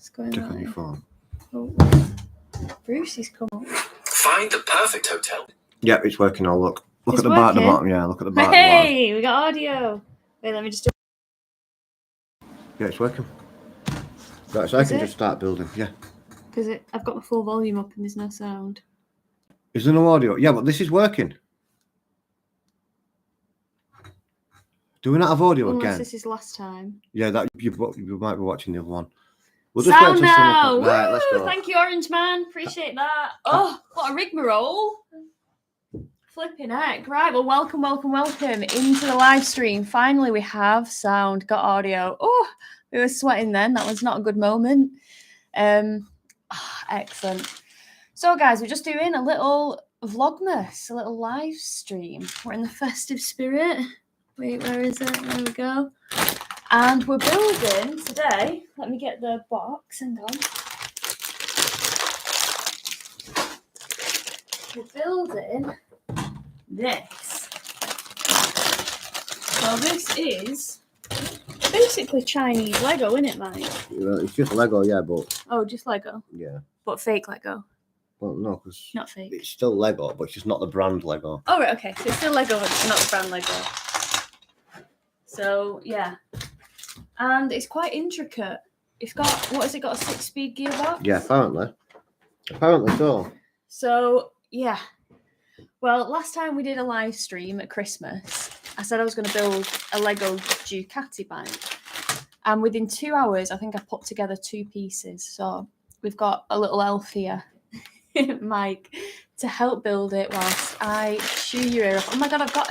What's going Check on? on your phone. Oh. Brucey's come up. Find the perfect hotel. Yeah, it's working now. Look It's at the bar at the working? bottom. Yeah, look at the bar at the Hey, we got audio. Wait, let me just do. Yeah, it's working. Right, so I can just start building. Yeah. Because I've got the full volume up and there's no sound. Is there no audio? Yeah, but this is working. Do we not have audio Unless again? this is last time. Yeah, that you might be watching the other one. We'll just sound wait now. Woo! Right, let's go. Thank you, Orange Man. Appreciate that. Oh, what a rigmarole. Flipping heck. Right, well, welcome into the live stream. Finally, we have sound, got audio. Oh, we were sweating then. That was not a good moment. Excellent. So, guys, we're just doing a little vlogmas, a little live stream. We're in the festive spirit. Wait, where is it? There we go. And we're building today. Let me get the box. Hang on. We're building this. So this is basically Chinese Lego, isn't it, Mike? Well, it's just Lego, yeah, but... Oh, just Lego? Yeah. But fake Lego? Well, no, because... Not fake. It's still Lego, but it's just not the brand Lego. Oh, right, okay. So it's still Lego, but it's not the brand Lego. So, yeah. And it's quite intricate. It's got, what has it got, a 6-speed gearbox? Yeah, apparently. Apparently so. So, yeah. Well, last time we did a live stream at Christmas, I said I was going to build a Lego Ducati bike. And within 2 hours, I think I put together 2 pieces. So we've got a little elf here, Mike, to help build it whilst I chew your ear off. Oh my God, I've got,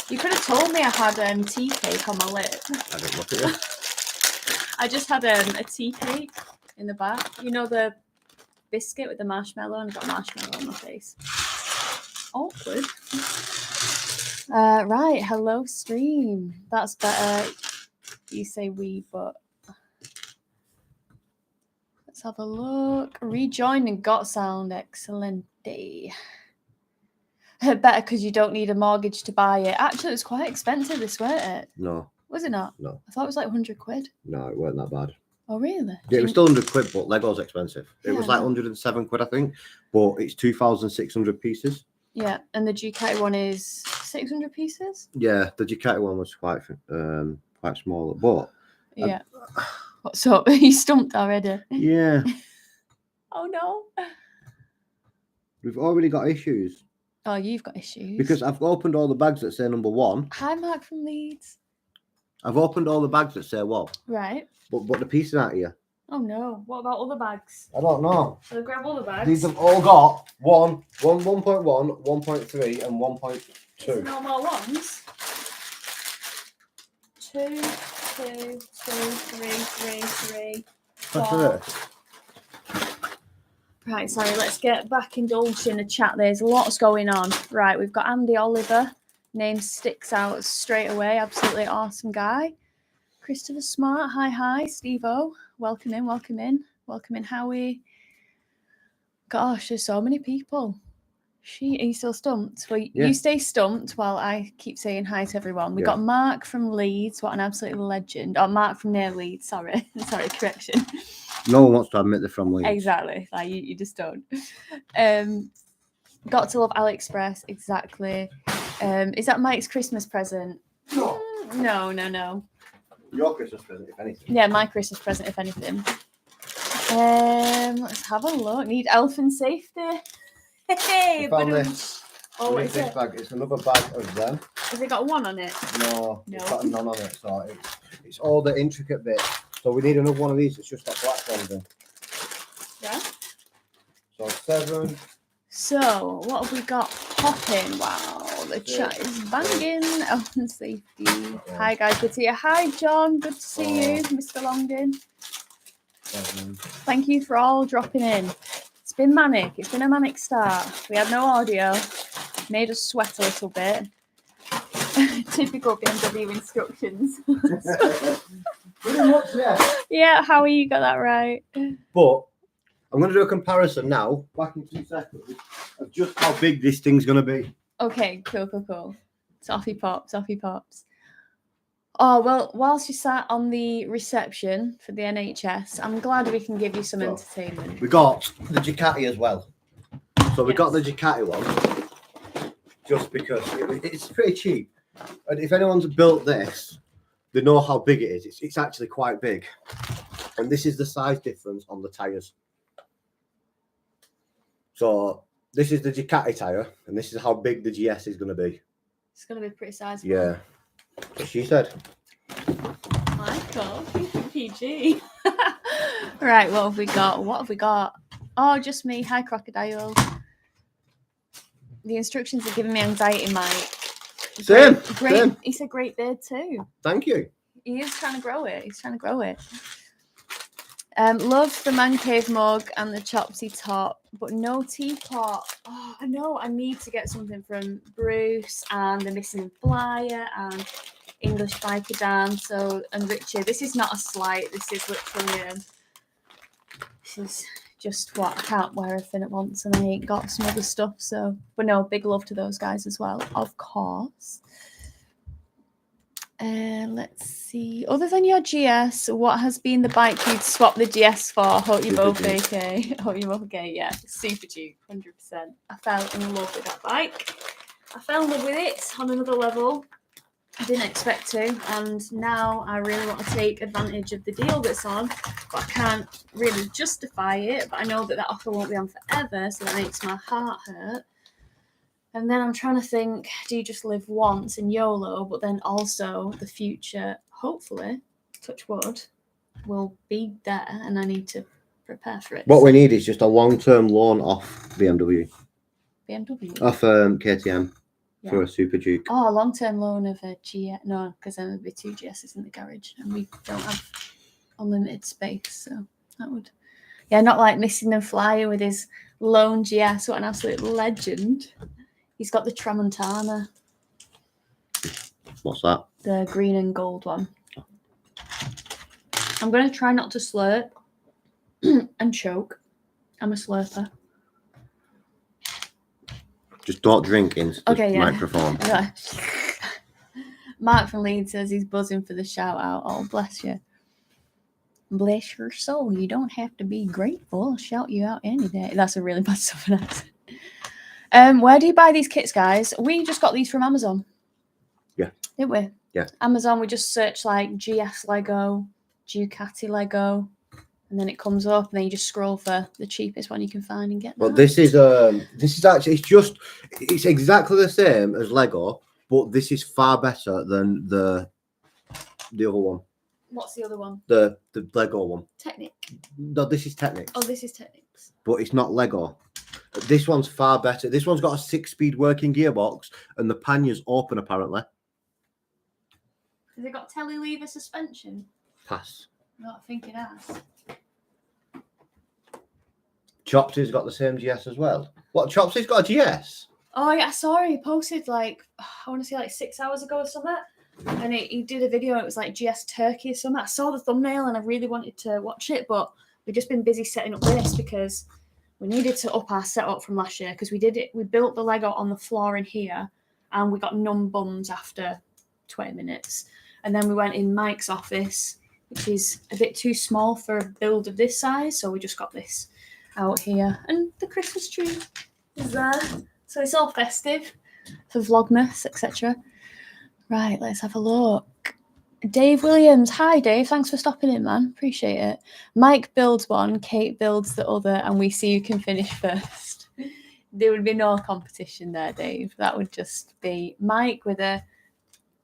you could have told me I had tea cake on my lip. I didn't look at you. I just had a tea cake in the back. You know the biscuit with the marshmallow, and I've got marshmallow on my face. Awkward. Right, hello stream. That's better. You say we, but let's have a look. Rejoined and got sound. Excellent day. Better because you don't need a mortgage to buy it. Actually, it was quite expensive, this, weren't it? No. Was it not? No. I thought it was like 100 quid. No, it weren't that bad. Oh, really? Yeah, it was still 100 quid, but Lego's expensive. It was like Yeah. 107 quid, I think, but it's 2,600 pieces. Yeah, and the Ducati one is 600 pieces? Yeah, the Ducati one was quite small, but... Yeah. What's up? You stumped already? Yeah. Oh, no. We've already got issues. Oh, you've got issues. Because I've opened all the bags that say number 1. Hi, Mark from Leeds. I've opened all the bags that say 1. Right. But the pieces aren't here. Oh, no. What about other bags? I don't know. Shall I grab all the bags? These have all got 1, 1.1, 1.3 and 1.2. Is there no more ones? 2, 2, 2, 3, 3. What's Four. this? Right, sorry, let's get back indulged in the chat. There's lots going on. Right, we've got Andy Oliver. Name sticks out straight away. Absolutely awesome guy. Christopher Smart. Hi. Steve-O. Welcome in, Howie. Gosh, there's so many people. Are you still stumped? Well, Yeah. You stay stumped while I keep saying hi to everyone. We got Mark from Leeds. What an absolute legend. Oh, Mark from near Leeds. Sorry, correction. No one wants to admit they're from Leeds. Exactly. Like you just don't. Got to love AliExpress. Exactly. Is that Mike's Christmas present? No. No. Your Christmas present, if anything. Yeah, my Christmas present, if anything. Let's have a look. Need elf and safety. Hey, I found this. Oh, what is this it? bag. It's another bag of them. Has it got 1 on it? No. It's got a none on it. So it's all the intricate bits. So we need another one of these. It's just got black ones in. Yeah. So 7. So, what have we got popping? Wow, the chat is banging. Elf and safety. Hi, guys. Good to see you. Hi, John. Good to see you, Mr. Longdon. 7. Thank you for all dropping in. It's been manic. It's been a manic start. We had no audio. Made us sweat a little bit. Typical BMW instructions. Pretty much, yeah. Yeah, Howie, you got that right. But I'm going to do a comparison now, back in 2 seconds, of just how big this thing's going to be. Okay, cool. Toffee pops. Oh, well, whilst you sat on the reception for the NHS, I'm glad we can give you some So, entertainment. We got the Ducati as well. So we got the Yes. Ducati one just because it's pretty cheap. And if anyone's built this, they know how big it is. It's actually quite big. And this is the size difference on the tyres. So this is the Ducati tyre, and this is how big the GS is going to be. It's going to be pretty sizable. Yeah. What she said. Michael, PG. Right, what have we got? What have we got? Oh, just me. Hi, Crocodile. The instructions are giving me anxiety, Mike. Same. Great. Same. He's a great beard too. Thank you. He is trying to grow it. He's trying to grow it. Love the man cave mug and the chopsy top, but no teapot. Oh, I know. I need to get something from Bruce and the Missing Flyer and English Biker Dan. So, and Richard. This is not a slight. This is literally this is just what I can't wear everything at once, and I ain't got some other stuff. So, but no, big love to those guys as well, of course. Let's see. Other than your GS, what has been the bike you'd swap the GS for? Hope you're both okay. Hope you're both okay. Yeah, Super Duke, 100%. I fell in love with that bike. I fell in love with it on another level. I didn't expect to, and now I really want to take advantage of the deal that's on, but I can't really justify it. But I know that offer won't be on forever, so that makes my heart hurt. And then I'm trying to think, do you just live once in YOLO, but then also the future, hopefully, touch wood, will be there, and I need to prepare for it. What we need is just a long-term loan off BMW. BMW? Off KTM for a Super Duke. Oh, a long-term loan of a GS. No, because then there'd be 2 GSs in the garage, and we don't have unlimited space, so that would... Yeah, not like Missing the Flyer with his lone GS. What an absolute legend. He's got the Tramontana. What's that? The green and gold one. I'm going to try not to slurp and choke. I'm a slurper. Just don't drink into the microphone. Okay. Mark from Leeds says he's buzzing for the shout out. Oh, bless you. Bless your soul. You don't have to be grateful. I'll shout you out any day. That's a really bad southern accent. Where do you buy these kits, guys? We just got these from Amazon. Yeah. Didn't we? Yeah. Amazon, we just search like GS Lego, Ducati Lego, and then it comes up, and then you just scroll for the cheapest one you can find and get. But this is actually it's exactly the same as Lego, but this is far better than the other one. What's the other one? The Lego one. Technic. No, this is Technics. Oh, this is Technics. But it's not Lego. This one's far better. This one's got a 6-speed working gearbox, and the panniers open apparently. Has it got telelever suspension? Pass. No, I think it has. Chopsy's got the same GS as well. What? Chopsy's got a GS? Oh yeah, sorry. He posted like I want to say like 6 hours ago or something, and he did a video. It was like GS Turkey or something. I saw the thumbnail and I really wanted to watch it, but we've just been busy setting up this because we needed to up our setup from last year because we did it. We built the Lego on the floor in here, and we got numb bums after 20 minutes. And then we went in Mike's office, which is a bit too small for a build of this size, so we just got this out here. And the Christmas tree is there, so it's all festive for Vlogmas, etc. Right, let's have a look. Dave Williams. Hi, Dave. Thanks for stopping in, man. Appreciate it. Mike builds one, Kate builds the other, and we see who can finish first. There would be no competition there, Dave. That would just be Mike with a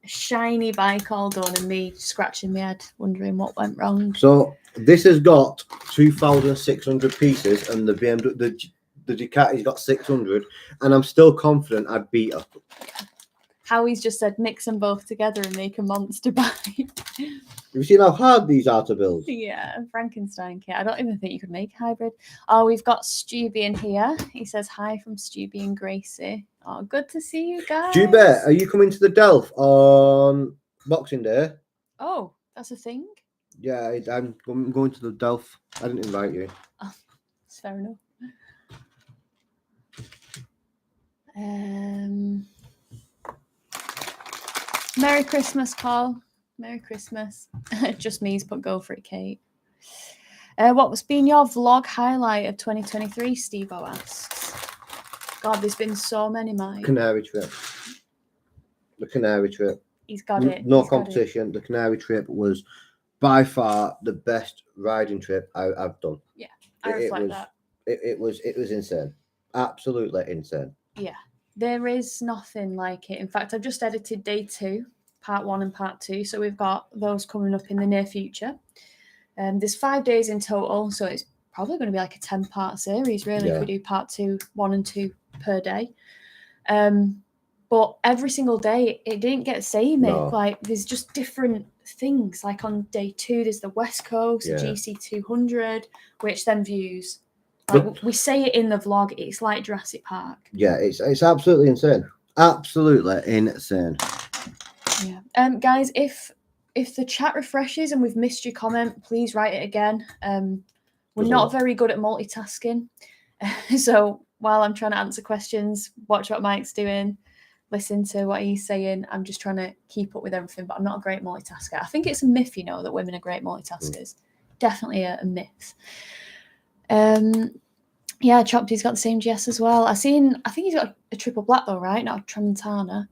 shiny bike all done and me scratching my head, wondering what went wrong. So this has got 2,600 pieces, and the BMW, the Ducati's got 600, and I'm still confident I'd beat her. Howie's just said mix them both together and make a monster bike. Have you seen how hard these are to build? Yeah, Frankenstein kit. I don't even think you could make a hybrid. Oh, we've got Stubby in here. He says hi from Stubby and Gracie. Oh, good to see you guys. Stubby, are you coming to the Delph on Boxing Day? Oh, that's a thing? Yeah, I'm going to the Delph. I didn't invite you. Oh, that's fair enough. Merry Christmas, Carl. Merry Christmas. Just me's put go for it, Kate. What's been your vlog highlight of 2023? Steve-O asks. God, there's been so many, Mike. Canary trip. The Canary trip. He's got it. No He's got it. competition. The Canary trip was by far the best riding trip I've done. Yeah, I reflect that. It was insane. Absolutely insane. Yeah, there is nothing like it. In fact, I've just edited day 2, part 1 and part 2. So we've got those coming up in the near future. There's 5 days in total, so it's probably going to be like a 10-part series, really, if we do part 2, 1 and 2 per day. But every single day, it didn't get samey. No. Like, there's just different things. Like on day 2, there's the West Coast, GC200, which then views. Like, we say it in the vlog, it's like Jurassic Park. Yeah, it's absolutely insane. Absolutely insane. Yeah. Guys, if the chat refreshes and we've missed your comment, please write it again. We're not very good at multitasking. So while I'm trying to answer questions, watch what Mike's doing, listen to what he's saying. I'm just trying to keep up with everything, but I'm not a great multitasker. I think it's a myth, you know, that women are great multitaskers. Definitely a myth. Yeah, Chopty's got the same GS as well. I think he's got a triple black though, right? Not a Tramontana.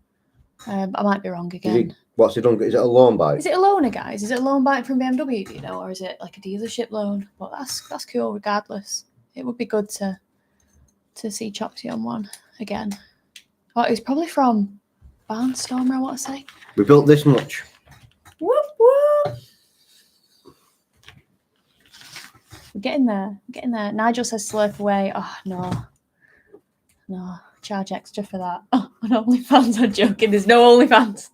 I might be wrong again. What's he done? Is it a loan bike? Is it a loaner, guys? Is it a loan bike from BMW, do you know? Or is it like a dealership loan? Well, that's cool regardless. It would be good to see Chopty on one again. Oh, it was probably from Barnstormer, I want to say. We built this much. Whoop, whoop. We're getting there. We're getting there. Nigel says slurp away. Oh, no. No. Charge extra for that. Oh, on OnlyFans. I'm joking. There's no OnlyFans.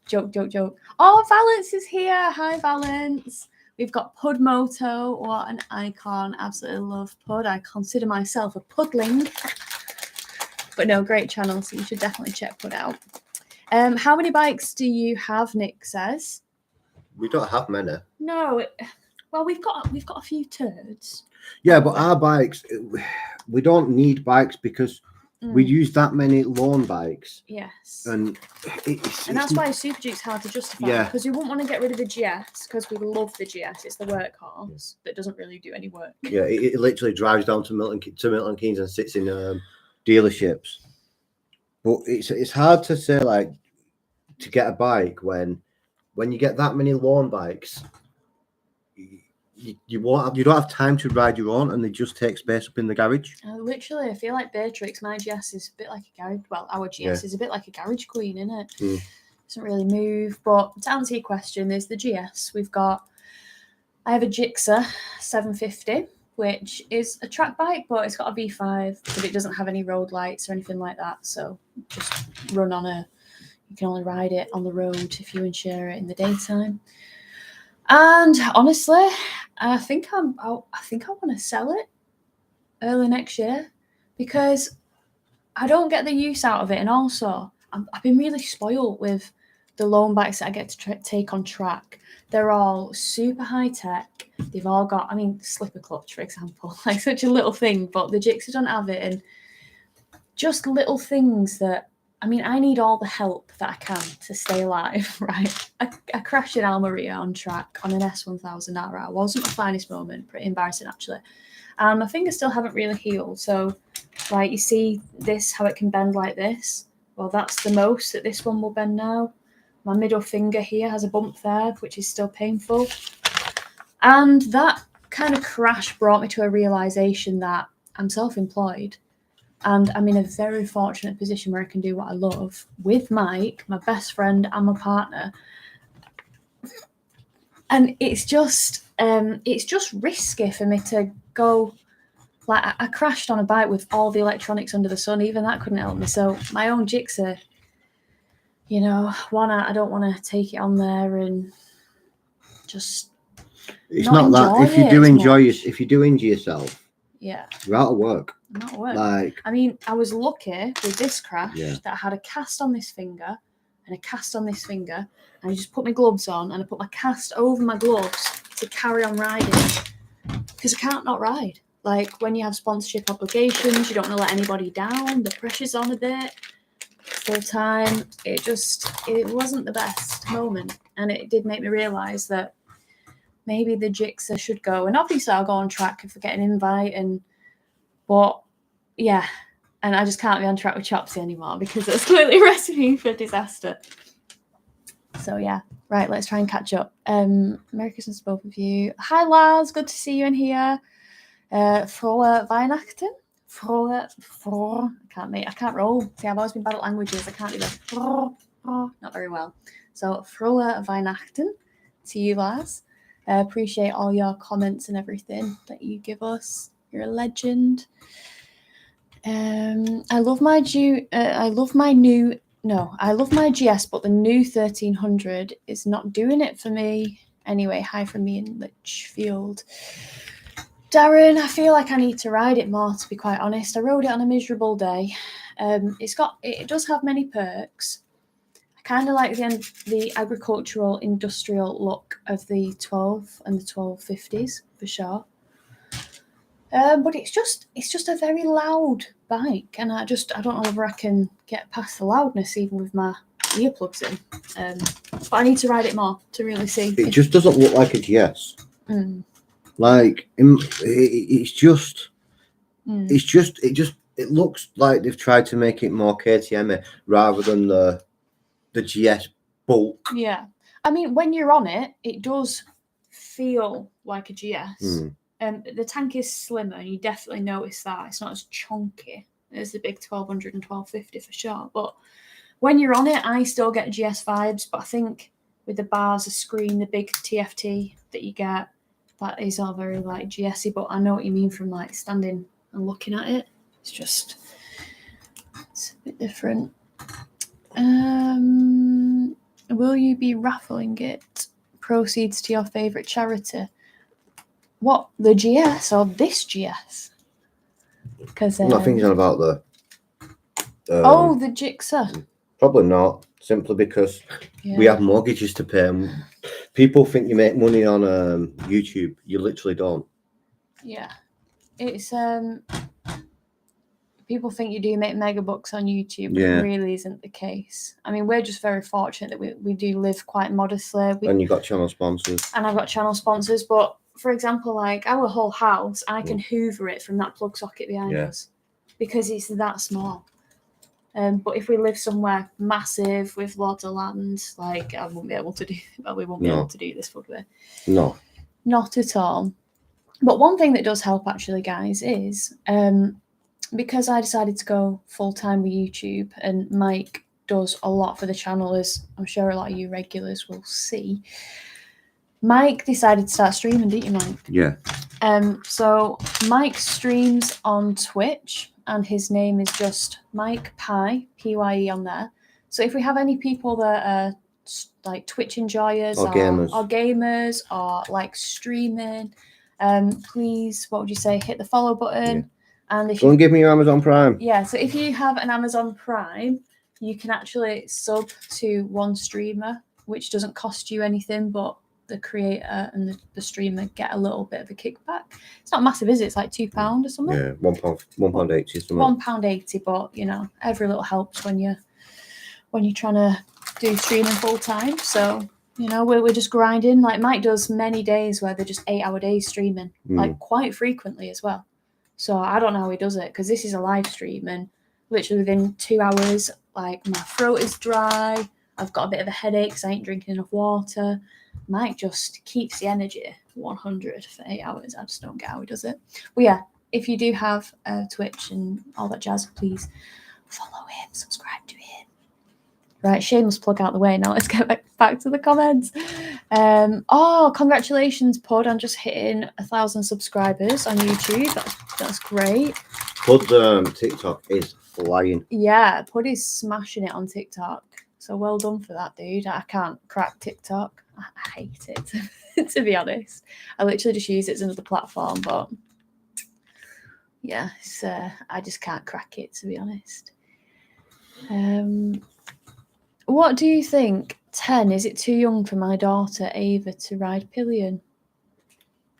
Joke. Oh, Valence is here. Hi, Valence. We've got Pudmoto. What an icon. Absolutely love Pud. I consider myself a Pudling. But no, great channel. So you should definitely check Pud out. How many bikes do you have, Nick says? We don't have many. No. Well, we've got a few turds. Yeah, but our bikes, we don't need bikes because we use that many loan bikes. Yes. And that's why a Super Duke's hard to justify. Yeah. Because we wouldn't want to get rid of the GS because we love the GS. It's the workhorse that doesn't really do any work. Yeah, it literally drives down to Milton Keynes and sits in dealerships. But it's hard to say, like, to get a bike when you get that many loan bikes. You don't have time to ride your own, and they just take space up in the garage. Literally, I feel like Beatrix, my GS is a bit like a garage. Well, our GS is a bit like a garage queen, isn't it? Doesn't really move. But to answer your question, there's the GS. I have a Gixxer 750, which is a track bike, but it's got a V5, but it doesn't have any road lights or anything like that. So just you can only ride it on the road if you insure it in the daytime. And honestly, I think I want to sell it early next year because I don't get the use out of it. And also, I've been really spoiled with the loan bikes that I get to take on track. They're all super high tech. They've all got, slipper clutch, for example, like such a little thing, but the Gixxer don't have it. And just little things that, I need all the help that I can to stay alive, right? I crashed in Almeria on track on an S1000R. Wasn't my finest moment, pretty embarrassing actually. And my fingers still haven't really healed. So, like, you see this, how it can bend like this? Well, that's the most that this one will bend now. My middle finger here has a bump there, which is still painful. And that kind of crash brought me to a realization that I'm self-employed. And I'm in a very fortunate position where I can do what I love with Mike, my best friend and my partner. And it's just risky for me to go. Like, I crashed on a bike with all the electronics under the sun. Even that couldn't help me. So my own Gixxer, I don't want to take it on there and just. It's not that if you do injure yourself. Yeah. You're out of work. Not work. Like, I was lucky with this crash that I had a cast on this finger and a cast on this finger, and I just put my gloves on and I put my cast over my gloves to carry on riding because I can't not ride. Like, when you have sponsorship obligations, you don't want to let anybody down. The pressure's on a bit. full time, it wasn't the best moment. And it did make me realise that maybe the Gixxer should go. And obviously I'll go on track if I get an invite. But yeah, and I just can't be on track with Chopsy anymore because it's clearly a recipe for disaster. So yeah, right, let's try and catch up. Merry Christmas to both of you. Hi Lars, good to see you in here. Frohe Weihnachten. I can't roll. See, I've always been bad at languages. I can't do not very well. So Frohe Weihnachten to you, Lars. Appreciate all your comments and everything that you give us. You're a legend. I love my GS, but the new 1300 is not doing it for me. Anyway, hi from me in Litchfield. Darren, I feel like I need to ride it more, to be quite honest. I rode it on a miserable day. It does have many perks. I kind of like the agricultural industrial look of the 12 and the 1250s for sure. But it's just a very loud bike, and I don't know whether I can get past the loudness even with my earplugs in. But I need to ride it more to really see. It just doesn't look like a GS. Like it looks like they've tried to make it more KTM rather than the GS bulk. Yeah, I mean, when you're on it, it does feel like a GS. The tank is slimmer, and you definitely notice that. It's not as chunky as the big 1200 and 1250 for sure. But when you're on it, I still get GS vibes. But I think with the bars, the screen, the big TFT that you get, that is all very like GS-y. But I know what you mean from like standing and looking at it. It's a bit different. Will you be raffling it? Proceeds to your favourite charity? What, the GS or this GS? Because I'm not thinking about the the Gixxer. Probably not, simply because we have mortgages to pay. And people think you make money on YouTube. You literally don't. Yeah, it's people think you do make mega bucks on YouTube, but it really isn't the case. I mean, we're just very fortunate that we do live quite modestly. And you got channel sponsors. And I've got channel sponsors, but for example, like our whole house, I can hoover it from that plug socket behind us because it's that small. But if we live somewhere massive with lots of land, like I won't be able to do. Well, we won't be able to do this, would we? No, not at all. But one thing that does help, actually, guys, is because I decided to go full time with YouTube, and Mike does a lot for the channel, as I'm sure a lot of you regulars will see. Mike decided to start streaming, didn't you, Mike? Yeah. So Mike streams on Twitch, and his name is just Mike Pye, P-Y-E on there. So if we have any people that are like Twitch enjoyers or gamers or like streaming, please, what would you say, hit the follow button. Yeah. And if go and give me your Amazon Prime. Yeah, so if you have an Amazon Prime, you can actually sub to one streamer, which doesn't cost you anything, but the creator and the streamer get a little bit of a kickback. It's not massive, is it? It's like £2 or something. Yeah, £1.80. £1.80, but you know, every little helps when you're trying to do streaming full time. So you know, we're just grinding. Like Mike does many days where they're just 8-hour days streaming, like quite frequently as well. So I don't know how he does it, because this is a live stream, and literally within 2 hours, like my throat is dry. I've got a bit of a headache because I ain't drinking enough water. Mike just keeps the energy 100 for 8 hours. I just don't get how he does it. Well, yeah, if you do have Twitch and all that jazz, please follow him, subscribe to him. Right, shameless plug out the way. Now let's get back to the comments. Congratulations, Pud, on just hitting 1,000 subscribers on YouTube. That's great. Pud's TikTok is flying. Yeah, Pud is smashing it on TikTok. So well done for that, dude. I can't crack TikTok. I hate it, to be honest. I literally just use it as another platform, but yeah, I just can't crack it, to be honest. What do you think? 10, is it too young for my daughter Ava to ride pillion?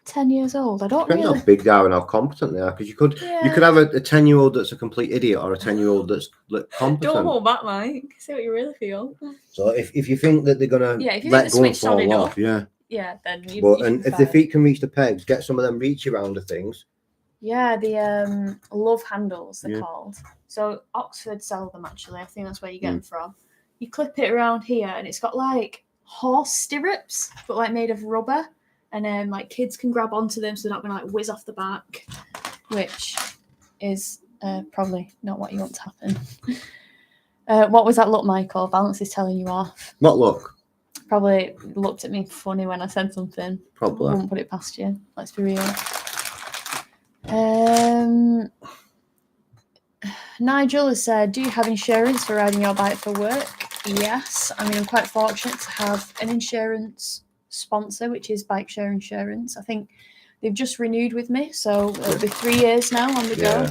10 years old. I don't Depends really. how big they are and how competent they are. Because you could have a 10-year-old that's a complete idiot or a 10-year-old that's competent. Don't hold back, Mike. Say what you really feel. So if you think that they're gonna If you let think go and switched on fall off, enough, then you. But you and should be if the fine. feet can reach the pegs, get some of them reachy rounder things. Yeah, the love handles they're Yeah. called. So Oxford sell them actually. I think that's where you get them from. You clip it around here, and it's got like horse stirrups, but like made of rubber, and then like kids can grab onto them, so they're not gonna like whiz off the back, which is probably not what you want to happen. What was that look, Michael? Balance is telling you off. What look? Probably looked at me funny when I said something. Probably. I wouldn't put it past you. Let's be real. Nigel has said, do you have insurance for riding your bike for work? Yes. I mean, I'm quite fortunate to have an insurance sponsor, which is Bike Share Insurance. I think they've just renewed with me, so it'll be 3 years now on the go.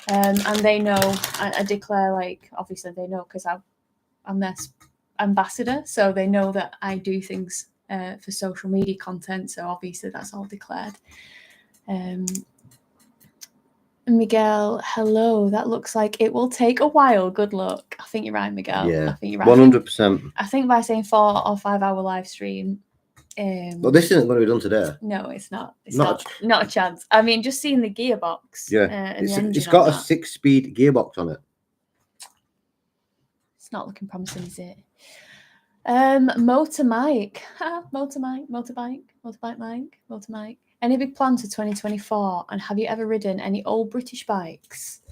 And they know, I declare, like, obviously they know because I'm their ambassador, so they know that I do things for social media content, so obviously that's all declared. Miguel, hello. That looks like it will take a while. Good luck. I think you're right, Miguel. Yeah, I think you're right. 100%. I think by saying 4 or 5 hour live stream. Well, this isn't going to be done today. No, it's not. It's not a chance. I mean, just seeing the gearbox. And it's got a 6-speed gearbox on it. It's not looking promising, is it? Motor Mike. Motorbike Mike. Any big plans for 2024? And have you ever ridden any old British bikes?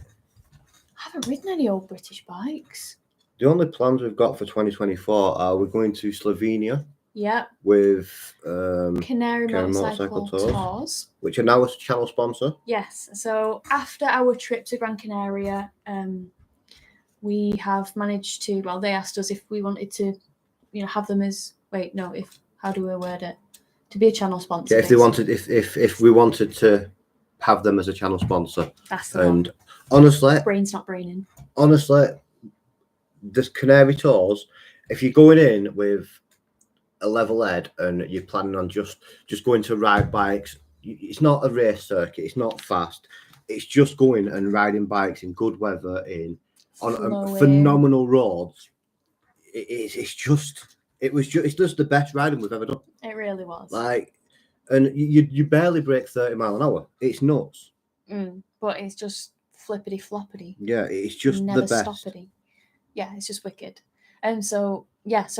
I haven't ridden any old British bikes. The only plans we've got for 2024 are we're going to Slovenia. Yeah. With Canary Motorcycle Tours, which are now a channel sponsor. Yes. So after our trip to Gran Canaria, we have managed to. Well, they asked us if we wanted to, have them as. How do we word it? To be a channel sponsor. Yeah, if they wanted, if we wanted to have them as a channel sponsor. That's the one. Honestly, brain's not braining. Honestly, this Canary Tours, if you're going in with a level head and you're planning on just going to ride bikes, it's not a race circuit. It's not fast. It's just going and riding bikes in good weather on phenomenal roads. It's just the best riding we've ever done. It really was. And you barely break 30 miles an hour. It's nuts. But it's just flippity floppity. Yeah, it's just never the best. Stoppity. Yeah, it's just wicked. So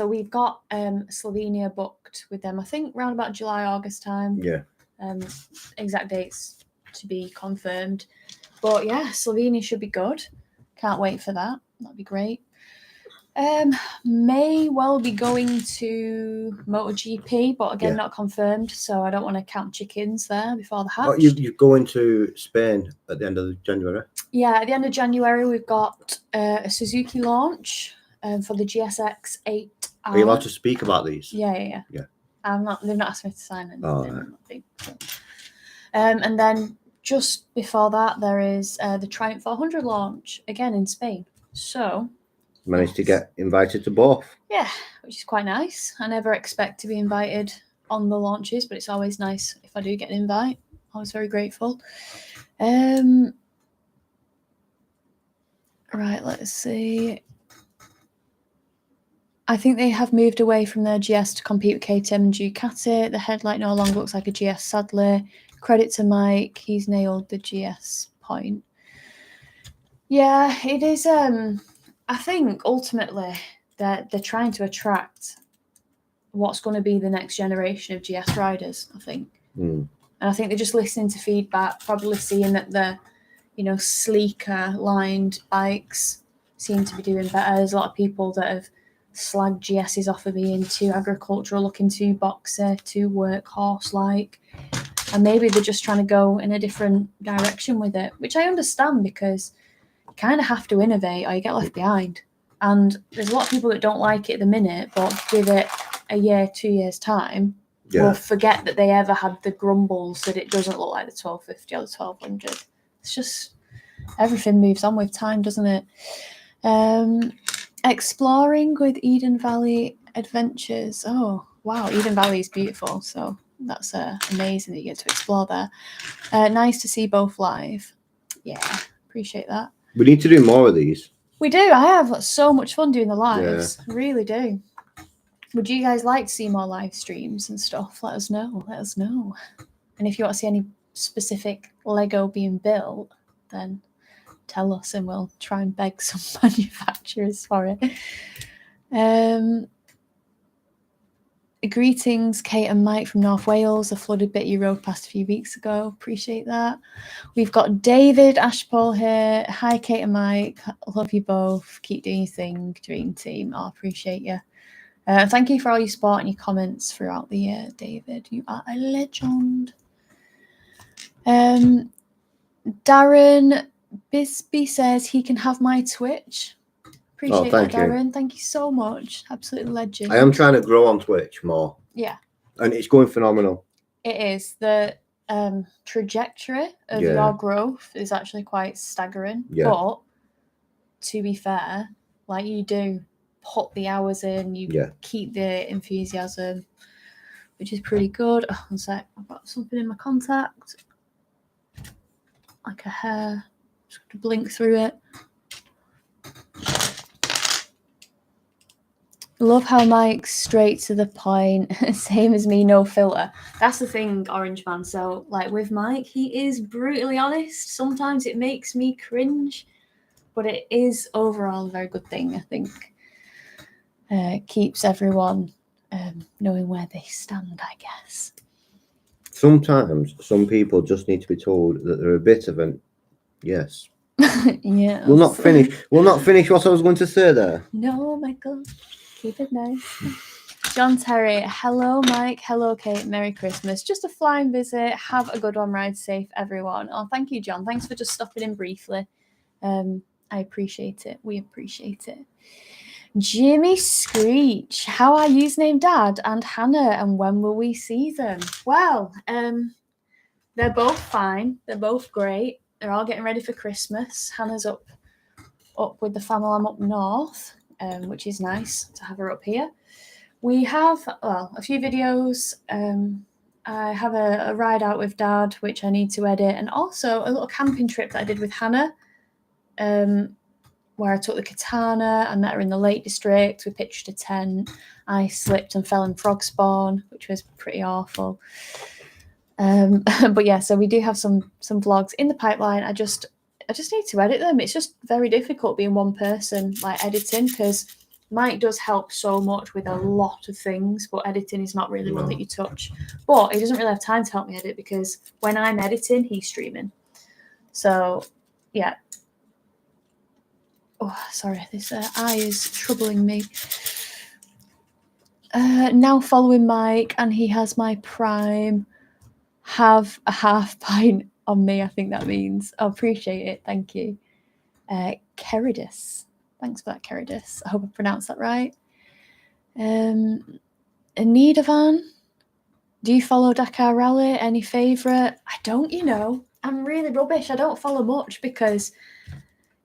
we've got Slovenia booked with them. I think around about July, August time. Yeah. Exact dates to be confirmed. But yeah, Slovenia should be good. Can't wait for that. That'd be great. May well be going to MotoGP, but again, not confirmed. So I don't want to count chickens there before the hatch. Oh, you're going to Spain at the end of January? Yeah, at the end of January, we've got a Suzuki launch for the GSX 8R. Are you allowed to speak about these? Yeah. They've not asked me to sign anything. Oh, right. And then just before that, there is the Triumph 400 launch again in Spain. So. Managed to get invited to both. Yeah, which is quite nice. I never expect to be invited on the launches, but it's always nice if I do get an invite. I was very grateful. Right, let's see. I think they have moved away from their GS to compete with KTM and Ducati. The headlight no longer looks like a GS, sadly. Credit to Mike, he's nailed the GS point. Yeah, it is. I think ultimately they're trying to attract what's going to be the next generation of GS riders, I think. And I think they're just listening to feedback, probably seeing that the, sleeker lined bikes seem to be doing better. There's a lot of people that have slagged GSs off of being too agricultural looking, too boxer, too workhorse-like. And maybe they're just trying to go in a different direction with it, which I understand because you kind of have to innovate or you get left behind. And there's a lot of people that don't like it at the minute, but give it a year, 2 years time, will forget that they ever had the grumbles that it doesn't look like the 1250 or the 1200. It's just everything moves on with time, doesn't it? Exploring with Eden Valley Adventures. Oh, wow. Eden Valley is beautiful. So that's amazing that you get to explore there. Nice to see both live. Yeah, appreciate that. We need to do more of these. We do. I have so much fun doing the lives. I really do. Would you guys like to see more live streams and stuff? Let us know. Let us know. And if you want to see any specific Lego being built, then tell us and we'll try and beg some manufacturers for it. Greetings, Kate and Mike from North Wales. A flooded bit you rode past a few weeks ago. Appreciate that. We've got David Ashpole here. Hi, Kate and Mike. Love you both. Keep doing your thing, dream team. I appreciate you. Thank you for all your support and your comments throughout the year, David. You are a legend. Darren Bisbee says he can have my Twitch. Appreciate that, Darren. Thank you so much. Absolutely legend. I am trying to grow on Twitch more. Yeah. And it's going phenomenal. It is. The trajectory of your growth is actually quite staggering. Yeah. But to be fair, like you do put the hours in, you keep the enthusiasm, which is pretty good. Oh, one sec. I've got something in my contact. Like a hair. Just got to blink through it. Love how Mike's straight to the point. Same as me, no filter. That's the thing, Orange Man. So, like with Mike, he is brutally honest. Sometimes it makes me cringe, but it is overall a very good thing, I think. Keeps everyone knowing where they stand, I guess. Sometimes some people just need to be told that they're a bit of an yes. Yeah. We'll not finish what I was going to say there. No, Michael. Keep it nice. John Terry, hello Mike, hello Kate, Merry Christmas. Just a flying visit. Have a good one, ride safe, everyone. Oh, thank you, John. Thanks for just stopping in briefly. I appreciate it. We appreciate it. Jimmy Screech, how are yous named Dad and Hannah, and when will we see them? Well, they're both fine. They're both great. They're all getting ready for Christmas. Hannah's up with the family. I'm up north. Which is nice to have her up here. We have, a few videos. I have a ride out with Dad, which I need to edit, and also a little camping trip that I did with Hannah, where I took the Katana. I met her in the Lake District. We pitched a tent. I slipped and fell in frog spawn, which was pretty awful. But yeah, so we do have some vlogs in the pipeline. I just need to edit them. It's just very difficult being one person, like editing, because Mike does help so much with a lot of things, but editing is not really one that you touch. But he doesn't really have time to help me edit because when I'm editing, he's streaming. So, yeah. Oh, sorry, this eye is troubling me. Now following Mike, and he has my Prime. Have a half pint on me, I think that means. I appreciate it. Thank you. Keridus. Thanks for that, Keridus. I hope I pronounced that right. Anidavan. Do you follow Dakar Rally? Any favourite? I don't, I'm really rubbish. I don't follow much because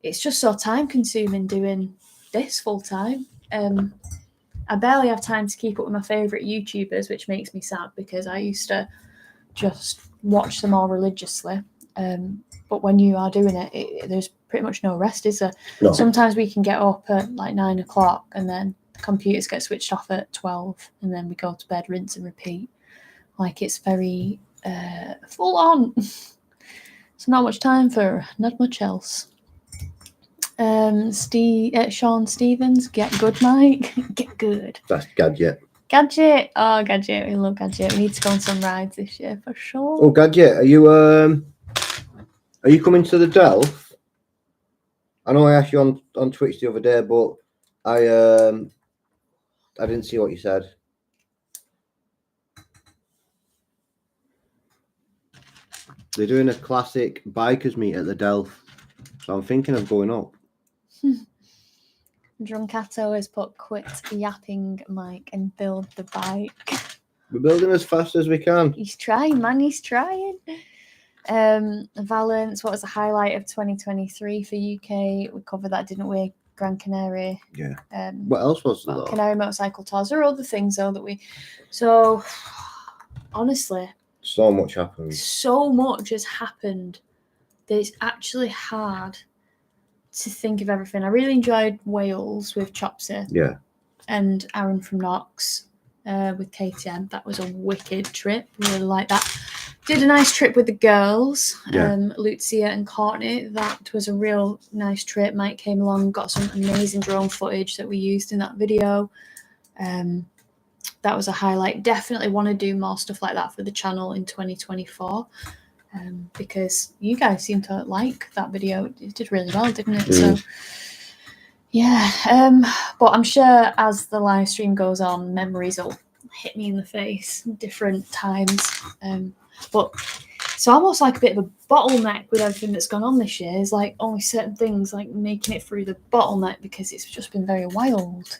it's just so time consuming doing this full time. I barely have time to keep up with my favourite YouTubers, which makes me sad because I used to just watch them all religiously. But when you are doing it, there's pretty much no rest, is there? No. Sometimes we can get up at like 9 o'clock and then the computers get switched off at 12 and then we go to bed, rinse and repeat. Like it's very full on. So not much time for not much else. Sean Stevens, get good, Mike. Get good. That's Gadget. Gadget. Oh, Gadget. We love Gadget. We need to go on some rides this year for sure. Oh, Gadget, are you coming to the Delph? I know I asked you on Twitch the other day, but I didn't see what you said. They're doing a classic bikers meet at the Delph, so I'm thinking of going up. Drunkato has put quit yapping, Mike, and build the bike. We're building as fast as we can. He's trying, man. He's trying. Valence, what was the highlight of 2023 for UK? We covered that, didn't we? Gran Canaria. Yeah. What else was there? Canary Motorcycle Tours. There are other things though that we. So honestly, So much happened. so much has happened that it's actually hard to think of everything. I really enjoyed Wales with Chopsy. Yeah. And Aaron from Knox with KTM. That was a wicked trip. Really like that. Did a nice trip with the girls, Lucia and Courtney. That was a real nice trip. Mike came along, got some amazing drone footage that we used in that video. That was a highlight. Definitely want to do more stuff like that for the channel in 2024. Because you guys seem to like that video. It did really well, didn't it? So yeah, but I'm sure as the live stream goes on, memories will hit me in the face different times. But it's almost like a bit of a bottleneck with everything that's gone on this year. It's like only certain things like making it through the bottleneck because it's just been very wild.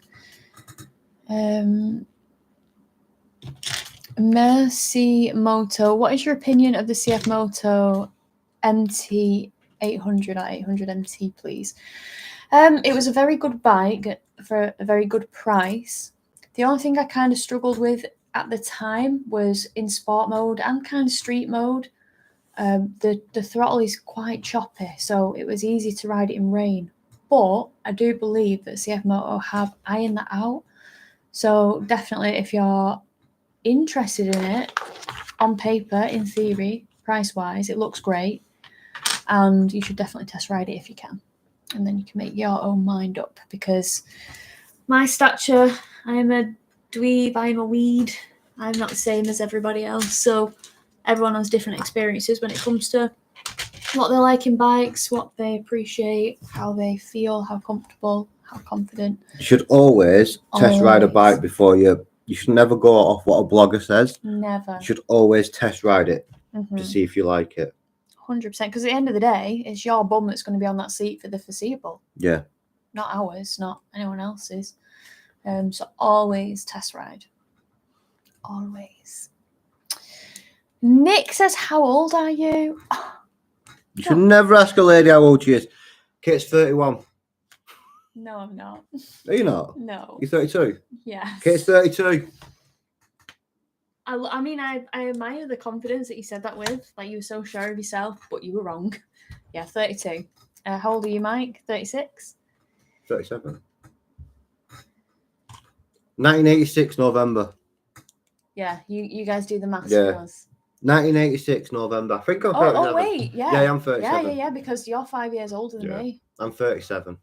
Mercy Moto, what is your opinion of the CF Moto MT 800 or 800 MT, please? It was a very good bike for a very good price. The only thing I kind of struggled with at the time was in sport mode and kind of street mode. The throttle is quite choppy, so it was easy to ride it in rain. But I do believe that CF Moto have ironed that out. So definitely, if you're interested in it, on paper, in theory, price-wise, it looks great. And you should definitely test ride it if you can. And then you can make your own mind up, because my stature, I am a dweeb, I am a weed. I'm not the same as everybody else. So everyone has different experiences when it comes to what they like in bikes, what they appreciate, how they feel, how comfortable, how confident. You should always test ride a bike before you should never go off what a blogger says. Never. You should always test ride it to see if you like it. 100%, because at the end of the day, it's your bum that's going to be on that seat for the foreseeable. Yeah. Not ours, not anyone else's. So always test ride. Always. Nick says, how old are you? You should never ask a lady how old she is. Kate's 31. No, I'm not. Are you not? No. You're 32? Yes. Kate's 32. I mean, I admire the confidence that you said that with. Like, you were so sure of yourself, but you were wrong. Yeah, 32. How old are you, Mike? 36? 37. 1986 November. Yeah, you guys do the maths Yeah. for us. 1986 November. I think I'm 37. Oh, wait, yeah. Yeah, I'm 37. Yeah, because you're 5 years older than me. I'm 37.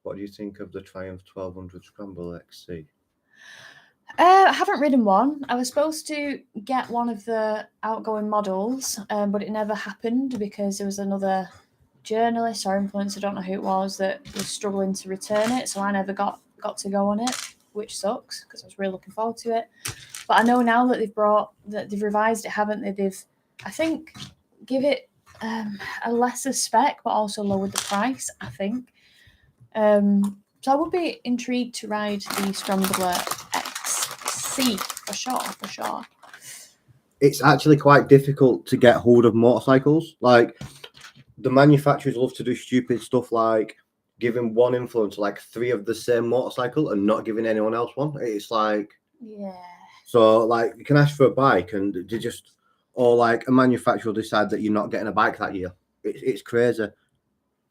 What do you think of the Triumph 1200 Scramble XC? I haven't ridden one. I was supposed to get one of the outgoing models, but it never happened because there was another journalist or influencer, I don't know who it was, that was struggling to return it. So I never got to go on it, which sucks because I was really looking forward to it. But I know now that they've revised it, haven't they? They've, I think, give it a lesser spec, but also lowered the price, I think. So I would be intrigued to ride the Scrambler XC for sure. It's actually quite difficult to get hold of motorcycles. Like, the manufacturers love to do stupid stuff like giving one influencer like 3 of the same motorcycle and not giving anyone else one. It's like, yeah. So like you can ask for a bike and they just, or like a manufacturer will decide that you're not getting a bike that year. It's crazy.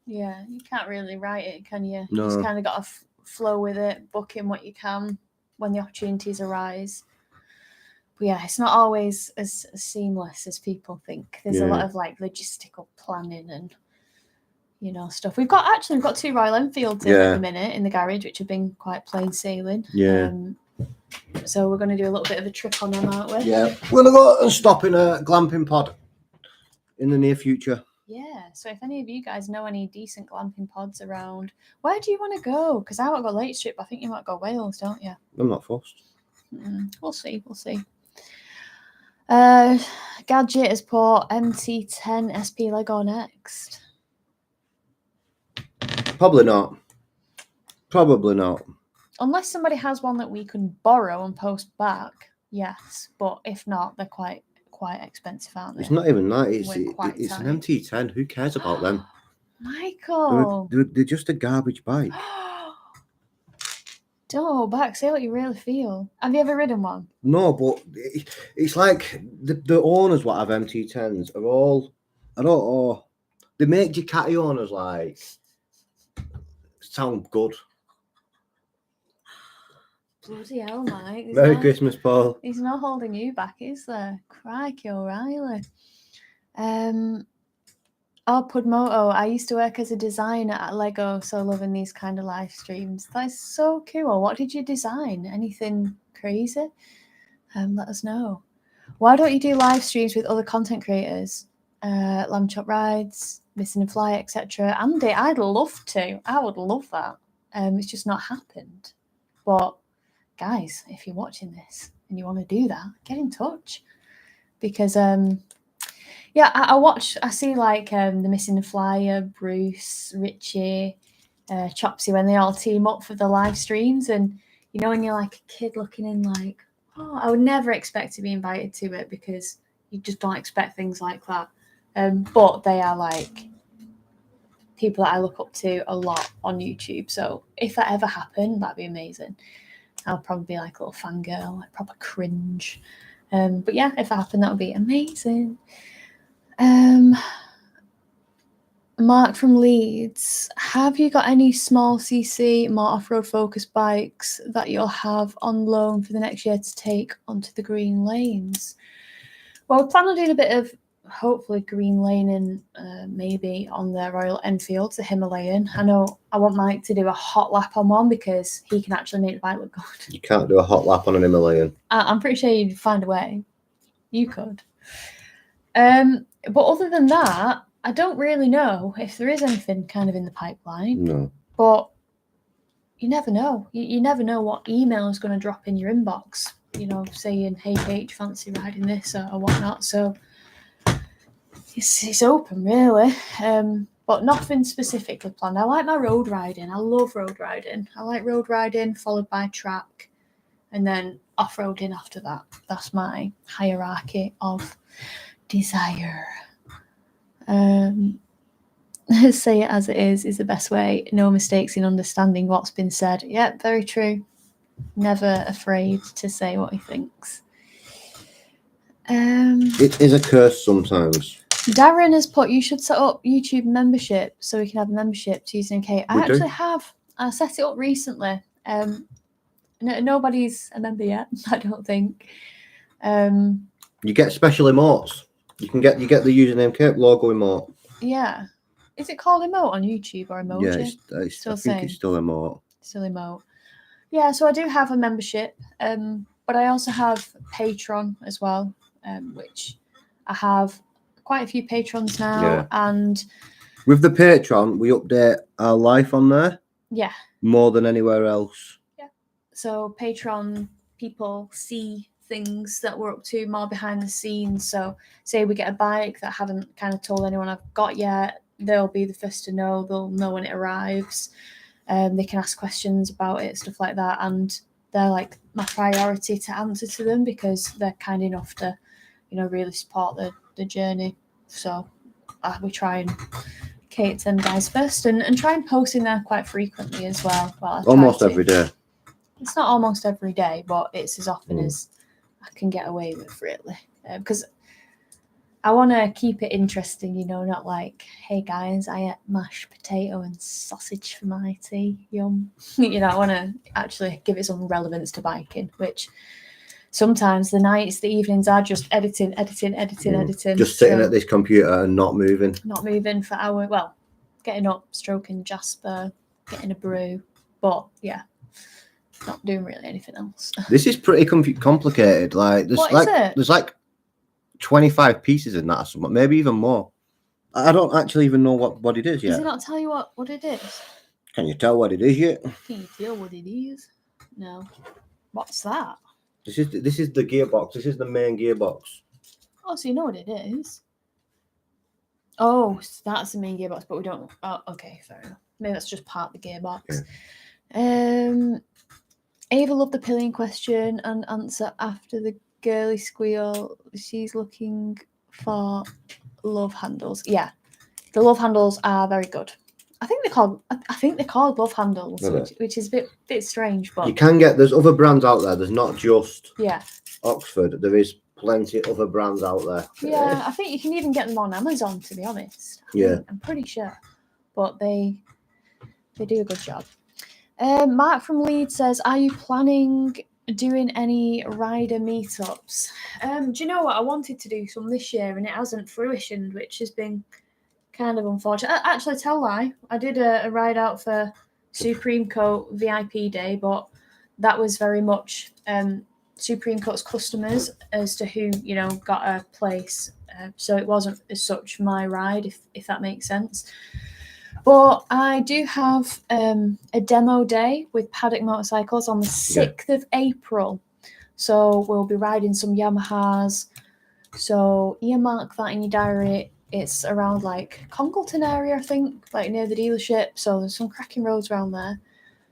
Yeah, you can't really write it, can you? No. You just kind of got to flow with it, book in what you can when the opportunities arise. But yeah, it's not always as seamless as people think. There's a lot of like logistical planning and stuff. We've got 2 Royal Enfields in at the minute in the garage, which have been quite plain sailing. Yeah. So we're going to do a little bit of a trip on them, aren't we? Yeah, we're going to go and stop in a glamping pod in the near future. Yeah, so if any of you guys know any decent glamping pods around, where do you want to go? Because I want to go Lake Strip. I think you might go Wales, don't you? I'm not fussed. We'll see. Gadget has put MT10 SP Lego next. Probably not. Unless somebody has one that we can borrow and post back, yes. But if not, they're quite expensive, aren't they? It's not even that. It's tight. an MT10. Who cares about them? Michael. They're just a garbage bike. Don't hold back. Say what you really feel. Have you ever ridden one? No, but it's like the owners what have MT10s are all, I don't know, they make Ducati owners like sound good. Bloody hell, Mike. Merry Christmas, Paul. He's not holding you back, is there? Crikey O'Reilly. Oh, Pudmoto. I used to work as a designer at Lego, so loving these kind of live streams. That is so cool. What did you design? Anything crazy? Let us know. Why don't you do live streams with other content creators? Lamb Chop Rides, Missing and Fly, etc. Andy, I'd love to. I would love that. It's just not happened. But guys, if you're watching this and you want to do that, get in touch. Because yeah, I see like the Missing and Flyer, Bruce, Richie, Chopsy, when they all team up for the live streams, and you know when you're like a kid looking in like, oh, I would never expect to be invited to it because you just don't expect things like that. But they are like people that I look up to a lot on YouTube. So if that ever happened, that'd be amazing. I'll probably be like a little fangirl, like proper cringe. But yeah, if that happened, that would be amazing. Mark from Leeds, have you got any small CC, more off-road focused bikes that you'll have on loan for the next year to take onto the green lanes? Well, we plan on doing a bit of hopefully green laning, maybe on the Royal Enfield, the Himalayan. I know I want Mike to do a hot lap on one because he can actually make the bike look good. You can't do a hot lap on an Himalayan. I'm pretty sure you'd find a way. You could. But other than that, I don't really know if there is anything kind of in the pipeline. No. But you never know. You never know what email is going to drop in your inbox, you know, saying, hey, Kate, fancy riding this or whatnot. So it's open, really. But nothing specifically planned. I like my road riding. I love road riding. I like road riding followed by track and then off-roading after that. That's my hierarchy of desire. Say it as it is the best way. No mistakes in understanding what's been said. Yeah, very true. Never afraid to say what he thinks. It is a curse sometimes. Darren has put, you should set up YouTube membership so we can have a membership to Tuesday and Kate. I actually have. I set it up recently. Nobody's a member yet, I don't think. You get special emotes. You get the username Kate logo emote. Yeah. Is it called emote on YouTube or emoji? Yeah, I think it's still emote. Still emote. Yeah, so I do have a membership, but I also have Patreon as well, which I have quite a few patrons now. Yeah. And with the Patreon, we update our life on there. Yeah. More than anywhere else. Yeah. So Patreon people see things that we're up to more behind the scenes. So say we get a bike that I haven't kind of told anyone I've got yet, they'll be the first to know. They'll know when it arrives. They can ask questions about it, stuff like that. And they're like my priority to answer to them because they're kind enough to, you know, really support the journey. So we try and Kate and guys first and try and post in there quite frequently as well. Almost every day. It's not almost every day, but it's as often as I can get away with, really. Because I want to keep it interesting, you know, not like, hey guys, I ate mashed potato and sausage for my tea, yum. You know, I want to actually give it some relevance to biking, which sometimes the nights, the evenings are just editing. Just sitting at this computer and not moving. Not moving for hours. Well, getting up, stroking Jasper, getting a brew. But yeah, not doing really anything else. This is pretty complicated. Like there's like 25 pieces in that or something, maybe even more. I don't actually even know what it is yet. Does it not tell you what it is? Can you tell what it is yet? Can you tell what it is? No. What's that? This is the gearbox. This is the main gearbox. Oh, so you know what it is. Oh, that's the main gearbox, but we don't. Oh, okay, fair enough. Maybe that's just part of the gearbox. Yeah. Ava loved the pillion question and answer after the girly squeal. She's looking for love handles. Yeah, the love handles are very good. I think they're called love handles, Are they? which is a bit strange, but You can get, there's other brands out there. There's not just yeah. Oxford. There is plenty of other brands out there. Yeah, I think you can even get them on Amazon, to be honest. I'm pretty sure. But they do a good job. Mark from Leeds says, are you planning doing any rider meetups? Do you know what? I wanted to do some this year and it hasn't fruitioned, which has been kind of unfortunate. Actually, tell a lie. I did a ride out for Supreme Coat VIP Day, but that was very much Supreme Coat's customers as to who, you know, got a place. So it wasn't as such my ride, if that makes sense. But I do have a demo day with Paddock Motorcycles on the 6th of April. So we'll be riding some Yamahas. So earmark that in your diary. It's around like Congleton area, I think, like near the dealership. So there's some cracking roads around there.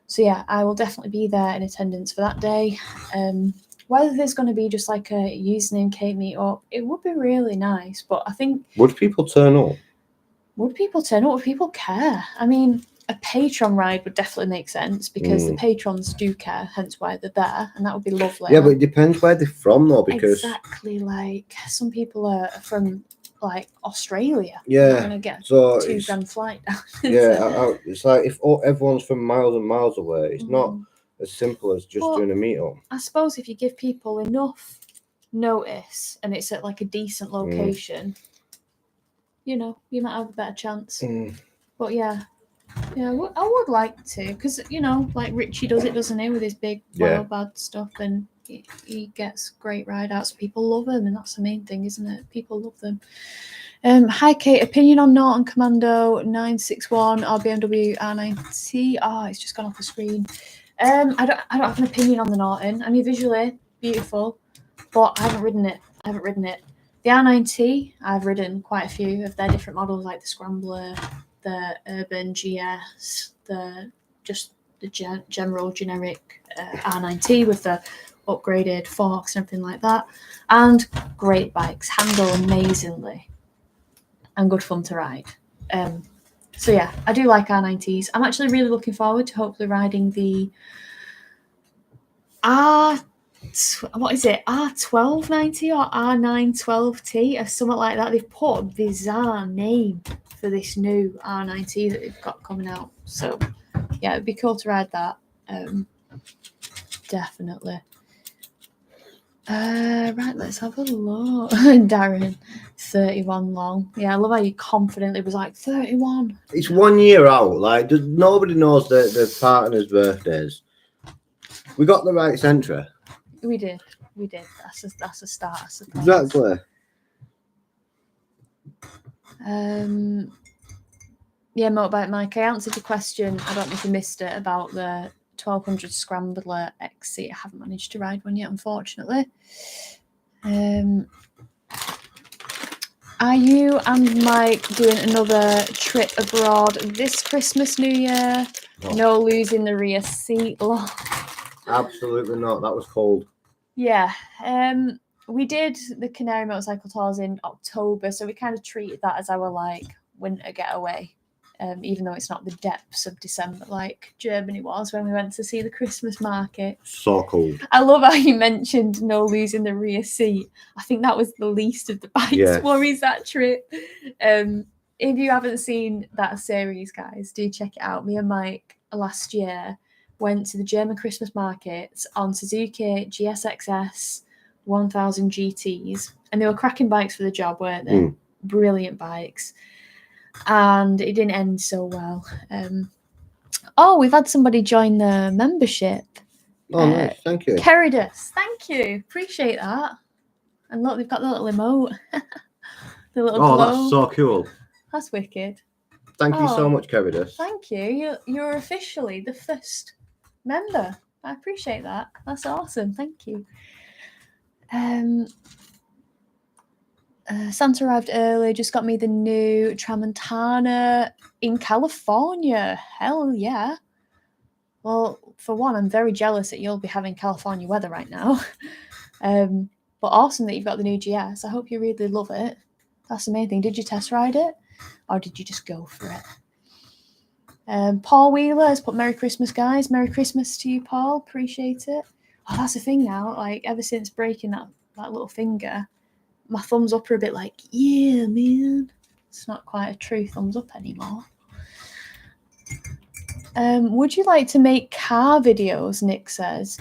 So yeah, I will definitely be there in attendance for that day. Whether there's going to be just like a username Kate meetup, it would be really nice. But I think... Would people turn up? Would people turn up? Would people care? I mean, a patron ride would definitely make sense because the patrons do care, hence why they're there, and that would be lovely. Yeah, but it depends where they're from, though, because... Exactly, like, some people are from, like, Australia. Yeah, they're going to get so a $2,000 flight down. It's like if everyone's from miles and miles away, it's not as simple as just doing a meetup. I suppose if you give people enough notice and it's at, like, a decent location... You know, you might have a better chance. But yeah, I would like to, because, you know, like Richie does it, doesn't he, with his big wild bad stuff, and he gets great ride outs. People love him, and that's the main thing, isn't it? People love them. Hi Kate, opinion on Norton Commando 961 or BMW R9T? Oh, it's just gone off the screen. I don't have an opinion on the Norton. I mean, visually beautiful, but I haven't ridden it. The R9T, I've ridden quite a few of their different models, like the Scrambler, the Urban GS, the general generic R9T with the upgraded forks and everything like that. And great bikes, handle amazingly, and good fun to ride. So yeah, I do like R9Ts. I'm actually really looking forward to hopefully riding the R1290 or R912T or something like that. They've put a bizarre name for this new R9T that they've got coming out. So yeah, it'd be cool to ride that. Definitely. Right, let's have a look. Darren, 31 long. Yeah, I love how you confidently was like 31. It's 1 year out. Like, nobody knows the partner's birthdays. We got the right Sentra. We did. That's a start, I suppose. Exactly. Yeah, Motorbike Mike, I answered your question. I don't know if you missed it about the 1200 Scrambler XC. I haven't managed to ride one yet, unfortunately. Are you and Mike doing another trip abroad this Christmas, New Year? No losing the rear seat. Absolutely not. That was cold. Yeah. We did the Canary Motorcycle Tours in October, so we kind of treated that as our like winter getaway. Even though it's not the depths of December like Germany was when we went to see the Christmas market. So cold. I love how you mentioned no losing the rear seat. I think that was the least of the bike's worries that trip. If you haven't seen that series, guys, do check it out. Me and Mike last year went to the German Christmas markets on Suzuki GSXS 1000 GTs, and they were cracking bikes for the job, weren't they? Brilliant bikes. And it didn't end so well. We've had somebody join the membership. Oh, nice. Thank you. Keridus. Thank you. Appreciate that. And look, they've got the little emote. The little glow. That's so cool. That's wicked. Thank you so much, Keridus. Thank you. You're officially the first member. I appreciate that. That's awesome. Thank you. Santa arrived early, just got me the new Tramontana in California. Hell yeah. Well, for one, I'm very jealous that you'll be having California weather right now. But awesome that you've got the new GS. I hope you really love it. That's the main thing. Did you test ride it? Or did you just go for it? Paul Wheeler has put Merry Christmas, guys. Merry Christmas to you, Paul. Appreciate it. Oh, that's the thing now. Like, ever since breaking that little finger, my thumbs up are a bit like, yeah, man. It's not quite a true thumbs up anymore. Would you like to make car videos? Nick says.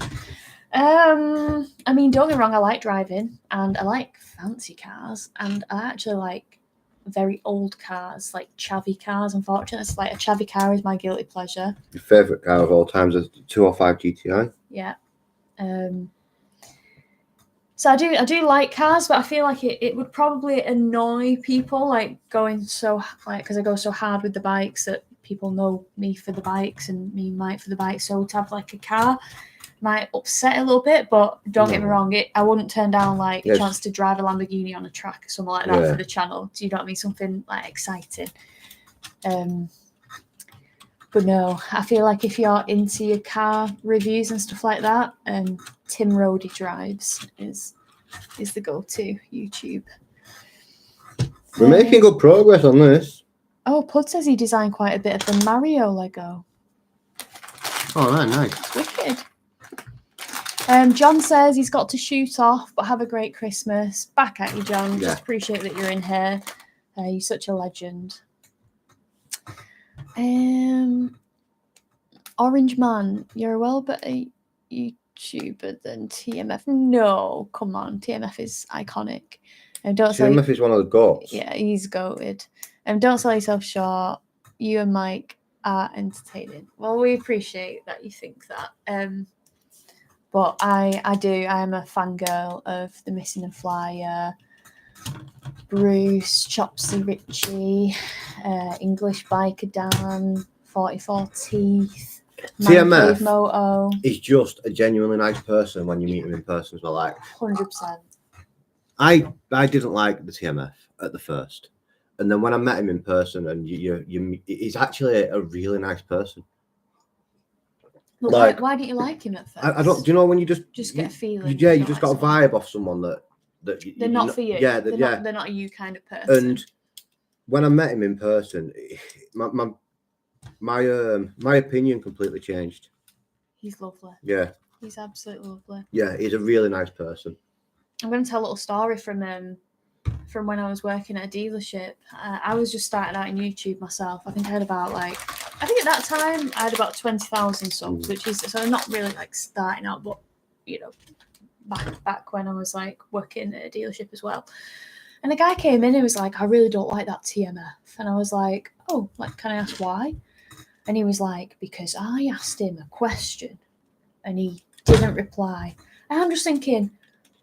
I mean, don't get me wrong, I like driving and I like fancy cars and I actually like very old cars, like chavvy cars. Unfortunately, it's like a chavvy car is my guilty pleasure. Your favourite car of all times is the 205 GTI? Yeah. So I do like cars, but I feel like it would probably annoy people, like going so like because I go so hard with the bikes that people know me for the bikes and me Mike for the bikes. So to have like a car might upset a little bit, but don't get me wrong, I wouldn't turn down like a chance to drive a Lamborghini on a track or something like that for the channel. Do you know what I mean? Something like exciting. But no, I feel like if you're into your car reviews and stuff like that, Tim Roddy Drives is the go-to YouTube. We're making good progress on this. Oh, Pud says he designed quite a bit of the Mario Lego. Oh, right, nice. It's wicked. John says he's got to shoot off, but have a great Christmas. Back at you, John. Just appreciate that you're in here. You're such a legend. Orange Man, you're a well better YouTuber than TMF. No, come on. TMF is iconic. TMF is one of the goats. Yeah, he's goated. Don't sell yourself short. You and Mike are entertaining. Well, we appreciate that you think that. But I do. I am a fangirl of The Missing and Flyer, Bruce, Chopsy Richie, English Biker Dan, 44 Teeth, TMF Moto. is just a genuinely nice person when you meet him in person as well. Like 100%. I didn't like the TMF at the first, and then when I met him in person, and he's actually a really nice person. But like, why didn't you like him at first? I don't. Do you know when you just get a feeling? Yeah, you just got a vibe off someone that they're not for you. Yeah, they're not a you kind of person. And when I met him in person, my opinion completely changed. He's lovely. Yeah, he's absolutely lovely. Yeah, he's a really nice person. I'm going to tell a little story from when I was working at a dealership. I was just starting out in YouTube myself. I think I had about at that time I had about 20,000 subs, which is so not really like starting out, but you know, back when I was like working at a dealership as well. And a guy came in and was like, I really don't like that TMF. And I was like, oh, like, can I ask why? And he was like, because I asked him a question and he didn't reply. And I'm just thinking,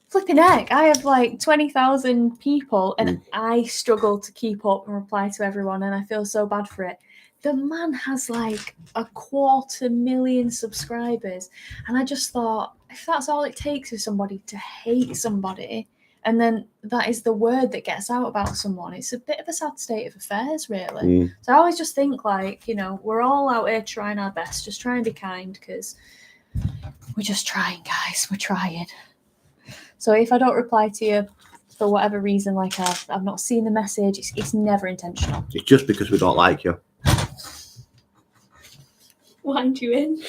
flipping heck, I have like 20,000 people and I struggle to keep up and reply to everyone and I feel so bad for it. The man has like 250,000 subscribers. And I just thought, if that's all it takes for somebody to hate somebody, and then that is the word that gets out about someone, it's a bit of a sad state of affairs, really. So I always just think like, you know, we're all out here trying our best, just try and be kind because we're just trying, guys. We're trying. So if I don't reply to you for whatever reason, like I've not seen the message, it's never intentional. It's just because we don't like you. Wind you in.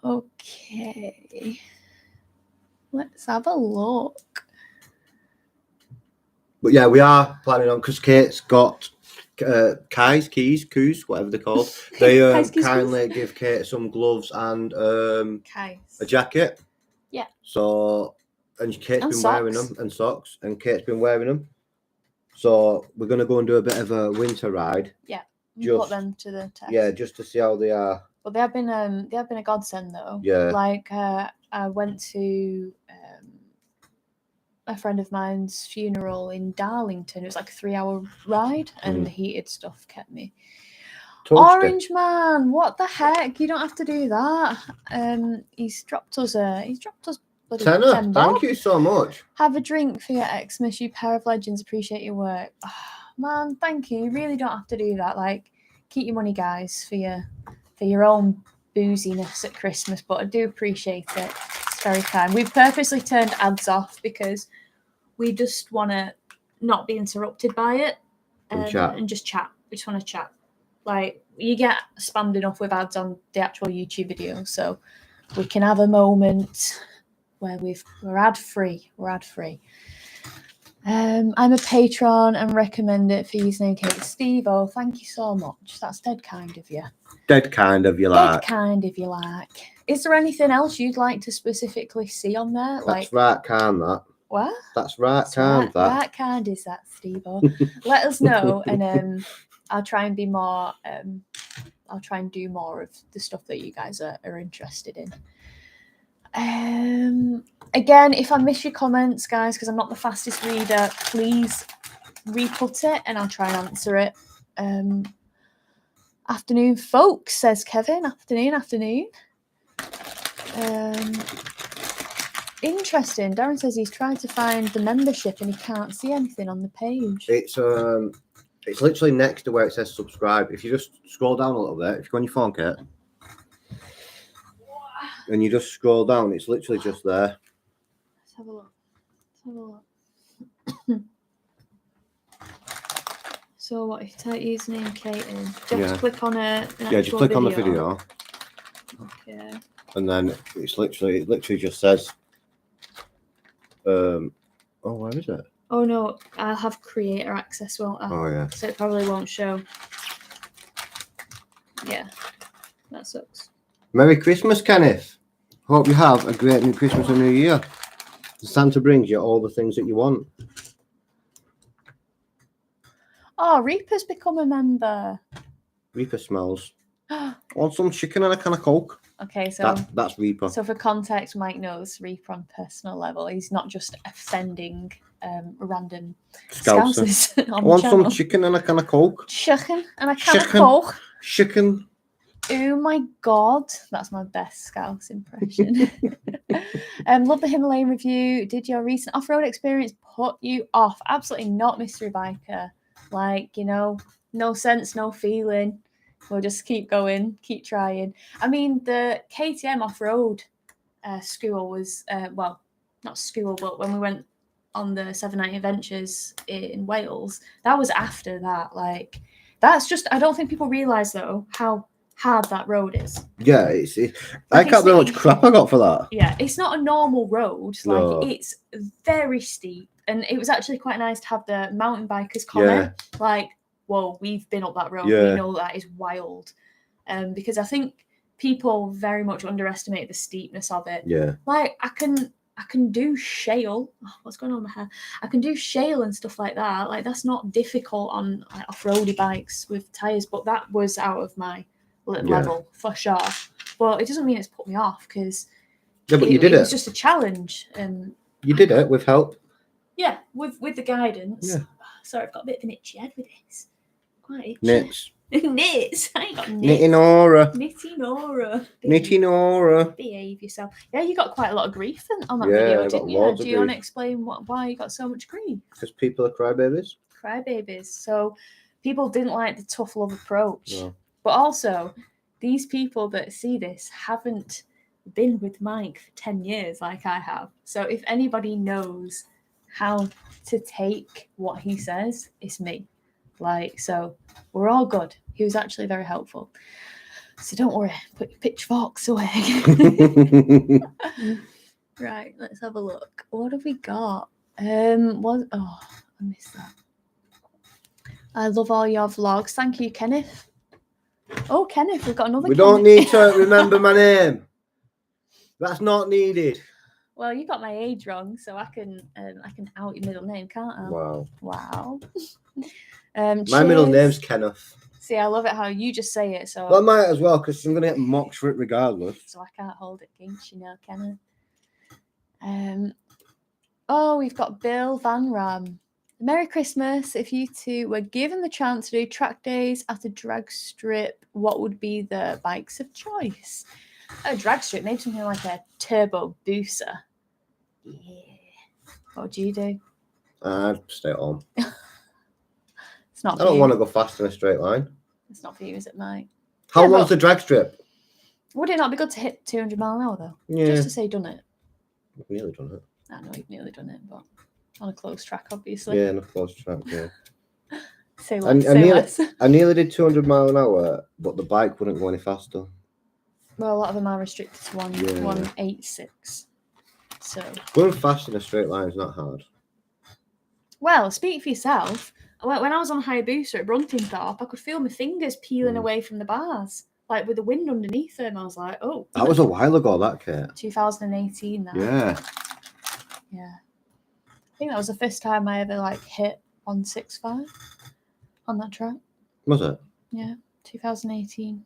Okay. Let's have a look. But yeah, we are planning on, because Kate's got keys, whatever they're called. They kindly give Kate some gloves and a jacket. Yeah. So, and Kate's been wearing them, and socks, and Kate's been wearing them. So we're gonna go and do a bit of a winter ride. Yeah. Put them to the test. Yeah, just to see how they are. Well, they have been a godsend though. Yeah. Like I went to a friend of mine's funeral in Darlington. It was like a 3-hour ride, and the heated stuff kept me. Toasty. Orange Man, what the heck? You don't have to do that. He's dropped us bloody $10. Thank you so much. Have a drink for your Xmas, you pair of legends. Appreciate your work. Oh, man, thank you. You really don't have to do that. Like, keep your money, guys, for your own booziness at Christmas. But I do appreciate it. It's very kind. We've purposely turned ads off because we just want to not be interrupted by it and just chat. We just want to chat. Like, you get spammed enough with ads on the actual YouTube video, so we can have a moment where we're ad free. We're ad free. I'm a patron and recommend it for username Kate. Steve, oh, thank you so much. That's dead kind of you. Dead kind of you Dead like. kind if you like. Is there anything else you'd like to specifically see on there? That's Like, right kind that. what? That's right That's kind right, that. right kind is that, Steve? Let us know, and I'll try and be more. I'll try and do more of the stuff that you guys are interested in. Again, if I miss your comments, guys, because I'm not the fastest reader, please re-put it and I'll try and answer it. Afternoon, folks, says Kevin. Afternoon. Interesting. Darren says he's tried to find the membership and he can't see anything on the page. It's literally next to where it says subscribe. If you just scroll down a little bit, if you go on your phone, Kate, and you just scroll down, it's literally just there. Let's have a look. So what if you type username Kate in? Do you have to click on just click on the video. Okay. And then it literally just says where is it? Oh no, I'll have creator access, won't I? Oh yeah. So it probably won't show. Yeah. That sucks. Merry Christmas, Kenneth. Hope you have a great new Christmas and New Year. Santa brings you all the things that you want. Oh, Reaper's become a member. Reaper smells. Want some chicken and a can of Coke? Okay, so that's Reaper. So for context, Mike knows Reaper on personal level. He's not just sending random scousers on Want the channel. some chicken and a can of Coke? Chicken and a can of Coke. Chicken. Oh my god, that's my best Scouse impression. Love the Himalayan review. Did your recent off-road experience put you off? Absolutely not, Mystery Biker. Like, no sense, no feeling. We'll just keep going, keep trying. I mean, the KTM off-road school was, not school, but when we went on the 790 Adventures in Wales, that was after that. Like, that's just, I don't think people realise, though, how hard that road is. Yeah, I can't believe how much crap I got for that. Yeah, it's not a normal road. No. Like, it's very steep. And it was actually quite nice to have the mountain bikers comment. Yeah. Like, whoa, we've been up that road. Yeah. We know that is wild. Because I think people very much underestimate the steepness of it. Yeah. Like, I can do shale. Oh, what's going on with my hair? I can do shale and stuff like that. Like, that's not difficult on like, off-roady bikes with tyres. But that was out of my level for sure. But it doesn't mean it's put me off because you did it. It was just a challenge. You did it with help. Yeah, with the guidance. Yeah. Sorry, I've got a bit of an itchy head with this. Quite itchy. Knits. Knits. I ain't got knits. Knitting aura. Knitting aura. Behave yourself. Yeah, you got quite a lot of grief on that video, didn't you? Do you want to explain why you got so much grief? Because people are crybabies. Crybabies. So people didn't like the tough love approach. No. But also, these people that see this haven't been with Mike for 10 years like I have. So if anybody knows how to take what he says, it's me. Like, so we're all good. He was actually very helpful. So don't worry, put your pitchforks away. Right, let's have a look. What have we got? I missed that. I love all your vlogs. Thank you, Kenneth. Oh, Kenneth, we've got another. We don't need to remember my name. That's not needed. Well, you got my age wrong, so I can out your middle name, can't I? Wow. My middle name's Kenneth. See, I love it how you just say it. So well, I might as well, because I'm going to get mocked for it regardless. So I can't hold it against you now, can I? Oh, we've got Bill Van Ram. Merry Christmas. If you two were given the chance to do track days at a drag strip, what would be the bikes of choice? A drag strip, maybe something like a turbo booster. Yeah. What would you do? I'd stay at home. It's not. I don't want to go fast in a straight line. It's not for you, is it, Mike? How long's the drag strip? Would it not be good to hit 200 mile an hour though? Yeah. Just to say done it. I've nearly done it. I know you've nearly done it, but on a close track, obviously. Yeah, on a close track, yeah. Say I less. Say nearly, less. I nearly did 200 mile an hour, but the bike wouldn't go any faster. Well, a lot of them are restricted to 186. So. Going fast in a straight line is not hard. Well, speak for yourself. When I was on Hayabusa at Bruntingthorpe, I could feel my fingers peeling away from the bars, like with the wind underneath them. I was like, oh. That was a while ago, that, Kate. 2018, that. Yeah. Yeah. I think that was the first time I ever like hit 165 on that track. Was it? Yeah, 2018.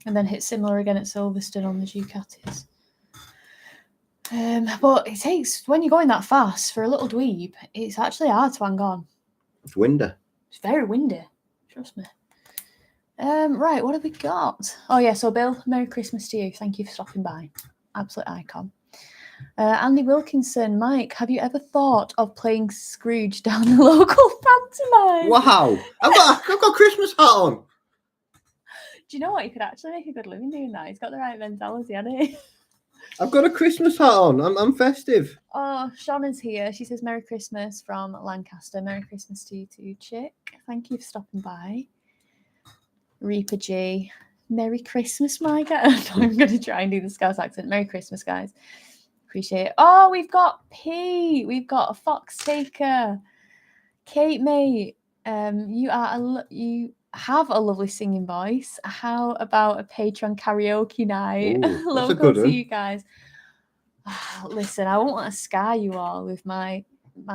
And then hit similar again at Silverstone on the Ducatis. But it takes, when you're going that fast for a little dweeb, it's actually hard to hang on. It's windy. It's very windy, trust me. Right, what have we got? Oh yeah, so Bill, Merry Christmas to you. Thank you for stopping by. Absolute icon. Andy Wilkinson, Mike, have you ever thought of playing Scrooge down the local pantomime? Wow! I've got Christmas hat on. Do you know what? You could actually make a good living doing that. He's got the right mentality, hasn't he? I've got a Christmas hat on. I'm festive. Oh, Shauna's here. She says Merry Christmas from Lancaster. Merry Christmas to you too, chick. Thank you for stopping by. Reaper G. Merry Christmas, my guy. I'm going to try and do the Scouse accent. Merry Christmas, guys. Appreciate it. Oh, we've got P. We've got a Fox Taker. Kate, mate. You have a lovely singing voice. How about a Patreon karaoke night? Ooh, Local to you guys. Listen, I won't want to scar you all with my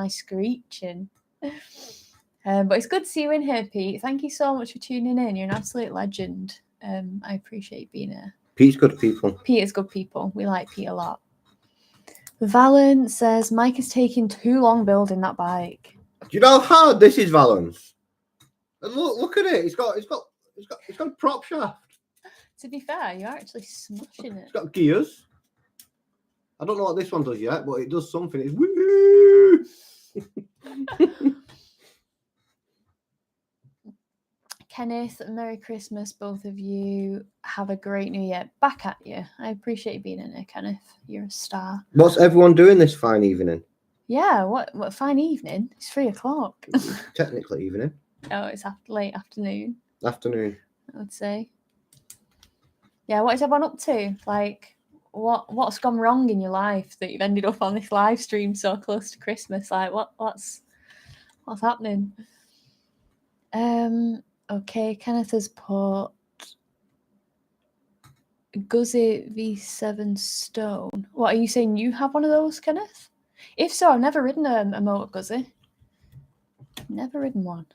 screeching. But it's good to see you in here, Pete. Thank you so much for tuning in. You're an absolute legend. I appreciate being here. Pete's good people. Pete is good people. We like Pete a lot. Valen says Mike is taking too long building that bike. Do you know how hard this is, Valence? Look at it. It's got a prop shaft. To be fair, you're actually smashing it. It's got gears. I don't know what this one does yet, but it does something. It's woo. Kenneth, Merry Christmas, both of you. Have a great New Year. Back at you. I appreciate you being in here, Kenneth. You're a star. What's everyone doing this fine evening? Yeah, what fine evening. It's 3:00. Technically evening. Oh, it's late afternoon. Afternoon. I would say. Yeah, what is everyone up to? Like, what's gone wrong in your life that you've ended up on this live stream so close to Christmas? Like, what's happening? Okay, Kenneth has put Guzzi V7 Stone. What are you saying? You have one of those, Kenneth? If so, I've never ridden a Motor Guzzi. Never ridden one.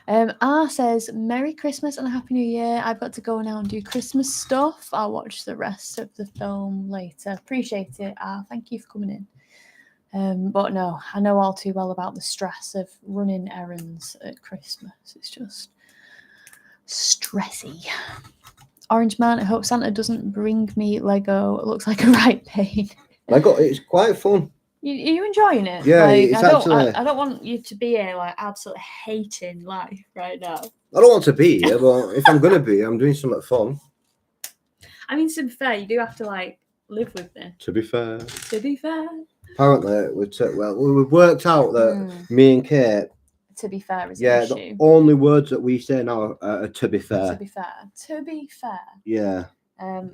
R says, Merry Christmas and a Happy New Year. I've got to go now and do Christmas stuff. I'll watch the rest of the film later. Appreciate it, R. Thank you for coming in. But no, I know all too well about the stress of running errands at Christmas. It's just stressy. Orange Man, I hope Santa doesn't bring me Lego. It looks like a right pain. Lego, it's quite fun. Are you enjoying it? Yeah, like, it's I don't want you to be here like absolutely hating life right now. I don't want to be here, but if I'm gonna be, I'm doing something fun. I mean, to be fair, you do have to like live with this. To be fair. To be fair. Apparently, we've worked out that me and Kate. To be fair is an issue. The only words that we say now are to be fair. To be fair. To be fair. Yeah.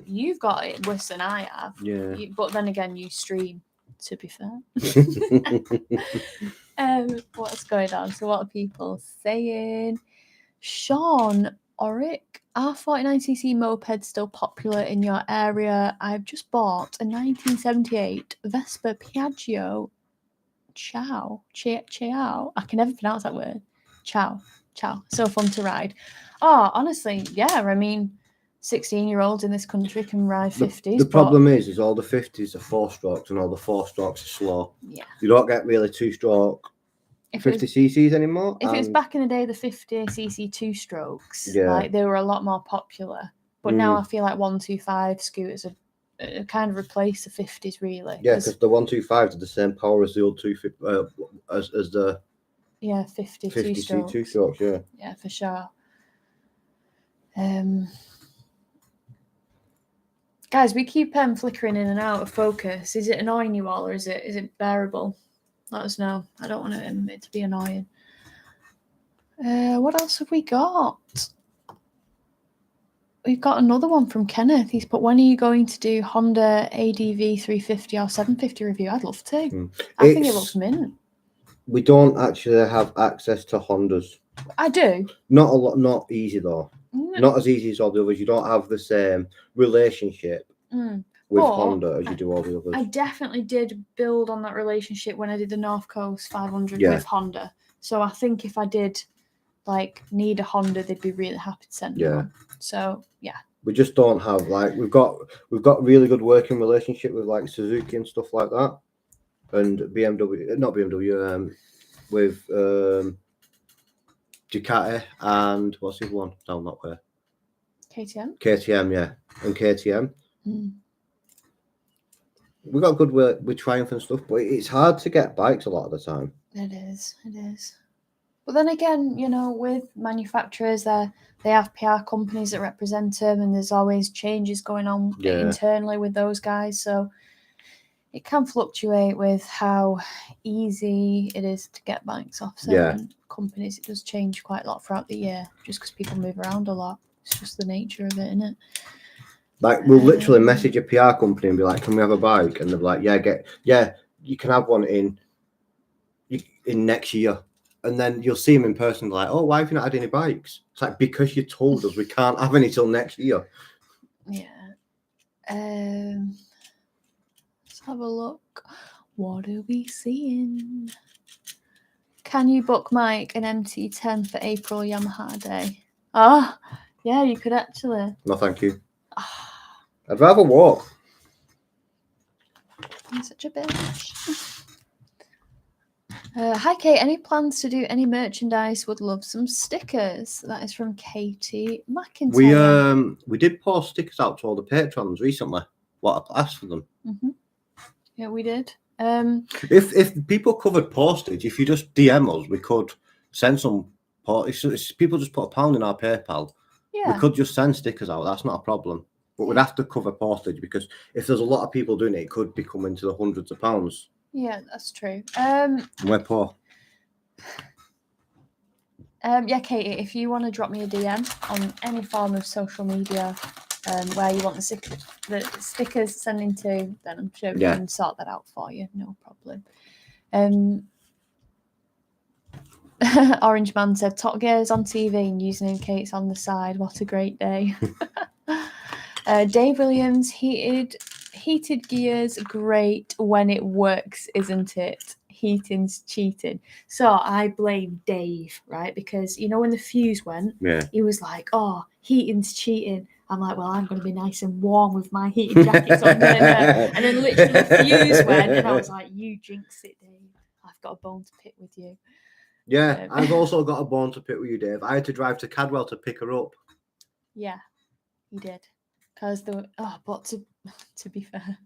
You've got it worse than I have. Yeah. But then again, you stream. To be fair. What's going on? So what are people saying? Sean Oric, R49cc moped still popular in your area? I've just bought a 1978 Vespa Piaggio Ciao. I can never pronounce that word. Ciao. So fun to ride. Oh, honestly, yeah. I mean, 16-year-olds in this country can ride 50s. The problem is all the 50s are 4-strokes and all the 4-strokes are slow. Yeah. You don't get really 2-stroke 50cc's anymore. If it was back in the day, the 50cc 2-strokes, like they were a lot more popular. But now I feel like 125 scooters are kind of replace the 50s, really. Yeah, because the 125s are the same power as the old 250 as the 50 2-strokes. 2-strokes, yeah. Yeah, for sure. Guys, we keep flickering in and out of focus. Is it annoying you all, or is it bearable? Let us know. I don't want it to be annoying. What else have we got? We've got another one from Kenneth. He's put, when are you going to do Honda ADV 350 or 750 review? I'd love to. I think it looks mint. We don't actually have access to Hondas. I do. Not a lot, not easy though. Not as easy as all the others. You don't have the same relationship with Honda as you do all the others. I definitely did build on that relationship when I did the North Coast 500 with Honda. So I think if I did like need a Honda, they'd be really happy to send me one. So yeah. We just don't have like we've got really good working relationship with like Suzuki and stuff like that, and BMW, not BMW, with Ducati and what's the other one down that way? KTM, yeah, and KTM. We got good work with Triumph and stuff, but it's hard to get bikes a lot of the time. It is. But then again, you know, with manufacturers, they have PR companies that represent them, and there's always changes going on internally with those guys. So it can fluctuate with how easy it is to get bikes off certain companies. It does change quite a lot throughout the year, just because people move around a lot. It's just the nature of it, isn't it? Like we'll literally message a PR company and be like, "Can we have a bike?" And they're like, "Yeah, you can have one in next year." And then you'll see them in person, like, "Oh, why have you not had any bikes?" It's like, because you told us we can't have any till next year. Yeah. Let's have a look. What are we seeing? Can you book Mike an MT10 for April Yamaha Day? Ah, yeah, you could actually. No, thank you. I'd rather walk. I'm such a bitch. Hi Kate, any plans to do any merchandise? Would love some stickers. That is from Katie McIntyre. We did post stickers out to all the patrons recently. What I asked for them. Yeah, we did. If people covered postage, if you just DM us, we could send some. If people just put £1 in our PayPal, we could just send stickers out. That's not a problem. But we'd have to cover postage, because if there's a lot of people doing it, it could be coming to the hundreds of pounds. Yeah, that's true. We're poor. Yeah, Katie, if you want to drop me a DM on any form of social media where you want the stickers sending to, then I'm sure we can sort that out for you. No problem. Orange Man said, Top Gear's on TV and username Kate's on the side. What a great day. Dave Williams, heated gears, great when it works, isn't it? Heating's cheating. So I blame Dave, right? Because, you know, when the fuse went, he was like, oh, heating's cheating. I'm like, well, I'm going to be nice and warm with my heating jackets on. And then literally the fuse went, and I was like, you jinx it, Dave. I've got a bone to pick with you. Yeah, I've also got a bone to pick with you, Dave. I had to drive to Cadwell to pick her up. Yeah, you did. Because but to be fair,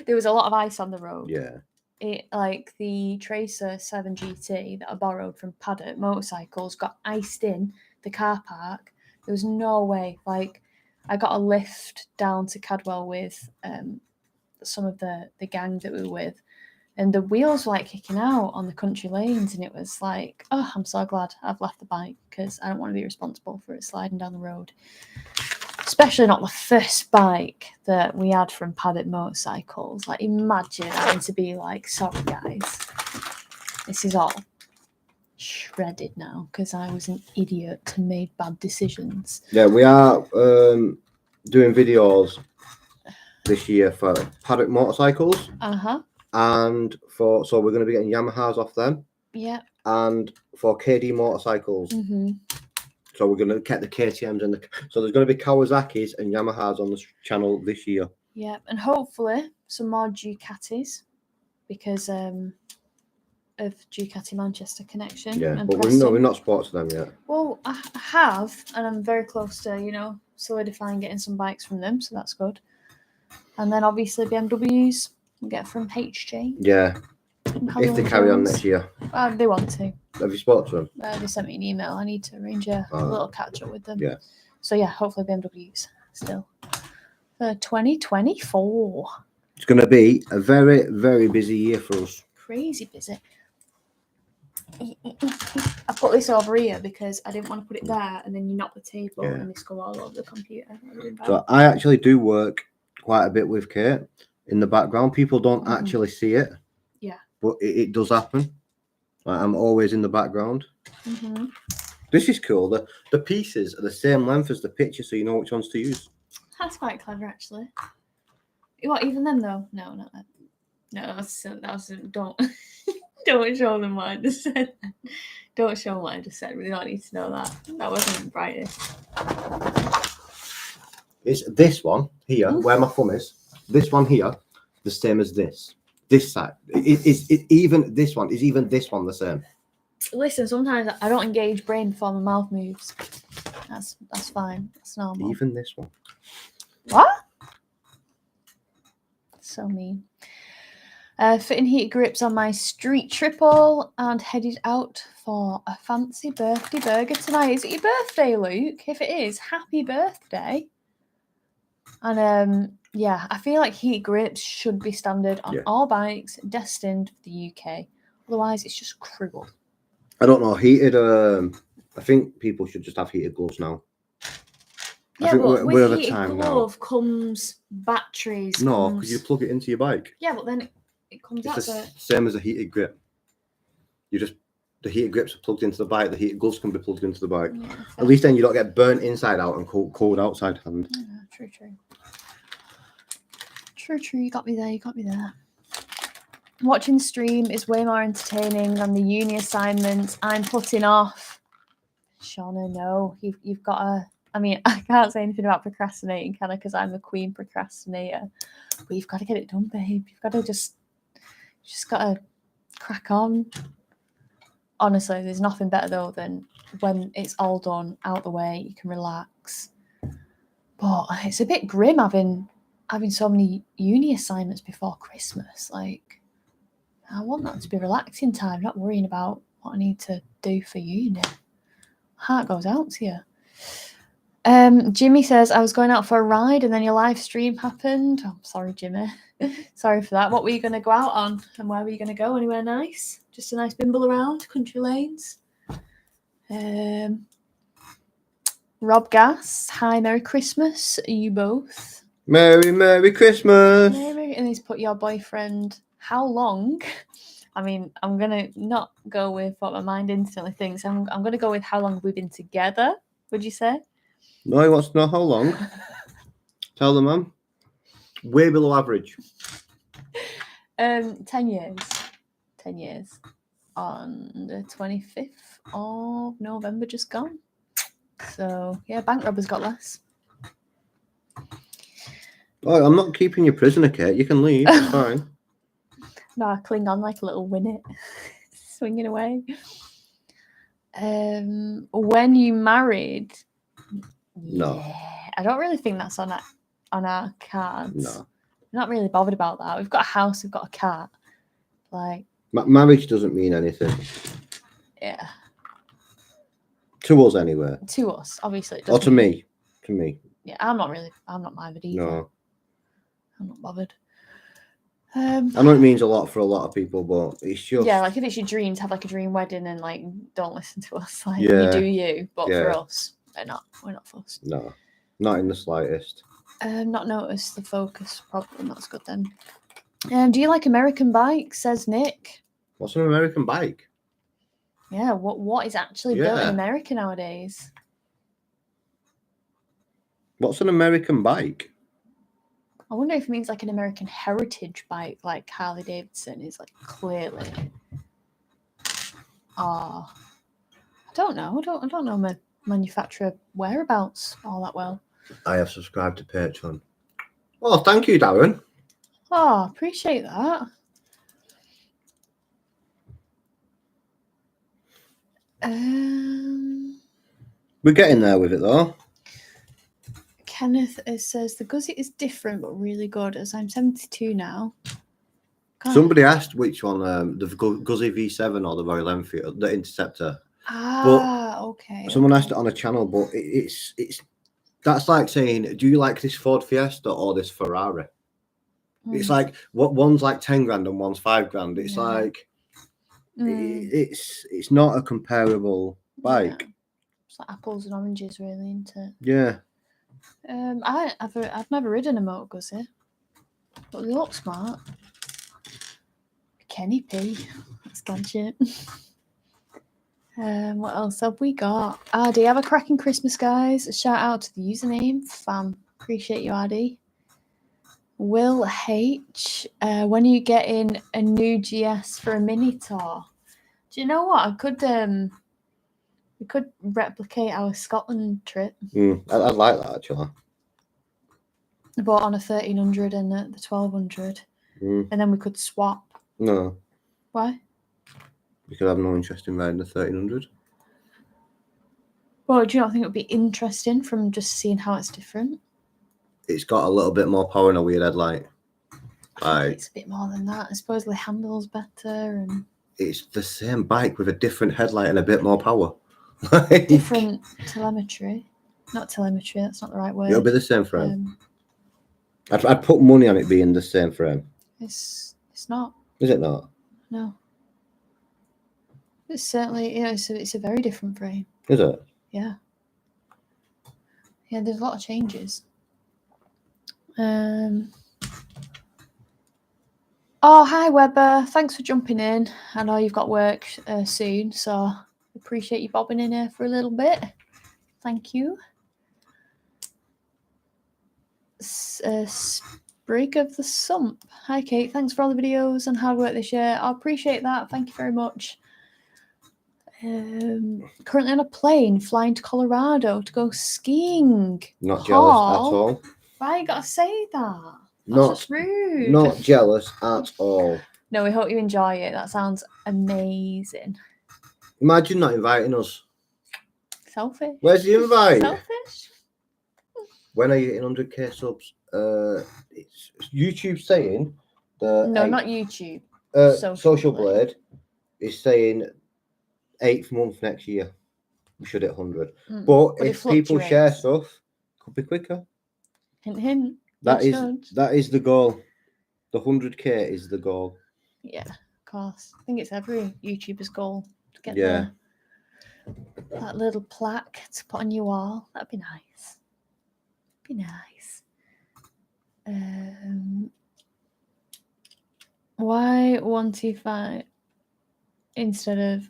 there was a lot of ice on the road. Yeah. It like the Tracer 7 GT that I borrowed from Paddock Motorcycles got iced in the car park. There was no way. Like, I got a lift down to Cadwell with some of the gang that we were with, and the wheels were like kicking out on the country lanes, and it was like, oh, I'm so glad I've left the bike, because I don't want to be responsible for it sliding down the road. Especially not the first bike that we had from Paddock Motorcycles. Like, imagine having to be like, sorry guys, this is all shredded now because I was an idiot and made bad decisions. Yeah, we are doing videos this year for Paddock Motorcycles. And so we're going to be getting Yamahas off them. Yeah. And for KD Motorcycles. So we're going to get the KTMs and so there's going to be Kawasaki's and Yamahas on the channel this year. Yeah, and hopefully some more Ducatis, because of Ducati Manchester connection. Yeah, but we've not spotted them yet. Well, I have, and I'm very close to, you know, solidifying getting some bikes from them, so that's good. And then obviously BMWs we get from HJ. Yeah, if they carry on next year. They want to. Have you spoken to them? They sent me an email. I need to arrange a little catch up with them. Yeah. So yeah, hopefully BMWs still for 2024. It's going to be a very, very busy year for us. Crazy busy. put this over here because I didn't want to put it there and then you knock the table Yeah. and this go all over the computer. So I actually do work quite a bit with Kate in the background. People don't Mhm. actually see it. Yeah. But it does happen. Like, I'm always in the background. Mm-hmm. This is cool. The pieces are the same length as the picture, so you know which ones to use. That's quite clever, actually. What, even then, though? No, not that. No, that's don't don't show them what I just said. Don't show them what I just said. We don't need to know that. That wasn't the brightest. It's this one here, where my thumb is. This one here, the same as this. This side. Even this one the same. Listen, sometimes I don't engage brain before my mouth moves. That's fine. That's normal. Even this one. What? So mean. Fitting heated grips on my street triple and headed out for a fancy birthday burger tonight. Is it your birthday, Luke? If it is, happy birthday. And yeah, I feel like heated grips should be standard on all bikes destined for the UK. Otherwise, it's just cruel. I don't know. Heated. I think people should just have heated gloves now. Yeah, but with heated glove comes batteries. No, because you plug it into your bike. Yeah, but then it comes out. It's the same as a heated grip. The heated grips are plugged into the bike. The heated gloves can be plugged into the bike. Yeah, at least then you don't get burnt inside out and cold outside hand. Yeah, true. You got me there. Watching the stream is way more entertaining than the uni assignments I'm putting off. Shauna, no, you've got to. I mean, I can't say anything about procrastinating, can I? Because I'm the queen procrastinator. But you've got to get it done, babe. You've got to just got to crack on. Honestly, there's nothing better though than when it's all done, out the way, you can relax. But it's a bit grim having so many uni assignments before Christmas. Like, I want that to be relaxing time, not worrying about what I need to do for uni. Heart goes out to you. Jimmy says, I was going out for a ride and then your live stream happened. Oh, sorry, Jimmy. Sorry for that. What were you going to go out on? And where were you going to go? Anywhere nice? Just a nice bimble around country lanes? Rob Gass, hi, Merry Christmas. You both. Merry Christmas. And he's put your boyfriend, how long? I mean, I'm going to not go with what my mind instantly thinks. I'm going to go with how long we've been together, would you say? No, he wants to know how long. Tell the man. Way below average. 10 years. 10 years. On the 25th of November, just gone. So, yeah, bank robbers got less. Oh, I'm not keeping you prisoner, Kate. You can leave. It's fine. No, I cling on like a little winnet. Swinging away. When you married... No. Yeah, I don't really think that's on our cards. No. I'm not really bothered about that. We've got a house, we've got a cat. Like, marriage doesn't mean anything. Yeah. To us, anyway. To us, obviously. It or to me. To me. Yeah, I'm not bothered either. No. I'm not bothered. I know it means a lot for a lot of people, but it's just... Yeah, like if it's your dream to have like a dream wedding and like don't listen to us. Like, you do you. But for us, we're not fussed. No, not in the slightest. Not noticed the focus problem. That's good then. Do you like American bikes? Says Nick. What's an American bike? Yeah, what is actually built in America nowadays? What's an American bike? I wonder if it means like an American heritage bike, like Harley Davidson is like clearly. I don't know. I don't know my manufacturer whereabouts all that well. I have subscribed to Patreon. Oh, thank you, Darren. Oh, appreciate that. We're getting there with it though. Kenneth says the Guzzi is different but really good as I'm 72 now. God. Somebody asked which one, the Guzzi V7 or the Royal Enfield, the Interceptor. Okay. Someone asked it on a channel, but it's that's like saying, do you like this Ford Fiesta or this Ferrari? It's like one's like 10 grand and one's 5 grand. It's like It's not a comparable bike. Yeah. It's like apples and oranges, really, isn't it? Yeah. I've never ridden a Moto Guzzi, but they look smart. Kenny P. That's gadget. What else have we got? Ardy, have a cracking Christmas, guys. A shout out to the username, fam. Appreciate you, Ardy. Will H. When are you getting a new GS for a mini tour? Do you know what? We could replicate our Scotland trip. I'd like that actually. I bought on a 1300 and the 1200, and then we could swap. No, Why? because I have no interest in riding the 1300. Well, do you not think it would be interesting from just seeing how it's different? It's got a little bit more power and a weird headlight. I think it's a bit more than that. I suppose the handle's better and it's the same bike with a different headlight and a bit more power. different telemetry. Not telemetry, that's not the right word. It'll be the same frame. I'd put money on it being the same frame. It's not. Is it not? No. It's certainly, it's a very different frame. Is it? Yeah. Yeah, there's a lot of changes. Oh, hi Weber. Thanks for jumping in. I know you've got work soon, so appreciate you bobbing in here for a little bit. Thank you. Sprig of the Sump. Hi Kate, thanks for all the videos and hard work this year. I appreciate that. Thank you very much. Currently on a plane flying to Colorado to go skiing. Not jealous at all. Why you gotta say that? That's just rude. Not jealous at all. No, we hope you enjoy it. That sounds amazing. Imagine not inviting us. Selfish. Where's the invite? Selfish. When are you hitting 100k subs? It's YouTube saying No, not YouTube. Social Blade is saying 8th month next year. We should hit 100. But if people share stuff, could be quicker. Hint, hint. That is the goal. The 100k is the goal. Yeah, of course. I think it's every YouTuber's goal to get that little plaque to put on your wall. That'd be nice. Be nice. Why 125 instead of?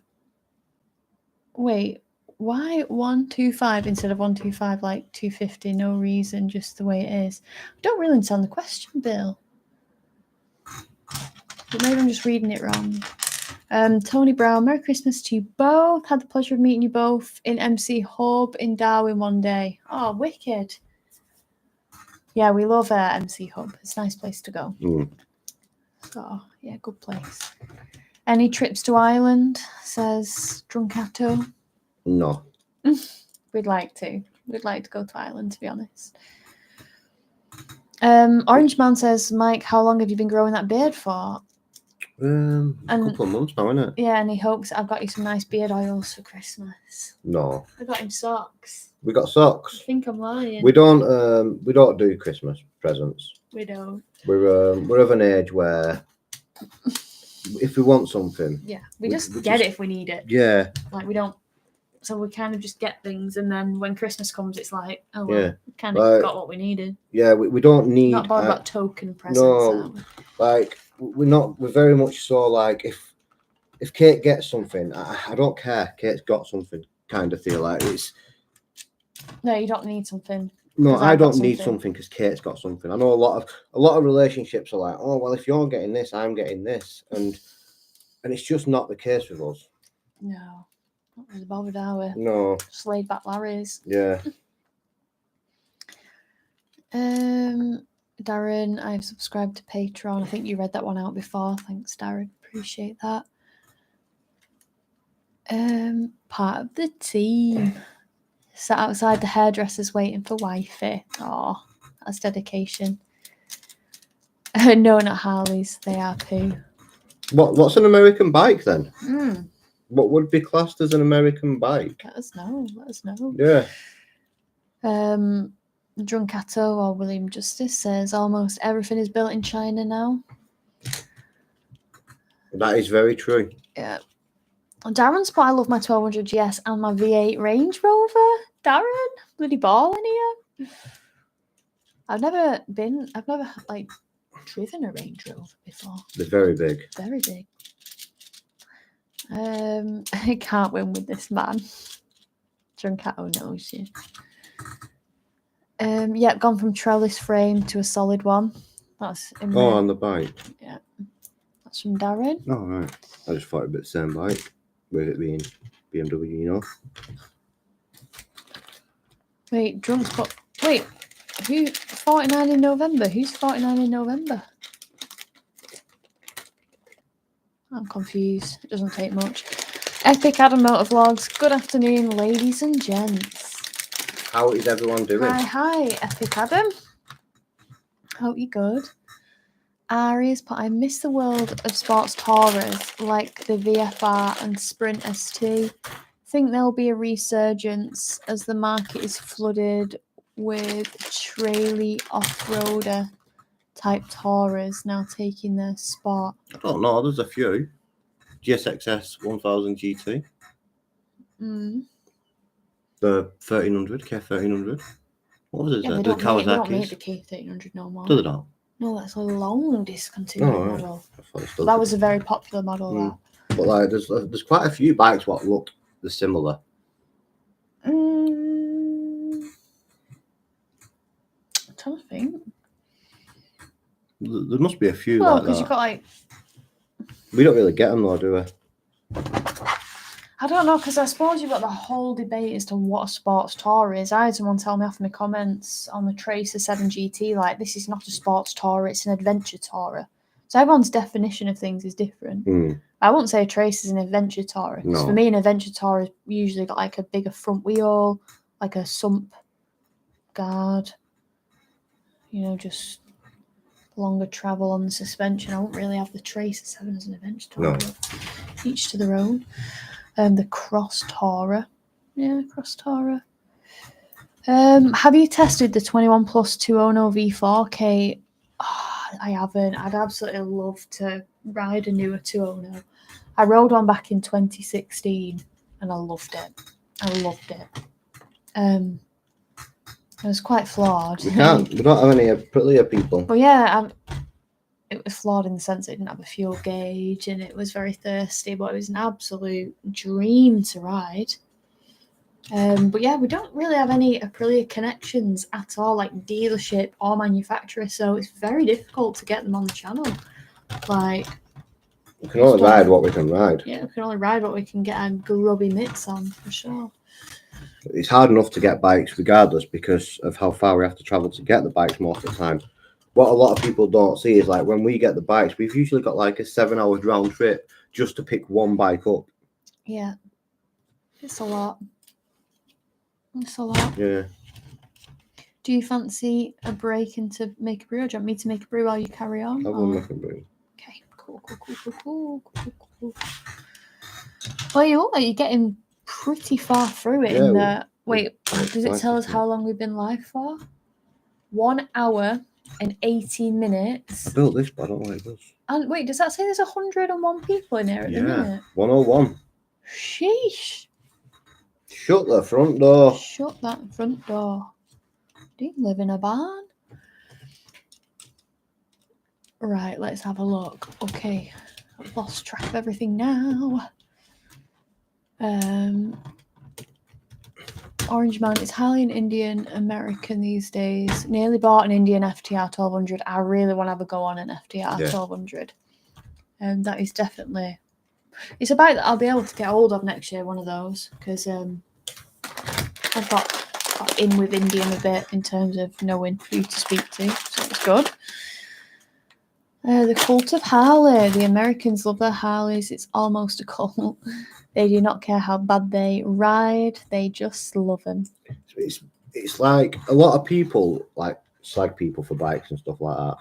Wait. Why 125 instead of 125 like 250? No reason, just the way it is. I don't really understand the question, Bill. But maybe I'm just reading it wrong. Tony Brown, Merry Christmas to you both. Had the pleasure of meeting you both in MC Hub in Darwin one day. Oh, wicked. Yeah, we love MC Hub. It's a nice place to go. So, yeah, good place. Any trips to Ireland, says Drunkato? No. We'd like to. We'd like to go to Ireland, to be honest. Orange Man says, Mike, how long have you been growing that beard for? A couple of months now, isn't it? Yeah, and he hopes I've got you some nice beard oils for Christmas. No. I got him socks. We got socks. I think I'm lying. We don't do Christmas presents. We don't. We're of an age where if we want something, we just get it if we need it. Yeah. Like we don't. So we kind of just get things, and then when Christmas comes, it's like, oh well, we kind of got what we needed. Yeah, we don't need. Not bothered about token presents. No, like we're very much so like if Kate gets something, I don't care. Kate's got something, kind of feel like it's. No, you don't need something. No, I don't need something because Kate's got something. I know a lot of relationships are like, oh well, if you're getting this, I'm getting this, and it's just not the case with us. No. Not really bothered, are we? No. Just laid back Larry's. Yeah. Darren, I've subscribed to Patreon. I think you read that one out before. Thanks, Darren. Appreciate that. Part of the team. Sat outside the hairdressers waiting for wifey. Oh, that's dedication. No, not Harleys. They are poo. What's an American bike then? What would be classed as an American bike? Let us know. Let us know. Yeah. Drunkato or William Justice says almost everything is built in China now. That is very true. Yeah. Darren's put I love my 1200 GS and my V8 Range Rover. Darren, bloody ball in here. I've never like driven a Range Rover before. They're very big. Very big. I can't win with this man. Drunkato knows you. Yeah, gone from trellis frame to a solid one. That's in Oh, there. on the bike. Yeah. That's from Darren. Oh, right. I just thought it'd be the same bike, with it being BMW, you know. Wait, Drunk's put... Wait, who... 49 in November? Who's 49 in November? I'm confused. It doesn't take much. Epic Adam Motor Vlogs. Good afternoon, ladies and gents. How is everyone doing? Hi, Epic Adam. Hope you're good. Ari's put, I miss the world of sports tourers like the VFR and Sprint ST. Think there'll be a resurgence as the market is flooded with traily off-roader type tourers now taking their spot. I don't know. There's a few. GSXS 1000 GT. The 1300, K1300. What was it? Yeah, The they don't make the Kawasaki's. K1300 no more. Do they not? No, that's a long discontinued Oh, right. model. I thought it still That did. was a very popular model. That. But like, there's quite a few bikes what look similar. I'm trying to think. There must be a few Well, like because that. you've got like, We don't really get them though, do we? I don't know, because I suppose you've got the whole debate as to what a sports tour is. I had someone tell me off in the comments on the Tracer 7 GT, like, this is not a sports tour, it's an adventure tourer. So everyone's definition of things is different. I wouldn't say a Tracer is an adventure tourer. Because for me, an adventure tourer is usually got like a bigger front wheel, like a sump guard, you know, just longer travel on the suspension. I wouldn't really have the Tracer 7 as an adventure tourer. No. Each to their own. The Cross Tourer. Yeah, Cross Tourer. Have you tested the 21 Plus 200 V4K? Oh, I haven't. I'd absolutely love to ride a newer 200. I rode one back in 2016 and I loved it. It was quite flawed. We don't have any prettier people. But yeah, it was flawed in the sense it didn't have a fuel gauge and it was very thirsty, but it was an absolute dream to ride. But yeah, we don't really have any Aprilia connections at all, like dealership or manufacturer, so it's very difficult to get them on the channel. Like, we can only ride what we can ride. Yeah, we can only ride what we can get our grubby mitts on, for sure. It's hard enough to get bikes regardless because of how far we have to travel to get the bikes most of the time. What a lot of people don't see is like when we get the bikes, we've usually got like a 7-hour round trip just to pick one bike up. Yeah, it's a lot. It's a lot. Yeah. Do you fancy a break and to make a brew? Or do you want me to make a brew while you carry on? I will make a brew. Okay, cool. Well, you're getting pretty far through it in the... Wait, does it tell us how long we've been live for? 1 hour and 18 minutes. I built this, but I don't know what it does. And wait, does that say there's 101 people in here at the minute? 101. Sheesh. Shut the front door. Shut that front door. Do you live in a barn? Right, let's have a look. Okay, I've lost track of everything now. Orange Man is highly an Indian American these days. Nearly bought an Indian FTR 1200. I really want to have a go on an FTR 1200. And that is definitely... It's a bike that I'll be able to get hold of next year, one of those, because I've got in with Indian a bit in terms of knowing who to speak to, so it's good. The cult of Harley. The Americans love their Harleys. It's almost a cult. They do not care how bad they ride. They just love them. It's like a lot of people like slag people for bikes and stuff like that.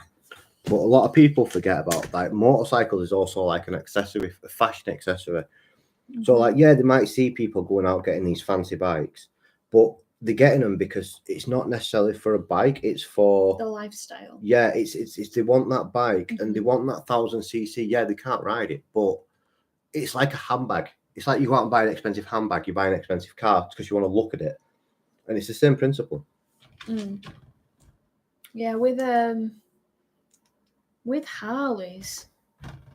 But a lot of people forget about like motorcycles is also like an accessory, a fashion accessory. Mm-hmm. So like, yeah, they might see people going out getting these fancy bikes, but they're getting them because it's not necessarily for a bike, it's for the lifestyle. Yeah, it's they want that bike and they want that 1000cc. Yeah, they can't ride it, but it's like a handbag. it's like you go out and buy an expensive handbag, you buy an expensive car because you want to look at it, and it's the same principle. Yeah, with Harleys,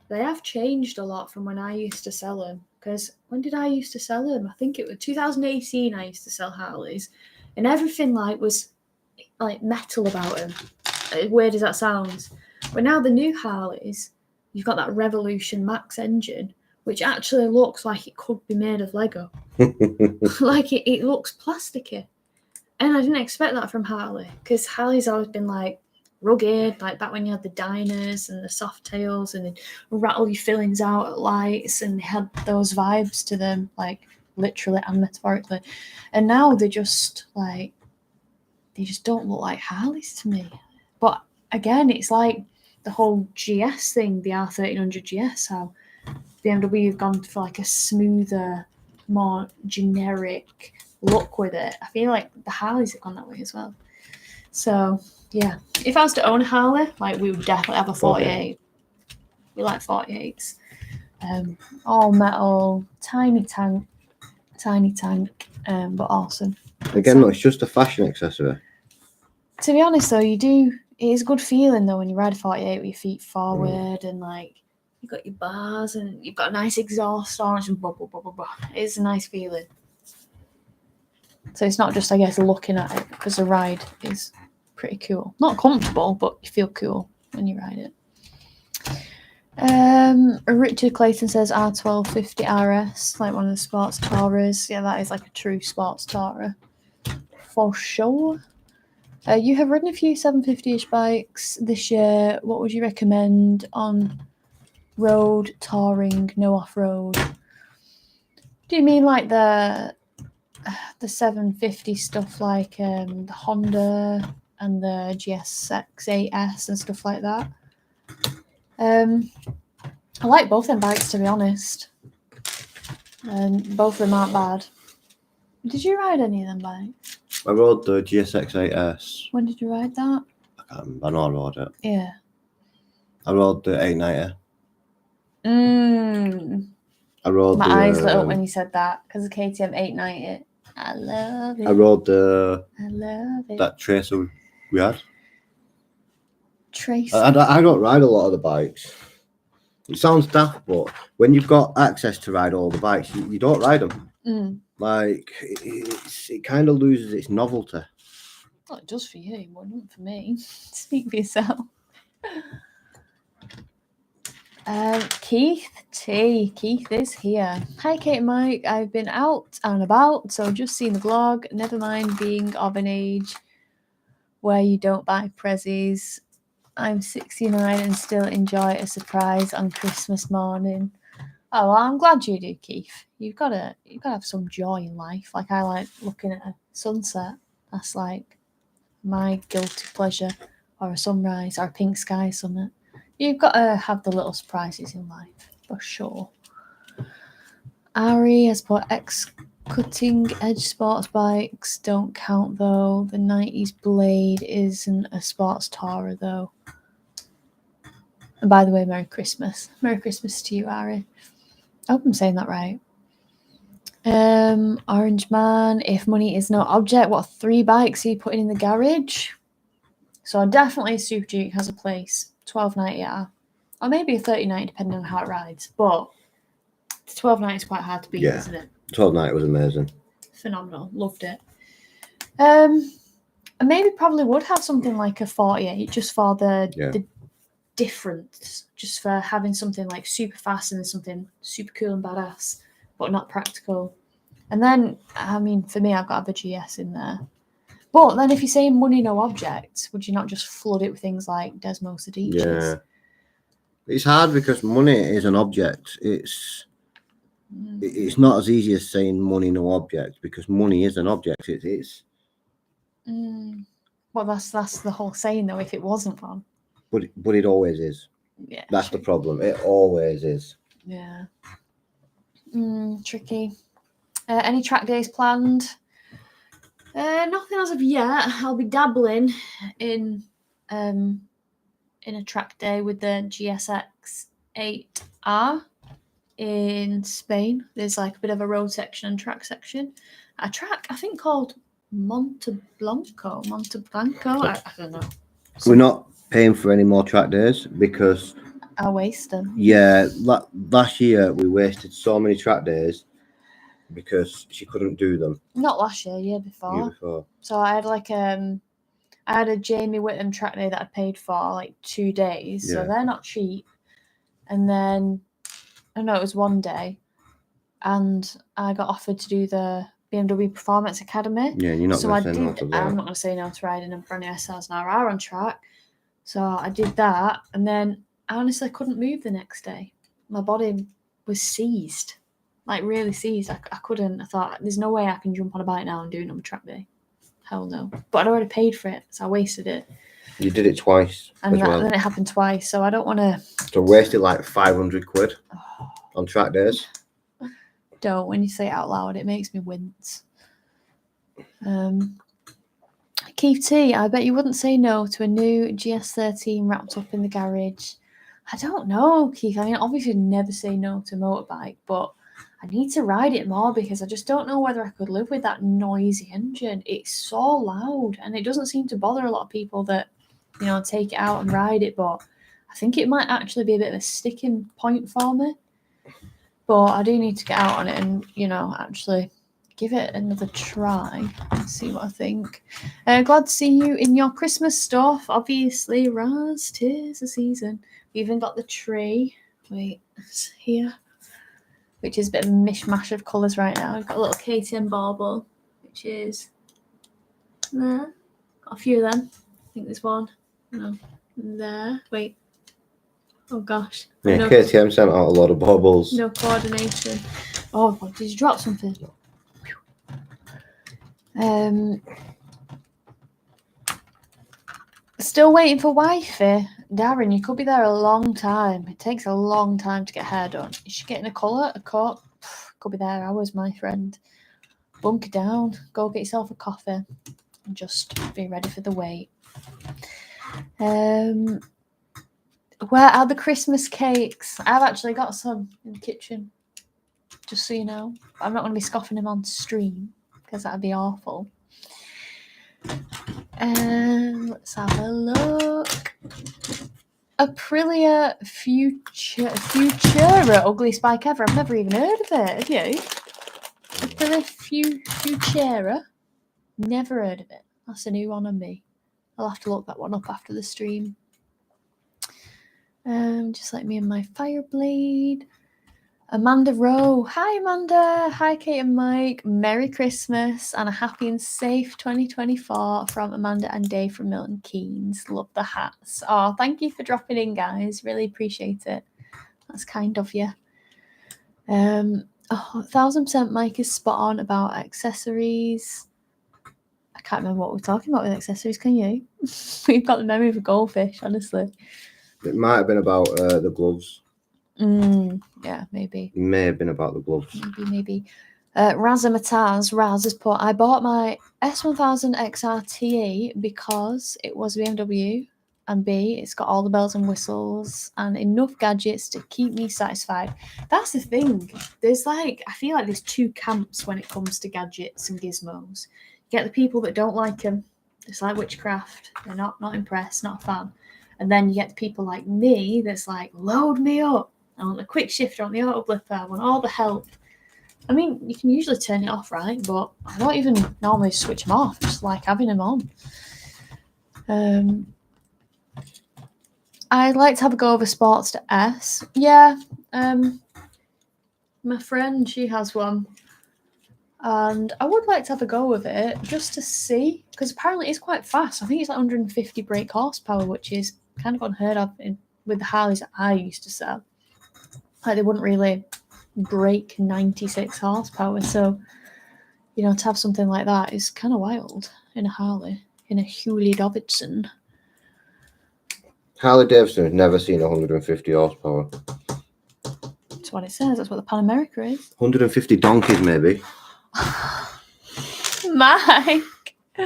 they have changed a lot from when I used to sell them. Because when did I used to sell them? I think it was 2018. I used to sell Harleys, and everything was metal about them. Weird as that sounds, but now the new Harleys, you've got that Revolution Max engine, which actually looks like it could be made of Lego. Like it looks plasticky, and I didn't expect that from Harley, because Harley's always been rugged, like back when you had the diners and the soft tails and they'd rattle your fillings out at lights, and they had those vibes to them, literally and metaphorically. And now they just don't look like Harleys to me. But again, it's like the whole GS thing, the R1300GS, how BMW have gone for a smoother, more generic look with it. I feel like the Harleys have gone that way as well. So yeah, if I was to own a Harley, we would definitely have a 48. We like 48s. All metal, tiny tank, but awesome. Again, no, it's just a fashion accessory. To be honest though, it is a good feeling though when you ride a 48 with your feet forward and you've got your bars and you've got a nice exhaust on and blah, blah, blah, blah, blah. It's a nice feeling. So it's not just, I guess, looking at it, because the ride is pretty cool. Not comfortable, but you feel cool when you ride it. Richard Clayton says R1250 RS, one of the sports Taurus. Yeah, that is a true sports Tourer for sure. You have ridden a few 750-ish bikes this year. What would you recommend on road, touring, no off-road? Do you mean the 750 stuff, the Honda and the GSX-8S and stuff like that? I like both them bikes, to be honest. And both of them aren't bad. Did you ride any of them bikes? I rode the GSX-8S. When did you ride that? I can't remember. I know I rode it. Yeah. I rode the 890. I rode My eyes lit up when you said that, because the KTM 890. I love it. I rode I love it. that Tracer we had. Tracer. I don't ride a lot of the bikes. It sounds daft, but when you've got access to ride all the bikes, you don't ride them. It kind of loses its novelty. Well, it does for you, it wouldn't for me. Speak for yourself. Keith T. Keith is here. Hi, Kate and Mike. I've been out and about, so just seen the vlog. Never mind being of an age where you don't buy prezzies. I'm 69 and still enjoy a surprise on Christmas morning. Oh, well, I'm glad you do, Keith. You've got to have some joy in life. I like looking at a sunset. That's my guilty pleasure, or a sunrise, or a pink sky summit. You've got to have the little surprises in life, for sure. Ari has put cutting edge sports bikes don't count though. The 90s Blade isn't a sports tourer though. And by the way, Merry Christmas. Merry Christmas to you, Ari. I hope I'm saying that right. Orange Man, if money is no object, what 3 bikes are you putting in the garage? So definitely a Super Duke has a place. 1290R. Or maybe a 3090 depending on how it rides. But the 1290 is quite hard to beat, isn't it? 1290 was amazing. Phenomenal. Loved it. I maybe probably would have something like a 48 just for the difference. Just for having something super fast and then something super cool and badass, but not practical. And then, for me, I've got to have a GS in there. But then if you're saying money no object, would you not just flood it with things like Desmos Adidas? Yeah. It's hard because money is an object. It's not as easy as saying money no object, because money is an object. Well, that's the whole saying though, if it wasn't one. But it always is. Yeah. That's the problem. It always is. Yeah. Tricky. Any track days planned? Nothing as of yet. I'll be dabbling in a track day with the GSX 8R. in Spain. There's like a bit of a road section and track section. A track, I think, called Monteblanco. I don't know. We're not paying for any more track days because I waste them. yeah, last year we wasted so many track days because she couldn't do them. Not last year, year Year before. before. So I had like I had a Jamie Whittam track day that I paid for like 2 days. So Yeah. they're not cheap. And then I know it was one day, and I got offered to do the BMW Performance Academy. Yeah, you're not So going I to say no did. to that. I'm not going to say no to riding a brand new SLs and RR on track. So I did that, and then I honestly couldn't move the next day. My body was seized, like really seized. I couldn't. I thought, there's no way I can jump on a bike now and do another track day. Hell no. But I'd already paid for it, so I wasted it. You did it twice And as well. then it happened twice, so I don't want to. So wasted like 500 quid on track days. Don't. When you say it out loud, it makes me wince. Keith T, I bet you wouldn't say no to a new GS13 wrapped up in the garage. I don't know, Keith. I mean, obviously never say no to motorbike, but I need to ride it more because I just don't know whether I could live with that noisy engine. It's so loud, and it doesn't seem to bother a lot of people that, you know, take it out and ride it, but I think it might actually be a bit of a sticking point for me. But I do need to get out on it and, you know, actually give it another try and see what I think. Glad to see you in your Christmas stuff. Obviously, Raz, 'tis the season. We even got the tree. Wait, it's here. Which is a bit of a mishmash of colours right now. We've got a little KTM bauble, which is there. Got a few of them. I think there's one. No, there. Wait. Oh gosh. Yeah, no, KTM sent out a lot of bubbles. no coordination. Oh, did you drop something? Still waiting for wifey. Darren, you could be there a long time. It takes a long time to get hair done. Is she getting a colour, a cut? Could be there hours, my friend. Bunker down. Go get yourself a coffee. And just be ready for the wait. Where are the Christmas cakes? I've actually got some in the kitchen. Just so you know. I'm not going to be scoffing them on stream because that'd be awful. Let's have a look. Aprilia Futura, ugliest bike ever. I've never even heard of it. Have you? Aprilia Futura. Never heard of it. That's a new one on me. I'll have to look that one up after the stream. Just like me and my Fireblade. Amanda Rowe. Hi, Amanda. Hi, Kate and Mike. Merry Christmas and a happy and safe 2024 from Amanda and Dave from Milton Keynes. Love the hats. Oh, thank you for dropping in, guys. Really appreciate it. That's kind of you. 1000% Mike is spot on about accessories. I can't remember what we're talking about with accessories, can you? We've got the memory of a goldfish, honestly. It might have been about the gloves. Yeah, maybe. It may have been about the gloves. Maybe. Razamataz, Raz has put, I bought my S1000 XRTE because it was BMW, and B, it's got all the bells and whistles and enough gadgets to keep me satisfied. That's the thing. There's I feel like there's two camps when it comes to gadgets and gizmos. You get the people that don't like them. It's like witchcraft. They're not impressed, not a fan. And then you get the people like me that's like, load me up. I want the quick shifter, I want the auto blipper, I want all the help. I mean, you can usually turn it off, right? But I don't even normally switch them off. I just like having them on. I'd like to have a go of a Sportster S. Yeah. My friend, she has one. And I would like to have a go with it just to see. Because apparently it's quite fast. I think it's like 150 brake horsepower, which is kind of unheard of with the Harleys that I used to sell. Like they wouldn't really break 96 horsepower. So, you know, to have something like that is kind of wild in a Harley, in a Harley Davidson. Harley Davidson has never seen 150 horsepower. That's what it says. That's what the Pan America is. 150 donkeys, maybe. Mike. Do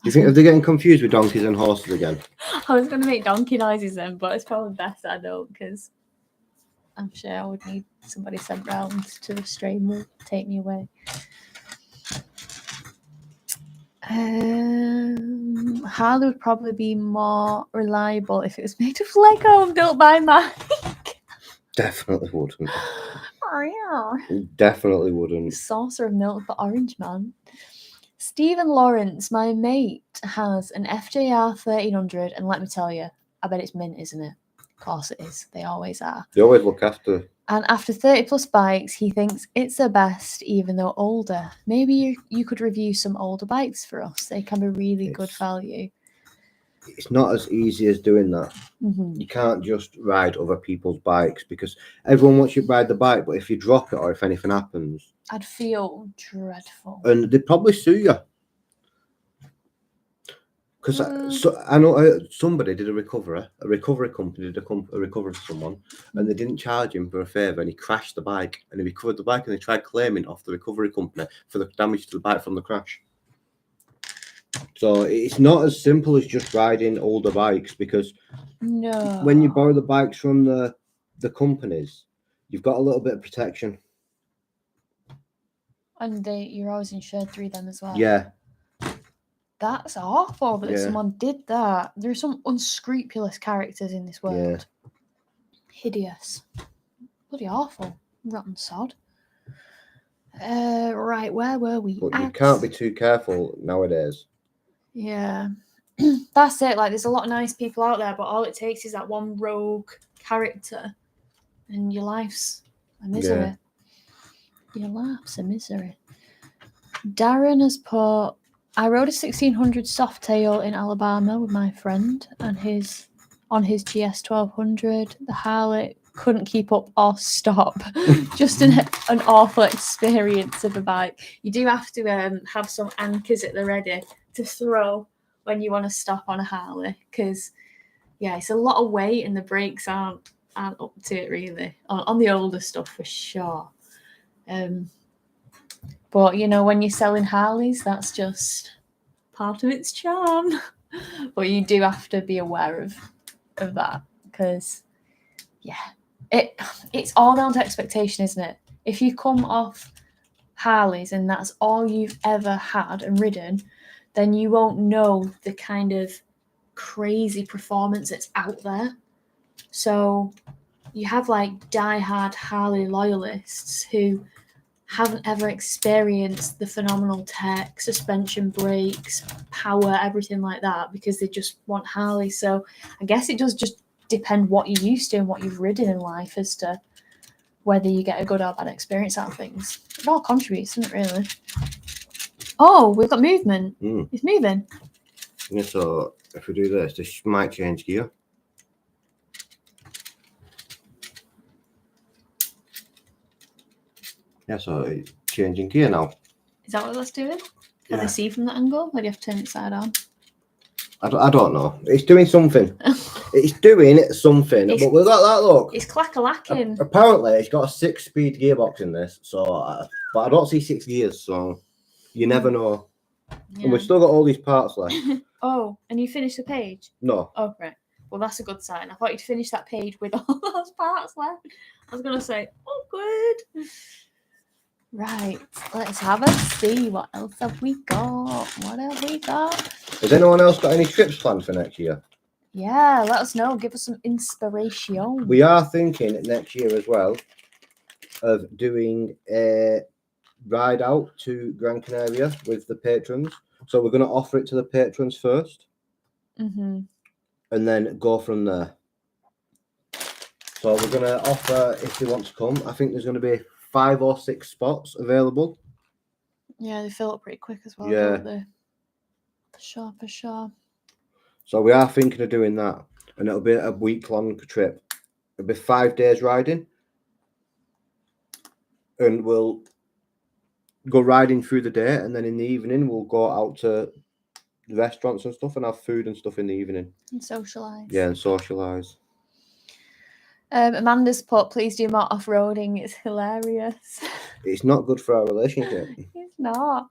you think they're getting confused with donkeys and horses again? I was going to make donkey noises then, but it's probably best I don't because I'm sure I would need somebody sent round to the stream will take me away. Harley would probably be more reliable if it was made of Lego and built by Mike. Definitely wouldn't. Definitely wouldn't. Saucer of milk for Orange Man. Stephen Lawrence, my mate, has an FJR 1300, and let me tell you, I bet it's mint, isn't it? Of course it is. They always are. They always look after. And after 30 plus bikes, he thinks it's the best, even though older. Maybe you could review some older bikes for us. They can be really good value. It's not as easy as doing that. Mm-hmm. You can't just ride other people's bikes because everyone wants you to ride the bike, but if you drop it or if anything happens, I'd feel dreadful. and they'd probably sue you. Because I know somebody did a recovery company did a recovery for someone, and they didn't charge him for a favour, and he crashed the bike, and he recovered the bike, and they tried claiming off the recovery company for the damage to the bike from the crash. So it's not as simple as just riding older bikes, because when you borrow the bikes from the companies, you've got a little bit of protection. And you're always insured through them as well. Yeah. That's awful that someone did that. There are some unscrupulous characters in this world. Yeah. Hideous. Bloody awful. Rotten sod. Right, where were we? But you can't be too careful nowadays. Yeah. That's it. Like, there's a lot of nice people out there, but all it takes is that one rogue character, and your life's a misery. Yeah. Your life's a misery. Darren has put, I rode a 1600 Softail in Alabama with my friend and on his GS 1200. The Harley couldn't keep up or stop. Just an awful experience of a bike. You do have to have some anchors at the ready to throw when you want to stop on a Harley, because it's a lot of weight and the brakes aren't up to it really on the older stuff for sure. But when you're selling Harleys, that's just part of its charm. But you do have to be aware of that, because it's all down to expectation, isn't it? If you come off Harleys and that's all you've ever had and ridden, then you won't know the kind of crazy performance that's out there. So you have like diehard Harley loyalists who haven't ever experienced the phenomenal tech, suspension, brakes, power, everything like that, because they just want Harley. So I guess it does just depend what you're used to and what you've ridden in life as to whether you get a good or bad experience out of things. It all contributes, doesn't it, really? Oh, we've got movement. It's moving. Yeah, so if we do this might change gear. Yeah, so it's changing gear now. Is that what that's doing? Can I see from that angle? Or do you have to turn it side on? I don't know. It's doing something. It's doing something. But we've got that, look. It's clack-a-lacking. Apparently, it's got a 6-speed gearbox in this. So, but I don't see 6 gears, so you never know. Yeah. And we've still got all these parts left. Oh, and you finished the page? No. Oh, right. Well, that's a good sign. I thought you'd finish that page with all those parts left. I was going to say, oh, good. Right, let's have a see. What else have we got? What have we got? Has anyone else got any trips planned for next year? Yeah, let us know. Give us some inspiration. We are thinking next year as well of doing a ride out to Gran Canaria with the patrons. So we're going to offer it to the patrons first. And then go from there. So we're going to offer, if they want to come, I think there's going to be 5 or 6 spots available. Yeah, they fill up pretty quick as well. Yeah. Don't they? For sure. So we are thinking of doing that, and it'll be a week-long trip. It'll be 5 days riding, and we'll go riding through the day, and then in the evening we'll go out to the restaurants and stuff and have food and stuff in the evening. And socialise. Yeah, and socialise. Amanda's put, please do more off-roading. It's hilarious. It's not good for our relationship. It's not.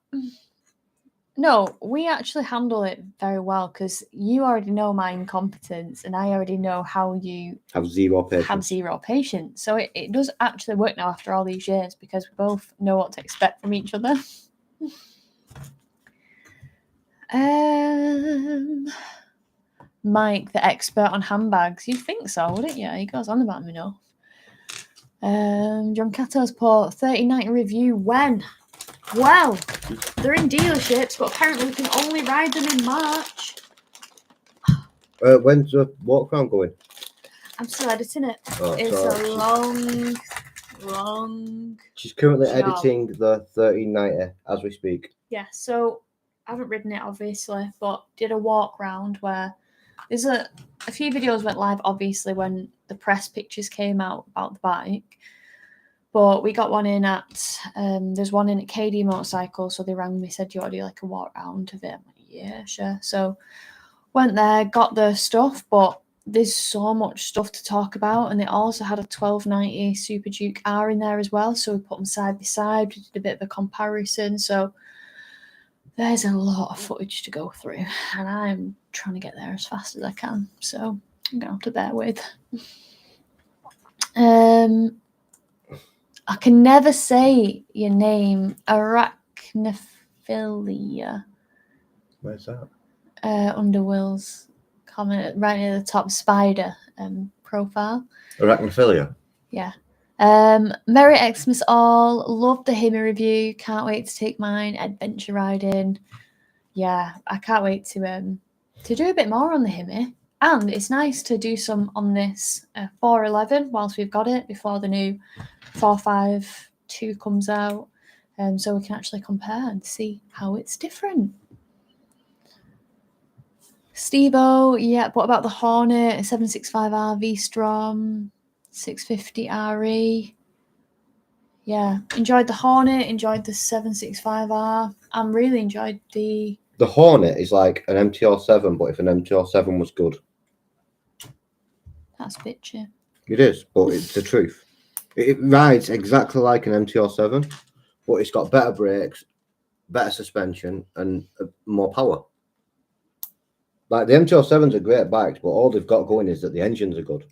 No, we actually handle it very well because you already know my incompetence and I already know how you Have zero patience. have zero patience. So it does actually work now after all these years because we both know what to expect from each other. Mike, the expert on handbags. You'd think so, wouldn't you? He goes on about them enough. John Cato's put 3090 review when? Well, they're in dealerships, but apparently we can only ride them in March. When's the walk around going? I'm still editing it. Oh, It's so a long. She's currently job. editing the 1390 as we speak. Yeah, so I haven't ridden it obviously, but did a walk round where there's a few videos went live obviously when the press pictures came out about the bike. But we got one in at there's one in at KD Motorcycle, so they rang me, said, "Do you want to do like a walk round of it?" I'm like, yeah, sure. So went there, got the stuff, but there's so much stuff to talk about, and they also had a 1290 Super Duke R in there as well. So we put them side by side, we did a bit of a comparison. So there's a lot of footage to go through, and I'm trying to get there as fast as I can. So I'm gonna have to bear with. I can never say your name. Arachnophilia. Where's that? Under Will's comment, right near the top spider profile. Arachnophilia. Yeah. Merry Xmas all. Love the Himi review. Can't wait to take mine adventure riding. Yeah, I can't wait to do a bit more on the Himi. And it's nice to do some on this 411 whilst we've got it before the new 452 comes out. So we can actually compare and see how it's different. Steve-O, yeah, what about the Hornet, 765R V-Strom, 650 RE? Yeah, enjoyed the Hornet, enjoyed the 765R. Really enjoyed the... The Hornet is like an MTR7, but if an MTR7 was good. That's bitchy. It is, but it's the truth. It rides exactly like an MTR7, but it's got better brakes, better suspension, and more power. Like the MTR7s are great bikes, but all they've got going is that the engines are good.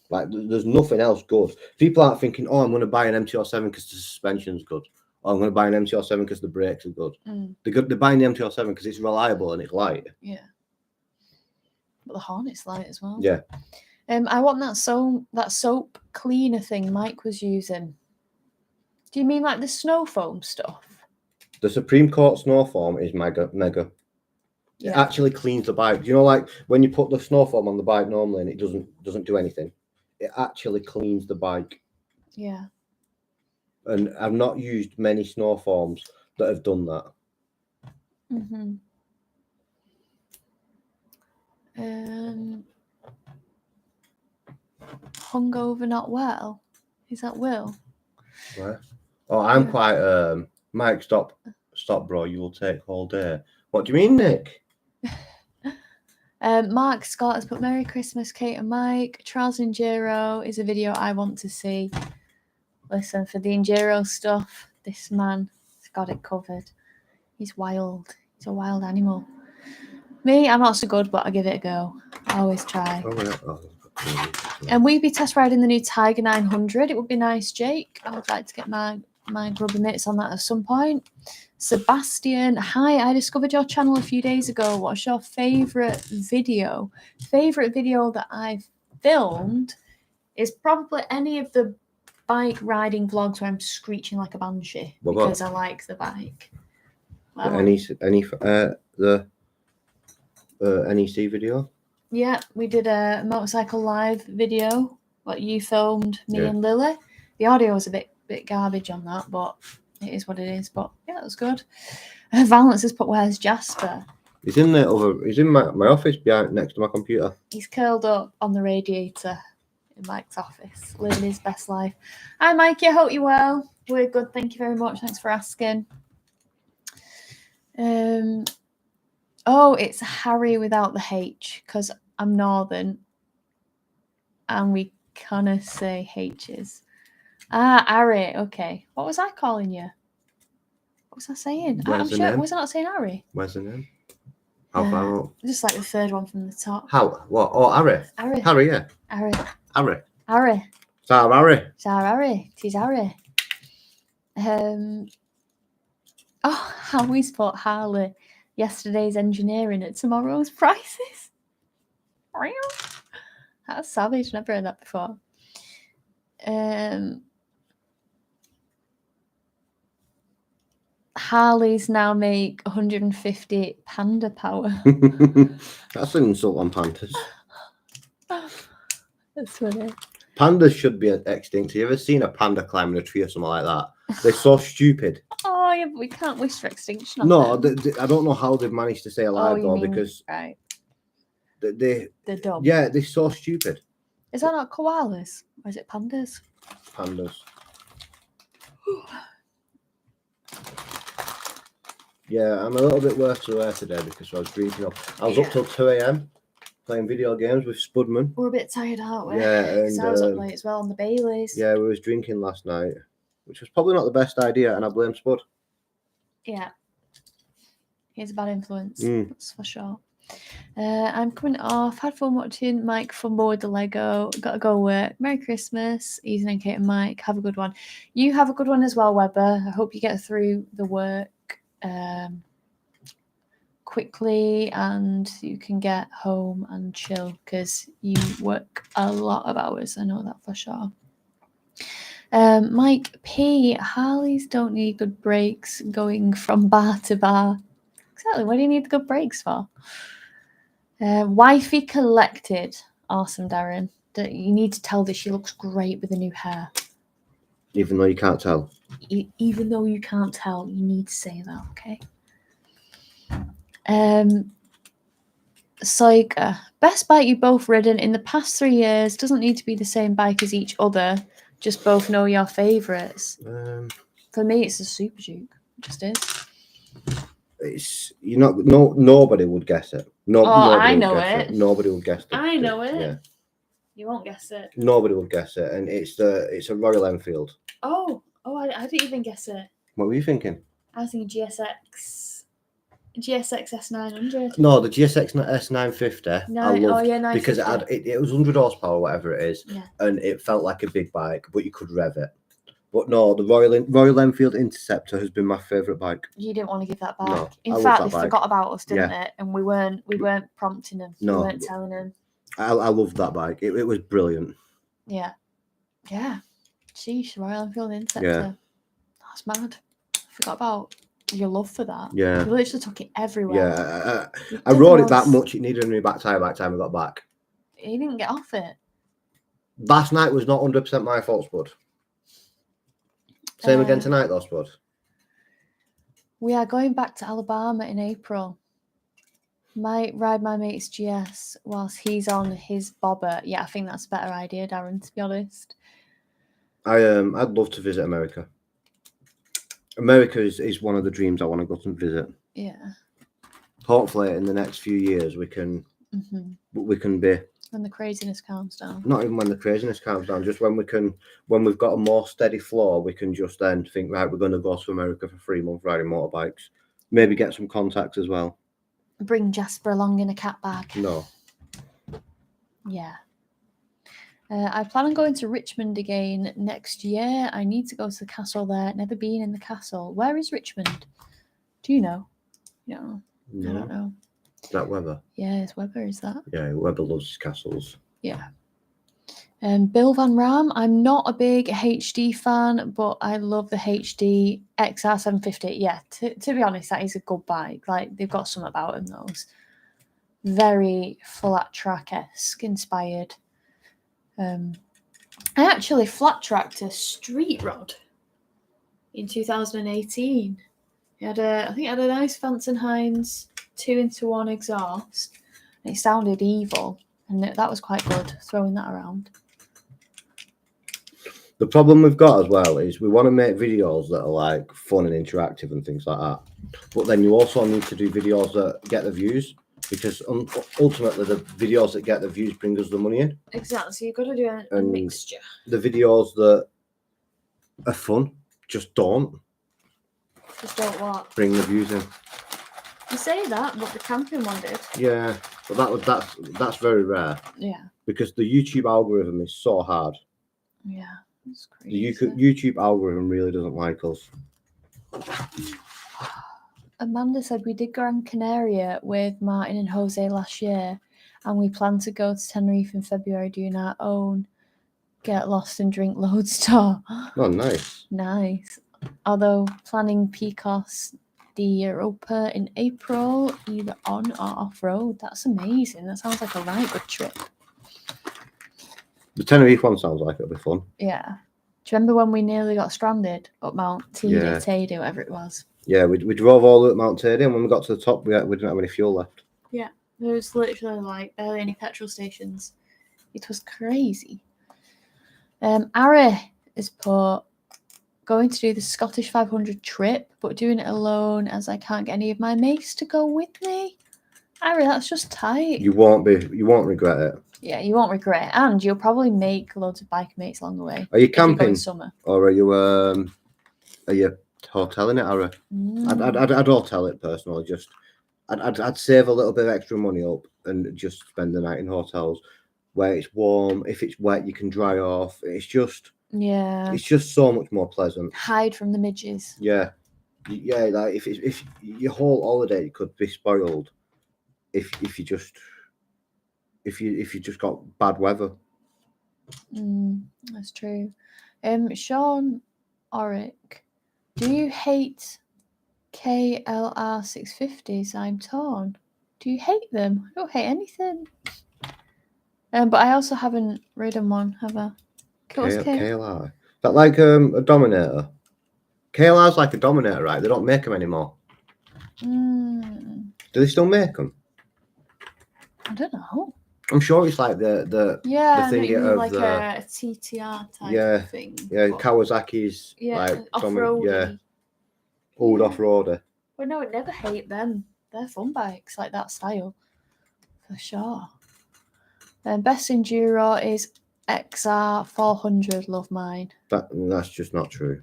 Like there's nothing else good. People aren't thinking, "Oh, I'm going to buy an MTR7 because the suspension's good." Or I'm going to buy an MTR7 because the brakes are good. They're buying the MTR7 because it's reliable and it's light. Yeah. But the Hornet's light as well. Yeah. I want that soap cleaner thing Mike was using. Do you mean like the snow foam stuff? The Supreme Court snow foam is mega. Yeah. It actually cleans the bike. You know, like when you put the snow foam on the bike normally and it doesn't do anything. It actually cleans the bike. Yeah. And I've not used many snow foams that have done that. Hungover not well. Is that Will? Where? Oh, I'm quite Mike, stop, bro. You will take all day. What do you mean, Nick? Mark Scott has put Merry Christmas, Kate and Mike. Trials Enduro is a video I want to see. Listen, for the Enduro stuff, this man has got it covered. He's wild. He's a wild animal. Me, I'm not so good, but I give it a go. I always try. And we'd be test riding the new Tiger 900. It would be nice, Jake. I would like to get my grubber mitts on that at some point. Sebastian, hi, I discovered your channel a few days ago. What's your favourite video? Favourite video that I've filmed is probably any of the bike riding vlogs where I'm screeching like a banshee because I like the bike. The NEC video? Yeah, we did a motorcycle live video. What you filmed, me and Lily. The audio was a bit garbage on that, but it is what it is. But yeah, it was good. Valence has put, "Where's Jasper?" He's in he's in my office behind next to my computer. He's curled up on the radiator in Mike's office, living his best life. Hi, Mikey. I hope you're well. We're good. Thank you very much. Thanks for asking. Oh, it's Harry without the H because I'm Northern and we kind of say H's. Ah, Harry. Okay. What was I calling you? What was I saying? Where's I'm the sure. name? Was I not saying Harry? Where's the name? How far up? Just like the third one from the top. How? What? Oh, Harry. Harry. Harry, yeah. Harry. Harry. Harry. Sarah Harry. Sarah Harry. Tis Harry. Oh, how we spot Harley. Yesterday's engineering at tomorrow's prices. That's savage. Never heard that before. Harleys now make 150 panda power. That's an insult on pandas. That's funny. Pandas should be extinct. Have you ever seen a panda climbing a tree or something like that? They're so stupid. Oh, yeah, but we can't wish for extinction on No, them. I don't know how they've managed to stay alive though, because right. they're dumb. Yeah, they're so stupid. Is that not koalas? Or is it pandas? Pandas. Yeah, I'm a little bit worse to wear today because I was drinking up. I was up till 2 a.m. playing video games with Spudman. We're a bit tired, aren't we? Yeah, Because and I was up late as well on the Baileys. yeah, we was drinking last night, which was probably not the best idea, and I blame Spud. Yeah. He's a bad influence, Mm. that's for sure. I'm coming off. Had fun watching Mike fumble with the Lego. Got to go work. Merry Christmas, Ethan and Kate and Mike. Have a good one. You have a good one as well, Webber. I hope you get through the work quickly and you can get home and chill because you work a lot of hours. I know that for sure. Mike P. Harleys don't need good brakes going from bar to bar. Exactly. What do you need good brakes for? Wifey collected. Awesome, Darren. You need to tell that she looks great with the new hair. Even though you can't tell. Even though you can't tell, you need to say that, okay? Soiga. Best bike you've both ridden in the past 3 years. Doesn't need to be the same bike as each other. Just both know your favourites. For me, it's a Super Duke. It just is. It's nobody would guess it. I know it. Nobody would guess it. I know it. Yeah. You won't guess it. Nobody would guess it, and it's a Royal Enfield. Oh, I didn't even guess it. What were you thinking? I was thinking GSX S900. No, the GSX S950. No, I loved 950. because it was 100 horsepower, whatever it is, Yeah. and it felt like a big bike, but you could rev it. But no, the Royal Enfield Interceptor has been my favourite bike. You didn't want to give that back. No, In I fact, love they that bike. forgot about us, didn't they? And we weren't prompting them. No. We weren't telling them. I loved that bike. It was brilliant. Yeah. Yeah. Sheesh, Royal Enfield Interceptor. Yeah. That's mad. I forgot about your love for that. Yeah. You literally took it everywhere. Yeah. I rode it that much. It needed a new back tyre by the time I got back. You didn't get off it. Last night was not 100% my fault, Spud. Same again tonight, though, Spud. We are going back to Alabama in April. Might ride my mate's GS whilst he's on his bobber. Yeah, I think that's a better idea, Darren, to be honest. I'd love to visit America. America is one of the dreams I want to go and visit. Yeah. Hopefully, in the next few years, we can be. When the craziness calms down. Not even when the craziness calms down, just when we've got a more steady flow, we can just then think, right, we're going to go to America for 3 months riding motorbikes. Maybe get some contacts as well. Bring Jasper along in a cat bag. No. Yeah. I plan on going to Richmond again next year. I need to go to the castle there. Never been in the castle. Where is Richmond? Do you know? No. I don't know. Is that Webber? Yeah, it's Webber, is that? Yeah, Webber loves his castles. Yeah. Bill Van Ram, I'm not a big HD fan, but I love the HD XR750. Yeah, to be honest, that is a good bike. Like, they've got something about them, those. Very flat track-esque inspired. I actually flat tracked a street rod in 2018. I think it had a nice Fansenheinz 2-in-1 exhaust. And it sounded evil, and that was quite good, throwing that around. The problem we've got as well is we want to make videos that are like fun and interactive and things like that. But then you also need to do videos that get the views, because ultimately the videos that get the views bring us the money in. Exactly. So you've got to do a mixture. The videos that are fun just don't. Just don't what? bring the views in. You say that, but the camping one did. Yeah, but that's very rare. Yeah. Because the YouTube algorithm is so hard. Yeah, it's The crazy. YouTube algorithm really doesn't like us. Amanda said we did Gran Canaria with Martin and Jose last year, and we plan to go to Tenerife in February doing our own get lost and drink loads tour. Oh, nice. Nice. Although planning Picos de Europa in April, either on or off road. That's amazing. That sounds like a right good trip. The Tenerife one sounds like it'll be fun. Yeah. Do you remember when we nearly got stranded up Mount Yeah. Teide, whatever it was? Yeah, we drove all the way up Mount Teide, and when we got to the top, we didn't have any fuel left. Yeah. There was literally like barely any petrol stations. It was crazy. Ari is put going to do the Scottish 500 trip, but doing it alone as I can't get any of my mates to go with me. Ari, that's just tight. You won't regret it. Yeah, you won't regret it, and you'll probably make loads of bike mates along the way. Are you if you go in camping, summer, or are you hoteling it, Ara? I'd hotel it personally. Just I'd save a little bit of extra money up and just spend the night in hotels where it's warm. If it's wet, you can dry off. It's just so much more pleasant. Hide from the midges. Yeah. Like if your whole holiday could be spoiled if you just got bad weather. That's true. Sean Oric, do you hate KLR 650s? I'm torn. Do you hate them? I don't hate anything. But I also haven't ridden one, have I? KLR. Is that like a Dominator? KLR's like a Dominator, right? They don't make them anymore. Do they still make them? I don't know. I'm sure it's like the thing of like a TTR type thing. Yeah, Kawasaki's like off-roady. Old off-roader. Well, no, I'd never hate them. They're fun bikes, like that style, for sure. Best enduro is XR 400. Love mine. That's just not true.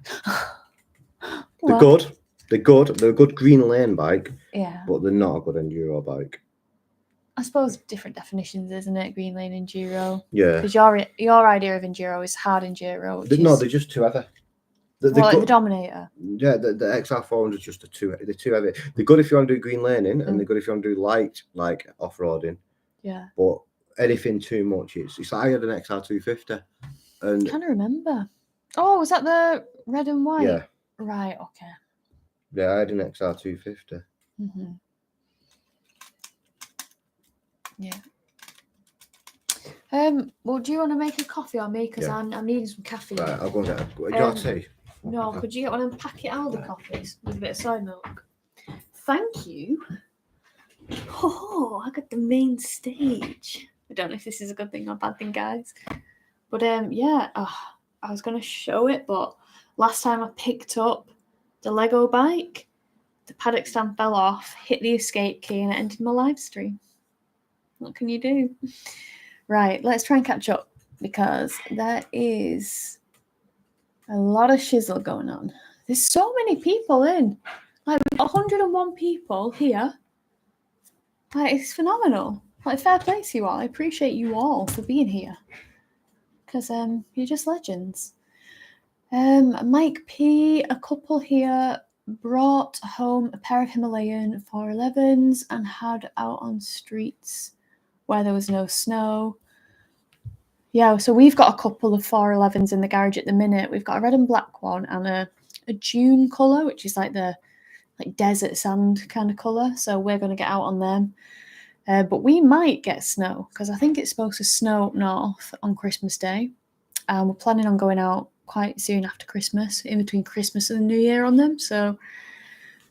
They're good. They're good. They're a good green lane bike. Yeah. But they're not a good enduro bike. I suppose different definitions, isn't it? Green lane enduro. Yeah. Because your idea of enduro is hard enduro. They're just too heavy. Like the Dominator. Yeah, the XR400 is just they're too heavy. They're good if you want to do green laning, and they're good if you want to do light, like off-roading. Yeah. But anything too much, it's like I had an XR250. And I can't remember. Oh, was that the red and white? Yeah. Right, okay. Yeah, I had an XR250. Mm-hmm. Yeah. Well, do you want to make a coffee or me? Because I'm needing some caffeine. Right, I'll go and get it. Do you want tea? No, could you get one of them packet Aldi coffees with a bit of soy milk? Thank you. Oh, I got the main stage. I don't know if this is a good thing or a bad thing, guys. But yeah, I was going to show it, but last time I picked up the Lego bike, the paddock stand fell off, hit the escape key, and it ended my live stream. What can you do? Right, let's try and catch up because there is a lot of shizzle going on. There's so many people in. Like, we've got 101 people here. Like, it's phenomenal. Like, fair play to you all. I appreciate you all for being here. Because you're just legends. Mike P, a couple here, brought home a pair of Himalayan 411s and had out on streets where there was no snow. Yeah, so we've got a couple of 411s in the garage at the minute. We've got a red and black one and a June colour, which is like the desert sand kind of colour. So we're going to get out on them. But we might get snow because I think it's supposed to snow up north on Christmas Day. We're planning on going out quite soon after Christmas, in between Christmas and the New Year on them. So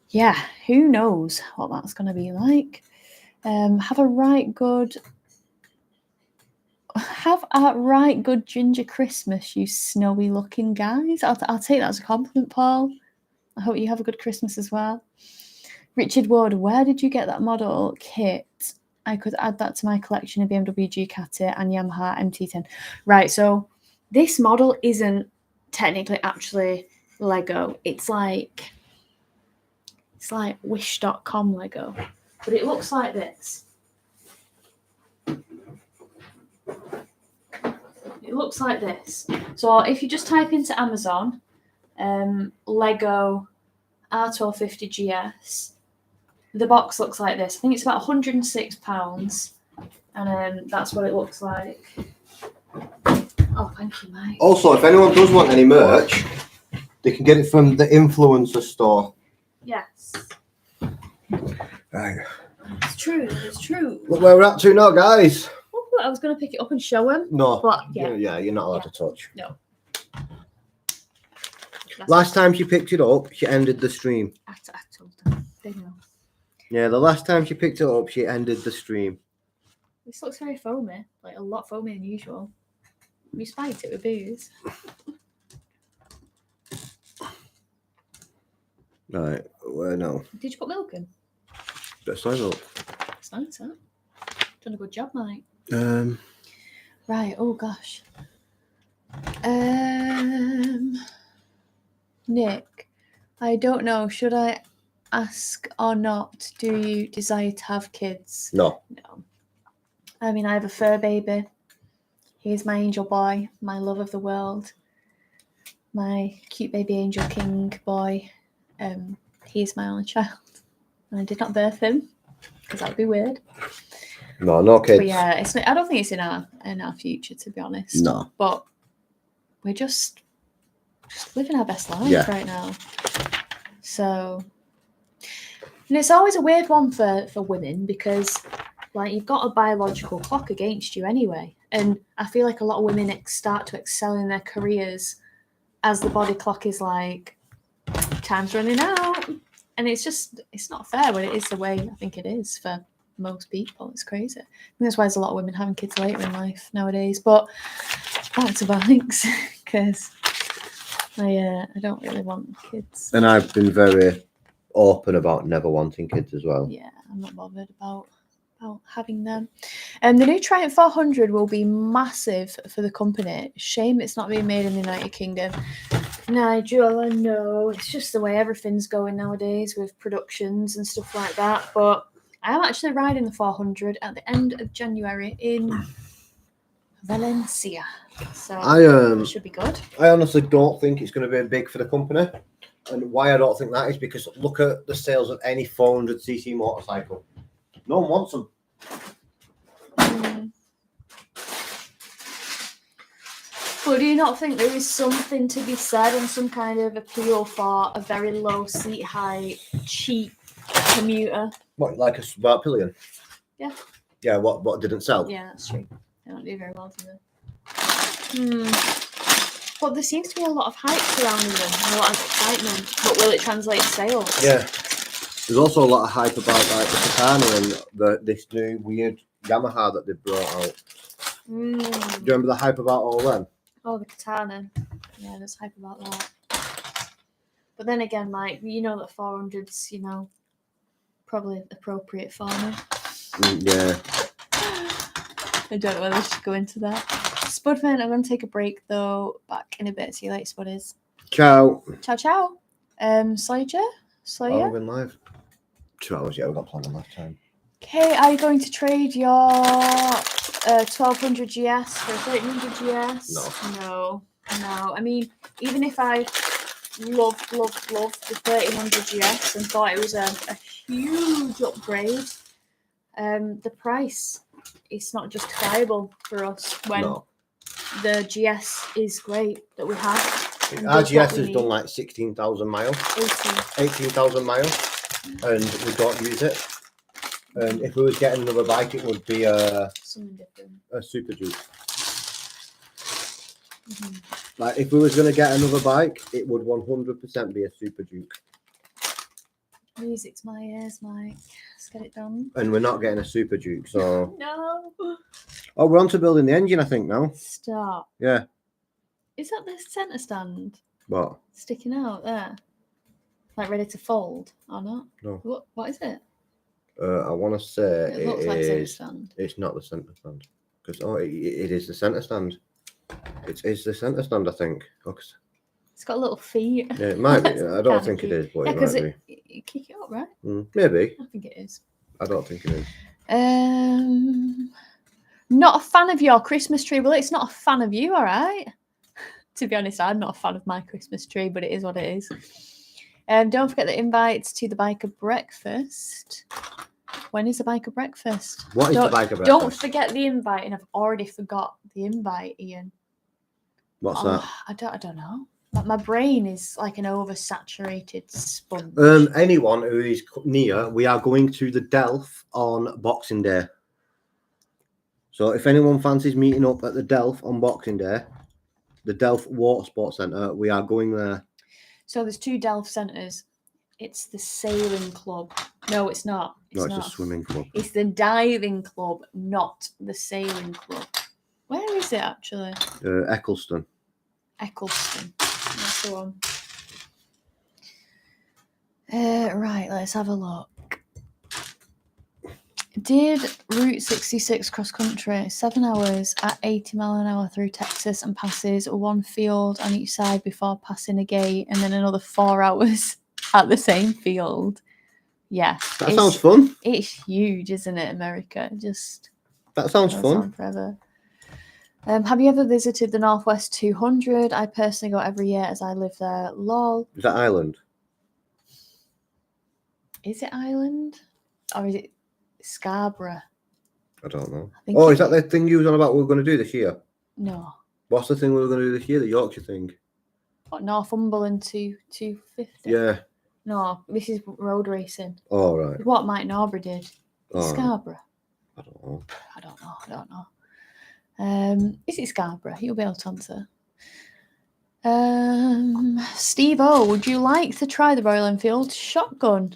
yeah, who knows what that's going to be like. Have a right good ginger Christmas, you snowy looking guys. I'll take that as a compliment, Paul. I hope you have a good Christmas as well. Richard Wood, where did you get that model kit? I could add that to my collection of BMW Ducati and Yamaha MT10. Right, so this model isn't technically actually Lego. It's like It's like wish.com Lego, but it looks like this. It looks like this. So if you just type into Amazon, Lego R1250GS, the box looks like this. I think it's about £106, and that's what it looks like. Oh, thank you, Mike. Also, if anyone does want any merch, they can get it from the influencer store. Yes. Right. It's true, it's true. Look where we're at to now, guys. Oh, I was going to pick it up and show him. No. But, yeah. You're not allowed to touch. No. Last time she picked it up, she ended the stream. I told them. They know. Yeah, the last time she picked it up, she ended the stream. This looks very foamy. Like a lot foamy than usual. We spiked it with booze. Right, well, no. Did you put milk in? Let's sign up. It's nice, huh? Done a good job, Mike. Right, oh gosh. Nick, I don't know. Should I ask or not? Do you desire to have kids? No. No. I mean, I have a fur baby. He's my angel boy, my love of the world, my cute baby angel king boy. He's my only child. And I did not birth him, because that would be weird. No kids. But yeah, it's. I don't think it's in our future, to be honest. No. But we're just living our best life right now. So, and it's always a weird one for women because, like, you've got a biological clock against you anyway, and I feel like a lot of women start to excel in their careers as the body clock is like, time's running out, and it's not fair when it is the way I think it is for most people. It's crazy. I think that's why there's a lot of women having kids later in life nowadays. But back to bikes, because I don't really want kids. And I've been very open about never wanting kids as well. Yeah, I'm not bothered about having them. And the new Triumph 400 will be massive for the company. Shame it's not being made in the United Kingdom. Nigel, I know it's just the way everything's going nowadays with productions and stuff like that. But I am actually riding the 400 at the end of January in Valencia. So it should be good. I honestly don't think it's going to be big for the company. And why I don't think that is because look at the sales of any 400cc motorcycle. No one wants them. But do you not think there is something to be said and some kind of appeal for a very low seat height, cheap commuter? What, like a smart pillion? Yeah. Yeah, what didn't sell? Yeah, that's true. They don't do very well, do they? But there seems to be a lot of hype surrounding them and a lot of excitement. But will it translate to sales? Yeah. There's also a lot of hype about like the Katana and this new weird Yamaha that they brought out. Do you remember the hype about all them? Oh, the Katana. Yeah, there's hype about that. But then again, like, you know that 400's, probably appropriate for me. Yeah. I don't know whether I should go into that. Spudman, I'm going to take a break, though. Back in a bit. See you later, Spuddies. Ciao. Ciao, ciao. Slayer? Oh, we've been live. 2 hours, yeah, we got planned on last time. Okay, are you going to trade your 1200 GS for a 1300 GS? No. I mean, even if I loved the 1300 GS and thought it was a huge upgrade, the price is not justifiable for us when the GS is great that we have. Our GS has done like 16,000 miles. 18,000 miles. And we don't use it. And if we was getting another bike, it would be something different. A Super Duke. Like if we was going to get another bike, it would 100% be a Super Duke. Music to my ears, Mike. Let's get it done. And we're not getting a Super Duke, so. No. Oh, we're on to building the engine, I think now. Stop. Yeah. Is that the centre stand? What? Sticking out there, like ready to fold or not? No. What is it? I want to say it looks like a centre stand. It's not the centre stand because it is the centre stand. It's the centre stand, I think. It's got little feet. Yeah, it might be. I don't think it is, but it might be. You kick it not right? Maybe. I think it is. I don't think it is. Not a fan of your Christmas tree. Well, it's not a fan of you, all right? To be honest, I'm not a fan of my Christmas tree, but it is what it is. Don't forget the invites to the biker breakfast. When is the biker breakfast? What is the biker breakfast? Don't forget the invite, and I've already forgot the invite, Ian. What's that? I don't know. My brain is like an oversaturated sponge. Anyone who is near, we are going to the Delph on Boxing Day. So if anyone fancies meeting up at the Delph on Boxing Day, the Delph Water Sports Centre, we are going there. So there's 2 Delph centres. It's the sailing club. No, it's not. It's a swimming club. It's the diving club, not the sailing club. Where is it actually? Eccleston. Eccleston. That's the one. Right, let's have a look. Did Route 66 cross country, 7 hours at 80 mile an hour through Texas and passes 1 field on each side before passing a gate, and then another 4 hours at the same field. Yeah. That sounds fun. It's huge, isn't it, America? That sounds fun. Forever. Have you ever visited the Northwest 200? I personally go every year as I live there. Lol. Is that Ireland? Is it Ireland? Or is it Scarborough? I don't know. Is that the thing you was on about we were going to do this year? No. What's the thing we were going to do this year? The Yorkshire thing? What, Northumberland 250? Yeah. No, this is road racing. Oh, right. What Mike Norbury did. Scarborough. I don't know. I don't know. Is it Scarborough? You'll be able to answer. Steve O, would you like to try the Royal Enfield shotgun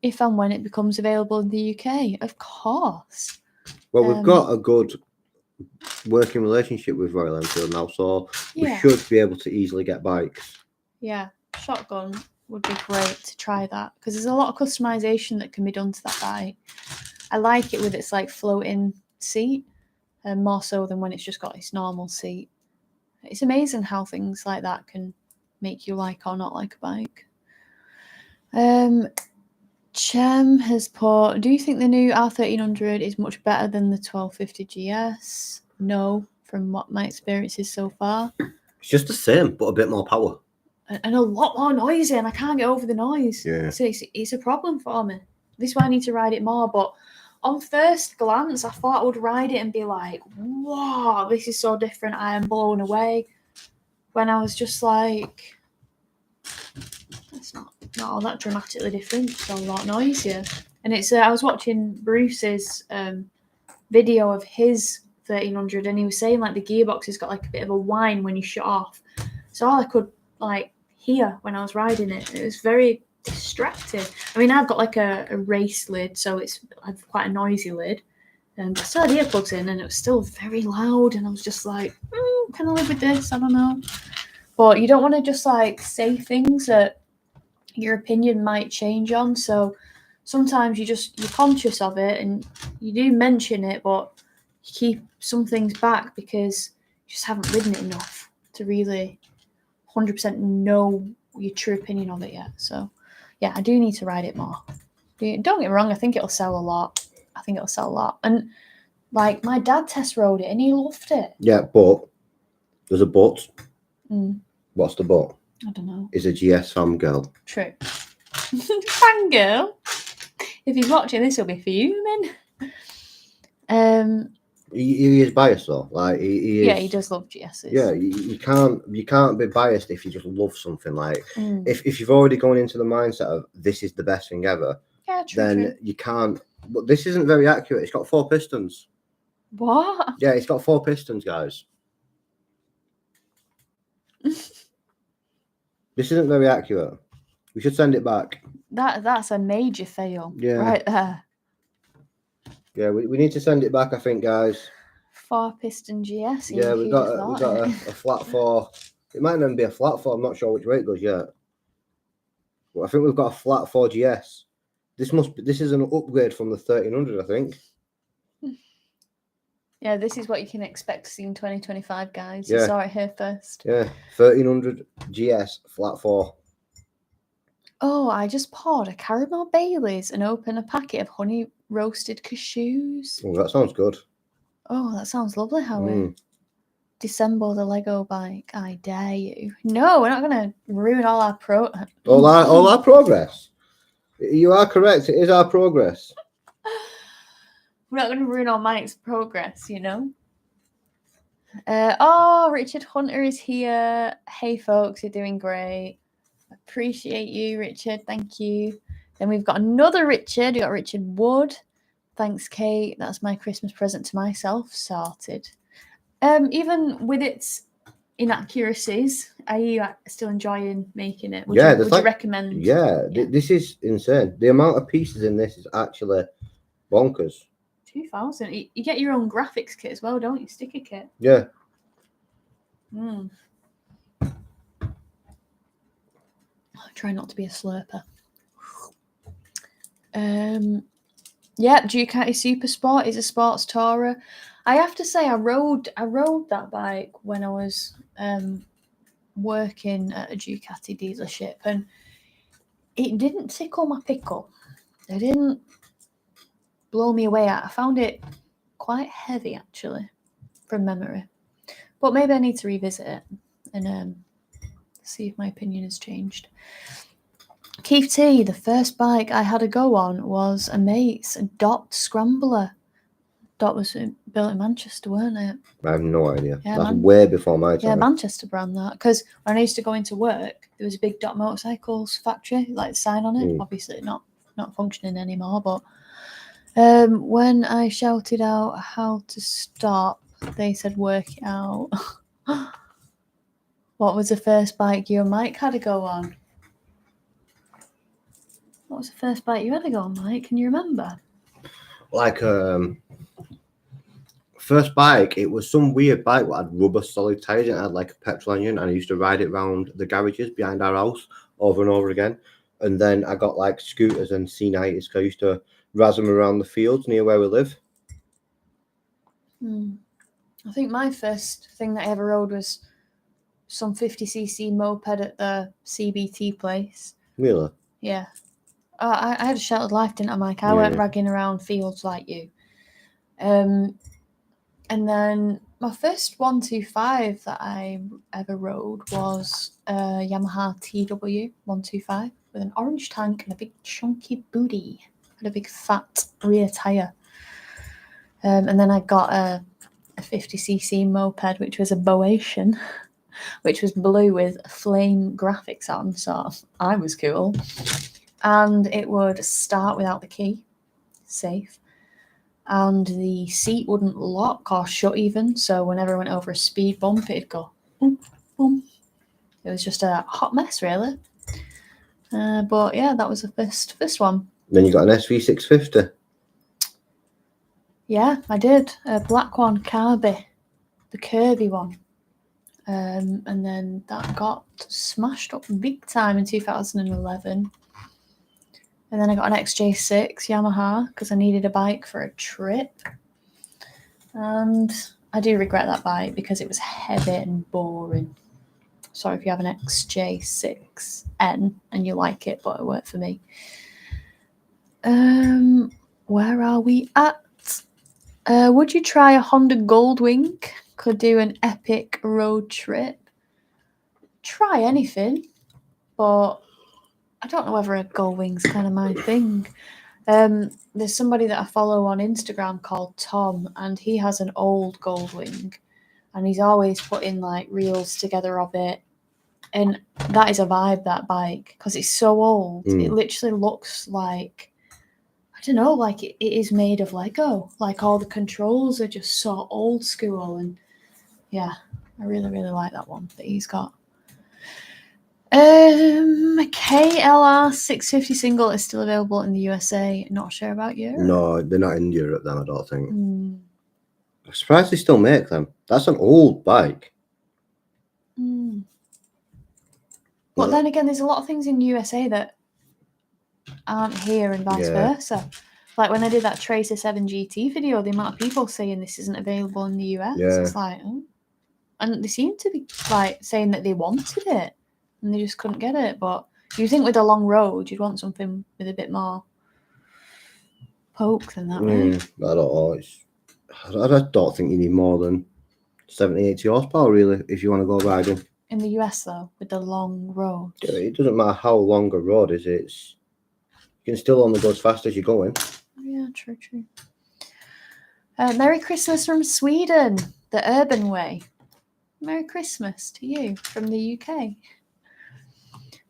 if and when it becomes available in the UK? Of course. Well, we've got a good working relationship with Royal Enfield now, so we should be able to easily get bikes. Yeah, shotgun would be great to try that because there's a lot of customization that can be done to that bike. I like it with its like floating seat, more so than when it's just got its normal seat. It's amazing how things like that can make you like or not like a bike. Chem has put, do you think the new R1300 is much better than the 1250GS? No, from what my experience is so far. It's just the same, but a bit more power. And a lot more noisy, and I can't get over the noise. Yeah. So it's a problem for me. This is why I need to ride it more. But on first glance, I thought I would ride it and be like, wow, this is so different. I am blown away. When I was just like, it's not all that dramatically different. It's a lot noisier. And it's I was watching Bruce's video of his 1300, and he was saying like the gearbox has got like a bit of a whine when you shut off. So all I could like hear when I was riding it, it was very distracting. I mean, I've got like a race lid, so I've quite a noisy lid. I still had earplugs in, and it was still very loud. And I was just like, can I live with this? I don't know. But you don't want to just like say things that your opinion might change on. So sometimes you're conscious of it and you do mention it, but you keep some things back because you just haven't ridden it enough to really 100% know your true opinion of it yet. So yeah, I do need to ride it more. Don't get me wrong, I think it'll sell a lot. And like my dad test rode it and he loved it. Yeah, but there's a but. What's the but? I don't know. Is a GS fangirl. True. Fangirl. If he's watching this, he'll be fuming. He is biased though. Like he is. Yeah, he does love GSs. Yeah, you can't be biased if you just love something. Like if you've already gone into the mindset of this is the best thing ever, then you can't. But this isn't very accurate. It's got 4 pistons. What? Yeah, it's got 4 pistons, guys. This isn't very accurate. We should send it back. That's a major fail. Yeah. Right there. Yeah, we need to send it back, I think, guys. 4-piston GS. Yeah, we've got a flat 4. It might not even be a flat 4. I'm not sure which way it goes yet. But I think we've got a flat 4 GS. This is an upgrade from the 1300, I think. Yeah, this is what you can expect to see in 2025, guys. Yeah. You saw it here first. Yeah, 1300 GS flat 4. Oh, I just poured a caramel Baileys and opened a packet of honey roasted cashews. Oh, that sounds good. Oh, that sounds lovely, Howie. Mm. Disassemble the Lego bike. I dare you. No, we're not going to ruin all our All our progress. You are correct. It is our progress. We're not going to ruin all Mike's progress, you know? Richard Hunter is here. Hey, folks, you're doing great. Appreciate you, Richard. Thank you. Then we've got another Richard. We got Richard Wood. Thanks, Kate. That's my Christmas present to myself. Sorted. Even with its inaccuracies, are you still enjoying making it? Would you recommend? Yeah, this is insane. The amount of pieces in this is actually bonkers. 2,000. You get your own graphics kit as well, don't you? Sticker kit. Yeah. I'll try not to be a slurper. Yeah, Ducati Super Sport is a sports tourer. I have to say, I rode that bike when I was working at a Ducati dealership, and it didn't tickle my pickle. It didn't blow me away. I found it quite heavy, actually, from memory. But maybe I need to revisit it and see if my opinion has changed. Keith T, the first bike I had a go on was a mate's Dot Scrambler. Dot was built in Manchester, weren't it? I have no idea. Yeah, that's way before my time. Yeah, Manchester brand that. Because when I used to go into work, there was a big Dot Motorcycles factory, like sign on it. Obviously not functioning anymore. But when I shouted out how to stop, they said work it out. What was the first bike you and Mike had a go on? What was the first bike you had a go on, Mike? Can you remember? Like first bike, it was some weird bike that had rubber solid tires and it had like a petrol engine, and I used to ride it around the garages behind our house over and over again. And then I got like scooters and C90s because I used to razz them around the fields near where we live. I think my first thing that I ever rode was some 50cc moped at the CBT place. Really? Yeah. I had a sheltered life, didn't I, Mike? I weren't ragging around fields like you. And then my first 125 that I ever rode was a Yamaha TW 125 with an orange tank and a big chunky booty and a big fat rear tyre. And then I got a 50cc moped, which was a Boatian, which was blue with flame graphics on, so I was cool. And it would start without the key, safe. And the seat wouldn't lock or shut even, so whenever I went over a speed bump, it'd go boom, boom. It was just a hot mess, really. But yeah, that was the first one. Then you got an SV650. Yeah, I did. A black one, Carby, the curvy one. And then that got smashed up big time in 2011. And then I got an XJ6 Yamaha because I needed a bike for a trip. And I do regret that bike because it was heavy and boring. Sorry if you have an XJ6N and you like it, but it worked for me. Where are we at? Would you try a Honda Goldwing? Could do an epic road trip. Try anything, but I don't know whether a Goldwing's kind of my thing. There's somebody that I follow on Instagram called Tom, and he has an old Goldwing, and he's always putting like reels together of it. And that is a vibe, that bike, because it's so old. It literally looks like, I don't know, like it is made of Lego. Like all the controls are just so old school. And yeah, I really, really like that one that he's got. KLR 650 single is still available in the USA. Not sure about Europe. No, they're not in Europe then, I don't think. I'm surprised they still make them. That's an old bike. But then again, there's a lot of things in the USA that aren't here and vice versa. Like when I did that Tracer 7 GT video, the amount of people saying this isn't available in the US. It's like, oh. And they seem to be like saying that they wanted it and they just couldn't get it. But You think with a long road, you'd want something with a bit more poke than that, right? I don't know. I don't think you need more than 70, 80 horsepower, really, if you want to go riding. In the US, though, with the long road. It doesn't matter how long a road is. You can still only go as fast as you're going. Yeah, true. Merry Christmas from Sweden, the urban way. Merry Christmas to you from the UK.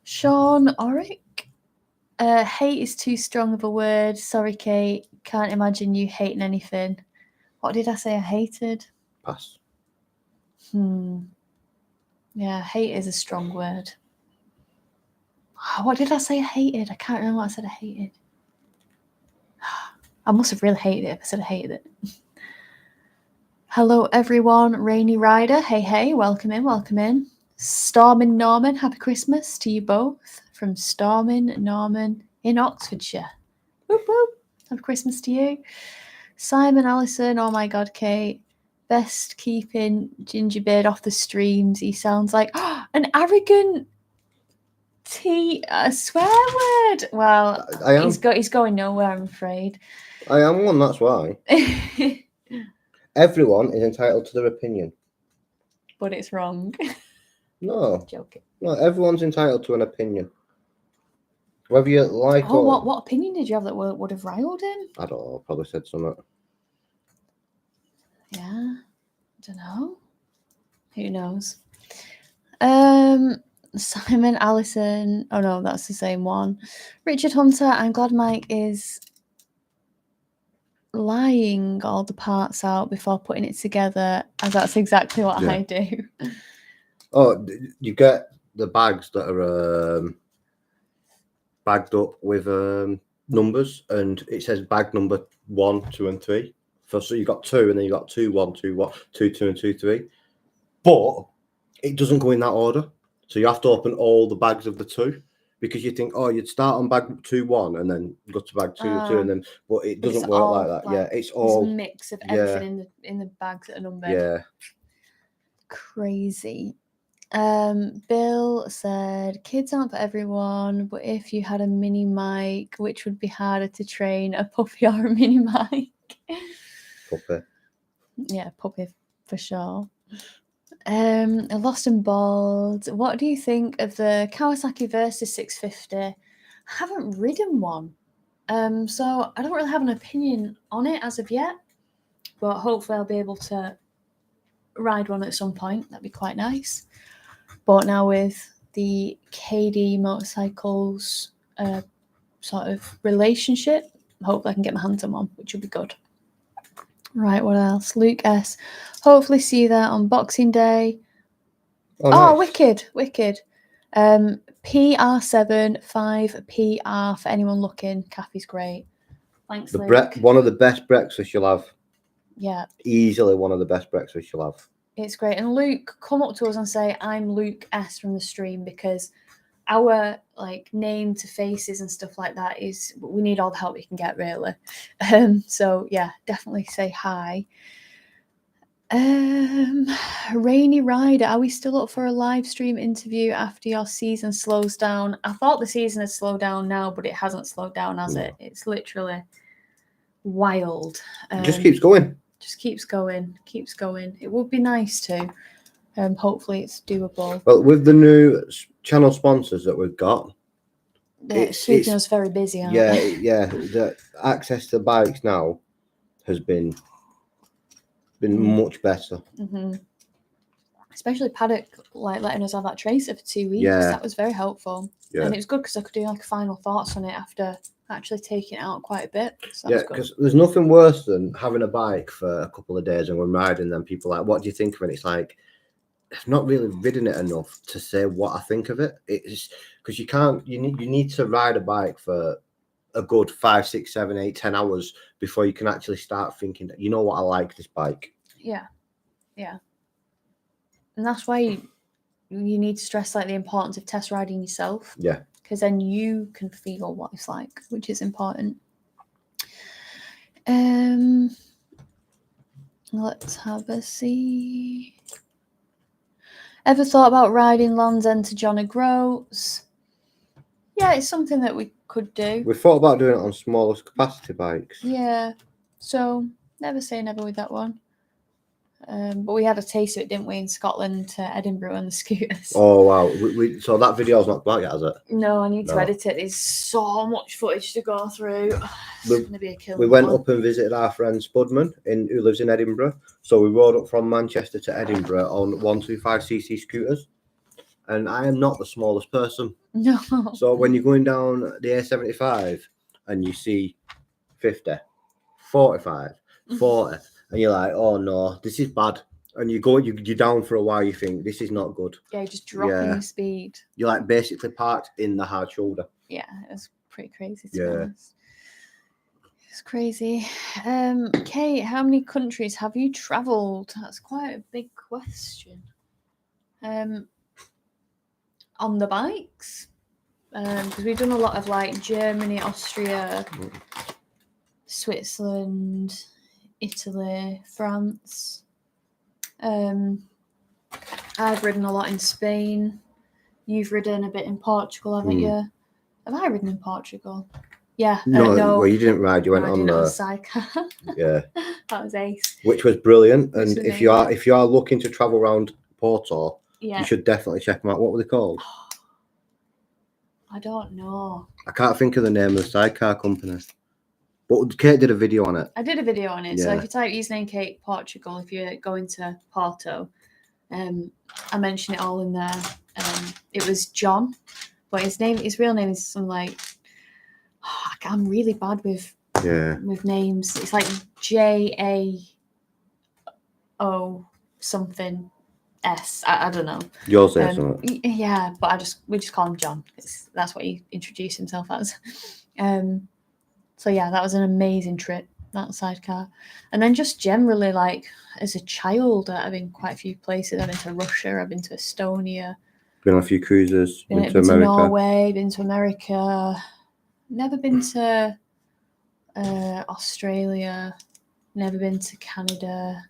Sean Oric. Hate is too strong of a word. Sorry, Kate. Can't imagine you hating anything. What did I say I hated? Pass. Yeah, hate is a strong word. What did I say I hated? I can't remember what I said I hated. I must have really hated it if I said I hated it. Hello, everyone. Rainy Rider. Hey. Welcome in. Stormin Norman. Happy Christmas to you both. From Stormin Norman in Oxfordshire. Whoop, whoop. Happy Christmas to you. Simon Allison. Oh, my God, Kate. Best keeping Gingerbread off the streams. He sounds like an arrogant a swear word. Well, I am. He's going nowhere, I'm afraid. I am one, that's why. Everyone is entitled to their opinion. But it's wrong. No. Joking. No, everyone's entitled to an opinion. Whether you like or... what opinion did you have that would have riled him? I don't know, probably said something. Yeah. I don't know. Who knows? Simon Allison. Oh no, that's the same one. Richard Hunter. I'm glad Mike is lying all the parts out before putting it together, as that's exactly what I do. Oh, you get the bags that are bagged up with numbers, and it says bag number 1, 2, and 3. So you got 2, and then you got 2, 1, 2, 1, 2, 2, and 2, 3. But it doesn't go in that order. So you have to open all the bags of the 2, because you think, oh, you'd start on bag 2, 1, and then go to bag 2, 2, and then. But it doesn't work like that. Yeah, it's all a mix of everything in the bags that are numbered. Yeah. Crazy. Bill said, kids aren't for everyone, but if you had a mini mic, which would be harder to train, a puppy or a mini mic? Puppy. Yeah, puppy for sure. Lost and Bald. What do you think of the Kawasaki Versys 650? I haven't ridden one, so I don't really have an opinion on it as of yet, but hopefully I'll be able to ride one at some point. That'd be quite nice. But now with the KD motorcycles sort of relationship, hopefully I can get my hands on one, which will be good. Right, what else? Luke S. Hopefully see you there on Boxing Day. Oh, nice. Wicked. PR7 5PR for anyone looking. Caffey's great. Thanks, Luke. One of the best breakfasts you'll have. Yeah. Easily one of the best breakfasts you'll have. It's great. And Luke, come up to us and say, I'm Luke S from the stream, because our name to faces and stuff like that we need all the help we can get, really. So yeah, definitely say hi. Rainy Rider, are we still up for a live stream interview after your season slows down? I thought the season had slowed down now, but it hasn't slowed down, has it? It's literally wild. It just keeps going. Just keeps going. It would be nice to. Hopefully it's doable. Well, with the new channel sponsors that we've got, it's keeping us very busy, aren't they? Yeah. The access to bikes now has been much better. Mm-hmm. Especially Paddock letting us have that tracer for 2 weeks. Yeah. That was very helpful. Yeah. And it was good because I could do final thoughts on it after actually taking it out quite a bit. So yeah, because there's nothing worse than having a bike for a couple of days and we're riding, then people are like, what do you think of it? It's like, I've not really ridden it enough to say what I think of it. It's because you need to ride a bike for a good 5, 6, 7, 8, 10 hours before you can actually start thinking that, you know what, I like this bike. Yeah. And that's why you need to stress the importance of test riding yourself. Yeah. Because then you can feel what it's like, which is important. Let's have a see. Ever thought about riding Land's End to John O'Groats? Yeah, it's something that we could do. We thought about doing it on smaller capacity bikes. Yeah. So never say never with that one. But we had a taste of it, didn't we, in Scotland to Edinburgh on the scooters. Oh wow! So that video's not back yet, has it? No, I need to No. edit it. There's so much footage to go through. It's We- gonna be a killer. We went up and visited our friend Spudman, who lives in Edinburgh. So we rode up from Manchester to Edinburgh on 125cc scooters. And I am not the smallest person. No. So when you're going down the A75 and you see 50, 45, 40, and you're like, oh no, this is bad. And you're down for a while, you think, this is not good. Yeah, just dropping Yeah. your speed. You're like basically parked in the hard shoulder. Yeah, it was pretty crazy to be Yeah. honest. It's crazy. Kate, how many countries have you travelled? That's quite a big question. On the bikes, because we've done a lot of like Germany, Austria, Switzerland, Italy, France. I've ridden a lot in Spain. You've ridden a bit in Portugal, haven't you? Have I ridden in Portugal? Yeah. No, no. well, you didn't ride. You went I on didn't, I the was sidecar. yeah, That was ace. which was brilliant. Which And was if you are looking to travel around Porto, Yeah. you should definitely check them out. What were they called? I don't know. I can't think of the name of the sidecar company. But Kate did a video on it. I did a video on it. So Yeah. if you type username Kate Portugal, if you're going to Porto, I mention it all in there. It was John, but his real name is something like, I'm really bad with names. It's like JAO something S. I don't know. Yours there, something. Yeah, but we just call him John. That's what he introduced himself as. So yeah, that was an amazing trip, that sidecar. And then just generally, like as a child, I've been quite a few places. I've been to Russia, I've been to Estonia, Been on a few cruises. been to Norway, been to America. Never been to Australia. Never been to Canada.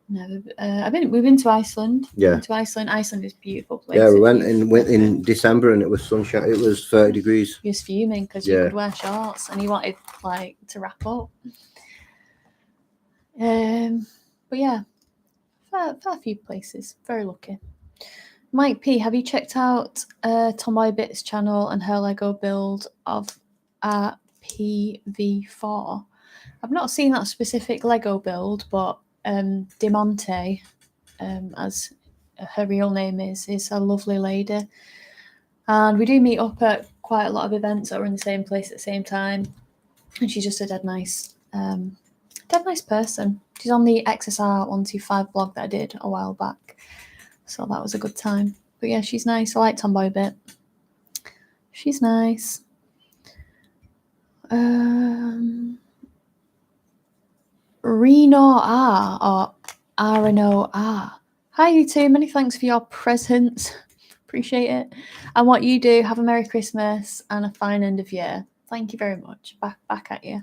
We've been to Iceland. Yeah. Been to Iceland. Iceland is a beautiful place. Yeah, we went in December and it was sunshine. It was 30 degrees. He was fuming because you could wear shorts and he wanted like to wrap up. But yeah, fair few places. Very lucky. Mike P, have you checked out Tomboy Bits channel and her Lego build of PV4? I've not seen that specific Lego build, but Diamante, as her real name is a lovely lady. And we do meet up at quite a lot of events that are in the same place at the same time. And she's just a dead nice person. She's on the XSR 125 vlog that I did a while back. So that was a good time. But yeah, she's nice. I like Tomboy a bit. She's nice. Reno R or RNO R. Hi you two, many thanks for your presents. Appreciate it. And what you do, have a Merry Christmas and a fine end of year. Thank you very much. Back at you.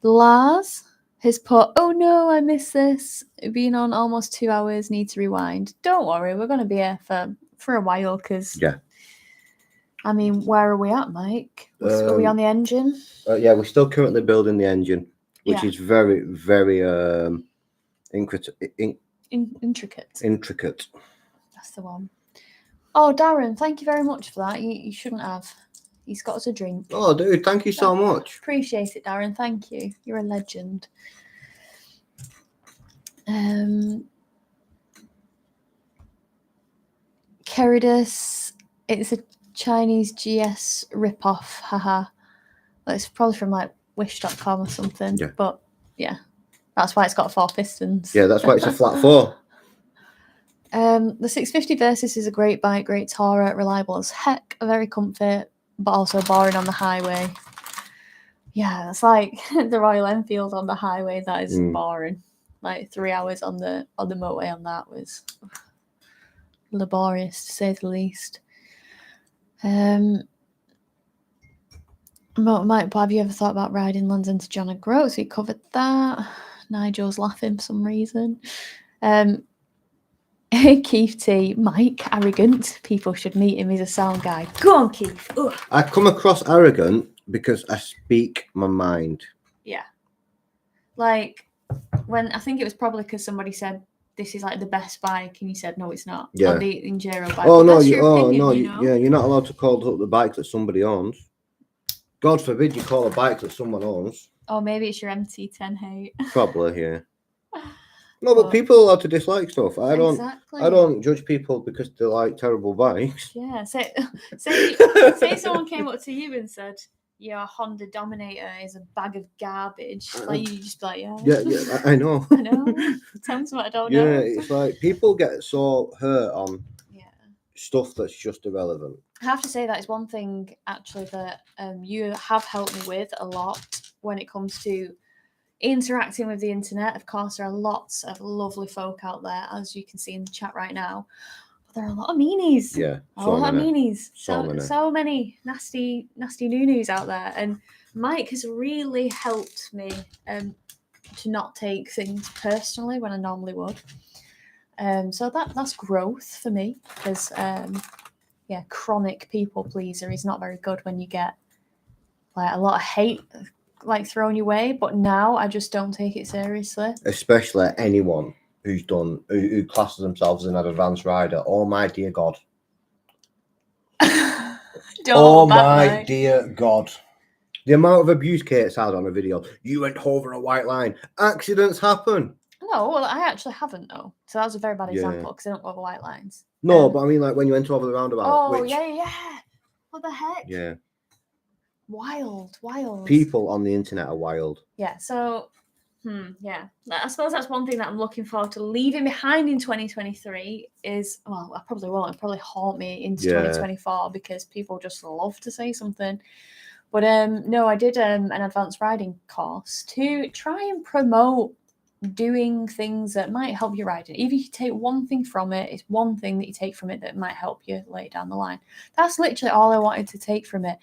Lars has put, oh no, I missed this. Been on almost 2 hours, need to rewind. Don't worry, we're going to be here for a while because, I mean, where are we at, Mike? Are we on the engine? Yeah, we're still currently building the engine, which is very, very intricate. Intricate. That's the one. Oh, Darren, thank you very much for that. You shouldn't have. He's got us a drink. Oh, dude, thank you so much. Appreciate it, Darren. Thank you. You're a legend. Keridus, it's a Chinese GS ripoff. Haha. Well, it's probably from like wish.com or something. Yeah. But yeah, that's why it's got 4 pistons. Yeah, that's why it's a flat 4. The 650 Versys is a great bike, great tourer, reliable as heck, very comfy, but also boring on the highway. Yeah, it's like the Royal Enfield on the highway. That is boring. Like 3 hours on the motorway on that was laborious to say the least. Mike, have you ever thought about riding London to John O'Groats? We covered that. Nigel's laughing for some reason. Keith T, Mike, arrogant. People should meet him. He's a sound guy. Go on, Keith. Ugh. I come across arrogant because I speak my mind. Yeah. Like, when I think it was probably because somebody said, this is like the best bike, and you said, no, it's not. Yeah. Or the Enduro bike. Oh, But no, that's you, your oh, opinion, no, you know? yeah, you're not allowed to call up the bike that somebody owns. God forbid you call a bike that someone owns. Or maybe it's your MT10 hate. Probably, yeah. No, but people are allowed to dislike stuff. I Exactly. don't judge people because they like terrible bikes. Yeah, say someone came up to you and said, your Honda Dominator is a bag of garbage. Like, you just be like, yeah. Yeah, I know. I know. Tell me something I don't know. Yeah, it's like people get so hurt on Yeah. stuff that's just irrelevant. I have to say that is one thing actually that you have helped me with a lot when it comes to interacting with the internet. Of course, there are lots of lovely folk out there, as you can see in the chat right now. But there are a lot of meanies. Yeah, A lot of meanies. So many nasty noo-noos out there. And Mike has really helped me to not take things personally when I normally would. So that's growth for me, because chronic people pleaser is not very good when you get like a lot of hate like thrown your way. But now I just don't take it seriously. Especially anyone who classes themselves as an advanced rider. Oh my dear God. Dear God. The amount of abuse Kate's had on a video. You went over a white line. Accidents happen. No, well, I actually haven't though. So that was a very bad example because I don't go over white lines. No, but I mean like when you went over the roundabout. Oh, yeah. What the heck? Yeah. Wild. People on the internet are wild. Yeah, so yeah. I suppose that's one thing that I'm looking forward to leaving behind in 2023 is, well, I probably won't. It'll probably haunt me into 2024 because people just love to say something. But no, I did an advanced riding course to try and promote doing things that might help you riding. Even if you take one thing from it, it's one thing that you take from it that might help you later down the line. That's literally all I wanted to take from it.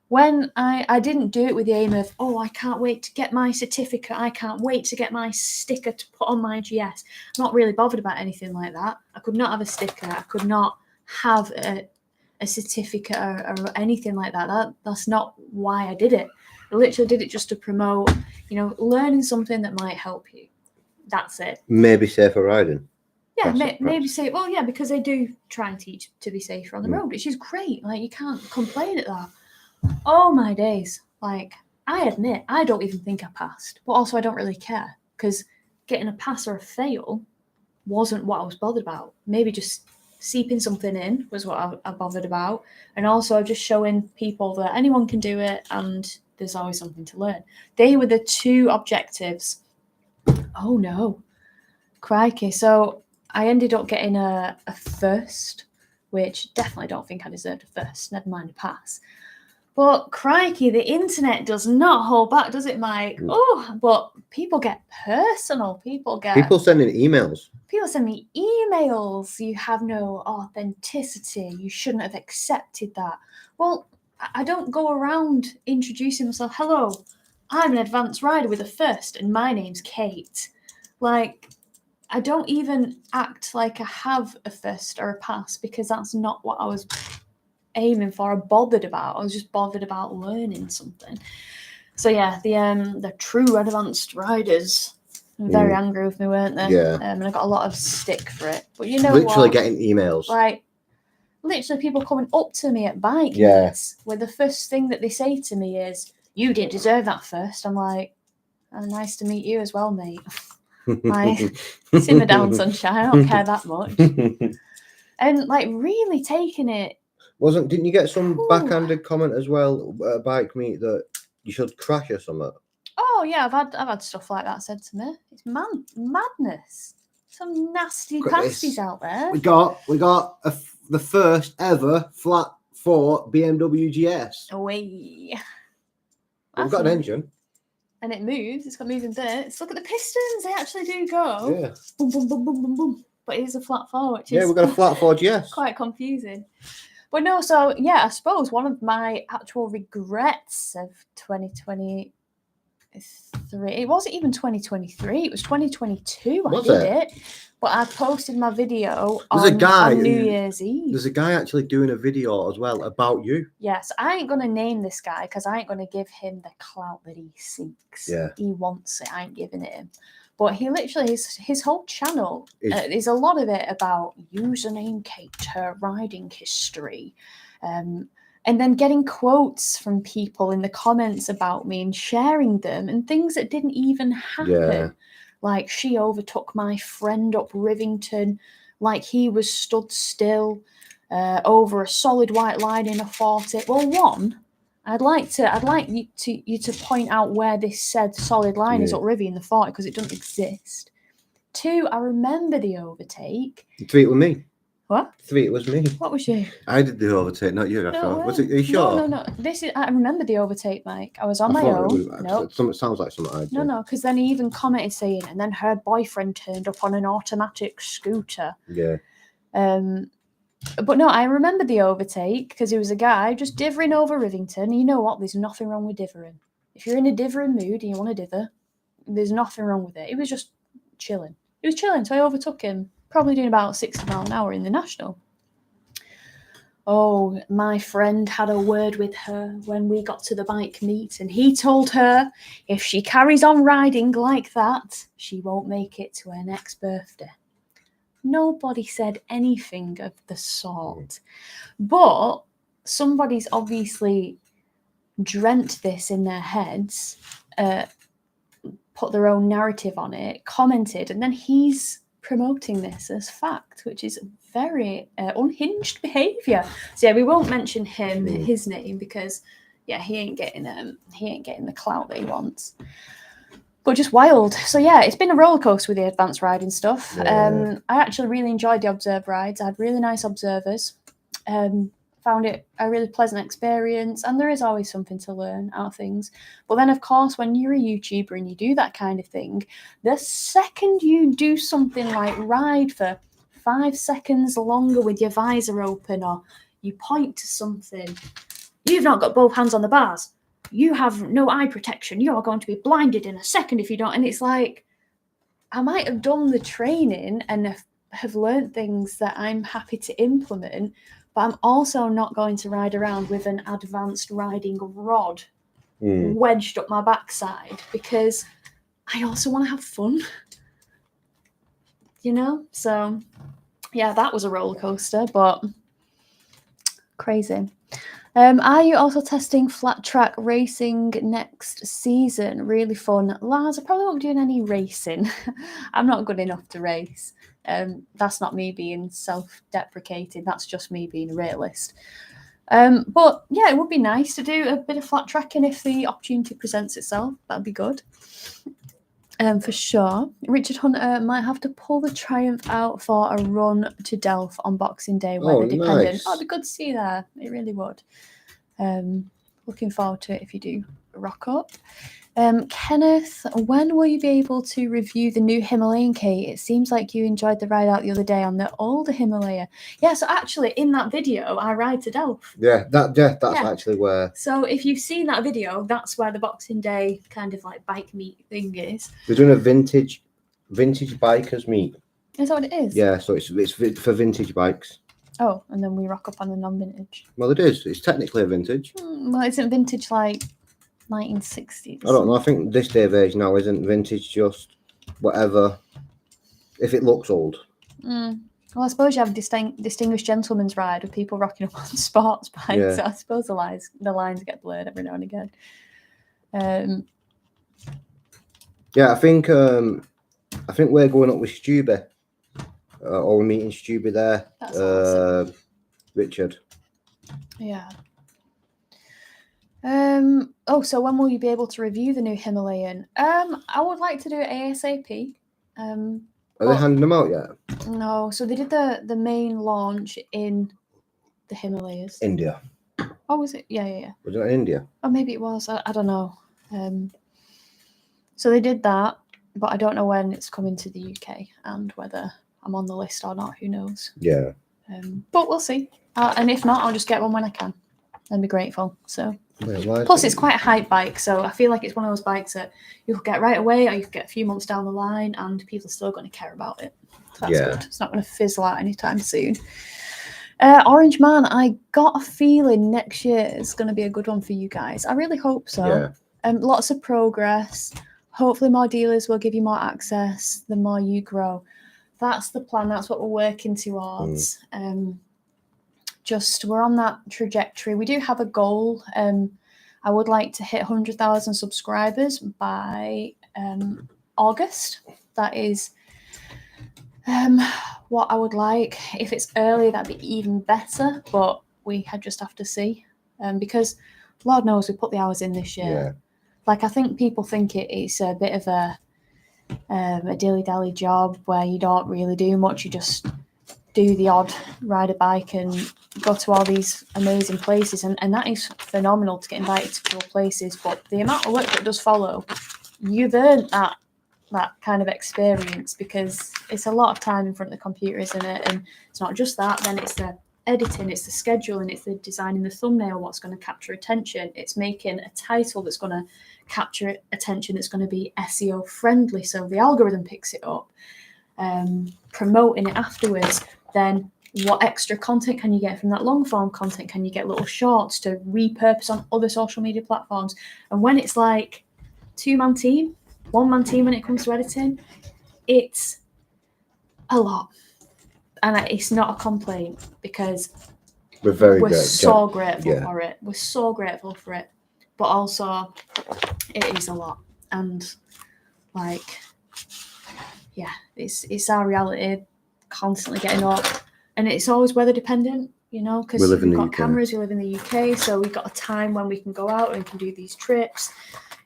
When I didn't do it with the aim of, oh, I can't wait to get my certificate. I can't wait to get my sticker to put on my GS. I'm not really bothered about anything like that. I could not have a sticker. I could not have a certificate or anything like that. That's not why I did it. I literally did it just to promote, learning something that might help you. That's it. Maybe safer riding. Yeah, maybe say, well, yeah, because they do try and teach to be safer on the road, which is great. Like, you can't complain at that. Oh my days. Like, I admit, I don't even think I passed, but also I don't really care because getting a pass or a fail wasn't what I was bothered about. Maybe just seeping something in was what I bothered about. And also just showing people that anyone can do it and there's always something to learn. They were the two objectives. Oh no. Crikey. So I ended up getting a first, which definitely don't think I deserved a first, never mind a pass. But crikey, the internet does not hold back, does it, Mike? Oh, but people get personal. People sending emails. People send me emails. You have no authenticity. You shouldn't have accepted that. Well, I don't go around introducing myself. Hello, I'm an advanced rider with a first, and my name's Kate. Like, I don't even act like I have a first or a pass because that's not what I was aiming for or bothered about. I was just bothered about learning something. So yeah, the true advanced riders were very angry with me, weren't they? Yeah. And I got a lot of stick for it. But you know literally what? Getting emails. Like, literally people coming up to me at bike meets where the first thing that they say to me is, you didn't deserve that first. I'm like, oh, nice to meet you as well, mate. Like, simmer down, sunshine. I don't care that much. And like really taking it. Didn't you get some backhanded comment as well at a bike meet that you should crash or something? Oh yeah, I've had stuff like that said to me. It's madness. Some nasty pasties out there. We got the first ever flat 4 BMW GS. Away. We've got an engine. And it moves. It's got moving bits. Look at the pistons. They actually do go. Yeah. Boom, boom, boom, boom, boom, boom. But it is a flat 4, which is... Yeah, we've got a flat 4 GS. Quite confusing. But no, so yeah, I suppose one of my actual regrets of 2023 It wasn't even 2023. It was 2022. Was I did it? it. But I posted my video There's a guy on New who- Year's Eve. There's a guy actually doing a video as well about you. Yes, I ain't gonna name this guy because I ain't gonna give him the clout that he seeks. Yeah. He wants it. I ain't giving it him. But he literally, his whole channel is a lot of it about username Kate, her riding history, and then getting quotes from people in the comments about me and sharing them and things that didn't even happen. Yeah. Like she overtook my friend up Rivington, like he was stood still over a solid white line in a 40. Well, one, I'd like you to point out where this said solid line is up Rivy in the 40 because it doesn't exist. Two, I remember the overtake. 3 it was me. What? 3 it was me. What was you? I did the overtake, not you. No Was way. it? Are you sure? No. I remember the overtake, Mike. I was on I my thought own. it was, No, sounds like something I did. no, because then he even commented saying, and then her boyfriend turned up on an automatic scooter. Yeah. But no, I remember the overtake because it was a guy just divering over Rivington. You know what? There's nothing wrong with divering. If you're in a divering mood and you want to diver, there's nothing wrong with it. He was just chilling. He was chilling, so I overtook him, probably doing about 60 miles an hour in the National. Oh, my friend had a word with her when we got to the bike meet, and he told her if she carries on riding like that, she won't make it to her next birthday. Nobody said anything of the sort. But somebody's obviously dreamt this in their heads, put their own narrative on it, commented, and then he's promoting this as fact, which is very unhinged behaviour. So yeah, we won't mention his name because yeah, he ain't getting the clout that he wants. But just wild. So yeah, it's been a roller coaster with the advanced riding stuff. Yeah. I actually really enjoyed the observe rides. I had really nice observers. Found it a really pleasant experience, and there is always something to learn out of things. But then, of course, when you're a YouTuber and you do that kind of thing, the second you do something like ride for 5 seconds longer with your visor open, or you point to something, you've not got both hands on the bars. You have no eye protection. You are going to be blinded in a second if you don't. And it's like, I might have done the training and have learned things that I'm happy to implement, but I'm also not going to ride around with an advanced riding rod wedged up my backside because I also want to have fun. You know? So, yeah, that was a roller coaster, but crazy. Are you also testing flat track racing next season? Really fun. Lars, I probably won't be doing any racing. I'm not good enough to race. That's not me being self-deprecating. That's just me being a realist. But yeah, it would be nice to do a bit of flat tracking if the opportunity presents itself. That'd be good. For sure. Richard Hunter might have to pull the Triumph out for a run to Delft on Boxing Day, weather dependent. Nice. Oh, it'd be good to see you there. It really would. Looking forward to it if you do rock up. Kenneth, when will you be able to review the new Himalayan kit? It seems like you enjoyed the ride out the other day on the older Himalaya. Yeah, so actually in that video, I ride to Delft. That's actually where. So if you've seen that video, that's where the Boxing Day kind of like bike meet thing is. We're doing a vintage bikers meet. Is that what it is? Yeah, so it's for vintage bikes. Oh, and then we rock up on the non-vintage. Well, it is. It's technically a vintage. Well, isn't vintage like 1960s? I don't know. I think this day of age now isn't vintage just whatever. If it looks old. Well, I suppose you have distinguished gentleman's ride with people rocking up on sports bikes. Yeah. So I suppose the lines get blurred every now and again. Yeah, I think we're going up with Stubby. Or we're meeting Stubby there. That's awesome. Richard. Yeah. So when will you be able to review the new Himalayan? I would like to do it ASAP. Are they handing them out yet? No, so they did the main launch in the Himalayas. India. Oh, was it? Yeah. Was it in India? Oh, maybe it was. I don't know. So they did that, but I don't know when it's coming to the UK and whether I'm on the list or not. Who knows? Yeah. But we'll see. And if not, I'll just get one when I can. I'd be grateful. So. Wait, why Plus, is it's quite a hype bike, so I feel like it's one of those bikes that you could get right away, or you could get a few months down the line, and people are still going to care about it. So that's good. It's not going to fizzle out anytime soon. Orange Man, I got a feeling next year is going to be a good one for you guys. I really hope so. Lots of progress. Hopefully, more dealers will give you more access the more you grow. That's the plan. That's what we're working towards. We're on that trajectory. We do have a goal. I would like to hit 100,000 subscribers by August. That is what I would like. If it's early, that'd be even better, but we just have to see. Because Lord knows we put the hours in this year. Like, I think people think it's a bit of a dilly-dally job where you don't really do much. You just do the odd ride a bike and go to all these amazing places, and that is phenomenal to get invited to cool places, but the amount of work that does follow, you've earned that kind of experience, because it's a lot of time in front of the computer, isn't it? And it's not just that, then it's the editing, it's the scheduling, it's the designing the thumbnail, what's going to capture attention, it's making a title that's going to capture attention, that's going to be SEO friendly so the algorithm picks it up, promoting it afterwards. Then what extra content can you get from that long form content? Can you get little shorts to repurpose on other social media platforms? And when it's like 2-man team, 1-man team when it comes to editing, it's a lot. And it's not a complaint, because we're so grateful for it. We're so grateful for it. But also, it is a lot. And like, yeah, it's our reality, constantly getting up, and it's always weather dependent, you know, because we've got cameras. We live in the UK, so we've got a time when we can go out and can do these trips.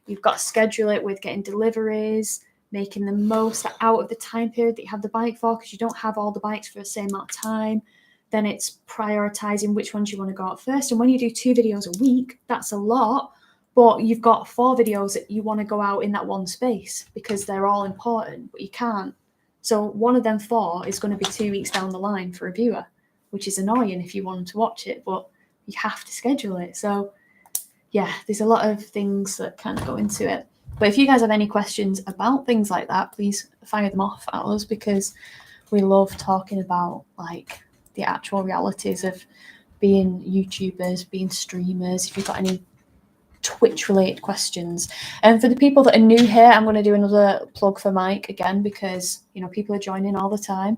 You've got to schedule it with getting deliveries, making the most out of the time period that you have the bike for, because you don't have all the bikes for the same amount of time. Then it's prioritizing which ones you want to go out first. And when you do 2 videos a week, that's a lot, but you've got 4 videos that you want to go out in that one space because they're all important, but you can't. So one of them 4 is going to be 2 weeks down the line for a viewer, which is annoying if you want them to watch it, but you have to schedule it. So yeah, there's a lot of things that kind of go into it. But if you guys have any questions about things like that, please fire them off at us, because we love talking about like the actual realities of being YouTubers, being streamers. If you've got any Twitch-related questions. And for the people that are new here, I'm going to do another plug for Mike again, because, you know, people are joining all the time.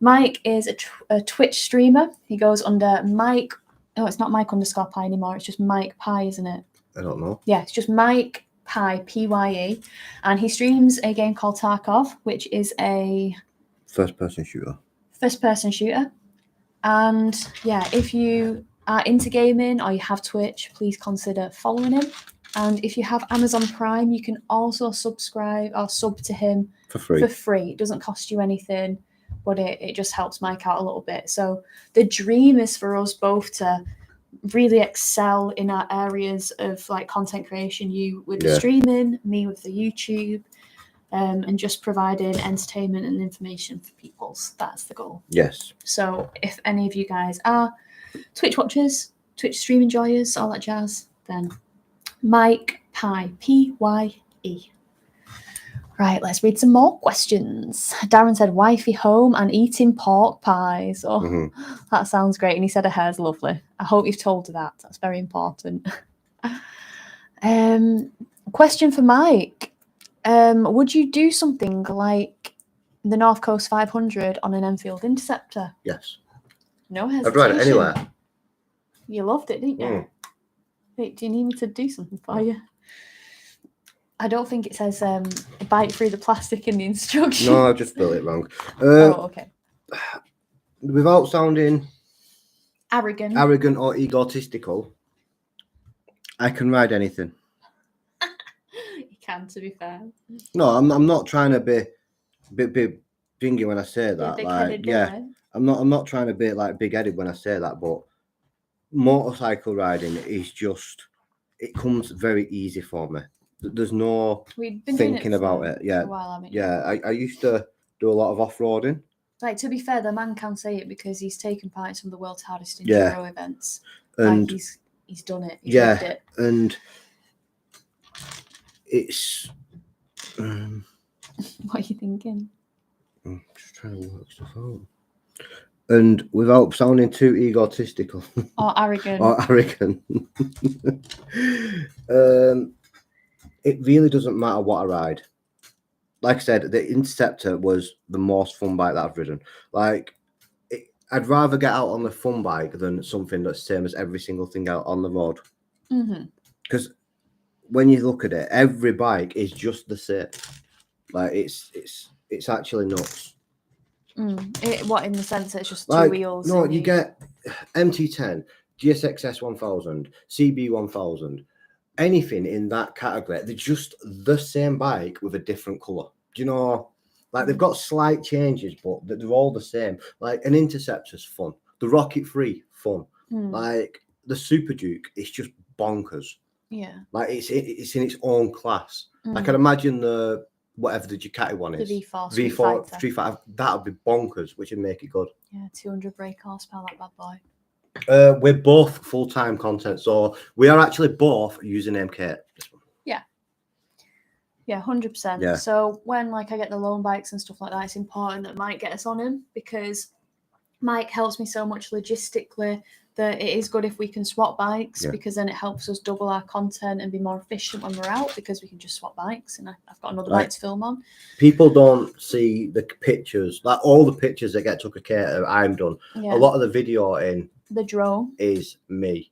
Mike is a Twitch streamer. He goes under Mike. Oh, it's not Mike_Pie anymore. It's just Mike Pie, isn't it? I don't know. Yeah, it's just Mike Pie, Pye. And he streams a game called Tarkov, which is a first-person shooter. And yeah, if you are into gaming or you have Twitch, please consider following him. And if you have Amazon Prime, you can also subscribe or sub to him for free. It doesn't cost you anything, but it just helps Mike out a little bit. So the dream is for us both to really excel in our areas of like content creation, you with the streaming, me with the YouTube, and just providing entertainment and information for people. So that's the goal. Yes. So if any of you guys are Twitch watchers, Twitch stream enjoyers, all that jazz, then Mike Pie, Pye. Right, let's read some more questions. Darren said, wifey home and eating pork pies. Oh, that sounds great. And he said her hair's lovely. I hope you've told her that. That's very important. Question for Mike. Would you do something like the North Coast 500 on an Enfield Interceptor? Yes. No hesitation. I'd ride it anywhere. You loved it, didn't you? Wait, do you need me to do something for you? I don't think it says bite through the plastic in the instructions. No, I just spelled it wrong. Okay. Without sounding arrogant or egotistical, I can ride anything. You can, to be fair. No, I'm not trying to be bingy when I say that. Like, yeah, I'm not trying to be like big-headed when I say that, but motorcycle riding is just, it comes very easy for me. There's no thinking about it. Yeah, I used to do a lot of off-roading. Like, to be fair, the man can say it because he's taken part in some of the world's hardest enduro events. And like he's done it. He's Yeah, lived it. and it's. What are you thinking? I'm just trying to work stuff out. And without sounding too egotistical Or arrogant. or arrogant, it really doesn't matter what I ride. Like I said, the Interceptor was the most fun bike that I've ridden. Like, I'd rather get out on the fun bike than something that's the same as every single thing out on the road. Because when you look at it, every bike is just the same. Like, it's actually nuts. What, in the sense that it's just Like, two wheels? no, and you get MT10, GSXS 1000, CB 1000, anything in that category. They're just the same bike with a different colour. Do you know? Like, they've got slight changes, but they're all the same. Like, an Interceptor's fun. The Rocket 3, fun. Like, the Super Duke, it's just bonkers. Yeah. Like, it's in its own class. I can imagine the whatever the Ducati one is. The V4 V4 Street Fighter. That would be bonkers, which would make it good. Yeah, 200 brake horsepower, that bad boy. We're both full-time content, so we are actually both using MK. Yeah, 100%. Yeah. So when like I get the loan bikes and stuff like that, it's important that Mike get us on him, because Mike helps me so much logistically that it is good if we can swap bikes, because then it helps us double our content and be more efficient when we're out, because we can just swap bikes and I've got another bike to film on. People don't see the pictures, like all the pictures that get took a care of, I'm done. Yeah. A lot of the video in The drone. is me.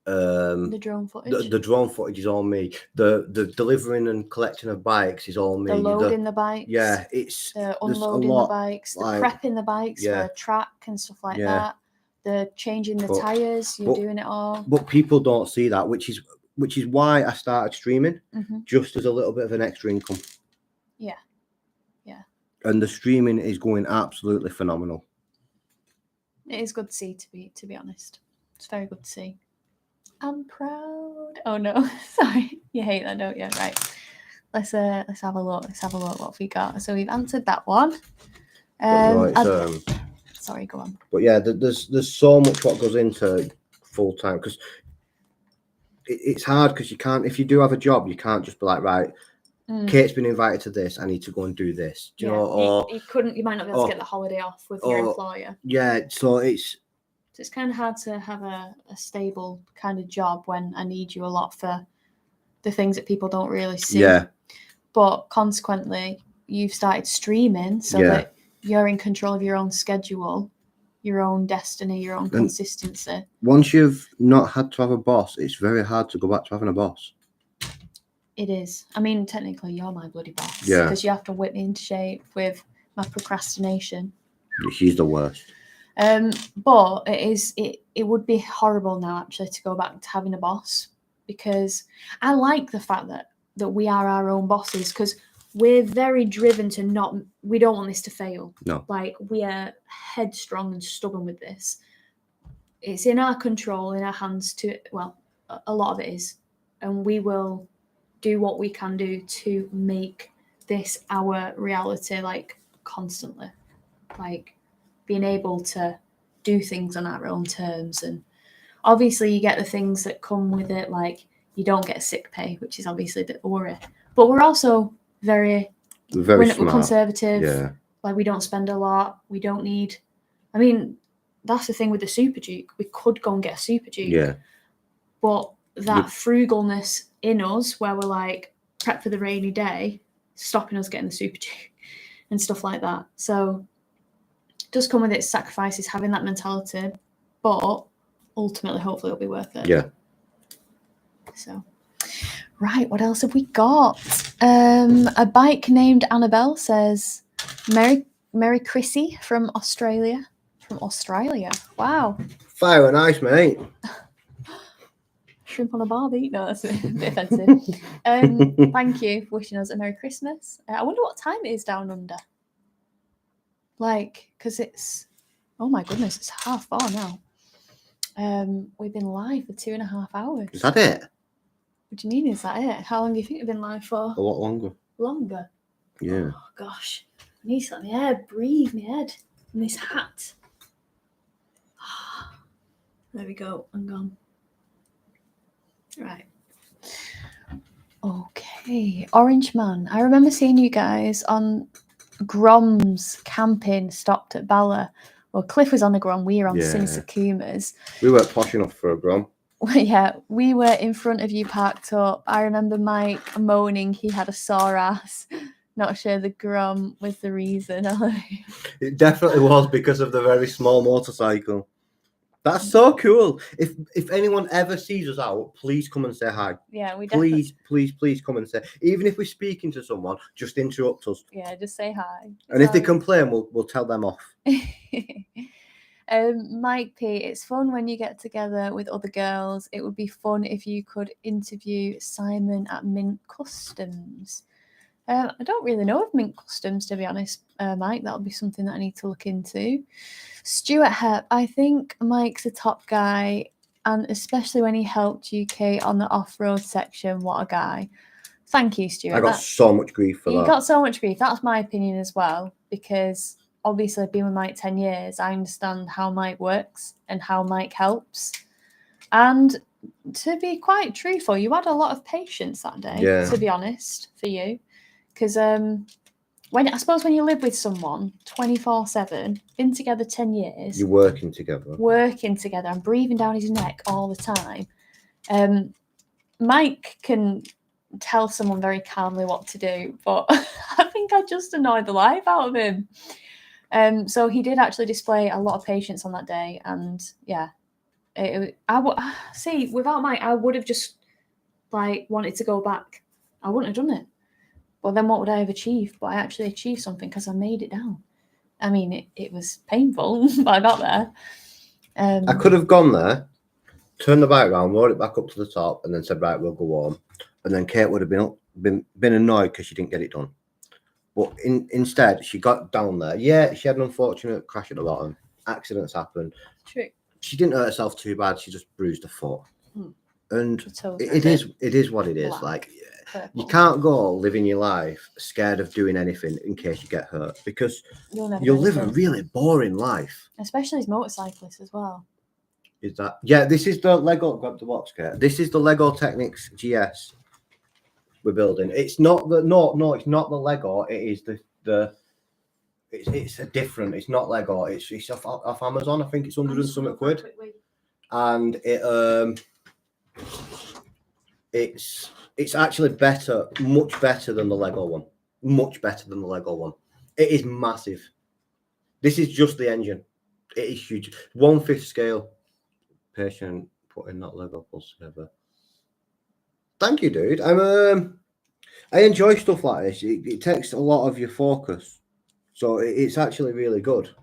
The drone footage. The drone footage is all me. The delivering and collecting of bikes is all me. The loading the bikes. Yeah, it's the unloading the bikes, the prepping the bikes for track and stuff like that. The changing the tires, you're doing it all. But people don't see that, which is why I started streaming, just as a little bit of an extra income. Yeah. Yeah. And the streaming is going absolutely phenomenal. It is good to see, to be honest. It's very good to see. I'm proud. Oh no, sorry. You hate that, don't you? Right. Let's have a look. Let's have a look what we got. So we've answered that one. Sorry, go on. But yeah, there's so much what goes into full time, because it's hard, because you can't, if you do have a job, you can't just be like, right, Kate's been invited to this, I need to go and do this. Do you know? Or you might not be able to get the holiday off with your employer. Yeah, so it's kind of hard to have a stable kind of job when I need you a lot for the things that people don't really see. Yeah. But consequently, you've started streaming so that you're in control of your own schedule, your own destiny, your own consistency. Once you've not had to have a boss, it's very hard to go back to having a boss. It is. I mean, technically, you're my bloody boss. Yeah. Because you have to whip me into shape with my procrastination. She's the worst. But it would be horrible now, actually, to go back to having a boss, because I like the fact that we are our own bosses, because we're very driven to we don't want this to fail. No. Like, we are headstrong and stubborn with this. It's in our control, in our hands a lot of it is. And we will do what we can do to make this our reality, like, constantly. Like, being able to do things on our own terms. And obviously you get the things that come with it, like you don't get sick pay, which is obviously the worry. But we're also very smart. We're conservative. Yeah. Like, we don't spend a lot. We don't need. I mean, that's the thing with the Super Duke. We could go and get a Super Duke. Yeah. But that frugalness in us, where we're like, prep for the rainy day, stopping us getting the Super Duke and stuff like that. So it does come with its sacrifices, having that mentality, but ultimately, hopefully, it'll be worth it. Yeah. So, right, what else have we got? A bike named Annabelle says, Merry Chrissy from Australia. From Australia. Wow. Fire and ice, mate. Shrimp on a barbie. No, that's a bit offensive. Thank you for wishing us a Merry Christmas. I wonder what time it is down under. Like, because it's, oh my goodness, it's 4:30 now. We've been live for 2.5 hours. Is that it? What do you mean, is that it? How long do you think we've been live for? A lot longer. Longer? Yeah. Oh, gosh. I need to let my air breathe my head in this hat. There we go. I'm gone. Right. Okay. Orange Man. I remember seeing you guys on Grom's camping stopped at Bala. Well, Cliff was on the Grom. We were on Sinsakuma's. We weren't posh enough for a Grom. Yeah, we were in front of you parked up. I remember Mike moaning he had a sore ass. Not sure the Grom was the reason. It definitely was because of the very small motorcycle. That's so cool. If anyone ever sees us out, please come and say hi. Yeah, we please come and say. Even if we're speaking to someone, just interrupt us. Yeah, just say hi. And if they complain, we'll tell them off. Mike P, it's fun when you get together with other girls. It would be fun if you could interview Simon at Mint Customs. I don't really know of Mint Customs, to be honest, Mike. That'll be something that I need to look into. Stuart Hep, I think Mike's a top guy, and especially when he helped UK on the off-road section. What a guy. Thank you, Stuart. I got so much grief for that. You got so much grief. That's my opinion as well, because obviously I've been with Mike 10 years. I understand how Mike works and how Mike helps. And to be quite truthful, you had a lot of patience that day, to be honest, for you. Because when you live with someone 24/7, been together 10 years. You're working together. And breathing down his neck all the time. Mike can tell someone very calmly what to do, but I think I just annoyed the life out of him. So he did actually display a lot of patience on that day, and yeah, see, without Mike, I would have just wanted to go back. I wouldn't have done it. But then what would I have achieved? But I actually achieved something because I made it down. I mean, it was painful, but I got there. I could have gone there, turned the bike around, rode it back up to the top, and then said, right, we'll go home. And then Kate would have been annoyed because she didn't get it done. But instead, she got down there. Yeah, she had an unfortunate crash at the bottom. Accidents happen. True. She didn't hurt herself too bad. She just bruised her foot. And it is what it is. Black. You can't go living your life scared of doing anything in case you get hurt, because you'll live a really boring life. Especially as motorcyclists as well. Is that? Yeah, this is the Lego. Grab the box, Kate. This is the Lego Technics GS we're building. It's not the it's not the Lego. It is it's a different. It's not Lego. It's off Amazon. I think it's 100 and something quid. And it's actually better, much better than the Lego one. Much better than the Lego one. It is massive. This is just the engine. It is huge. 1/5 scale. Patient putting that Lego puzzle together. Thank you, dude. I enjoy stuff like this. It takes a lot of your focus, so it's actually really good.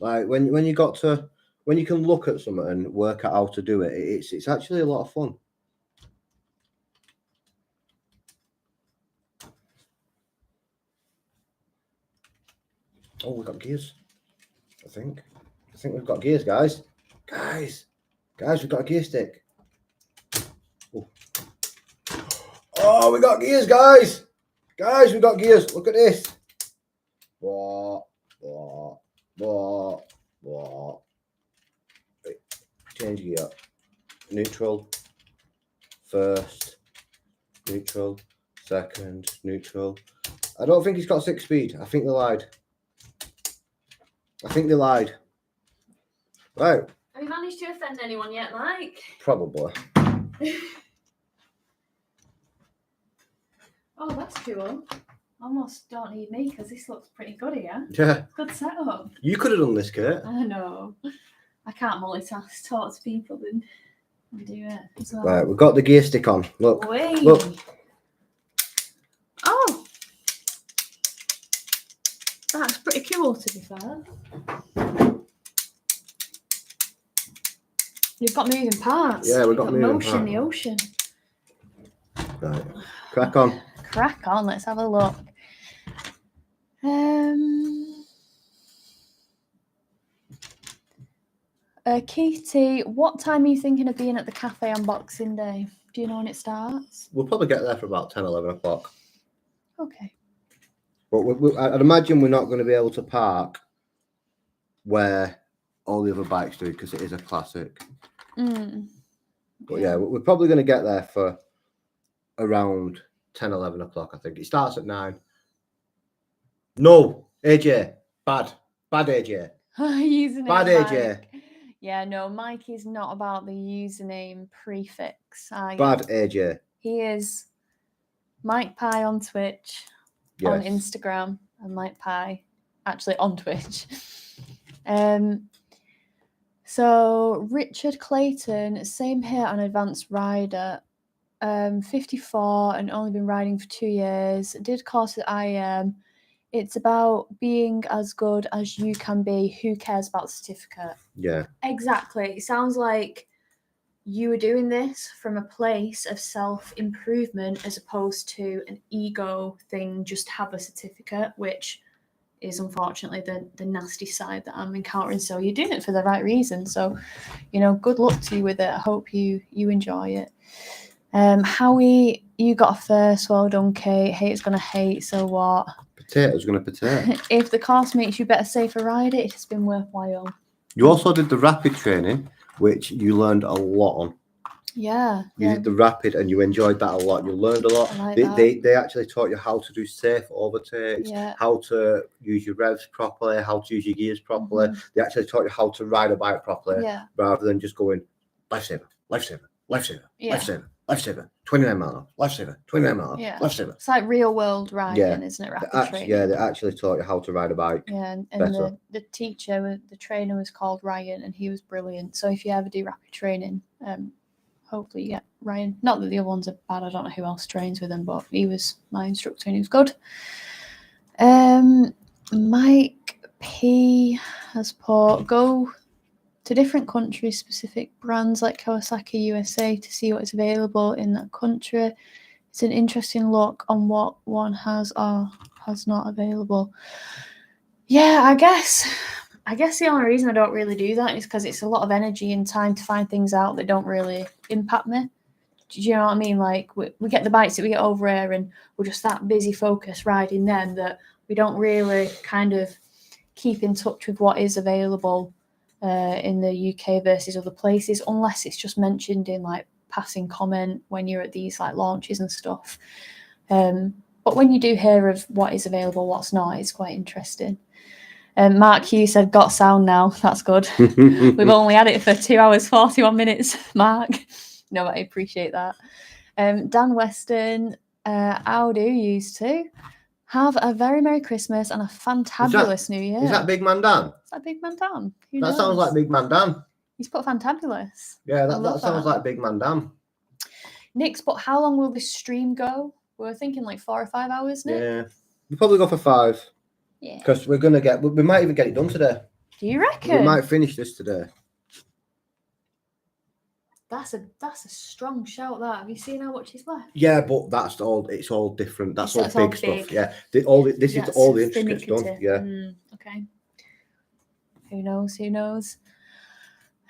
Like when you can look at something and work out how to do it, it's actually a lot of fun. Oh, we've got gears. I think we've got gears, guys. Guys, we've got a gear stick. Oh, we got gears, guys. Guys, we got gears. Look at this. Wait, change gear. Neutral. First. Neutral. Second. Neutral. I don't think it's got 6-speed. I think they lied. Right. Have you managed to offend anyone yet, Mike? Probably. Oh, that's cool. Almost don't need me because this looks pretty good here. Yeah. Good setup. You could have done this, Kate. I know. I can't multitask, talk to people and do it as well. Right, we've got the gear stick on. Look. Wait. Look. Oh. That's pretty cool, to be fair. You've got moving parts. Yeah, we've got moving motion parts. in the ocean. Right. Crack on. Crack on. Let's have a look. Katie, what time are you thinking of being at the cafe on Boxing Day? Do you know when it starts? We'll probably get there for about 10, 11 o'clock. Okay. But I'd imagine we're not going to be able to park where all the other bikes do, because it is a classic. But yeah, we're probably going to get there for around 10, 11 o'clock, I think. It starts at 9. No, AJ, bad AJ. Username Bad AJ. Mike. Yeah, no, Mike is not about the username prefix. Bad AJ. He is Mike Pie on Twitch, on Instagram, and Mike Pie actually on Twitch. So Richard Clayton, same here, an advanced rider, 54 and only been riding for 2 years. Did course at IM. It's about being as good as you can be. Who cares about the certificate? Yeah. Exactly. It sounds like you were doing this from a place of self-improvement as opposed to an ego thing, just have a certificate, which is unfortunately the nasty side that I'm encountering. So you're doing it for the right reason. So, good luck to you with it. I hope you enjoy it. Howie, you got a first. Well done, Kate. Hate's gonna hate, so what? Potato's gonna potato. If the course makes you better safer ride it, it's been worthwhile. You also did the rapid training, which you learned a lot on. Yeah. You did the rapid and you enjoyed that a lot. You learned a lot. They actually taught you how to do safe overtakes, how to use your revs properly, how to use your gears properly. Mm-hmm. They actually taught you how to ride a bike properly, rather than just going lifesaver, lifesaver, lifesaver, lifesaver, lifesaver, 29 mile off, lifesaver, 29 mile off, lifesaver. It's like real world riding, isn't it? Rapid training. Yeah, they actually taught you how to ride a bike. Yeah, and the teacher, the trainer was called Ryan, and he was brilliant. So if you ever do rapid training, hopefully you get Ryan. Not that the other ones are bad. I don't know who else trains with him, but he was my instructor and he was good. Mike P has put, go to different countries, specific brands like Kawasaki USA to see what is available in that country. It's an interesting look on what one has or has not available. Yeah, I guess the only reason I don't really do that is because it's a lot of energy and time to find things out that don't really impact me. Do you know what I mean? Like, we get the bikes that we get over here and we're just that busy focused riding them that we don't really kind of keep in touch with what is available in the UK versus other places, unless it's just mentioned in like passing comment when you're at these like launches and stuff. But when you do hear of what is available, what's not, it's quite interesting. Mark Hughes said, got sound now. That's good. We've only had it for 2 hours, 41 minutes, Mark. No, I appreciate that. Dan Weston, how do you used to? Have a very Merry Christmas and a fantabulous New Year. Is that Big Man Dan? Is that Big Man Dan? That sounds like Big Man Dan. He's put fantabulous. Yeah, that sounds like Big Man Dan. Nick's, but how long will this stream go? We were thinking like 4 or 5 hours, Nick. Yeah, we'll probably go for 5. Yeah. Because we might even get it done today. Do you reckon? We might finish this today. That's a strong shout. That, have you seen how much is left? Yeah, but it's all different. That's all big stuff. Yeah, this is all the intricate stuff. Yeah. Okay. Who knows?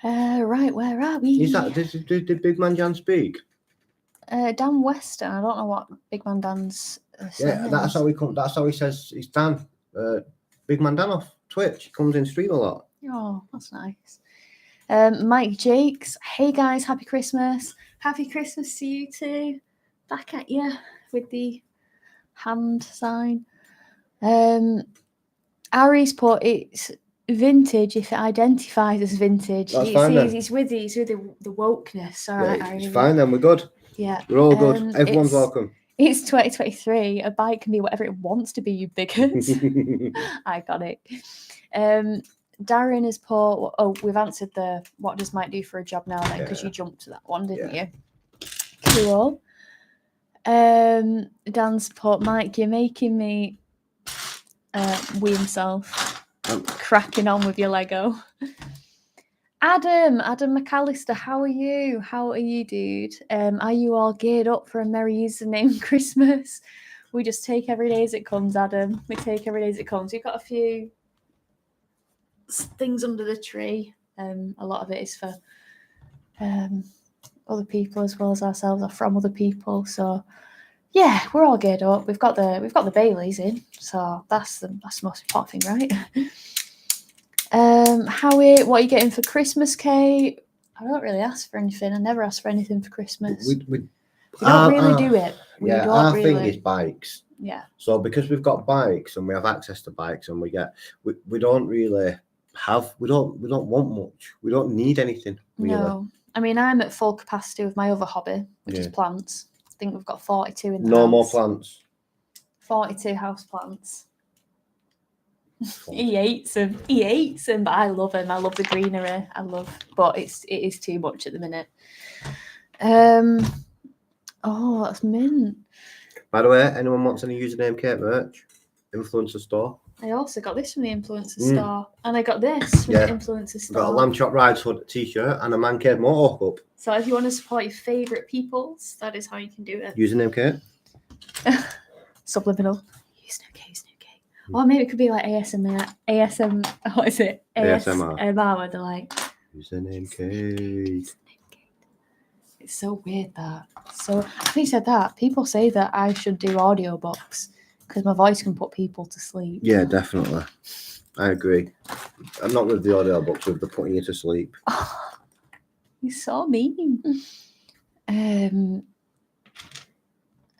Right, where are we? Did Big Man Dan speak? Dan Weston. I don't know what Big Man Dan's. That's how he comes. That's how he says he's Dan. Big Man Dan off Twitch. He comes in stream a lot. Oh, that's nice. Mike Jakes, hey guys, happy Christmas. Happy Christmas to you too. Back at you with the hand sign. Ari's put, it's vintage if it identifies as vintage. That's fine then. He's with the wokeness. All right, Ari. It's fine then, we're good. Yeah. We're all good. Everyone's welcome. It's 2023. A bike can be whatever it wants to be, you bigots. Iconic. Darren has put, we've answered the what does Mike do for a job now then, because you jumped to that one, didn't you? Cool. Dan's put, Mike, you're making me wee himself. Cracking on with your Lego. Adam McAllister, how are you, dude? Are you all geared up for a merry username Christmas? We just take every day as it comes, Adam. We take every day as it comes. We've got a few things under the tree. A lot of it is for other people as well as ourselves, or from other people. So yeah, we're all geared up. We've got the Baileys in, so that's the most important thing, right? Howie, what are you getting for Christmas, Kate? I don't really ask for anything. I never ask for anything for Christmas. We don't really do it. We yeah, don't our really. thing is bikes. Yeah. So because we've got bikes and we have access to bikes and we don't really we don't want much. We don't need anything really. No. I mean, I'm at full capacity with my other hobby, which is Yeah. plants. I think we've got 42 in the No house. more plants. 42 house plants. 40. He hates them. He hates them, but I love them. I love the greenery. But it is too much at the minute. Oh, that's mint. By the way, anyone wants any username Kate merch? Influencer store. I also got this from the influencer store, and I got this from the influencer store. Got a Lamb Chop Rides Hood t-shirt and a Man Cave Motor Cup. So if you want to support your favourite peoples, that is how you can do it. Username Kate. Subliminal. Use no K. Or maybe it could be like ASMR. What is it? ASMR. Where they're like Username Kate. It's so weird that. So having said that, people say that I should do audiobooks because my voice can put people to sleep. Yeah, definitely. I agree. I'm not with the audiobooks, with the putting you to sleep. Oh, you're so mean.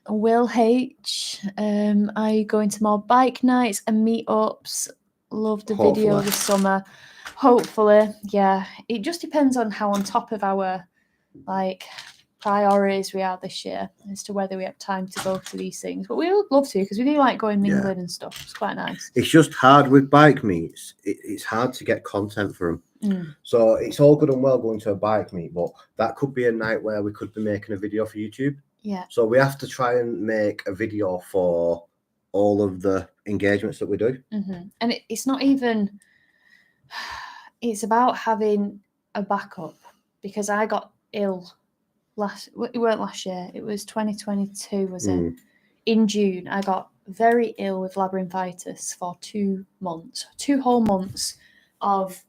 Will H. Are you going to more bike nights and meetups? Loved the video this summer. Hopefully, yeah. It just depends on how on top of our priorities we are this year as to whether we have time to go to these things. But we would love to because we do like going mingling and stuff. It's quite nice. It's just hard with bike meets. It's hard to get content for them. So it's all good and well going to a bike meet, but that could be a night where we could be making a video for YouTube. Yeah. So we have to try and make a video for all of the engagements that we do. And it's not even, it's about having a backup because I got ill it weren't last year, it was 2022, was it? In June, I got very ill with labyrinthitis for 2 months, 2 whole months of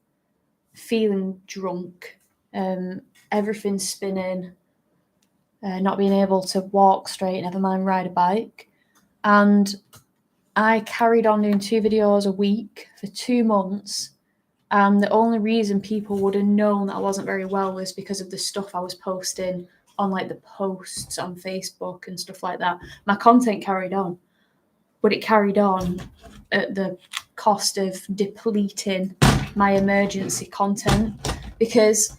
feeling drunk, everything spinning, not being able to walk straight, never mind ride a bike. And I carried on doing 2 videos a week for 2 months. And the only reason people would have known that I wasn't very well was because of the stuff I was posting on the posts on Facebook and stuff like that. My content carried on, but it carried on at the cost of depleting my emergency content because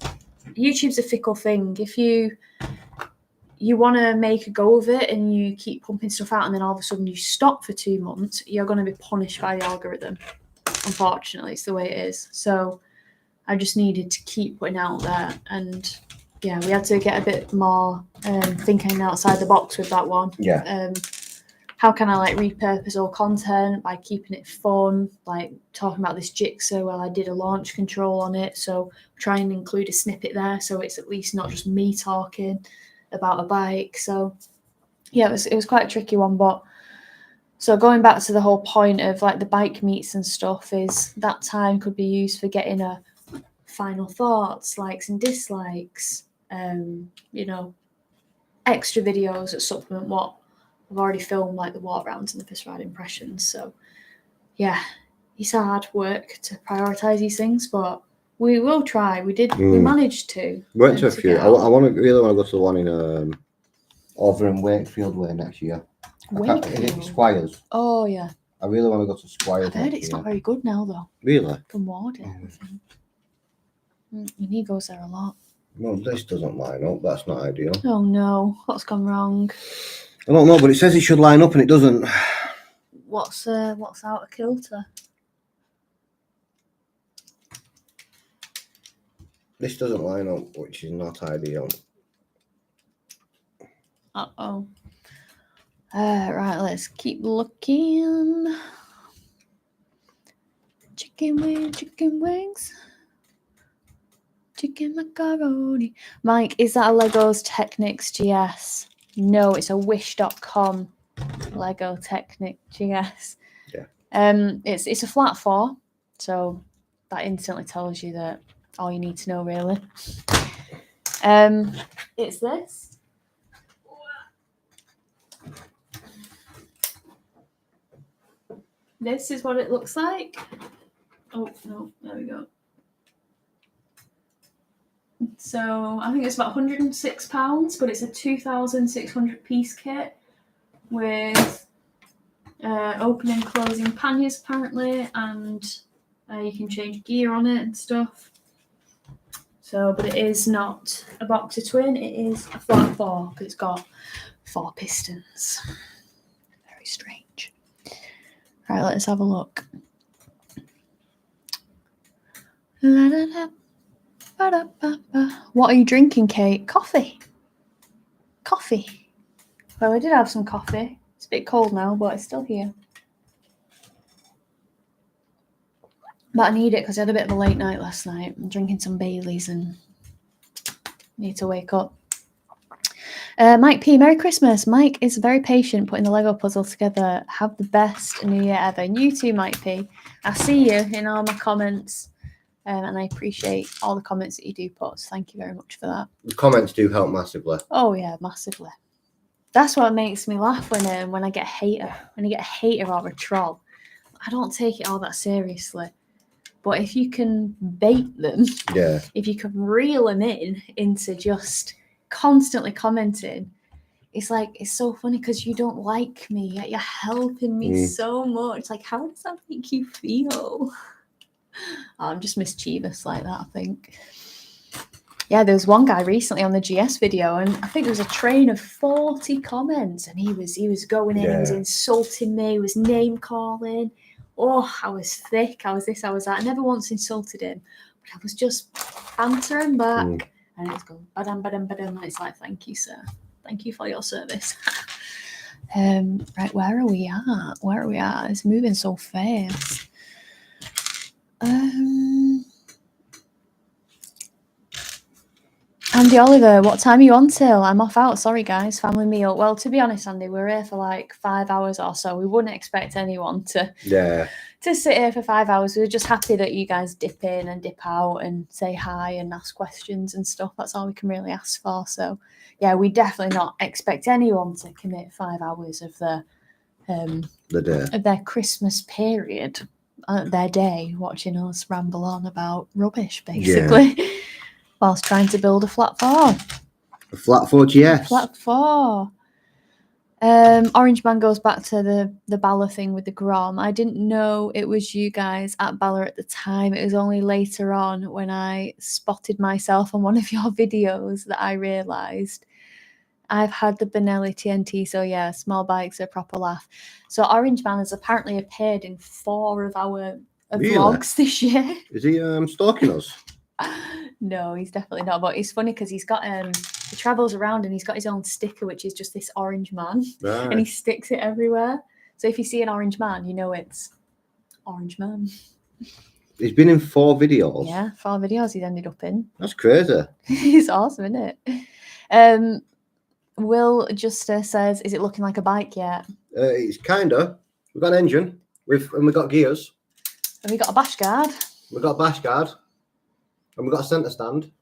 YouTube's a fickle thing. If you want to make a go of it and you keep pumping stuff out and then all of a sudden you stop for 2 months, you're going to be punished by the algorithm. Unfortunately, it's the way it is. So I just needed to keep putting out there. And yeah, we had to get a bit more thinking outside the box with that one. Yeah. How can I repurpose all content by keeping it fun? Talking about this jigsaw, well, I did a launch control on it. So try and include a snippet there so it's at least not just me talking about a bike. So yeah, it was quite a tricky one, but so going back to the whole point of the bike meets and stuff is that time could be used for getting a final thoughts, likes and dislikes, extra videos that supplement what I've already filmed, like the walk rounds and the piss ride impressions. So yeah, it's hard work to prioritise these things, but we will try. We managed to. Went to a few. I really want to go to the one in over in Wakefield Way next year. Squires. Oh yeah. I really want to go to Squires. I've heard it's not very good now though. Really? From Wardy, I think. And he goes there a lot. No, this doesn't line up. That's not ideal. Oh no, what's gone wrong? I don't know, but it says it should line up and it doesn't. What's out of kilter? This doesn't line up, which is not ideal. Uh-oh. Right, let's keep looking. Chicken wings. Chicken macaroni. Mike, is that a Legos Technics GS? No, it's a wish.com Lego Technic GS. Yeah. It's a flat 4, so that instantly tells you that all you need to know really. It's this. This is what it looks like. Oh no, there we go. So I think it's about £106, but it's a 2,600 piece kit with opening and closing panniers apparently, and you can change gear on it and stuff. So, but it is not a boxer twin, it is a flat 4 because it's got 4 pistons. Very strange. Right, let's have a look. What are you drinking, Kate? Coffee. Coffee. Well, I did have some coffee. It's a bit cold now, but it's still here. But I need it because I had a bit of a late night last night. I'm drinking some Baileys and need to wake up. Mike P, Merry Christmas. Mike is very patient putting the Lego puzzle together. Have the best New Year ever. And you too, Mike P. I see you in all my comments, and I appreciate all the comments that you do put. So thank you very much for that. The comments do help massively. Oh yeah, massively. That's what makes me laugh when I get a hater. When I get a hater or a troll, I don't take it all that seriously. But if you can bait them, yeah, if you can reel them into just constantly commenting, it's like, it's so funny because you don't like me, yet you're helping me so much. Like, how does that make you feel? I'm just mischievous like that, I think. Yeah, there was one guy recently on the GS video, and I think there was a train of 40 comments, and he was going in, he was insulting me, he was name calling. Oh, I was thick, I was this, I was that. I never once insulted him, but I was just bantering back. And it's going badam, badam, badam. And it's like, thank you, sir. Thank you for your service. Right, where are we at? Where are we at? It's moving so fast. Andy Oliver, what time are you on till? I'm off out. Sorry, guys. Family meal. Well, to be honest, Andy, we're here for like 5 hours or so. We wouldn't expect anyone to sit here for 5 hours. We were just happy that you guys dip in and dip out and say hi and ask questions and stuff. That's all we can really ask for. So, yeah, we definitely not expect anyone to commit 5 hours of their Christmas period, their day, watching us ramble on about rubbish, basically. Yeah. Whilst trying to build a flat 4. A flat 4 GS. Flat 4. Orange Man goes back to the Bala thing with the Grom. I didn't know it was you guys at Bala at the time. It was only later on when I spotted myself on one of your videos that I realised I've had the Benelli TNT. So yeah, small bikes are a proper laugh. So Orange Man has apparently appeared in 4 of our vlogs this year. Is he stalking us? No, he's definitely not. But it's funny because he's got he travels around and he's got his own sticker, which is just this orange man, and he sticks it everywhere. So if you see an orange man, you know it's Orange Man. He's been in 4 videos. Yeah, 4 videos he's ended up in. That's crazy. It's awesome, isn't it? Will Juster says, "Is it looking like a bike yet?" It's kinda. We've got an engine. We've got gears. Have we got a bash guard? We've got a bash guard. And we've got a centre stand.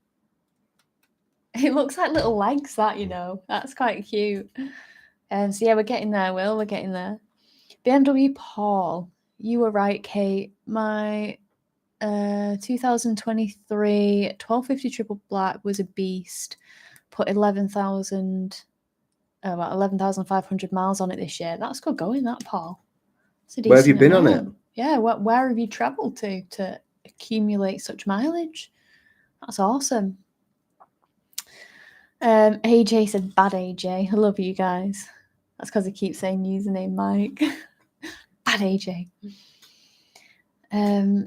It looks like little legs, that, you know. That's quite cute. So yeah, we're getting there, Will. We're getting there. BMW Paul. You were right, Kate. My 2023 1250 triple black was a beast. Put 11,500 miles on it this year. That's good going, that, Paul. Where have you been on it? Yeah, where have you travelled to accumulate such mileage? That's awesome. AJ said, bad AJ. I love you guys. That's because I keep saying username Mike. Bad AJ.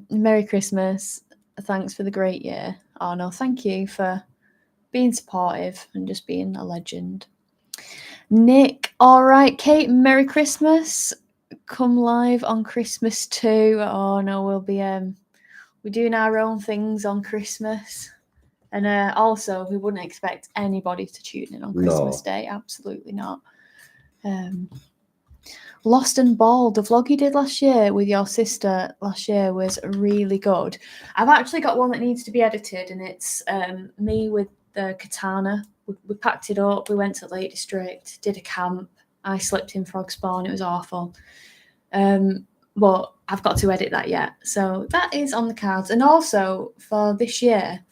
Merry Christmas. Thanks for the great year. Oh no, thank you for being supportive and just being a legend. Nick, all right, Kate, Merry Christmas. Come live on Christmas too. Oh no, we'll be we're doing our own things on Christmas. And also, we wouldn't expect anybody to tune in on Christmas Day. Absolutely not. Lost and Bald, the vlog you did last year with your sister last year was really good. I've actually got one that needs to be edited, and it's me with the katana. We packed it up. We went to Lake District, did a camp. I slipped in frog spawn. It was awful. But I've got to edit that yet. So that is on the cards. And also for this year,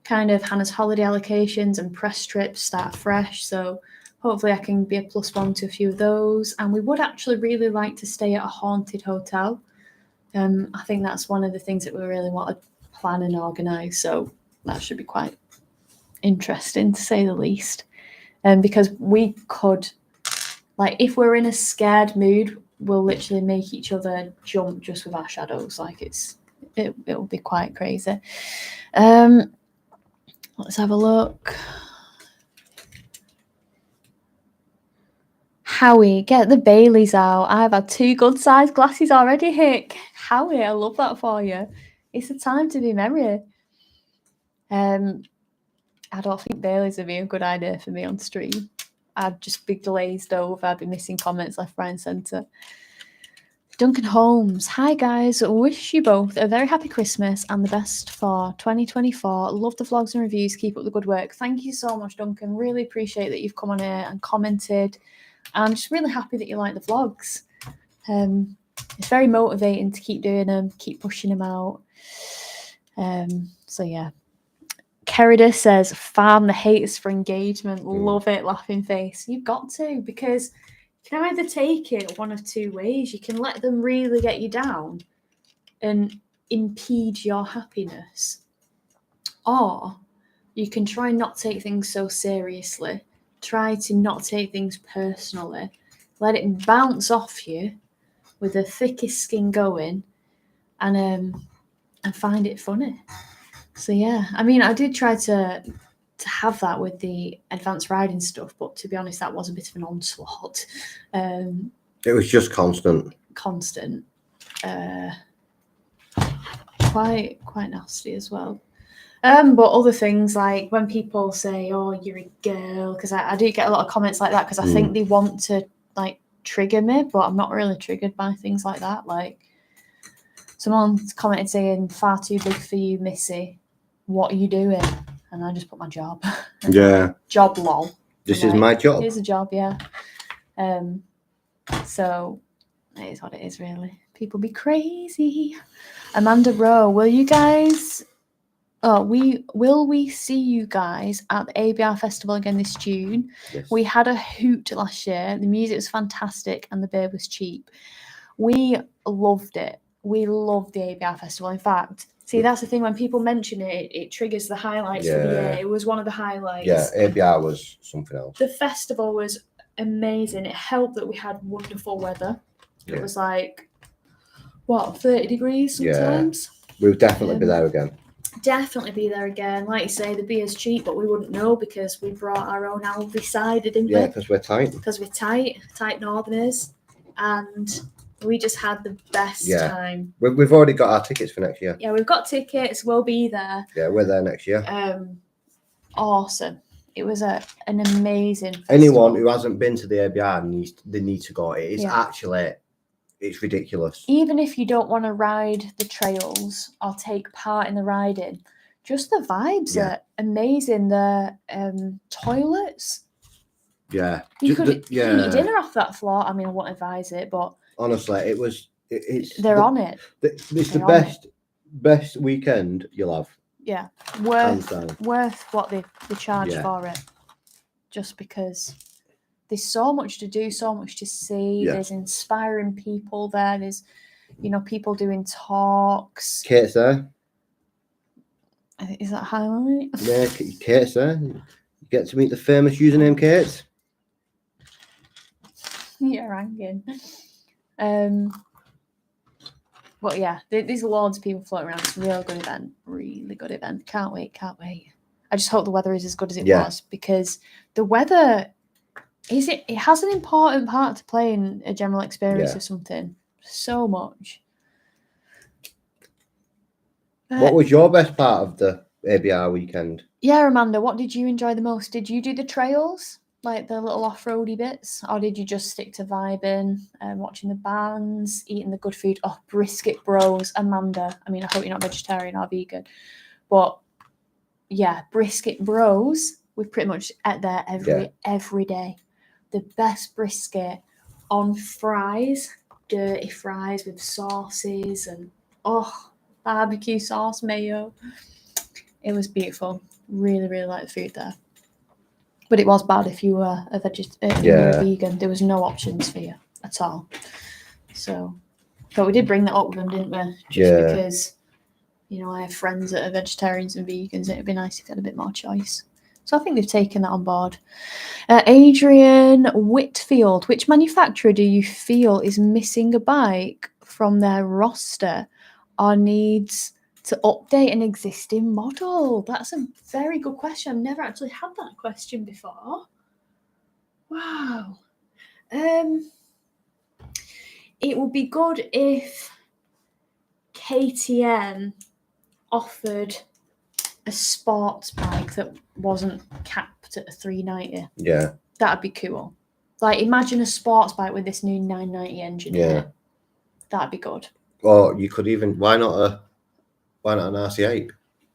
kind of Hannah's holiday allocations and press trips start fresh. So hopefully I can be a +1 to a few of those. And we would actually really like to stay at a haunted hotel. I think that's one of the things that we really want to plan and organise. So that should be quite interesting, to say the least. Because we could, like, if we're in a scared mood, we'll literally make each other jump just with our shadows. Like, it will be quite crazy. Let's have a look. Howie, get the Baileys out. I've had 2 good-sized glasses already, Hick. Howie, I love that for you. It's a time to be merry. I don't think Baileys would be a good idea for me on stream. I'd just be glazed over. I'd be missing comments left, right, and centre. Duncan Holmes. Hi, guys. Wish you both a very happy Christmas and the best for 2024. Love the vlogs and reviews. Keep up the good work. Thank you so much, Duncan. Really appreciate that you've come on here and commented. I'm just really happy that you like the vlogs. It's very motivating to keep doing them, keep pushing them out. So, yeah. Kerida says, farm the haters for engagement. Love it, laughing face. You've got to, because you can either take it one of 2 ways. You can let them really get you down and impede your happiness, or you can try and not take things so seriously. Try to not take things personally. Let it bounce off you with the thickest skin going, and find it funny. So yeah, I mean, I did try to have that with the advanced riding stuff, but to be honest, that was a bit of an onslaught. It was just constant. Quite nasty as well. But other things, like when people say, "Oh, you're a girl," because I do get a lot of comments like that, because I think they want to like trigger me, but I'm not really triggered by things like that. Like, someone's commented saying, "Far too big for you, Missy. What are you doing?" And I just put my job. Yeah. Job, lol. This is my job. Here's a job, yeah. So it is what it is, really. People be crazy. Amanda Rowe, will we see you guys at the ABR Festival again this June? Yes. We had a hoot last year. The music was fantastic and the beer was cheap. We loved it. We loved the ABR Festival. In fact, see, that's the thing, when people mention it, it triggers the highlights for the year. It was one of the highlights. Yeah, ABR was something else. The festival was amazing. It helped that we had wonderful weather. It was like, 30 degrees sometimes? Yeah. We'll definitely be there again. Definitely be there again. Like you say, the beer's cheap, but we wouldn't know because we brought our own Aldi cider, didn't we? Yeah, because we're tight. Because we're tight Northerners. And we just had the best time. We've already got our tickets for next year. Yeah, we've got tickets. We'll be there. Yeah, we're there next year. Awesome. It was an amazing festival. Anyone who hasn't been to the ABR they need to go. It's actually, it's ridiculous. Even if you don't want to ride the trails or take part in the riding, just the vibes are amazing. The toilets. Yeah. You could eat dinner off that floor. I mean, I won't advise it, but honestly, it was. They're on it. It's the best weekend you'll have. Yeah, worth what they charge for it. Just because there's so much to do, so much to see. There's inspiring people there. There's, people doing talks. Kate's there. Is that a highlight? Yeah, Kate's there. You get to meet the famous username Kate. You're hanging. But yeah, there's loads of people floating around. It's a really good event. Can't wait. I just hope the weather is as good as it was, because the weather it has an important part to play in a general experience of something. So much. What was your best part of the ABR weekend? Yeah, Amanda, what did you enjoy the most? Did you do the trails? Like the little off-roady bits, or did you just stick to vibing and watching the bands, eating the good food? Oh, brisket bros, Amanda. I mean, I hope you're not vegetarian or vegan, but yeah, brisket bros. We're pretty much at there every day. The best brisket on fries, dirty fries with sauces and barbecue sauce, mayo. It was beautiful. Really, really like the food there. But it was bad if you were a you were a vegan. There was no options for you at all. So, but we did bring that up with them, didn't we? Just because, you know, I have friends that are vegetarians and vegans. It'd be nice if they had a bit more choice. So I think they've taken that on board. Adrian Whitfield, which manufacturer do you feel is missing a bike from their roster or needs to update an existing model? That's a very good question. I've never actually had that question before. Wow. It would be good if KTM offered a sports bike that wasn't capped at a 390. Yeah. That'd be cool. Like, imagine a sports bike with this new 990 engine in it. That'd be good. Or you could even, why not an RC8?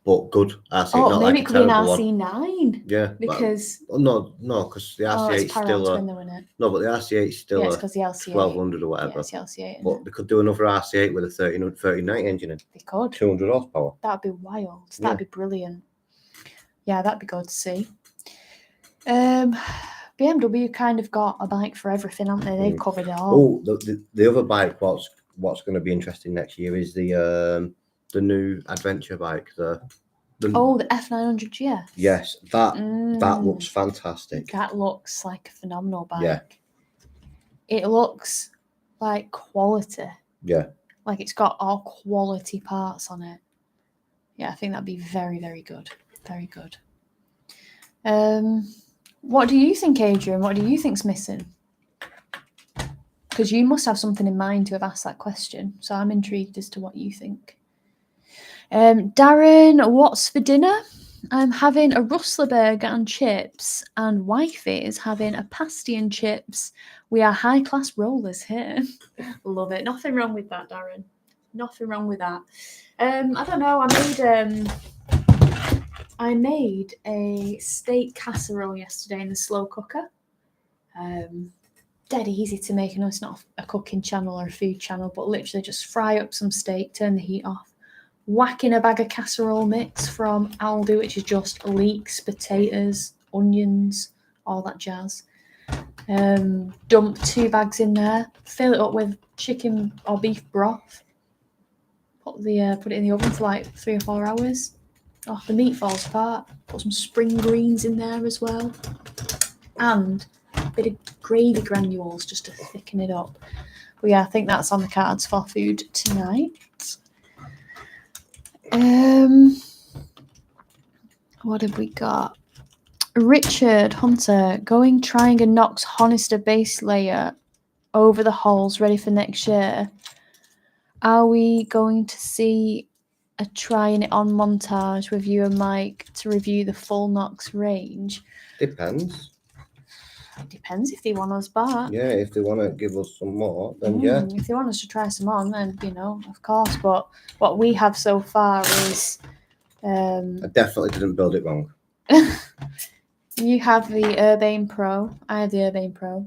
But good RC8, Oh, not maybe like it could a be an terrible one. RC9. Yeah. Because... No, because the RC8 is still twin, though, isn't it? No, but the RC8 is still it's because the LCA. 1200 or whatever. Yeah, it's the LCA, but they could do another RC8 with a 3090 engine in. They could. 200 horsepower. That'd be wild. That'd be brilliant. Yeah, that'd be good to see. BMW kind of got a bike for everything, haven't they? They've covered it all. Oh, the other bike, what's going to be interesting next year is the new adventure bike. The F900GS. Yes, that looks fantastic. That looks like a phenomenal bike. Yeah. It looks like quality. Yeah. Like it's got all quality parts on it. Yeah, I think that'd be very, very good. Very good. What do you think, Adrian? What do you think's missing? Because you must have something in mind to have asked that question. So I'm intrigued as to what you think. Darren, what's for dinner? I'm having a Rustler burger and chips, and wifey is having a pasty and chips. We are high-class rollers here. Love it. Nothing wrong with that, Darren. Nothing wrong with that. I don't know. I made a steak casserole yesterday in the slow cooker. Dead easy to make. I know it's not a cooking channel or a food channel, but literally just fry up some steak, turn the heat off, whack in a bag of casserole mix from Aldi, which is just leeks, potatoes, onions, all that jazz. Dump 2 bags in there, fill it up with chicken or beef broth, put it in the oven for like 3 or 4 hours. Oh, the meat falls apart. Put some spring greens in there as well, and a bit of gravy granules just to thicken it up. But yeah, I think that's on the cards for food tonight. What have we got? Richard Hunter, trying a Nox Honister base layer over the holes ready for next year. Are we going to see a trying it on montage with you and Mike to review the full Nox range? Depends. It depends if they want us back. Yeah, if they want to give us some more, then yeah. If they want us to try some on, then, of course. But what we have so far is... I definitely didn't build it wrong. You have the Urbane Pro. I have the Urbane Pro.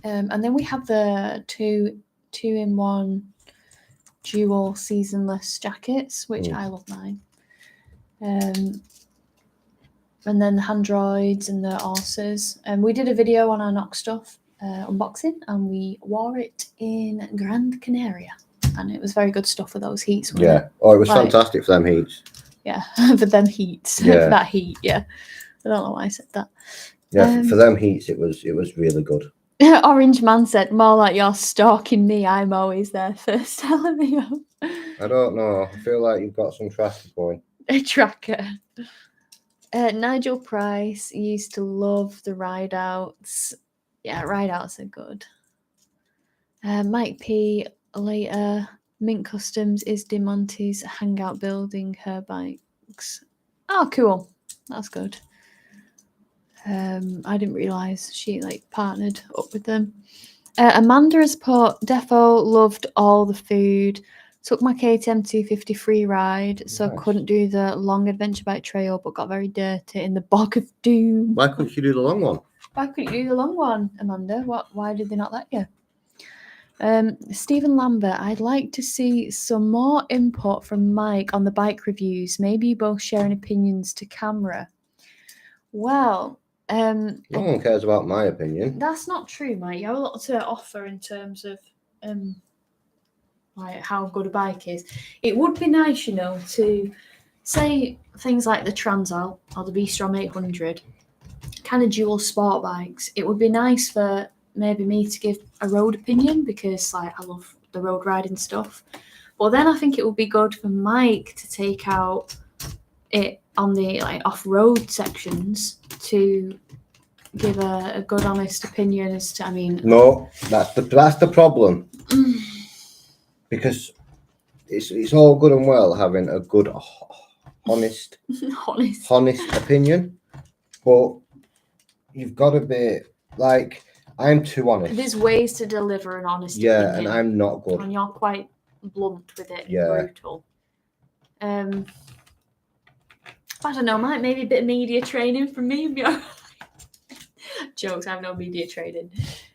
And then we have the two-in-one dual seasonless jackets, which I love mine. And then the Handroids and the Orsas. We did a video on our Nox stuff unboxing, and we wore it in Gran Canaria. And it was very good stuff for those heats. Yeah. It was fantastic for them heats. Yeah, for them heats. Yeah. For that heat, yeah. I don't know why I said that. Yeah, for them heats, it was really good. Orange Man said, more like you're stalking me. I'm always there first, telling me up. I don't know. I feel like you've got some traffic going. A tracker. Nigel Price used to love the ride outs. Yeah, ride outs are good. Mike P. later. Mint Customs is DeMonte's hangout building her bikes. Oh, cool. That's good. I didn't realise she partnered up with them. Amanda has put, Defo loved all the food. Took my KTM 250 free ride, so I couldn't do the long adventure bike trail, but got very dirty in the bog of doom. Why couldn't you do the long one? Why couldn't you do the long one, Amanda? Why did they not let you? Stephen Lambert, I'd like to see some more input from Mike on the bike reviews. Maybe you both sharing opinions to camera. Well, No one cares about my opinion. that's not true, Mike. You have a lot to offer in terms of like how good a bike is. It would be nice, you know, to say things like the Transal or the V-Strom 800, kind of dual sport bikes. It would be nice for maybe me to give a road opinion because like I love the road riding stuff. But then I think it would be good for Mike to take out it on the like off-road sections to give a good honest opinion as to, I mean, No, that's the problem. Because it's all good and well having a good honest opinion, but you've got to be like, I'm too honest. There's ways to deliver an honest yeah, opinion. and I'm not good. And you're quite blunt with it, Yeah. brutal. I don't know, might maybe a bit of media training from me. Jokes, I have no media training.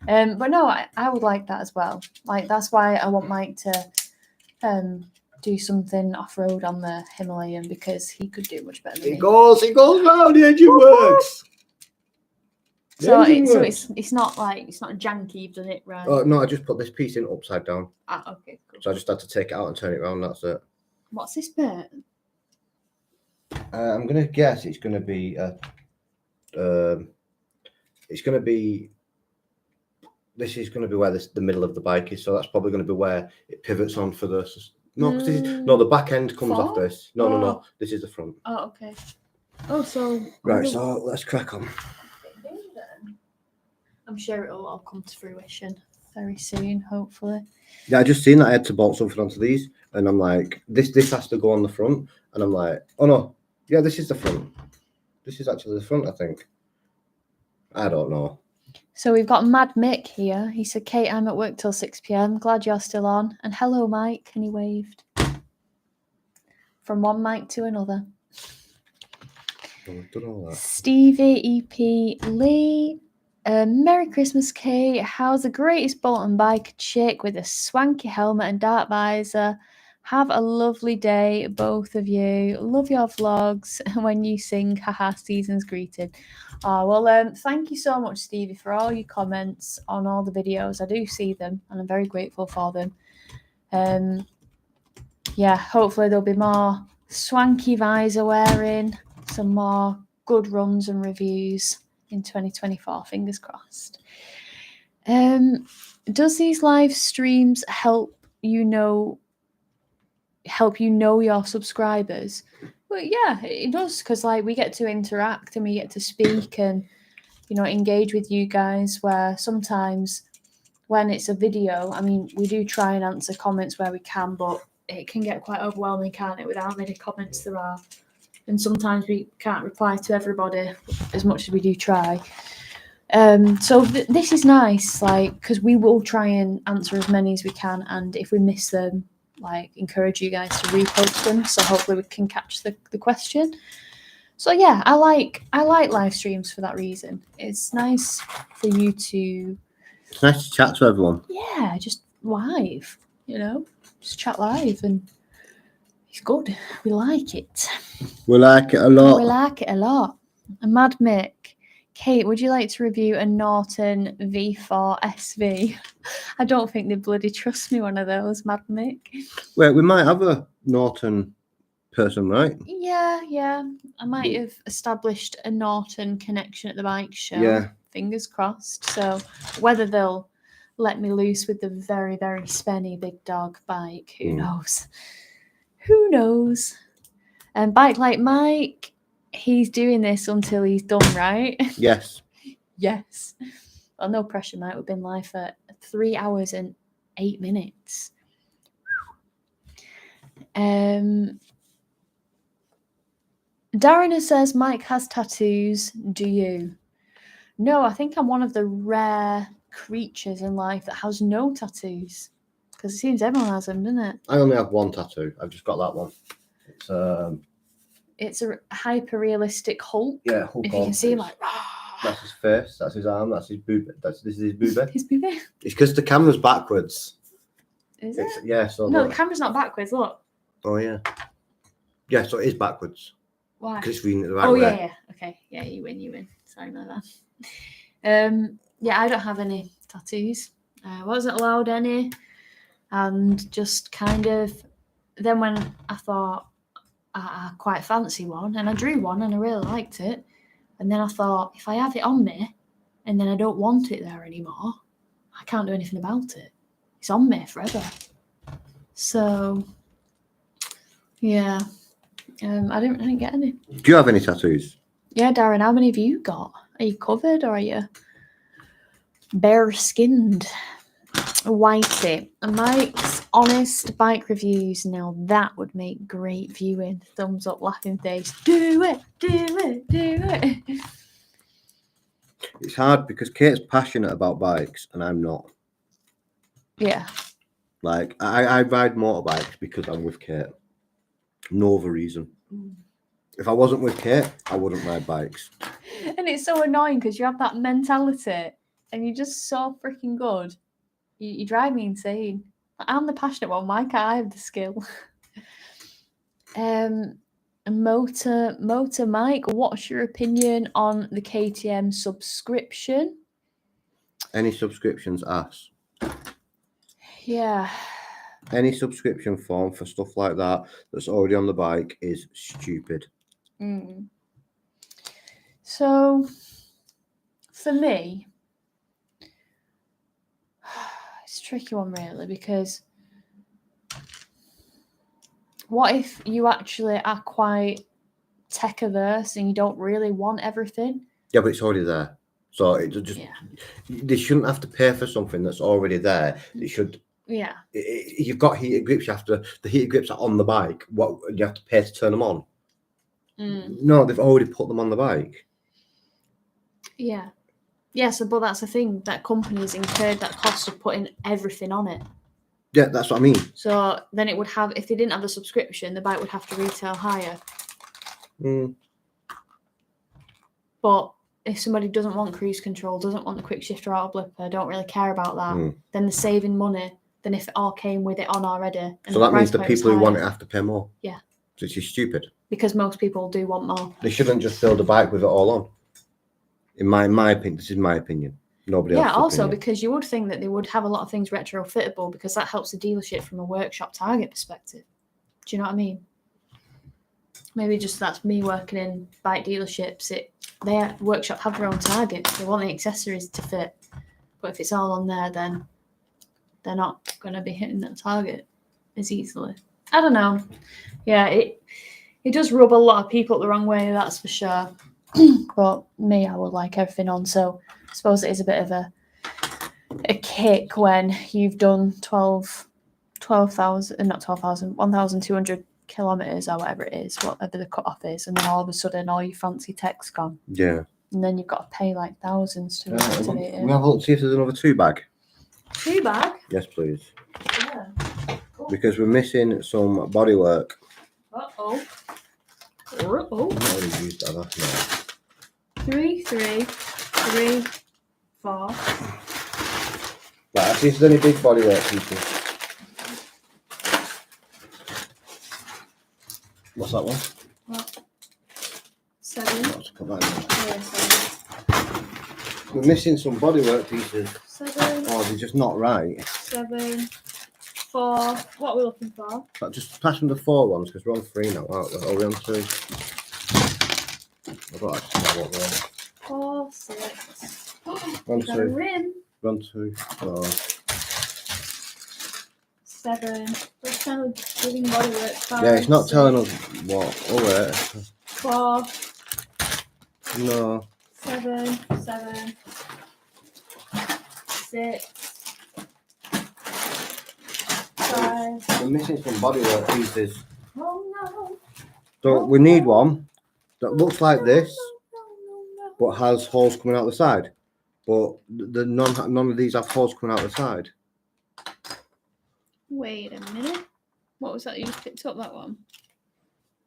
But no, I would like that as well. Like that's why I want Mike to do something off-road on the Himalayan because he could do much better than me. It goes round, the engine works. So it's not like it's not janky, you've done it right. Oh no, I just put this piece in upside down. Ah, okay, cool. So I just had to take it out and turn it around, that's it. What's this bit? I'm gonna guess it's gonna be this is gonna be where the middle of the bike is, so that's probably gonna be where it pivots on for this. No, the back end comes off this. No. This is the front. Oh, okay. Oh, so right. So let's crack on. I'm sure it'll all come to fruition very soon, hopefully. Yeah, I just seen that I had to bolt something onto these, and I'm like, this has to go on the front, and I'm like, oh no, yeah, this is the front. This is actually the front, I think. I don't know. So we've got Mad Mick here. He said, Kate, I'm at work till 6 p.m. Glad you're still on. And hello, Mike. And he waved. From one mic to another. Stevie EP Lee. Merry Christmas, Kate. How's the greatest Bolton bike chick with a swanky helmet and dark visor? Have a lovely day, both of you. Love your vlogs. When you sing, haha, season's greeted. Oh, well, thank you so much, Stevie, for all your comments on all the videos. I do see them, and I'm very grateful for them. Yeah, hopefully there'll be more swanky visor wearing, some more good runs and reviews in 2024. Fingers crossed. Does these live streams help you know your subscribers? Well, yeah, it does, because like we get to interact and we get to speak and, you know, engage with you guys, where sometimes when it's a video, I mean, we do try and answer comments where we can, but it can get quite overwhelming, can't it, with how many comments there are. And sometimes we can't reply to everybody as much as we do try. So this is nice, like, because we will try and answer as many as we can, and if we miss them, like, encourage you guys to repost them, so hopefully we can catch the question. So yeah, I like live streams for that reason. It's nice for you to... It's nice to chat to everyone. Yeah, just live, you know, just chat live, and it's good. We like it. We like it a lot. We like it a lot. And Mad Mick, Kate, would you like to review a Norton V4 SV? I don't think they bloody trust me, one of those, Mad Mick. Wait, we might have a Norton person, right? Yeah. I might have established a Norton connection at the bike show. Yeah. Fingers crossed. So whether they'll let me loose with the very, very spenny big dog bike, who knows? Who knows? And Bike Like Mike, he's doing this until he's done, right? Yes. Yes. Well, no pressure, Mike. We've been live for 3 hours and 8 minutes. Darren says, Mike has tattoos. Do you? No, I think I'm one of the rare creatures in life that has no tattoos. Because it seems everyone has them, doesn't it? I only have one tattoo. I've just got that one. It's a hyper-realistic Hulk. Yeah, Hulk. If you can see him, like, That's his face. That's his arm. That's his boob. This is his boob. His booby. It's because the camera's backwards. Is it? Yeah. So No, look. the camera's not backwards. Look. Oh yeah. Yeah. So it is backwards. Why? Because it's reading it the right Oh way. yeah. Okay. Yeah, you win. Sorry about that. Yeah, I don't have any tattoos. I wasn't allowed any, and just kind of. Then when I thought I quite fancy one, and I drew one, and I really liked it, and then I thought if I have it on me, and then I don't want it there anymore, I can't do anything about it. It's on me forever. So, yeah, I didn't get any. Do you have any tattoos? Yeah, Darren, how many have you got? Are you covered or are you bare-skinned? Whitey. Mike's honest bike reviews. Now that would make great viewing. Thumbs up, laughing face. Do it, do it, do it. It's hard because Kate's passionate about bikes and I'm not. Yeah. Like, I ride motorbikes because I'm with Kate. No other reason. If I wasn't with Kate, I wouldn't ride bikes. And it's so annoying because you have that mentality and you're just so freaking good. You drive me insane. I'm the passionate one. Why can't I have the skill? Motor Mike, what's your opinion on the KTM subscription? Any subscriptions, ass. Yeah. Any subscription form for stuff like that that's already on the bike is stupid. So, for me, it's a tricky one really, because what if you actually are quite tech averse and you don't really want everything? Yeah, but it's already there. So it just they shouldn't have to pay for something that's already there. They should. Yeah. You've got heated grips. You have to. The heated grips are on the bike. What you have to pay to turn them on? No, they've already put them on the bike. Yeah. Yeah. So, but that's the thing, that companies incurred that cost of putting everything on it. Yeah, that's what I mean. So then it would have, if they didn't have the subscription, the bike would have to retail higher. But if somebody doesn't want cruise control, doesn't want the quick shifter auto blipper, don't really care about that, then they're saving money than if it all came with it on already. And so that means the people who want it have to pay more. Yeah. Which is stupid. Because most people do want more. They shouldn't just build a bike with it all on. In my opinion, this is my opinion. Nobody else. Yeah, also because you would think that they would have a lot of things retrofittable because that helps the dealership from a workshop target perspective. Do you know what I mean? Maybe just that's me working in bike dealerships. Their workshop have their own targets. They want the accessories to fit. But if it's all on there, then they're not going to be hitting that target as easily. I don't know. Yeah, it does rub a lot of people the wrong way, that's for sure. But me, I would like everything on. So I suppose it is a bit of a kick when you've done 1,200 kilometers or whatever it is, whatever the cutoff is, and then all of a sudden all your fancy tech's gone. Yeah. And then you've got to pay like thousands to activate it. We have a look, see if there's another 2-bag. 2-bag? Yes, please. Yeah. Cool. Because we're missing some bodywork. Uh-oh. I've already used that. That's not. 3, 3, 3, 4. Right, see if there's any big bodywork pieces. What's that one? What? 7. Let's put that in. Yeah, 7. We're missing some bodywork pieces. 7. Oh, they're just not right. 7. 4. What are we looking for? Just pass them the 4 ones because we're on 3 now, aren't we? Are we on 2? I don't actually know what we're on. 4, 6. One, Got a 2. rim. 1, 2, 4. 7. What's kind of giving bodywork? 5, Yeah, it's not 6, telling us what. Oh, wait. 4. No. 7, 7. 6. 5. We're missing some bodywork pieces. Oh no. So we need one that looks like this, but has holes coming out the side. But none of these have holes coming out the side. Wait a minute. What was that you just picked up, that one?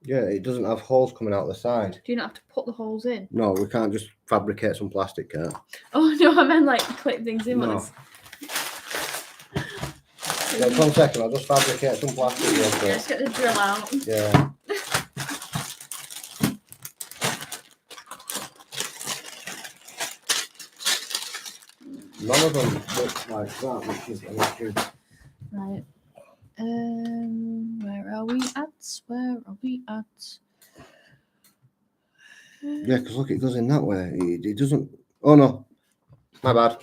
Yeah, it doesn't have holes coming out the side. Do you not have to put the holes in? No, we can't just fabricate some plastic, can we? Oh no, I meant like clip things in. No. Ones. Wait 1 second, I'll just fabricate some plastic real Yeah, quick. just get the drill out. Yeah. None of them look like that, which is an issue. Right. Where are we at? Where are we at? Yeah, because look, it goes in that way. It doesn't. Oh no, my bad.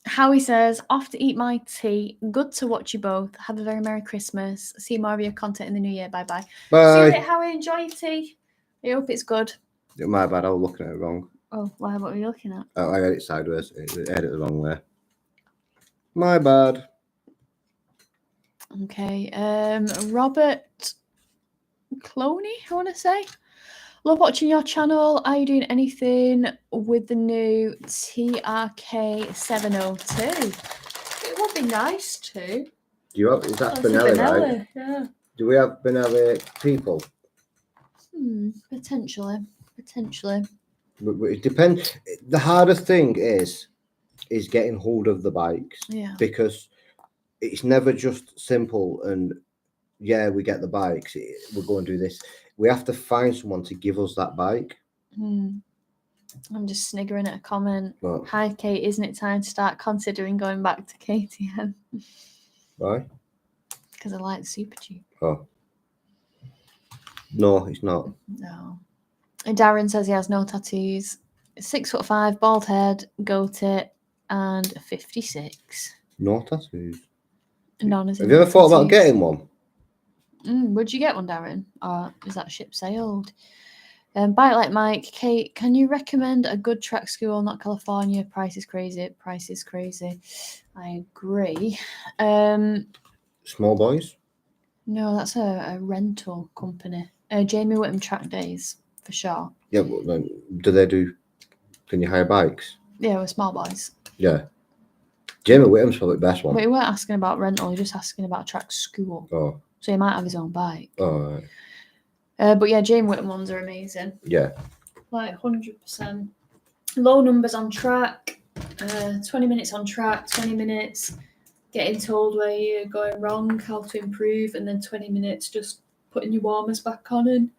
Howie says, off to eat my tea. Good to watch you both. Have a very Merry Christmas. See more of your content in the new year. Bye bye. See you Bye. later, Howie. Enjoy your tea. I hope it's good. My bad. I was looking at it wrong. Oh, why? What were you looking at? I had it sideways. I had it the wrong way. My bad. Okay. Robert Cloney, I want to say. Love watching your channel. Are you doing anything with the new TRK 702? It would be nice to. Do you have? Is that That's a Benelli, right? Yeah. Do we have Benelli people? Potentially. It depends. The hardest thing is getting hold of the bikes. Yeah. Because it's never just simple and yeah, we get the bikes. We'll go and do this. We have to find someone to give us that bike. I'm just sniggering at a comment. What? Hi, Kate. Isn't it time to start considering going back to KTM? Why? Because I like the Super Jeep. Oh. No, it's not. No. And Darren says he has no tattoos. 6'5", bald head, goat it, and 56. No tattoos. None of Have you ever thought about getting one? Would you get one, Darren? Or is that ship sailed? Bike like Mike. Kate, can you recommend a good track school, not California? Price is crazy. I agree. Small boys? No, that's a rental company. Jamie Whittam Track Days, for sure. Yeah, but then can you hire bikes? Yeah, we're small boys. Yeah. Jamie Whittam's probably the best one. But he weren't asking about rental, he was just asking about track school. Oh. So he might have his own bike. Oh, right. But yeah, Jamie Whittam ones are amazing. Yeah. Like 100%. Low numbers on track. 20 minutes on track, 20 minutes getting told where you're going wrong, how to improve, and then 20 minutes just putting your warmers back on and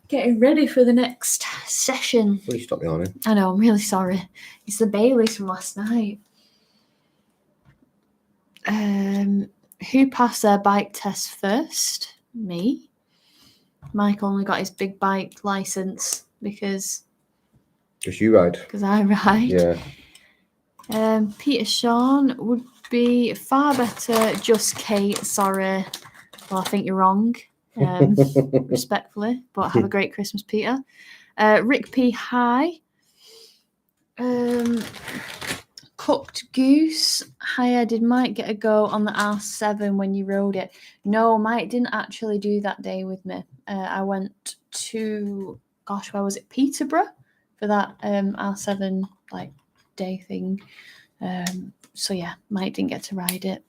getting ready for the next session. Please stop yawning. I know, I'm really sorry. It's the Baileys from last night. Who passed their bike test first? Me. Mike only got his big bike license because You ride. Because I ride. Yeah. Peter Sean would be far better. Just Kate, sorry. Well, I think you're wrong. Respectfully, but have a great Christmas, Peter. Rick P. Hi. Cooked Goose. Hiya, did Mike get a go on the R7 when you rode it? No, Mike didn't actually do that day with me. I went to, where was it? Peterborough for that R7 like day thing. So yeah, Mike didn't get to ride it.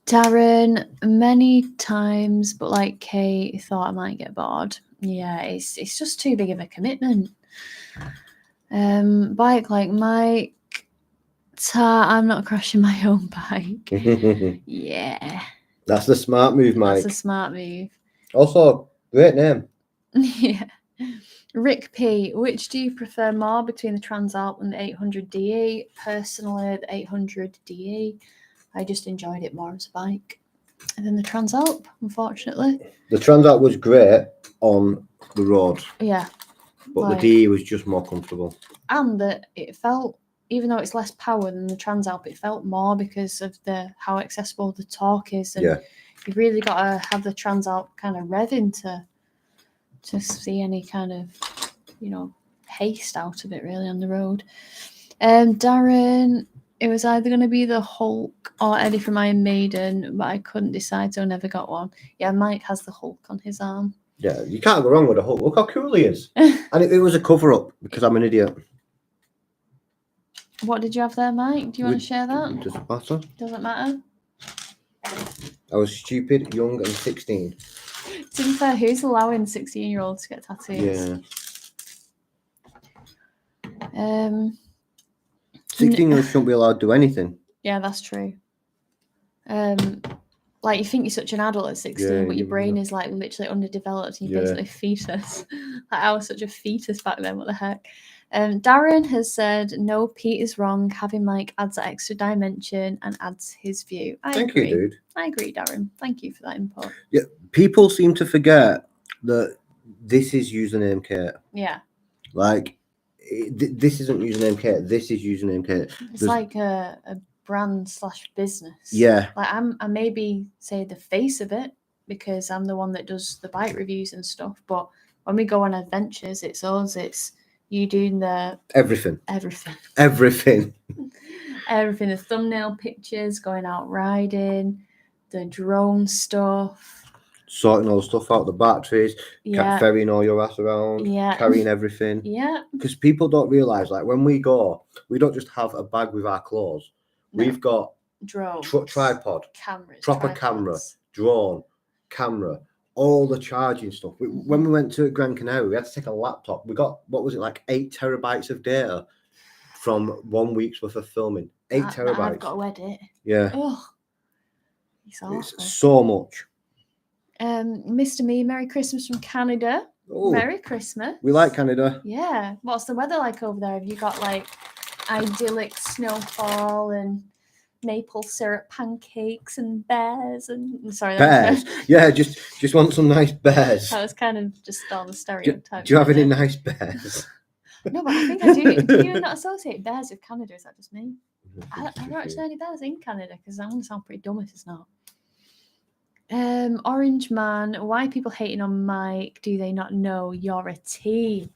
Darren, many times, but like Kate, thought I might get bored. Yeah, it's just too big of a commitment. Bike like Mike. I'm not crashing my own bike. Yeah. That's the smart move, Mike. That's a smart move. Also, great name. Yeah. Rick P, which do you prefer more between the Transalp and the 800DE? Personally, the 800DE. I just enjoyed it more as a bike than the Transalp, unfortunately. The Transalp was great on the road. Yeah. But the DE was just more comfortable. And that it felt, even though it's less power than the Transalp, it felt more because of how accessible the torque is. And you've really got to have the Transalp kind of revving to see any kind of, haste out of it really on the road. Darren, it was either going to be the Hulk or Eddie from Iron Maiden, but I couldn't decide, so I never got one. Yeah, Mike has the Hulk on his arm. Yeah, you can't go wrong with a Hulk. Look how cool he is. And it was a cover-up because I'm an idiot. What did you have there, Mike? Do you want to share that? It doesn't matter. Doesn't matter? I was stupid, young, and 16. To be fair, who's allowing 16-year-olds to get tattoos? Yeah. 16-year-olds shouldn't be allowed to do anything. Yeah, that's true. Like you think you're such an adult at 16, Yeah, but your you brain know. is like literally underdeveloped and you're Yeah. basically a fetus. Like I was such a fetus back then, what the heck? Darren has said, no, Pete is wrong. Having Mike adds that extra dimension and adds his view. Thank you, dude. I agree, Darren. Thank you for that input. Yeah, people seem to forget that this is username Kate. Yeah. Like, this isn't username Kate. This is username Kate. It's like a brand / business. Yeah. Like I maybe say the face of it because I'm the one that does the bike reviews and stuff. But when we go on adventures, it's us. It's you doing the everything. Everything. The thumbnail pictures, going out riding, the drone stuff. Sorting all the stuff out, the batteries, ferrying all your ass around, carrying everything. Yeah. Because people don't realise, like, when we go, we don't just have a bag with our clothes. No. We've got drone, tripod, cameras, proper camera, drone, camera, all the charging stuff. When we went to Gran Canaria, we had to take a laptop. We got, what was it, like 8 terabytes of data from 1 week's worth of filming. 8 terabytes. I've got to edit. Yeah. Oh, it's so much. Mr. Me, Merry Christmas from Canada. Ooh, Merry Christmas. We like Canada. Yeah. What's the weather like over there? Have you got like idyllic snowfall and maple syrup pancakes and bears and bears? Yeah, just want some nice bears. That was kind of just all the stereotype. Do you have any nice bears? No, but I think I do. Do you not associate bears with Canada? Is that just me? I don't actually know any bears in Canada because I'm going to sound pretty dumb if it's not. Orange Man, why people hating on Mike? Do they not know you're a team?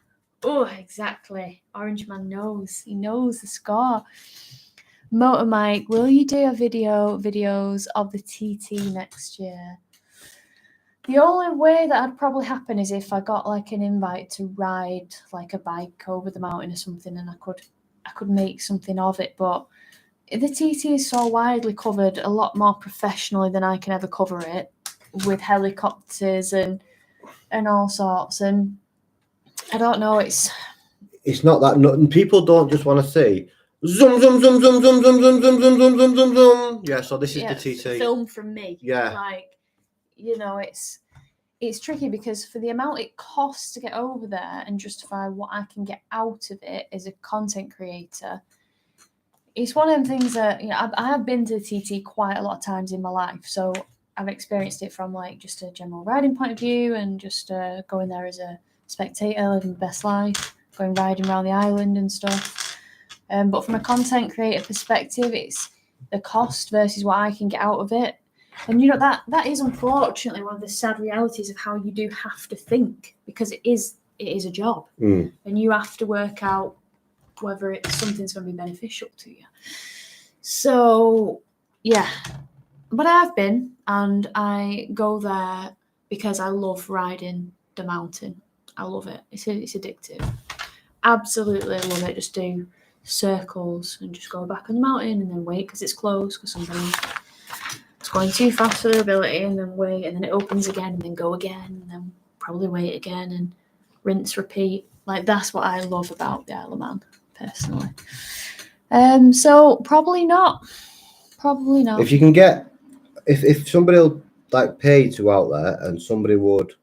Oh, exactly. Orange Man knows. He knows the score. Motor Mike, will you do videos of the TT next year? The only way that would probably happen is if I got like an invite to ride like a bike over the mountain or something, and I could make something of it. But the TT is so widely covered, a lot more professionally than I can ever cover it, with helicopters and all sorts. And I don't know, it's not that. People don't just want to see zoom zoom zoom zoom zoom zoom zoom zoom zoom zoom zoom zoom zoom. Yeah, so this is the TT. Film from me. Yeah, like, you know, it's tricky because for the amount it costs to get over there and justify what I can get out of it as a content creator, it's one of them things that, you know, I have been to the TT quite a lot of times in my life, so I've experienced it from like just a general riding point of view and just going there as a spectator, living the best life, going riding around the island and stuff. But from a content creator perspective, it's the cost versus what I can get out of it. And you know, that is unfortunately one of the sad realities of how you do have to think, because it is a job, and you have to work out whether something's going to be beneficial to you. So yeah, but I have been, and I go there because I love riding the mountain. I love it. It's addictive. Absolutely love it. Just do circles and just go back on the mountain and then wait because it's closed, because sometimes it's going too fast for their ability, and then wait, and then it opens again, and then go again, and then probably wait again, and rinse, repeat. Like, that's what I love about the Isle of Man, personally. So probably not. If you can get, if somebody will like pay to go out there, and somebody would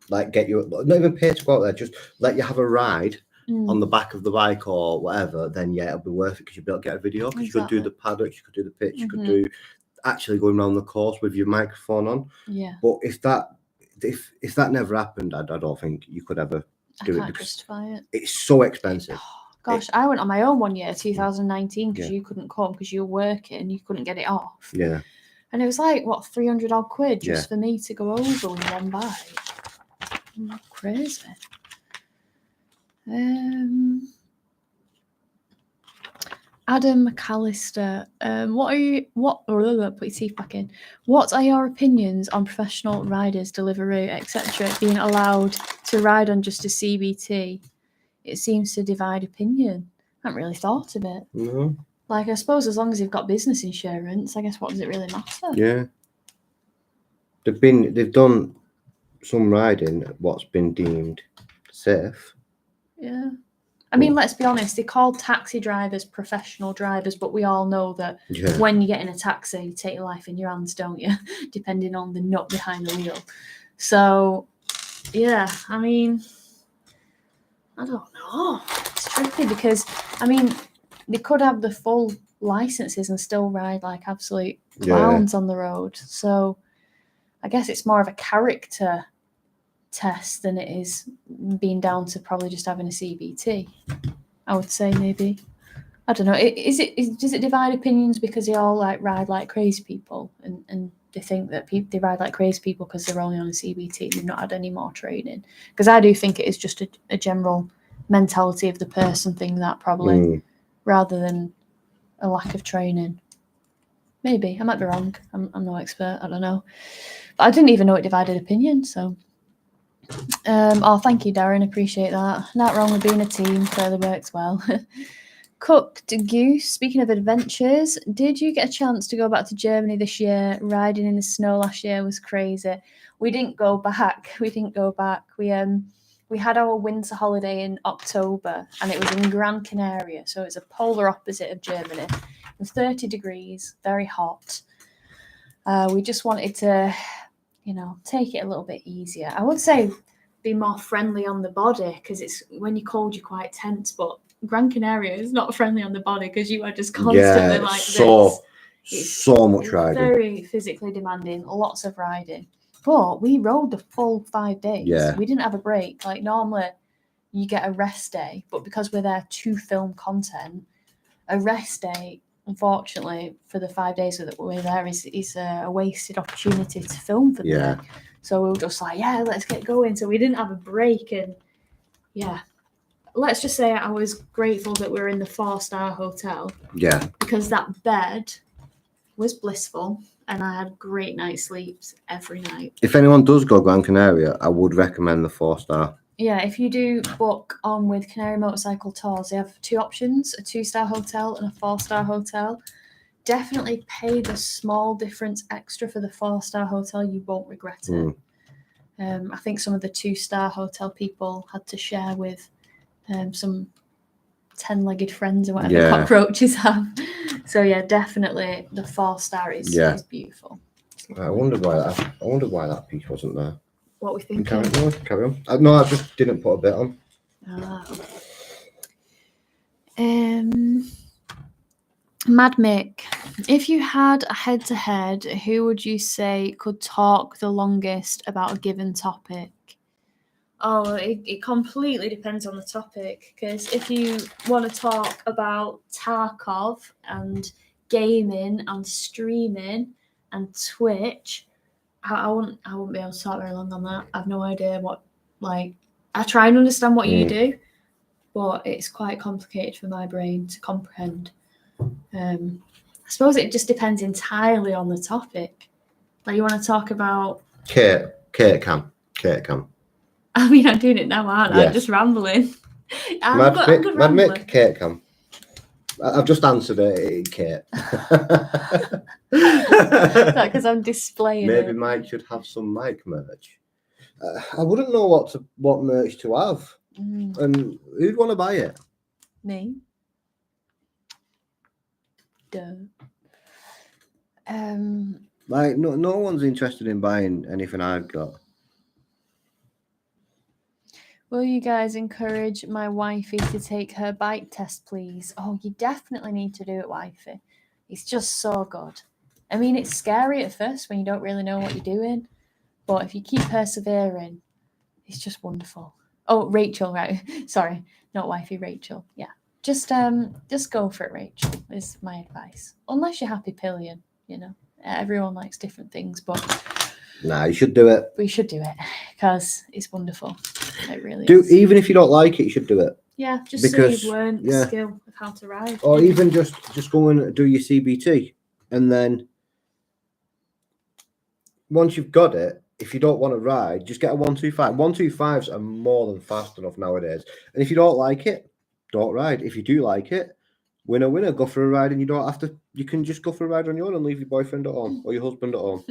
like get you, not even pay to go out there, just let you have a ride on the back of the bike or whatever, then yeah, it'll be worth it, because you'll be able to get a video, because you could do the paddocks, you could do the pitch, you could do actually going around the course with your microphone on. Yeah. But if that never happened, I don't think you could ever do it. I can't justify it. It's so expensive. Gosh, I went on my own one year, 2019, because you couldn't come because you were working, you couldn't get it off. Yeah. And it was like, what, 300 odd quid just for me to go over with one bike. Crazy. Adam McAllister, put your teeth back in. What are your opinions on professional riders, Deliveroo, etc., being allowed to ride on just a CBT? It seems to divide opinion. I haven't really thought of it. No. Like, I suppose as long as you've got business insurance, I guess what does it really matter? Yeah. they've done some riding what's been deemed safe. Yeah. I mean, let's be honest, they call taxi drivers professional drivers, but we all know that Yeah. when you get in a taxi, you take your life in your hands, don't you? Depending on the nut behind the wheel. So, yeah, I mean, I don't know. It's tricky because, I mean, they could have the full licenses and still ride like absolute clowns on the road. So, I guess it's more of a character test than it is being down to probably just having a CBT. I would say maybe. I don't know. Does it divide opinions because they all like ride like crazy people and they think that they ride like crazy people because they're only on a CBT and they've not had any more training? Because I do think it is just a general mentality of the person thing that probably rather than a lack of training. Maybe. I might be wrong. I'm no expert. I don't know. But I didn't even know it divided opinion, so oh, thank you, Darren. Appreciate that. Not wrong with being a team. Clearly works well. Cooked Goose. Speaking of adventures, did you get a chance to go back to Germany this year? Riding in the snow last year was crazy. We didn't go back. We had our winter holiday in October, and it was in Gran Canaria, so it's a polar opposite of Germany. It was 30 degrees, very hot. We just wanted to, take it a little bit easier. I would say be more friendly on the body because it's when you're cold, you're quite tense. But Gran Canaria is not friendly on the body because you are just constantly like this. So much riding. Very physically demanding, lots of riding. But we rode the full 5 days. Yeah. We didn't have a break. Like normally you get a rest day, but because we're there to film content, a rest day, unfortunately, for the 5 days that we're there is a wasted opportunity to film for the day. So we were just like, yeah, let's get going. So we didn't have a break. And yeah, let's just say I was grateful that we were in the 4-star hotel. Yeah. Because that bed was blissful and I had great night sleeps every night. If anyone does go Gran Canaria, I would recommend the 4-star. Yeah, if you do book on with Canary Motorcycle Tours, they have 2 options, a 2-star hotel and a 4-star hotel. Definitely pay the small difference extra for the 4-star hotel. You won't regret it. I think some of the 2-star hotel people had to share with some 10-legged friends or whatever cockroaches have. So yeah, definitely the 4-star is beautiful. I wonder why that piece wasn't there. What we think? Carry on. No, I just didn't put a bit on. Mad Mick, if you had a head-to-head, who would you say could talk the longest about a given topic? Oh, it completely depends on the topic. Because if you want to talk about Tarkov and gaming and streaming and Twitch, I wouldn't be able to talk very long on that. I have no idea I try and understand what you do, but it's quite complicated for my brain to comprehend. I suppose it just depends entirely on the topic. Like you want to talk about Kate can. I mean, I'm doing it now, aren't I? I'm just rambling. Mad Mick, Kate can. I've just answered it, Kate. Because I'm displaying Maybe it. Mike should have some Mike merch. I wouldn't know what merch to have. And who'd want to buy it? Me. Duh. Like no one's interested in buying anything I've got. Will you guys encourage my wifey to take her bike test, please? Oh, you definitely need to do it, wifey. It's just so good. I mean, it's scary at first when you don't really know what you're doing, but if you keep persevering, it's just wonderful. Oh, Rachel, right? Sorry, not wifey, Rachel. Yeah, just go for it, Rachel. Is my advice. Unless you're happy pillion, everyone likes different things, but. Nah, you should do it. We should do it because it's wonderful. It really is. Even if you don't like it, you should do it. Yeah, just so you've learned the skill of how to ride. Or even just go and do your CBT. And then once you've got it, if you don't want to ride, just get a 125. 125s are more than fast enough nowadays. And if you don't like it, don't ride. If you do like it, winner, go for a ride and you don't have to. You can just go for a ride on your own and leave your boyfriend at home or your husband at home.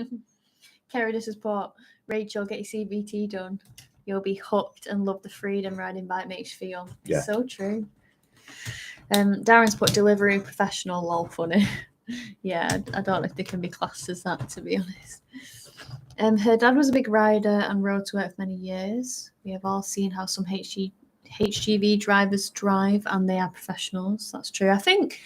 Kerry just has put, Rachel, get your CBT done. You'll be hooked and love the freedom riding bike makes you feel. Yeah. So true. Darren's put delivery professional, lol, funny. Yeah, I don't know if they can be classed as that, to be honest. Her dad was a big rider and rode to work for many years. We have all seen how some HGV drivers drive, and they are professionals. That's true. I think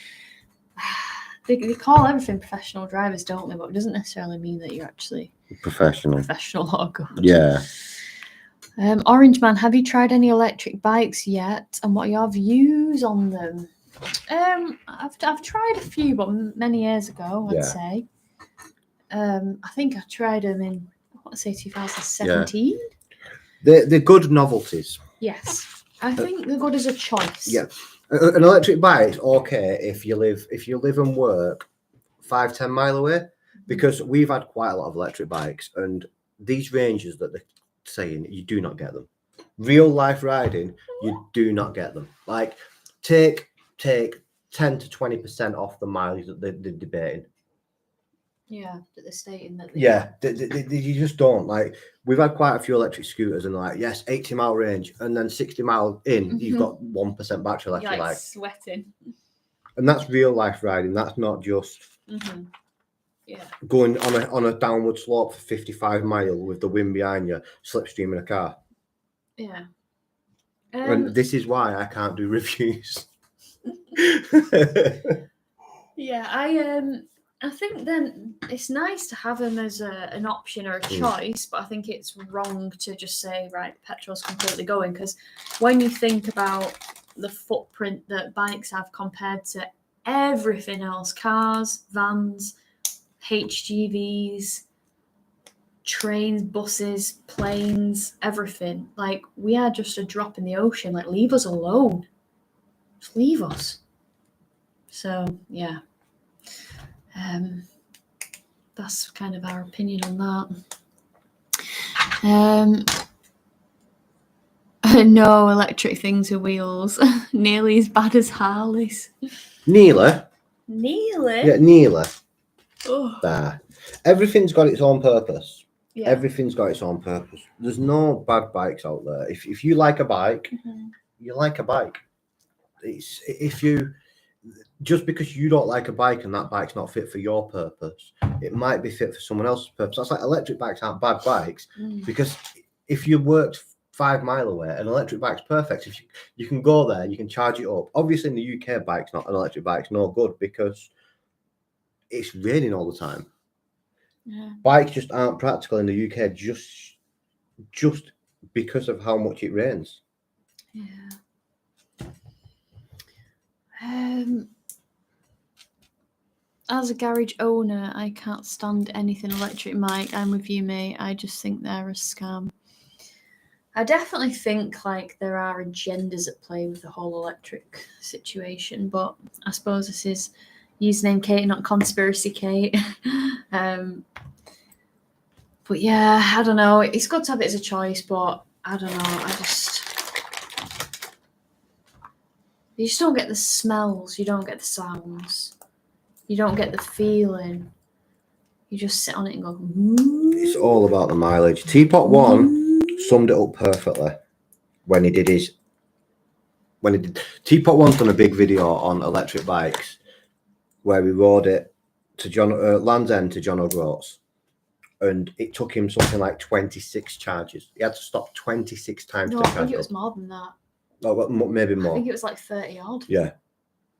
they call everything professional drivers, don't they? But it doesn't necessarily mean that you're actually Professional or good. Yeah. Orange Man, have you tried any electric bikes yet? And what are your views on them? I've tried a few, but many years ago, I'd say. I think I tried them in, I want to say 2017. They're good novelties. Yes, I think they're good as a choice. Yeah, an electric bike's okay if you live and work 5-10 mile away, because we've had quite a lot of electric bikes, and these ranges that they're saying, you do not get them. Real life riding, you do not get them. Like take 10 to 20% off the mileage that they're debating. Yeah, that they're stating that. You just don't. Like, we've had quite a few electric scooters, and like, yes, 80-mile range, and then 60 miles in, you've got 1% battery left. You're like sweating. And that's real life riding. That's not just going on a downward slope for 55 mile with the wind behind you, slipstreaming a car. Yeah. And this is why I can't do reviews. Yeah, I think then it's nice to have them as an option or a choice, but I think it's wrong to just say, right, petrol's completely going, because when you think about the footprint that bikes have compared to everything else, cars, vans, HGVs, trains, buses, planes, everything, like, we are just a drop in the ocean. Like, leave us alone. Just leave us. So, yeah. That's kind of our opinion on that. No electric things with wheels. Nearly as bad as Harleys. Nearly? Yeah, nearly. Oh. There. Everything's got its own purpose. Yeah. Everything's got its own purpose. There's no bad bikes out there. If you like a bike, you like a bike. Just because you don't like a bike and that bike's not fit for your purpose, it might be fit for someone else's purpose. That's like electric bikes aren't bad bikes, because if you worked 5 mile away, an electric bike's perfect. If you can go there, you can charge it up. Obviously, in the UK, an electric bike's no good because it's raining all the time. Yeah. Bikes just aren't practical in the UK just because of how much it rains. Yeah. As a garage owner, I can't stand anything electric, Mike. I'm with you, mate. I just think they're a scam. I definitely think like there are agendas at play with the whole electric situation, but I suppose this is username Kate, not conspiracy Kate. But yeah, I don't know. It's good to have it as a choice, but I don't know. You just don't get the smells. You don't get the sounds. You don't get the feeling. You just sit on it and go. It's all about the mileage. Teapot One summed it up perfectly when he did. Teapot One's done a big video on electric bikes where he rode it to Land's End to John O'Groats, and it took him something like 26 charges. He had to stop 26 times. No, to I think it up. was more than that. Oh, maybe more. I think it was like 30 odd. Yeah.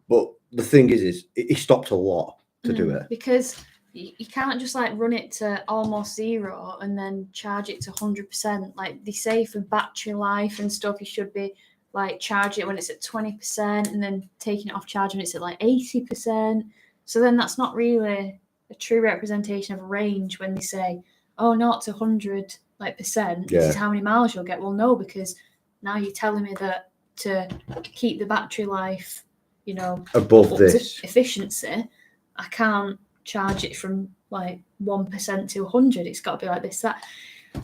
But the thing is he stopped a lot to do it. Because you can't just like run it to almost zero and then charge it to 100%. Like they say for battery life and stuff, you should be like charge it when it's at 20% and then taking it off charge when it's at like 80%. So then that's not really a true representation of range when they say, oh, 0 to 100 percent. This is how many miles you'll get. Well, no, because now you're telling me that to keep the battery life, above this efficiency, I can't charge it from like 1% to 100. It's got to be like this. That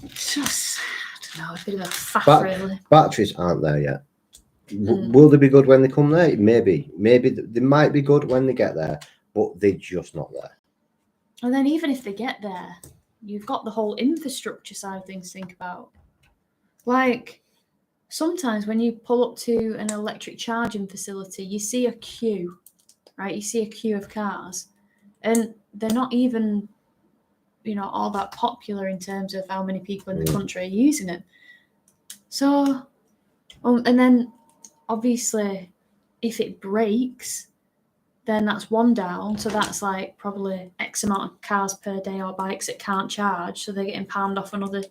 it's just, I don't know, a bit of a faff, really. Batteries aren't there yet. Will they be good when they come there? Maybe they might be good when they get there, but they're just not there. And then even if they get there, you've got the whole infrastructure side of things to think about. Like, sometimes when you pull up to an electric charging facility, you see a queue, right? You see a queue of cars, and they're not even, all that popular in terms of how many people in the country are using it. So, and then obviously, if it breaks, then that's one down. So that's like probably X amount of cars per day or bikes that can't charge. So they're getting palmed off another.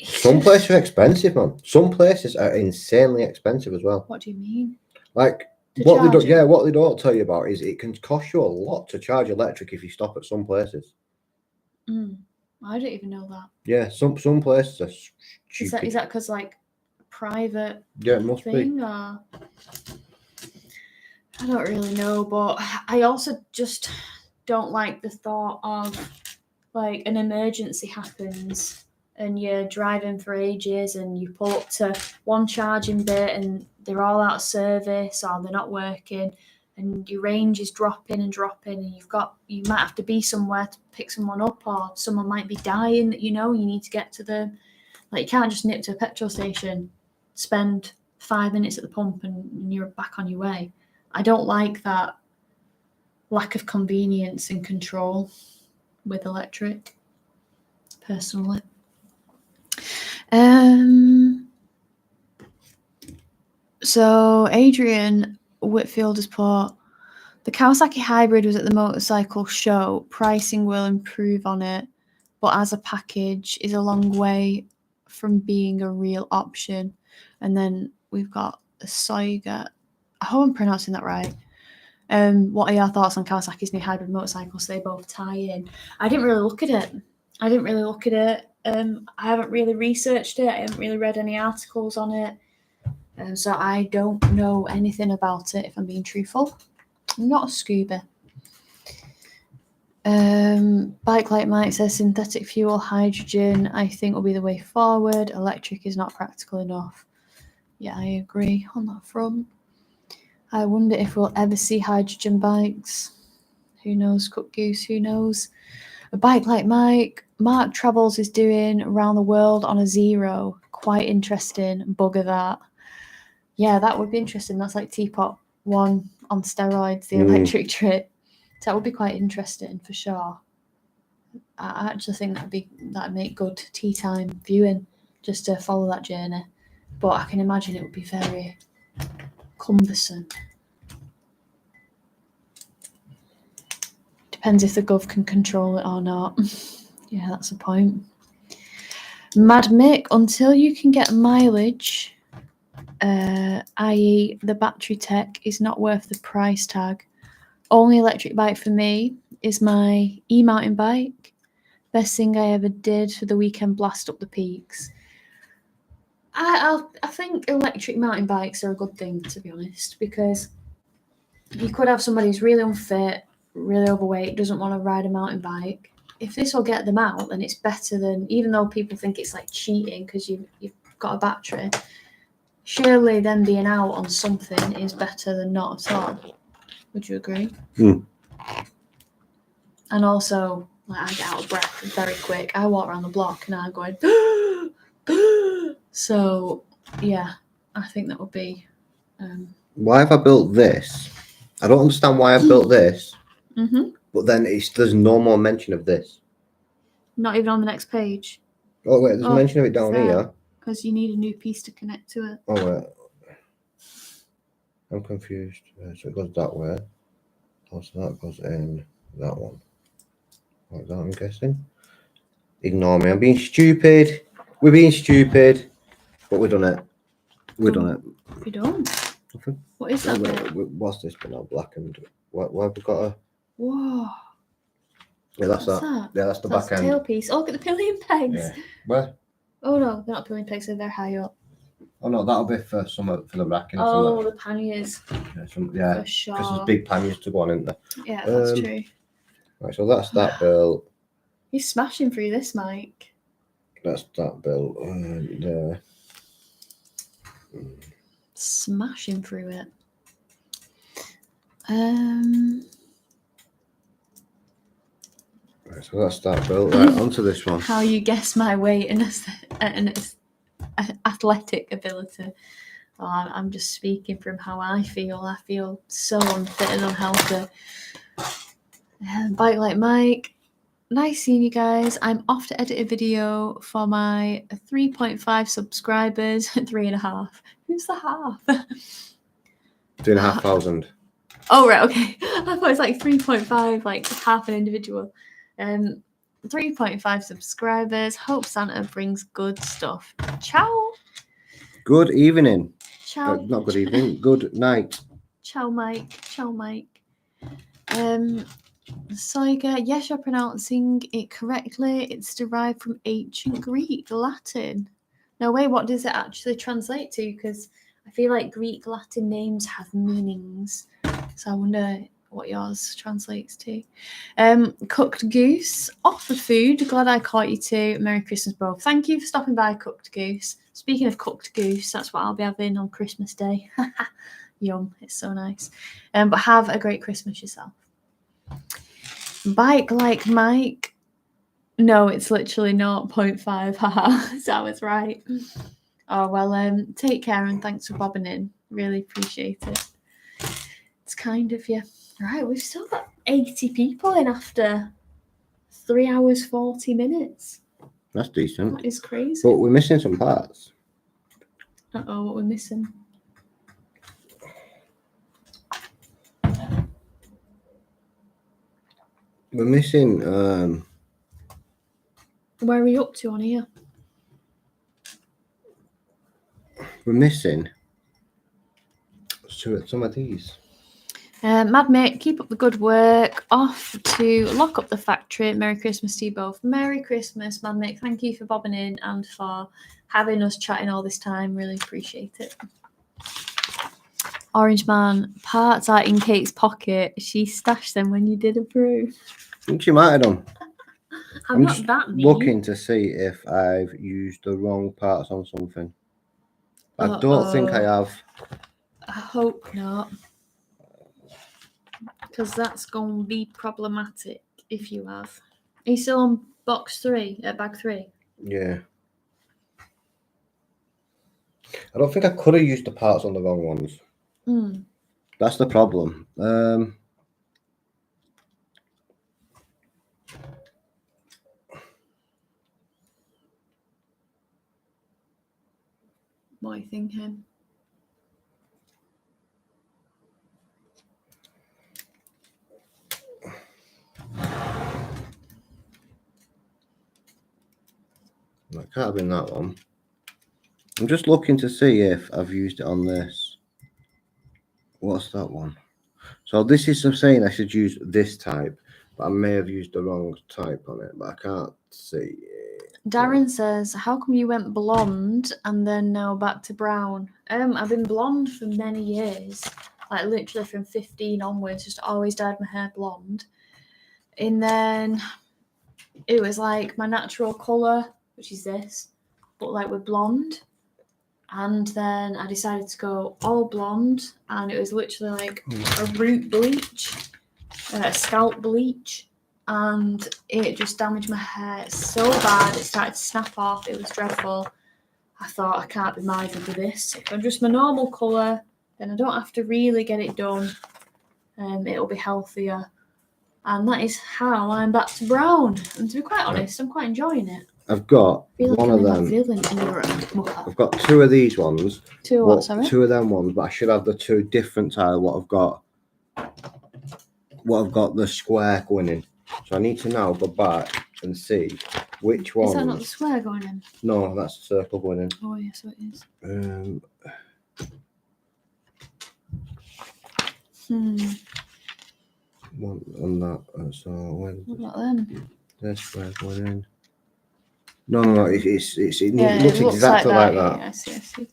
Some places are expensive, man. Some places are insanely expensive as well. What do you mean? Like To what they charge don't, it? what they don't tell you about is it can cost you a lot to charge electric if you stop at some places. I don't even know that. Yeah, some places are stupid. Is that because like private Yeah, it must thing be. or I don't really know, but I also just don't like the thought of like an emergency happens and you're driving for ages and you pull up to one charging bit and they're all out of service or they're not working and your range is dropping and you might have to be somewhere to pick someone up or someone might be dying that you need to get to them. Like, you can't just nip to a petrol station, spend 5 minutes at the pump and you're back on your way. I don't like that lack of convenience and control with electric, personally. So Adrian Whitfield has put, the Kawasaki Hybrid was at the motorcycle show. Pricing will improve on it, but as a package is a long way from being a real option. And then we've got a Soiga. I hope I'm pronouncing that right. What are your thoughts on Kawasaki's new hybrid motorcycles? They both tie in. I didn't really look at it. I haven't really researched it. I haven't really read any articles on it. So I don't know anything about it, if I'm being truthful. I'm not a scuba. Bike Like Mike says synthetic fuel, hydrogen, I think will be the way forward. Electric is not practical enough. Yeah, I agree on that front. I wonder if we'll ever see hydrogen bikes. Who knows, Cook Goose, who knows? A Bike Like Mike, Mark Travels is doing around the world on a Zero. Quite interesting. Bugger that. Yeah, that would be interesting. That's like Teapot 1 on steroids, the electric trip. So that would be quite interesting for sure. I actually think that'd make good tea time viewing, just to follow that journey. But I can imagine it would be very cumbersome. Depends if the gov can control it or not. Yeah, that's a point. Mad Mick, until you can get mileage, i.e. the battery tech is not worth the price tag. Only electric bike for me is my e-mountain bike. Best thing I ever did for the weekend blast up the peaks. I think electric mountain bikes are a good thing, to be honest, because you could have somebody who's really unfit, really overweight, doesn't want to ride a mountain bike. If this will get them out, then it's better than, even though people think it's like cheating because you've got a battery, surely them being out on something is better than not at all. Would you agree? And also, like, I get out of breath very quick. I walk around the block and I'm going, so yeah, I think that would be. Why have I built this? I don't understand why I built this. But then there's no more mention of this. Not even on the next page. Oh wait, there's mention of it down here. Because you need a new piece to connect to it. Oh wait, I'm confused. So it goes that way. Oh, so that goes in that one. Like that, I'm guessing. Ignore me. I'm being stupid. We're being stupid, but we've done it. We've done it. We don't. Nothing. What is that? What's this been all blackened? Why have we got a? Whoa. Yeah, that's that. Yeah, that's the back end. Tailpiece. Oh, look at the pillion pegs. Yeah. Where? Oh no, they're not pillion pegs. They're high up. Oh no, that'll be for the racking. Oh, the panniers. Yeah, for sure. Because there's big panniers to go on, isn't there? Yeah, that's true. Right, so that's that built. You're smashing through this, Mike. That's that built. Smashing through it. Right, So let's start build right onto this one. How you guess my weight and athletic ability. Oh, I'm just speaking from how I feel. I feel so unfit and unhealthy. Bike like Mike. Nice seeing you guys. I'm off to edit a video for my 3.5 subscribers. 3.5. Who's the half? 3,500. Oh, right, okay. I thought it was like 3.5, like half an individual. 3.5 subscribers. Hope Santa brings good stuff. Ciao. Good evening. Ciao. Not good evening. Good night. Ciao, Mike. Ciao, Mike. Soiga, yes, you're pronouncing it correctly. It's derived from ancient Greek, Latin. No, wait, what does it actually translate to? Because I feel like Greek, Latin names have meanings. So I wonder what yours translates to. Cooked goose, offered food. Glad I caught you too. Merry Christmas, both. Thank you for stopping by, Cooked Goose. Speaking of cooked goose, that's what I'll be having on Christmas Day. Yum, it's so nice. But have a great Christmas yourself. Bike like Mike. No, it's literally 0.5. Haha, so I was right. Oh, well, take care and thanks for bobbing in. Really appreciate it. It's kind of you. Right, we've still got 80 people in after 3 hours, 40 minutes. That's decent. That is crazy. But we're missing some parts. Uh-oh, what we're missing. We're missing Where are we up to on here? we're missing some of these. Mad Mate, keep up the good work. Off to lock up the factory. Merry Christmas to you both. Merry Christmas, Mad Mate. Thank you for bobbing in and for having us chatting all this time. Really appreciate it. Orange Man, parts are in Kate's pocket. She stashed them when you did a brew. I think she might have done. I'm not just that mean. looking to see if I've used the wrong parts on something. I don't think I have. I hope not. Because that's going to be problematic if you have. Are you still on bag 3? Yeah. I don't think I could have used the parts on the wrong ones. That's the problem. What are you thinking? That can't have been that one. I'm just looking to see if I've used it on this. What's that one? So this is saying I should use this type, but I may have used the wrong type on it, but I can't see it. Darren says, how come you went blonde and then now back to brown? I've been blonde for many years. Like literally from 15 onwards, just always dyed my hair blonde. And then it was like my natural colour, which is this, but like with blonde. And then I decided to go all blonde, and it was literally like a root bleach, a scalp bleach, and it just damaged my hair so bad. It started to snap off. It was dreadful. I thought, I can't be miserly with this. If I'm just my normal colour, then I don't have to really get it done. It'll be healthier. And that is how I'm back to brown. And to be quite honest, I'm quite enjoying it. I've got one of them. I've got two of these ones. Two what, sorry? Two of them ones, but I should have the two different tile. What I've got the square going in. So I need to now go back and see which one. Is that not the square going in? No, that's the circle going in. Oh yeah, so it is. One on that. So when? What about them? There's square going in. No. It looks exactly like that. Yeah, I see.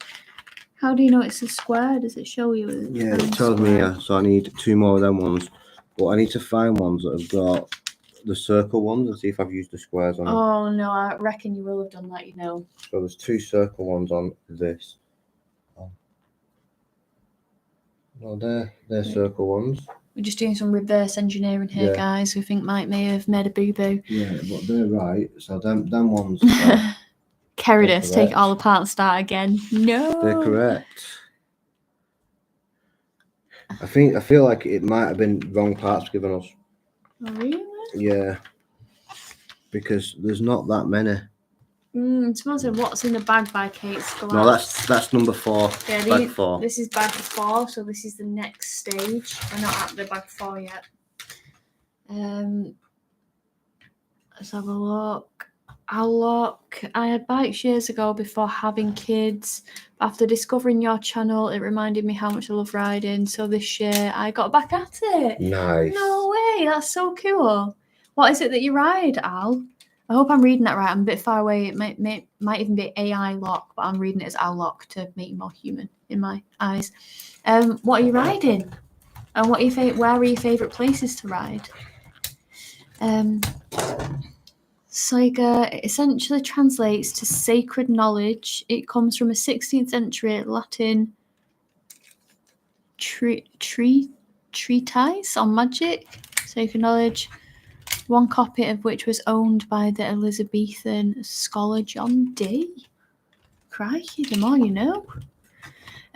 How do you know it's a square? Does it show you? Yeah, it tells me here. So I need two more of them ones, but I need to find ones that have got the circle ones and see if I've used the squares on them. Oh no, I reckon you will have done that. So there's two circle ones on this. No, they're circle ones. We're just doing some reverse engineering here, Yeah. guys. We think Mike may have made a boo-boo. Yeah, but they're right. So them ones. Carried They're us, take it correct. all apart and start again. No. They're correct. I feel like it might have been wrong parts given us. Oh, really? Yeah. Because there's not that many. Someone said, "What's in the bag?" by Kate's Glass. No, that's number 4. Yeah, Bag 4. This is bag 4, so this is the next stage. We're not at the bag 4 yet. Let's have a look. I had bikes years ago before having kids. After discovering your channel, it reminded me how much I love riding. So this year, I got back at it. Nice. No way, that's so cool. What is it that you ride, Al? I hope I'm reading that right. I'm a bit far away. It might even be AI lock, but I'm reading it as Al lock to make you more human in my eyes. What are you riding? And where are your favourite places to ride? Saiga essentially translates to sacred knowledge. It comes from a 16th century Latin treatise on magic, sacred knowledge, one copy of which was owned by the Elizabethan scholar John Dee. Crikey, the more you know.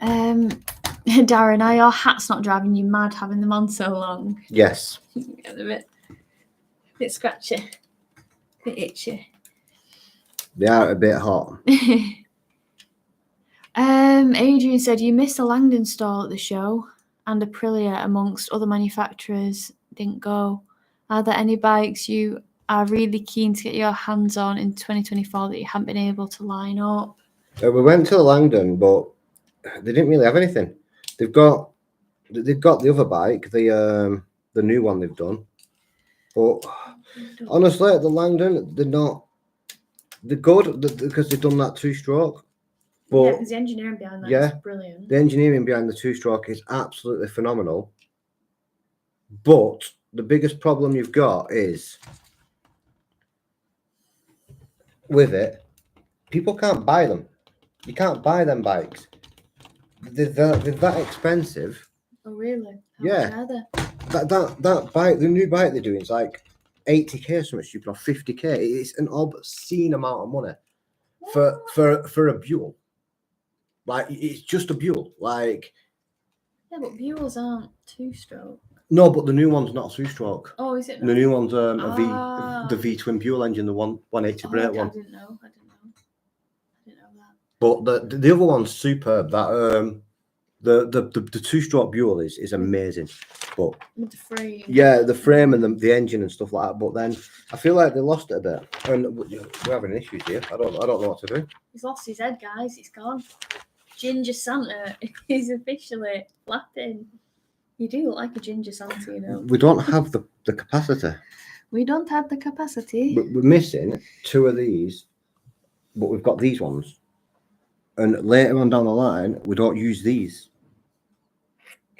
Darren, are your hats not driving you mad having them on so long? Yes. Get a bit scratchy, a bit itchy. They are a bit hot. Adrian said you missed the Langdon stall at the show, and Aprilia, amongst other manufacturers, didn't go. Are there any bikes you are really keen to get your hands on in 2024 that you haven't been able to line up? We went to Langdon, but they didn't really have anything. They've got the other bike, the new one they've done. But honestly, the Langdon, they're good because they've done that 2-stroke. But Yeah, because the engineering behind that is brilliant. The engineering behind the 2-stroke is absolutely phenomenal. But the biggest problem you've got is with it, people can't buy them. You can't buy them bikes. They're that expensive. Oh, really? How Yeah. much are they? That bike, the new bike they're doing is like 80k, so much stupid, or 50k. It's an obscene amount of money for a Buell. Like, it's just a Buell. Like, yeah, but Buells aren't 2-stroke. No, but the new one's not a 2-stroke. Oh, is it not? The new one's the V twin Buell engine, the 180 brake one. I didn't know that. But the other one's superb. That the 2-stroke Buell is amazing. But with the frame. Yeah, the frame and the engine and stuff like that. But then I feel like they lost it a bit, and we're having issues here. I don't know what to do. He's lost his head, guys. It's gone. Ginger Santa is officially Latin. You do look like a ginger Santa, you know. We don't have the capacity. We don't have the capacity. We're missing 2 of these, but we've got these ones. And later on down the line, we don't use these.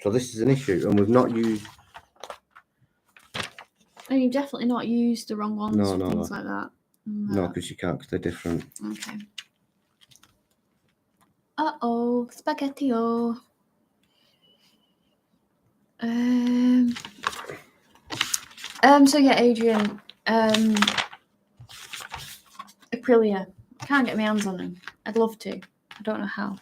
So this is an issue, and we've not used. And you've definitely not used the wrong ones. No, things like that. No, because you can't, because they're different. Okay. Uh-oh, spaghetti-o. So yeah, Adrian, Aprilia. Can't get my hands on them. I'd love to. I don't know how.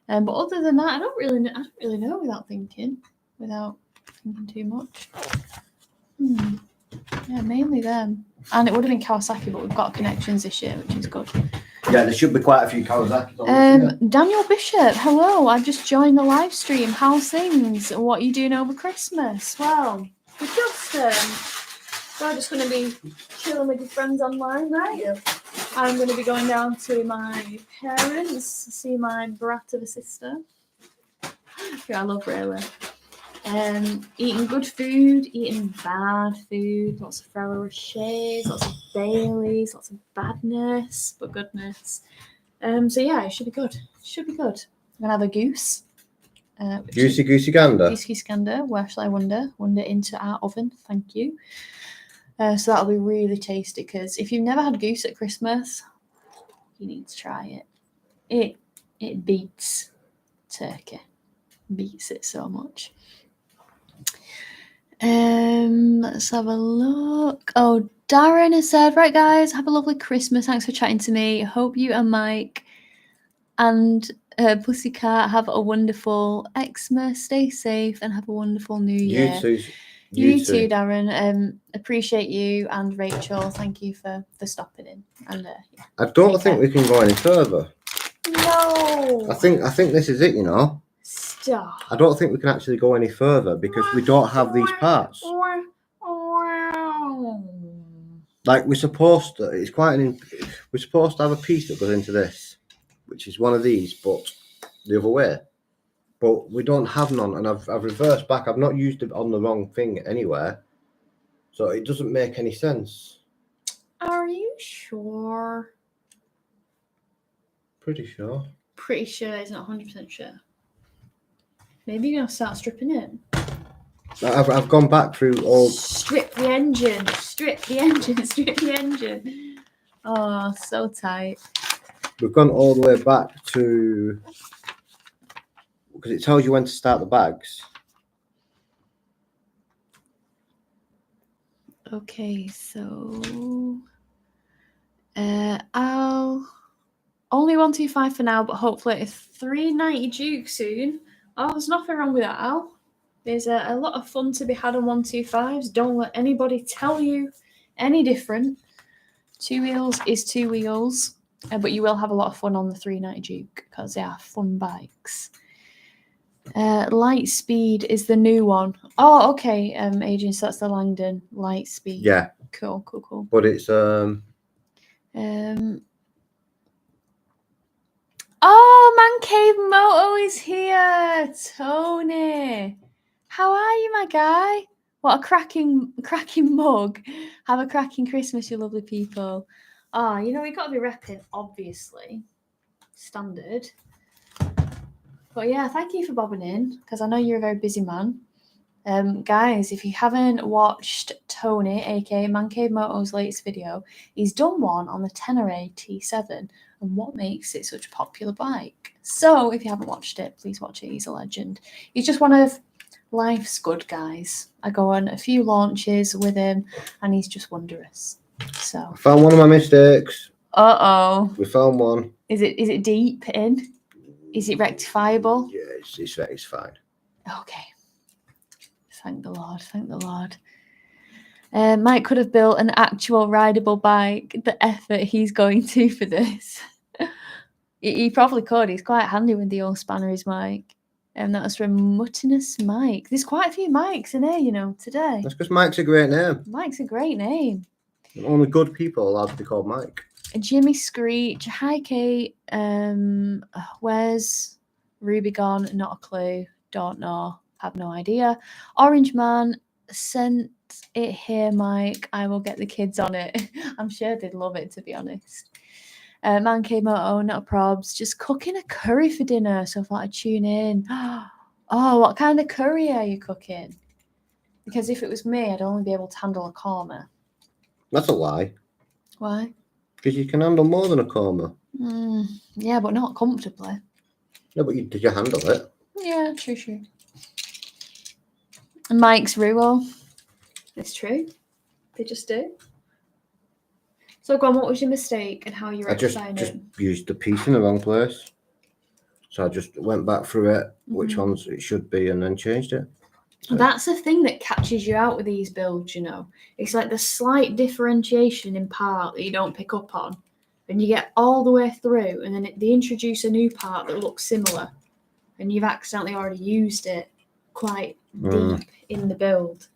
But other than that, I don't really know without thinking too much. Yeah, mainly them. And it would have been Kawasaki, but we've got connections this year, which is good. Yeah, there should be quite a few Kawasaki. Daniel Bishop, hello. I've just joined the live stream. How's things? What are you doing over Christmas? Well, we're just going to be chilling with your friends online, right? Yeah. I'm going to be going down to my parents, see my brat of a sister, who I love really. Eating good food, eating bad food, lots of Ferrero Rochers, lots of Baileys, lots of badness, but goodness. So yeah, it should be good. I'm going to have a goose. Goosey gander. Goosey gander. Where shall I wander? Wander into our oven. Thank you. So that'll be really tasty, because if you've never had goose at Christmas, you need to try it. It beats turkey. Beats it so much. Let's have a look. Oh, Darren has said, right guys, have a lovely Christmas. Thanks for chatting to me. Hope you and Mike and Pussycat have a wonderful Xmas. Stay safe and have a wonderful New Year. You too, Darren. Appreciate you and Rachel. Thank you for stopping in. And yeah, I don't think we can go any further. no. I think this is it, you know. Stop. I don't think we can actually go any further because we don't have these parts. Like we're supposed to. It's quite we're supposed to have a piece that goes into this, which is one of these, but the other way. But we don't have none, and I've reversed back. I've not used it on the wrong thing anywhere, so it doesn't make any sense. Are you sure? Pretty sure. Pretty sure. He's not 100% sure. Maybe you're gonna start stripping it. I've gone back through all. Strip the engine. Strip the engine. Strip the engine. Oh, so tight. We've gone all the way back to because it tells you when to start the bags. Okay, so I'll only 125 for now, but hopefully a 390 Duke soon. Oh, there's nothing wrong with that, Al. There's a lot of fun to be had on 125s. Don't let anybody tell you any different. 2 wheels is 2 wheels, but you will have a lot of fun on the 390 Duke because they are fun bikes. Lightspeed is the new one. Oh, okay, Adrian, so that's the Langdon Lightspeed. Yeah. Cool. But it's Oh, Man Cave Moto is here. Tony. How are you, my guy? What a cracking mug. Have a cracking Christmas, you lovely people. Oh, you know, we've got to be repping, obviously. Standard. But yeah, thank you for bobbing in, because I know you're a very busy man. Guys, if you haven't watched Tony, aka Man Cave Moto's latest video, he's done one on the Tenere T7 and what makes it such a popular bike. So if you haven't watched it, please watch it. He's a legend. He's just one of life's good guys. I go on a few launches with him and he's just wonderous. So I found one of my mistakes. We found one. Is it deep in? Is it rectifiable? Yeah, it's fine. Okay. Thank the Lord. Mike could have built an actual rideable bike. The effort he's going to for this. He probably could. He's quite handy with the old spanners, Mike. And that was from Mutinous Mike. There's quite a few Mikes in here, you know, today. That's because Mike's a great name. Mike's a great name. And only good people are allowed to be called Mike. Jimmy Screech. Hi, Kate. Where's Ruby gone? Not a clue. Don't know. Have no idea. Orange Man sent it here, Mike. I will get the kids on it. I'm sure they'd love it, to be honest. Man came out, not probs. Just cooking a curry for dinner, so I thought I'd tune in. Oh, what kind of curry are you cooking? Because if it was me, I'd only be able to handle a korma. That's a lie. Why? Because you can handle more than a korma. Yeah, but not comfortably. No, but did you handle it? Yeah, true. And Mike's Ruo. It's true. They just do. So, go on, what was your mistake and how you rectifying it? I just used the piece in the wrong place. So I just went back through it, which ones it should be, and then changed it. So. That's the thing that catches you out with these builds, you know. It's like the slight differentiation in part that you don't pick up on. And you get all the way through, and then they introduce a new part that looks similar. And you've accidentally already used it quite deep in the build.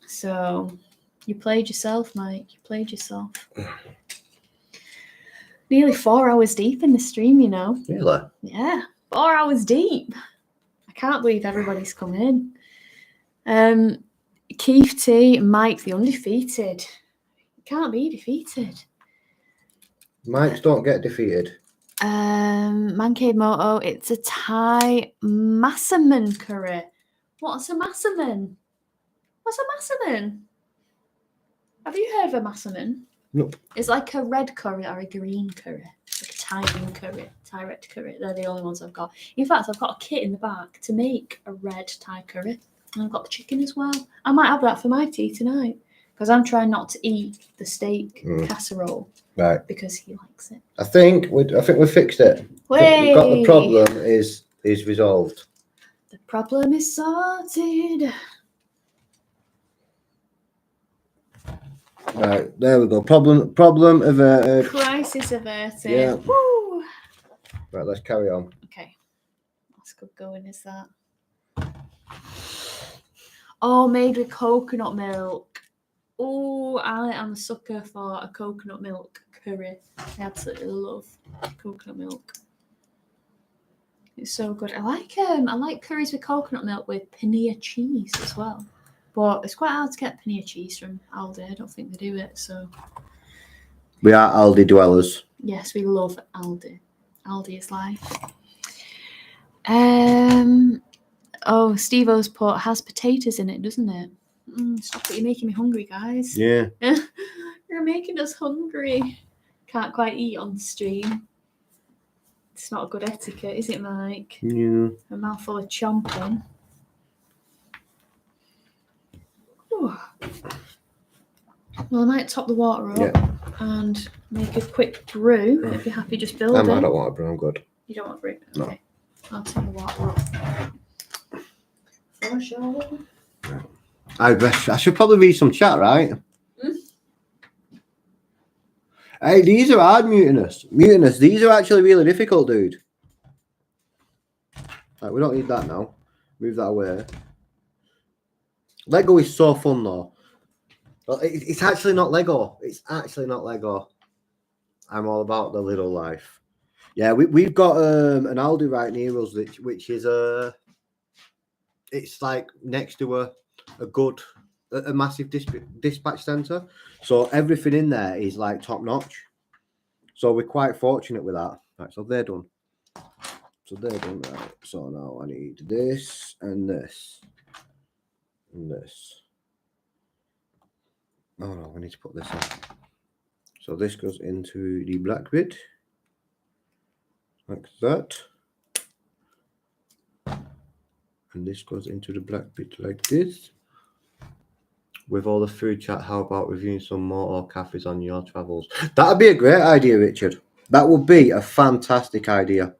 So... you played yourself, Mike. You played yourself. Nearly 4 hours deep in the stream, you know. Really? Yeah, 4 hours deep. I can't believe everybody's come in. Keith T, Mike, the undefeated. You can't be defeated. Mikes don't get defeated. Mancade Moto, it's a Thai Massaman curry. What's a Massaman? What's a Massaman? Have you heard of a Massaman? Nope. It's like a red curry or a green curry. Like a Thai green curry, Thai red curry. They're the only ones I've got. In fact, I've got a kit in the back to make a red Thai curry. And I've got the chicken as well. I might have that for my tea tonight because I'm trying not to eat the steak casserole. Right. Because he likes it. I think we fixed it. We've got the problem is resolved. The problem is sorted. Right, there we go. Problem averted. Crisis averted. Yeah. Woo. Right, let's carry on. Okay. That's good going, is that? Oh, made with coconut milk. Oh, I am a sucker for a coconut milk curry. I absolutely love coconut milk. It's so good. I like curries with coconut milk with paneer cheese as well. But it's quite hard to get paneer cheese from Aldi. I don't think they do it, so. We are Aldi dwellers. Yes, we love Aldi. Aldi is life. Oh, Steve-O's put has potatoes in it, doesn't it? Stop it, you're making me hungry, guys. Yeah. You're making us hungry. Can't quite eat on the stream. It's not a good etiquette, is it, Mike? Yeah. A mouthful of chomping. Ooh. Well, I might top the water up and make a quick brew. If you're happy, just building. I don't want a brew, I'm good. You don't want a brew? No. Okay. I'll top the water up. For sure. I should probably read some chat, right? Hey, these are hard, Mutinous. Mutinous, these are actually really difficult, dude. Right, we don't need that now. Move that away. Lego is so fun, though. Well, it's actually not Lego. It's actually not Lego. I'm all about the little life. Yeah, we've got an Aldi right near us, which is it's like next to a massive dispatch center. So everything in there is like top notch. So we're quite fortunate with that. Right, so they're done. Right. So now I need this and this and this. Oh no, I need to put this on. So this goes into the black bit. Like that. And this goes into the black bit like this. With all the food chat, how about reviewing some more cafes on your travels? That'd be a great idea, Richard. That would be a fantastic idea.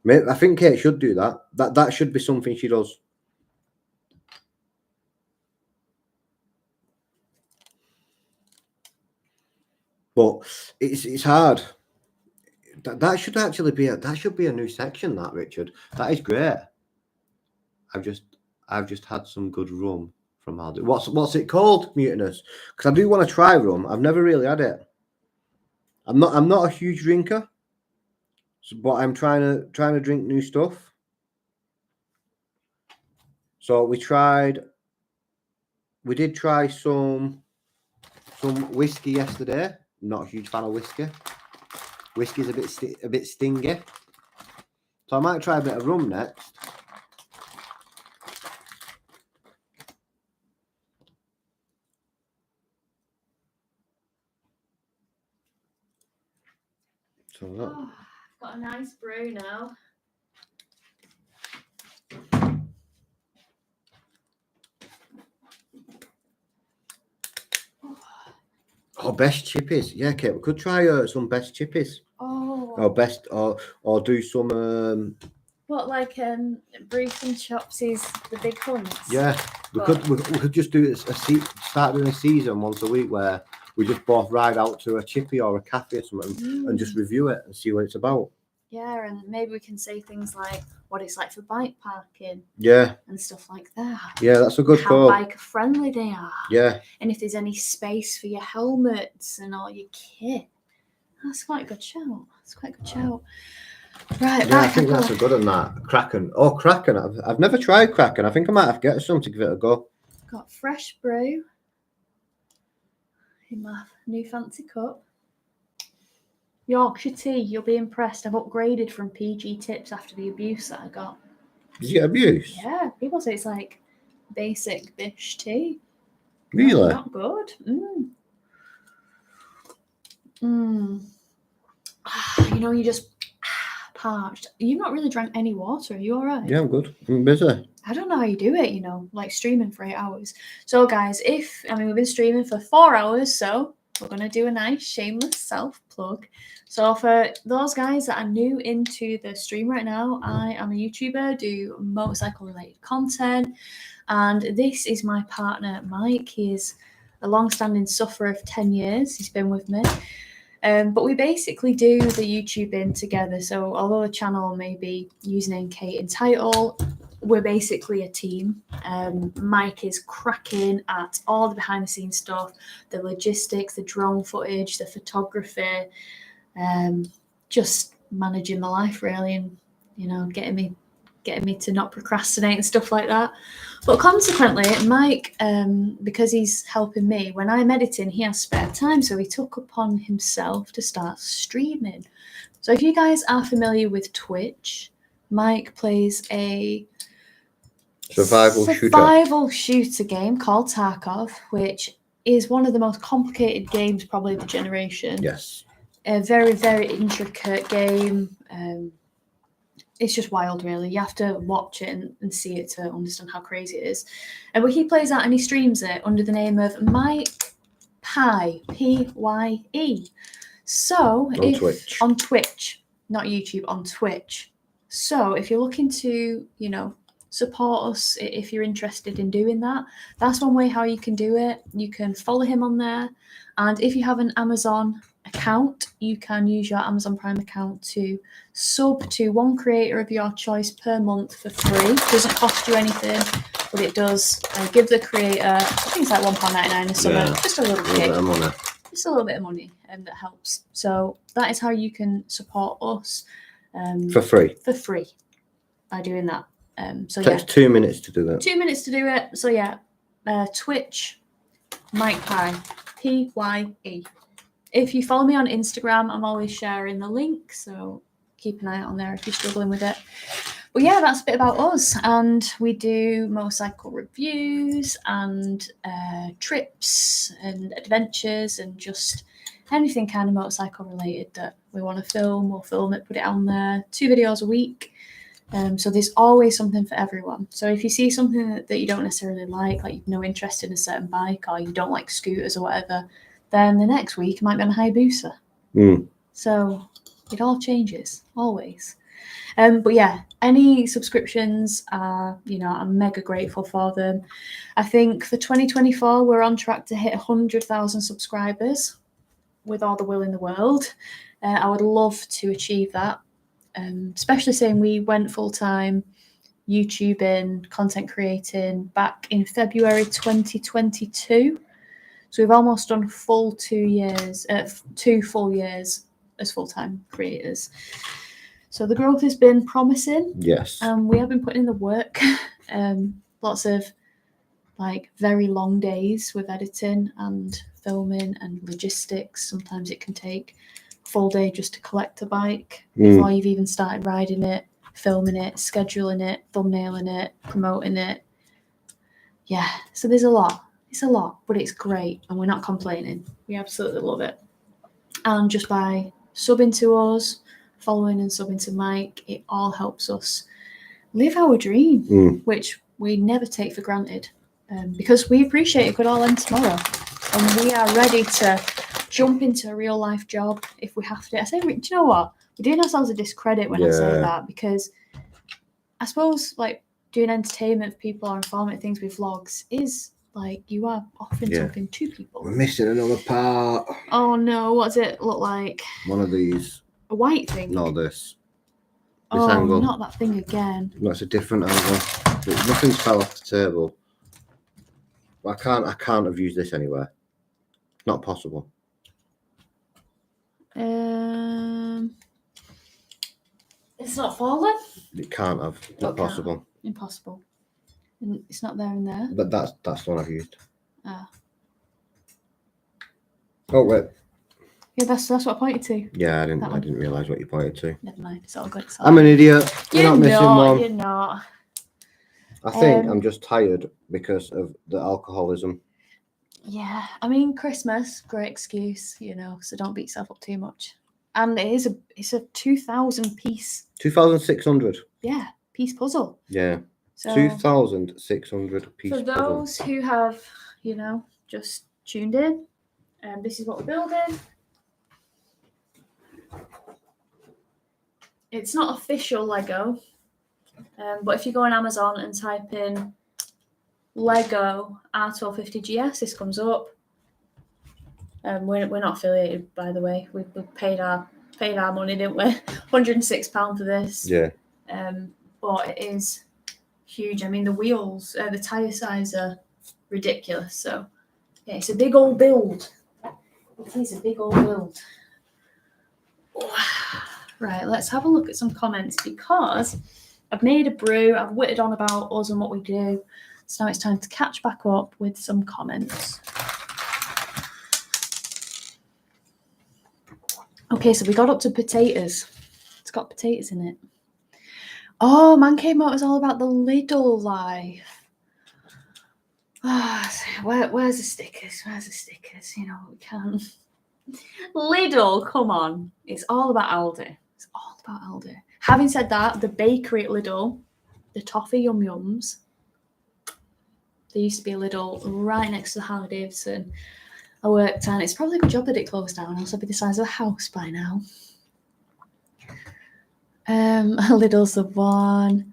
I think Kate should do that. That should be something she does. But it's hard. That should actually be a new section. That, Richard. That is great. I've just had some good rum from Aldi. What's it called, Mutinous? Because I do want to try rum. I've never really had it. I'm not a huge drinker, but I'm trying to drink new stuff. So we did try some whiskey yesterday. Not a huge fan of whiskey. Whiskey's a bit stingy. So I might try a bit of rum next. So that. Oh, got a nice brew now. Oh, best chippies. Yeah, Kate, we could try some best chippies. Oh. Or best, or do some. What, like Brief and Chopsy's the big hunts? Yeah, we could just do start doing a season once a week where we just both ride out to a chippy or a cafe or something and just review it and see what it's about. Yeah, and maybe we can say things like what it's like for bike parking. Yeah. And stuff like that. Yeah, that's a good call. How biker friendly they are. Yeah. And if there's any space for your helmets and all your kit. That's quite a good shout. Right, yeah, I think that's a good one, that. Kraken. Oh, Kraken. I've never tried Kraken. I think I might have to get some to give it a go. Got fresh brew in my new fancy cup. Yorkshire tea, you'll be impressed. I've upgraded from PG tips after the abuse that I got. Did you get abuse? Yeah, people say it's like basic bish tea. Really? Not good. You know, you just parched. You've not really drank any water. Are you all right? Yeah, I'm good. I'm busy. I don't know how you do it, you know, like streaming for 8 hours. So, guys, we've been streaming for 4 hours, so we're going to do a nice shameless self plug. So, for those guys that are new into the stream right now, I am a YouTuber, do motorcycle related content, and this is my partner, Mike. He is a long standing sufferer of 10 years. He's been with me. But we basically do the YouTubing together. So although the channel may be username Kate in title, we're basically a team. Mike is cracking at all the behind the scenes stuff, the logistics, the drone footage, the photography, just managing my life really, and you know, getting me to not procrastinate and stuff like that. But consequently, Mike, because he's helping me, when I'm editing, he has spare time. So he took upon himself to start streaming. So if you guys are familiar with Twitch, Mike plays a survival shooter game called Tarkov, which is one of the most complicated games probably of the generation. Yes. A very, very intricate game. It's just wild, really. You have to watch it and see it to understand how crazy it is. But he plays that and he streams it under the name of Mike Pye, P-Y-E. So on Twitch, not YouTube, on Twitch. So if you're looking to, you know, support us, if you're interested in doing that, that's one way how you can do it. You can follow him on there. And if you have an Amazon account, you can use your Amazon Prime account to sub to one creator of your choice per month for free. It doesn't cost you anything, but it does give the creator, I think it's like £1.99 or something, just a little bit of money. Just a little bit of money, and that helps. So that is how you can support us for free by doing that. So it takes 2 minutes to do that. 2 minutes to do it. So yeah, Twitch, Mike Pye, P-Y-E. If you follow me on Instagram, I'm always sharing the link, so keep an eye out on there if you're struggling with it. But yeah, that's a bit about us. And we do motorcycle reviews and trips and adventures and just anything kind of motorcycle related that we want to film. We'll film it, put it on there. 2 videos a week. So there's always something for everyone. So if you see something that you don't necessarily like you've no interest in a certain bike, or you don't like scooters or whatever, then the next week it might be on a Hayabusa. So it all changes, always. But yeah, any subscriptions are, you know, I'm mega grateful for them. I think for 2024, we're on track to hit 100,000 subscribers with all the will in the world. I would love to achieve that, especially saying we went full-time YouTubing, content creating back in February 2022. So we've almost done 2 full years as full-time creators. So the growth has been promising. Yes. We have been putting in the work. Lots of like very long days with editing and filming and logistics. Sometimes it can take a full day just to collect a bike before you've even started riding it, filming it, scheduling it, thumbnailing it, promoting it. Yeah, so there's a lot. It's a lot, but it's great, and we're not complaining. We absolutely love it. And just by subbing to us, following and subbing to Mike, it all helps us live our dream, which we never take for granted, because we appreciate it could all end tomorrow, and we are ready to jump into a real life job if we have to. I say, do you know what? We're doing ourselves a discredit when I say that, because I suppose like doing entertainment for people or informative things with vlogs is like you are offering something to people. We're missing another part. Oh no, what does it look like? One of these. A white thing? No, this angle. Not that thing again. No, it's a different angle. Nothing's fell off the table. I can't have used this anywhere. Not possible. It's not fallen? It can't have. Not possible. Impossible. And it's not there and there. But that's the one I've used. Ah. Oh wait. Yeah, that's what I pointed to. Yeah, I didn't realise what you pointed to. Never mind, it's all good. I'm an idiot. You're not missing one. You're not. I think I'm just tired because of the alcoholism. Yeah, I mean, Christmas, great excuse, you know, so don't beat yourself up too much. And it's a 2,000 piece, 2,600. yeah, piece puzzle. Yeah. So 2,600 piece for puzzle. those who have, just tuned in, this is what we're building. It's not official Lego, but if you go on Amazon and type in Lego R1250GS, this comes up. We're not affiliated, by the way. We paid our money, didn't we? £106 for this. Yeah. But it is huge. I mean, the wheels, the tyre size are ridiculous. So yeah, it's a big old build. It is a big old build. Right, let's have a look at some comments because I've made a brew. I've whittled on about us and what we do. So now it's time to catch back up with some comments. Okay, so we got up to potatoes. It's got potatoes in it. Oh, Man Cave Motor's all about the Lidl life. Where's the stickers? Where's the stickers? We can't. Lidl, come on. It's all about Aldi. It's all about Aldi. Having said that, the bakery at Lidl, the toffee yum yums, there used to be a Lidl right next to the Harley Davidson I worked at. It's probably a good job that it closed down, else I'd be the size of a house by now. Lidl's the one.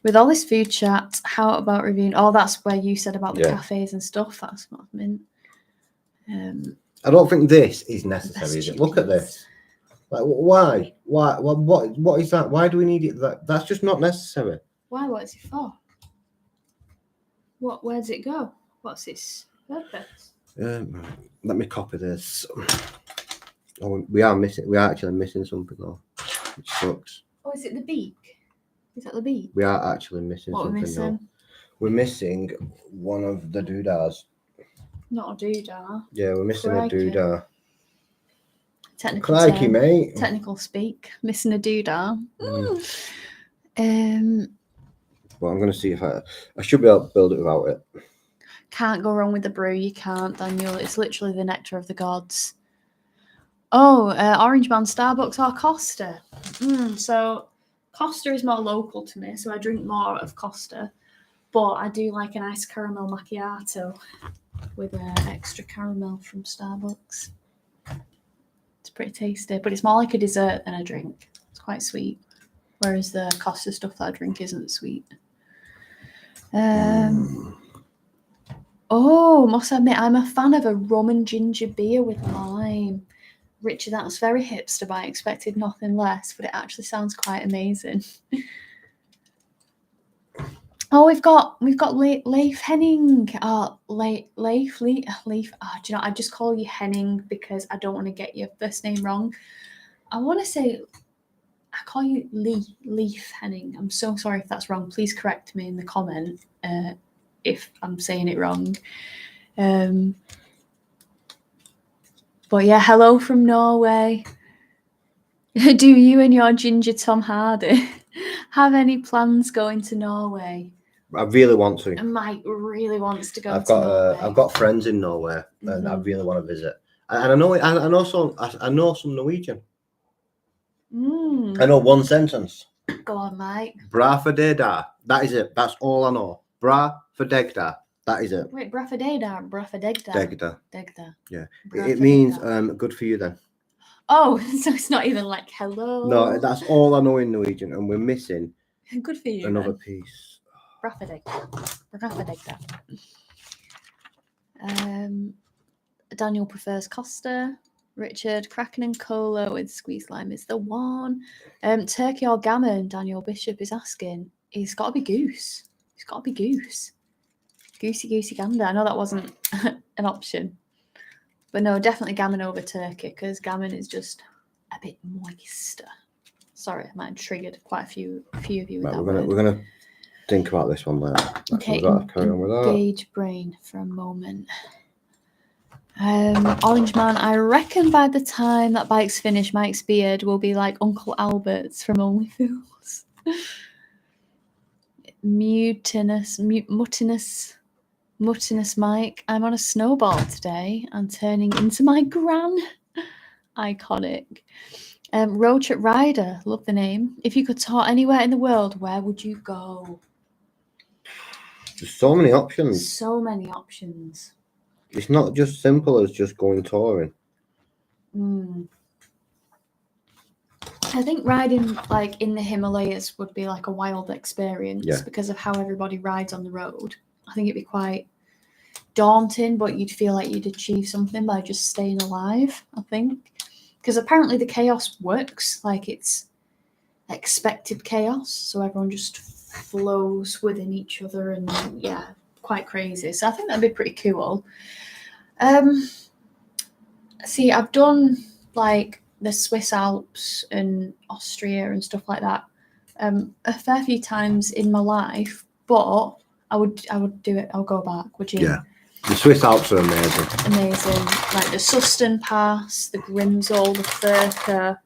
With all this food chat, how about reviewing? Oh, that's where you said about the cafes and stuff. That's what I meant. I don't think this is necessary, is it? Look at this. Like, why? What is that? Why do we need it? That's just not necessary. Why? What is it for? Where does it go? What's its purpose? Let me copy this. Oh, we are actually missing something though, which sucks. Oh, is it the beak? Is that the beak? We are actually missing what something. What are we missing? Now. We're missing one of the doodahs. Not a doodah. Yeah, we're missing Crikey. a doodah. Technical Crikey, term. mate. Technical speak. Missing a doodah. Well, I'm going to see if I should be able to build it without it. Can't go wrong with the brew. You can't, Daniel. It's literally the nectar of the gods. Oh, Orange Man, Starbucks or Costa? So Costa is more local to me, so I drink more of Costa. But I do like a nice caramel macchiato with extra caramel from Starbucks. It's pretty tasty, but it's more like a dessert than a drink. It's quite sweet. Whereas the Costa stuff that I drink isn't sweet. Oh, must admit, I'm a fan of a rum and ginger beer with lime. Richard, that was very hipster, but I expected nothing less, but it actually sounds quite amazing. Oh, we've got Leif Henning. Leif. Do you know? I just call you Henning because I don't want to get your first name wrong. I want to say I call you Leif Henning. I'm so sorry if that's wrong. Please correct me in the comment if I'm saying it wrong. But yeah, hello from Norway. Do you and your ginger Tom Hardy have any plans going to Norway? I really want to. Mike really wants to go to Norway. I've got friends in Norway, and I really want to visit. And I know some Norwegian. I know one sentence. Go on, Mike. Bra for degda. That is it. That's all I know. Bra for degda. That is it. Wait, bra for degda. Degda. Degda. Yeah. It means good for you then. Oh, so it's not even like hello. No, that's all I know in Norwegian, and we're missing good for you. another then. piece. Bra for degda. Daniel prefers Costa. Richard, Kraken and Cola with squeezed lime is the one. Turkey or gammon, Daniel Bishop is asking. It's got to be goose. It's got to be goose. Goosey gander. I know that wasn't an option. But no, definitely gammon over turkey because gammon is just a bit moister. Sorry, I might have triggered quite a few of you with that word. We're gonna think about this one later. Okay, Carry on with that. Engage brain for a moment. Orange Man, I reckon by the time that bike's finished, Mike's beard will be like Uncle Albert's from Only Fools. Mutinous Mike. I'm on a snowball today and turning into my gran. Iconic. Road Trip Rider, love the name. If you could tour anywhere in the world, where would you go? There's so many options. So many options. It's not just simple as just going touring. I think riding like in the Himalayas would be like a wild experience because of how everybody rides on the road. I think it'd be quite daunting, but you'd feel like you'd achieve something by just staying alive, I think. Because apparently the chaos works, like it's expected chaos, so everyone just flows within each other and yeah, quite crazy. So I think that'd be pretty cool. See, I've done like the Swiss Alps and Austria and stuff like that a fair few times in my life, but I would do it. I'll go back. Would you? Yeah, the Swiss Alps are amazing. Amazing, like the Susten Pass, the Grimsel, the Furka.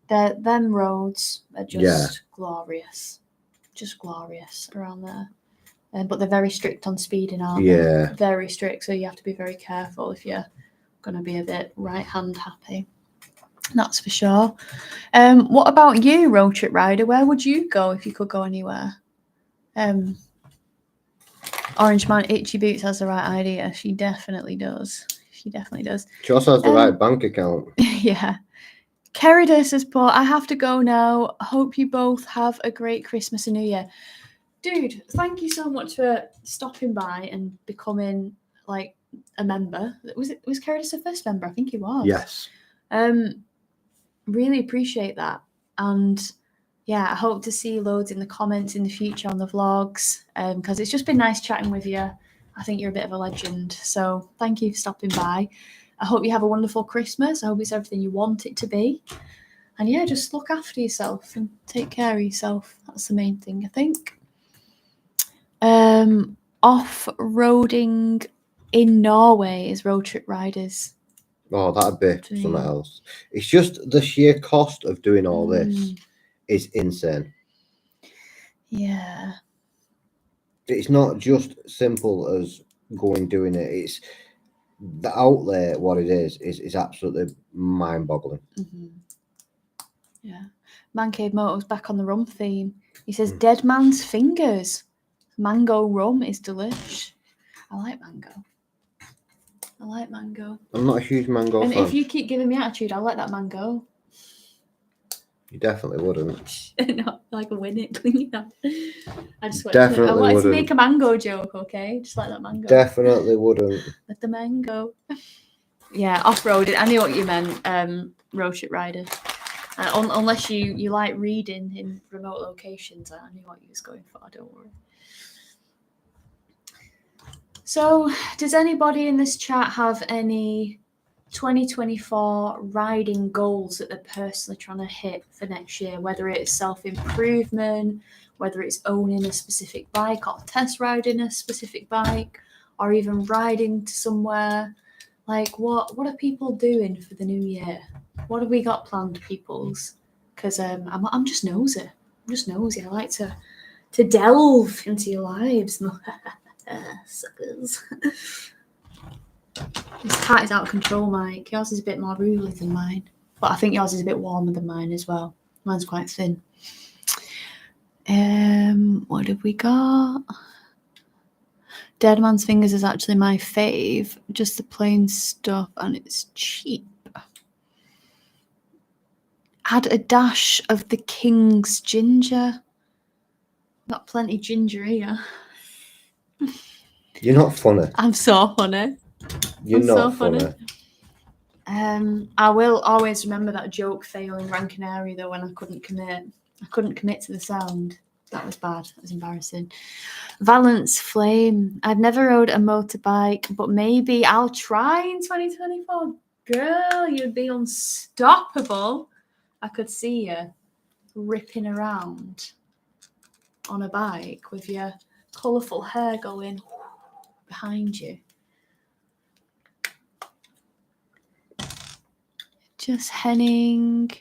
Them roads are just glorious, around there. But they're very strict on speeding, aren't they? Yeah, very strict. So you have to be very careful if you're going to be a bit right-hand happy. That's for sure. What about you, Road Trip Rider? Where would you go if you could go anywhere? Orange Man Itchy Boots has the right idea. She definitely does. She also has the right bank account. Yeah. Kerida says, Paul, I have to go now. Hope you both have a great Christmas and New Year. Dude, thank you so much for stopping by and becoming like a member. Was Kerida the first member? I think he was. Yes. Really appreciate that. And yeah, I hope to see loads in the comments in the future on the vlogs, because it's just been nice chatting with you. I think you're a bit of a legend. So thank you for stopping by. I hope you have a wonderful Christmas. I hope it's everything you want it to be. And yeah, just look after yourself and take care of yourself. That's the main thing, I think. Off-roading in Norway is Road Trip Riders. Oh, that'd be something else. It's just the sheer cost of doing all this is insane. Yeah. It's not just simple as doing it. It's the outlay. What it is absolutely mind-boggling. Yeah. Man Cave Moto's back on the rum theme. He says, Dead Man's Fingers. Mango rum is delish. I like mango. I'm not a huge mango and fan. If you keep giving me attitude, I'll let that mango. You definitely wouldn't. Not like a win it, clean it up. I wanted to make a mango joke, okay? Just like that mango. Definitely wouldn't. Let the mango. Yeah, off-roading. I knew what you meant. Road Trip Rider. Unless you like reading in remote locations, I knew what you was going for. Don't worry. So, does anybody in this chat have any 2024 riding goals that they're personally trying to hit for next year? Whether it's self-improvement, whether it's owning a specific bike or test riding a specific bike, or even riding to somewhere. Like, what are people doing for the new year? What have we got planned, peoples? Because I'm just nosy. I like to delve into your lives. Suckers. This cat is out of control, Mike. Yours is a bit more ruly than mine. But I think yours is a bit warmer than mine as well. Mine's quite thin. What have we got? Dead Man's Fingers is actually my fave. Just the plain stuff and it's cheap. Add a dash of the King's ginger. Got plenty ginger here. You're not funny. I'm so funny. You're not funny. I will always remember that joke fail in Gran Canaria though when I couldn't commit. I couldn't commit to the sound. That was bad. That was embarrassing. Valence Flame. I've never rode a motorbike, but maybe I'll try in 2024. Girl, you'd be unstoppable. I could see you ripping around on a bike with your colourful hair going behind you. Just Henning.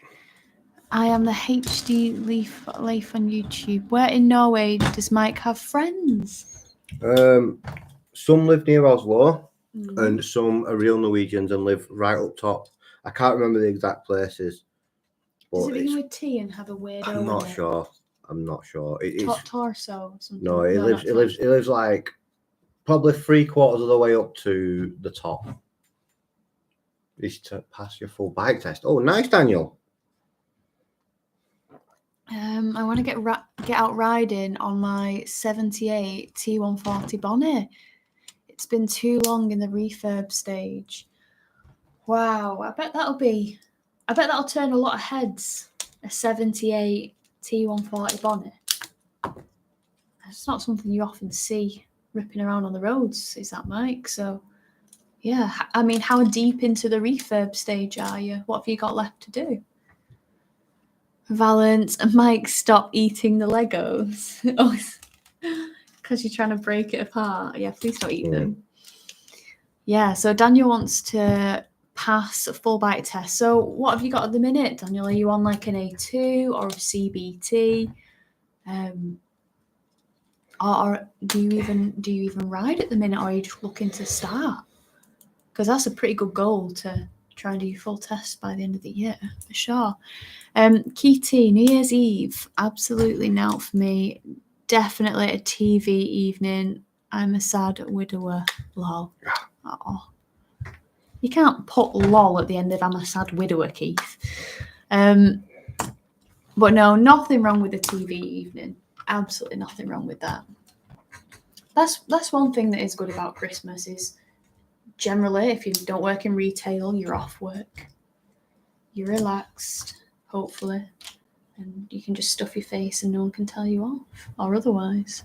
I am the HD Leaf on YouTube. Where in Norway does Mike have friends? Some live near Oslo and some are real Norwegians and live right up top. I can't remember the exact places, Does But it begin with T and have a weird I'm O not in it? sure. I'm not sure. It's Torso or something? no. It not lives like probably 3/4 of the way up to the top. Is to pass your full bike test. Oh, nice, Daniel. I want to get out riding on my 78 T140 bonnet. It's been too long in the refurb stage. Wow, I bet that'll turn a lot of heads. A 78 T140 bonnet. It's not something you often see ripping around on the roads, is that, Mike? So, yeah. I mean, how deep into the refurb stage are you? What have you got left to do? Valence and Mike, stop eating the Legos. Oh, because you're trying to break it apart. Yeah, please don't eat them. Yeah, so Daniel wants to pass a full bike test. So what have you got at the minute, Daniel? Are you on like an A2 or a CBT? Or do you even ride at the minute, or are you just looking to start? Because that's a pretty good goal to try and do your full test by the end of the year, for sure. Keaty, New Year's Eve, absolutely not for me. Definitely a TV evening. I'm a sad widower. Lol. Oh. You can't put lol at the end of I'm a sad widower, Keith. But no, nothing wrong with a TV evening. Absolutely nothing wrong with that. That's one thing that is good about Christmas is generally, if you don't work in retail, you're off work. You're relaxed, hopefully, and you can just stuff your face and no one can tell you off, or otherwise.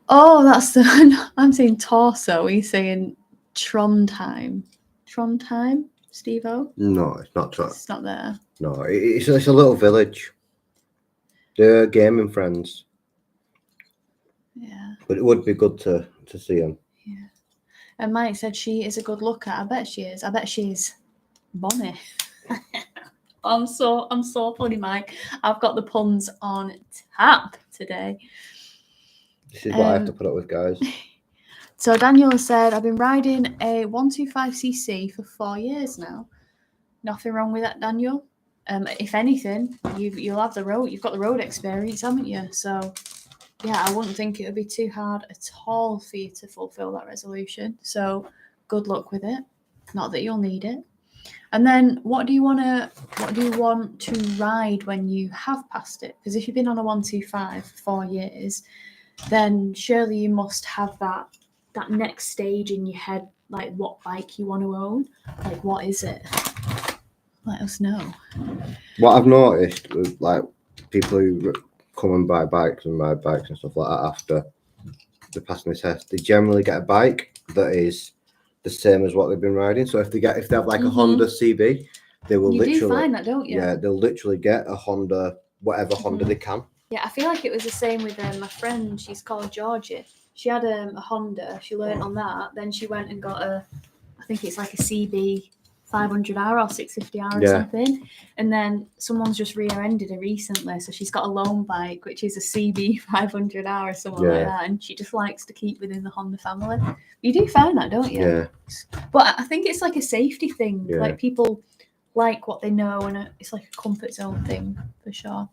Oh, that's the... I'm saying torso. He's saying Trondheim. Trondheim, Steve-O? No, it's not true. It's not there. No, it's a little village. They're gaming friends. Yeah. But it would be good to see them. Yeah. And Mike said she is a good looker. I bet she is. I bet she's Bonnie. I'm so funny, Mike. I've got the puns on tap today. This is what I have to put up with, guys. So Daniel said, I've been riding a 125cc for 4 years now. Nothing wrong with that, Daniel. If anything, you'll have the road. You've got the road experience, haven't you? So, yeah, I wouldn't think it would be too hard at all for you to fulfill that resolution. So, good luck with it. Not that you'll need it. And then, what do you want to ride when you have passed it? Because if you've been on a 125 for 4 years, then surely you must have that next stage in your head, like what bike you want to own. Like, what is it? Let us know. What I've noticed with like people who come and buy bikes and ride bikes and stuff like that after they're passing the test, they generally get a bike that is the same as what they've been riding. So if they have like a Honda CB, they will You do find that, don't you? Yeah, they'll literally get a Honda, whatever Honda they can. Yeah, I feel like it was the same with my friend. She's called Georgie. She had a Honda. She learnt on that. Then she went and got I think it's like a CB 500R or 650R or something. And then someone's just rear-ended her recently. So she's got a loan bike, which is a CB 500R or something like that. And she just likes to keep within the Honda family. You do find that, don't you? Yeah. But I think it's like a safety thing. Yeah. Like people like what they know, and it's like a comfort zone thing for sure.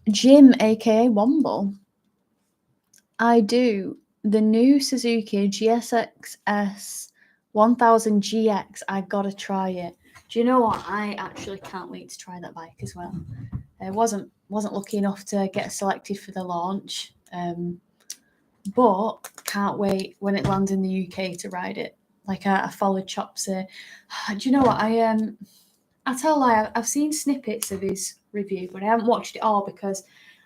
Jim, aka Womble. I do. The new Suzuki GSX-S 1000GX, I gotta try it. Do you know what? I actually can't wait to try that bike as well. I wasn't lucky enough to get selected for the launch, but can't wait when it lands in the UK to ride it. Like I followed Chopsy. Do you know what? I tell a lie, I've seen snippets of his review, but I haven't watched it all because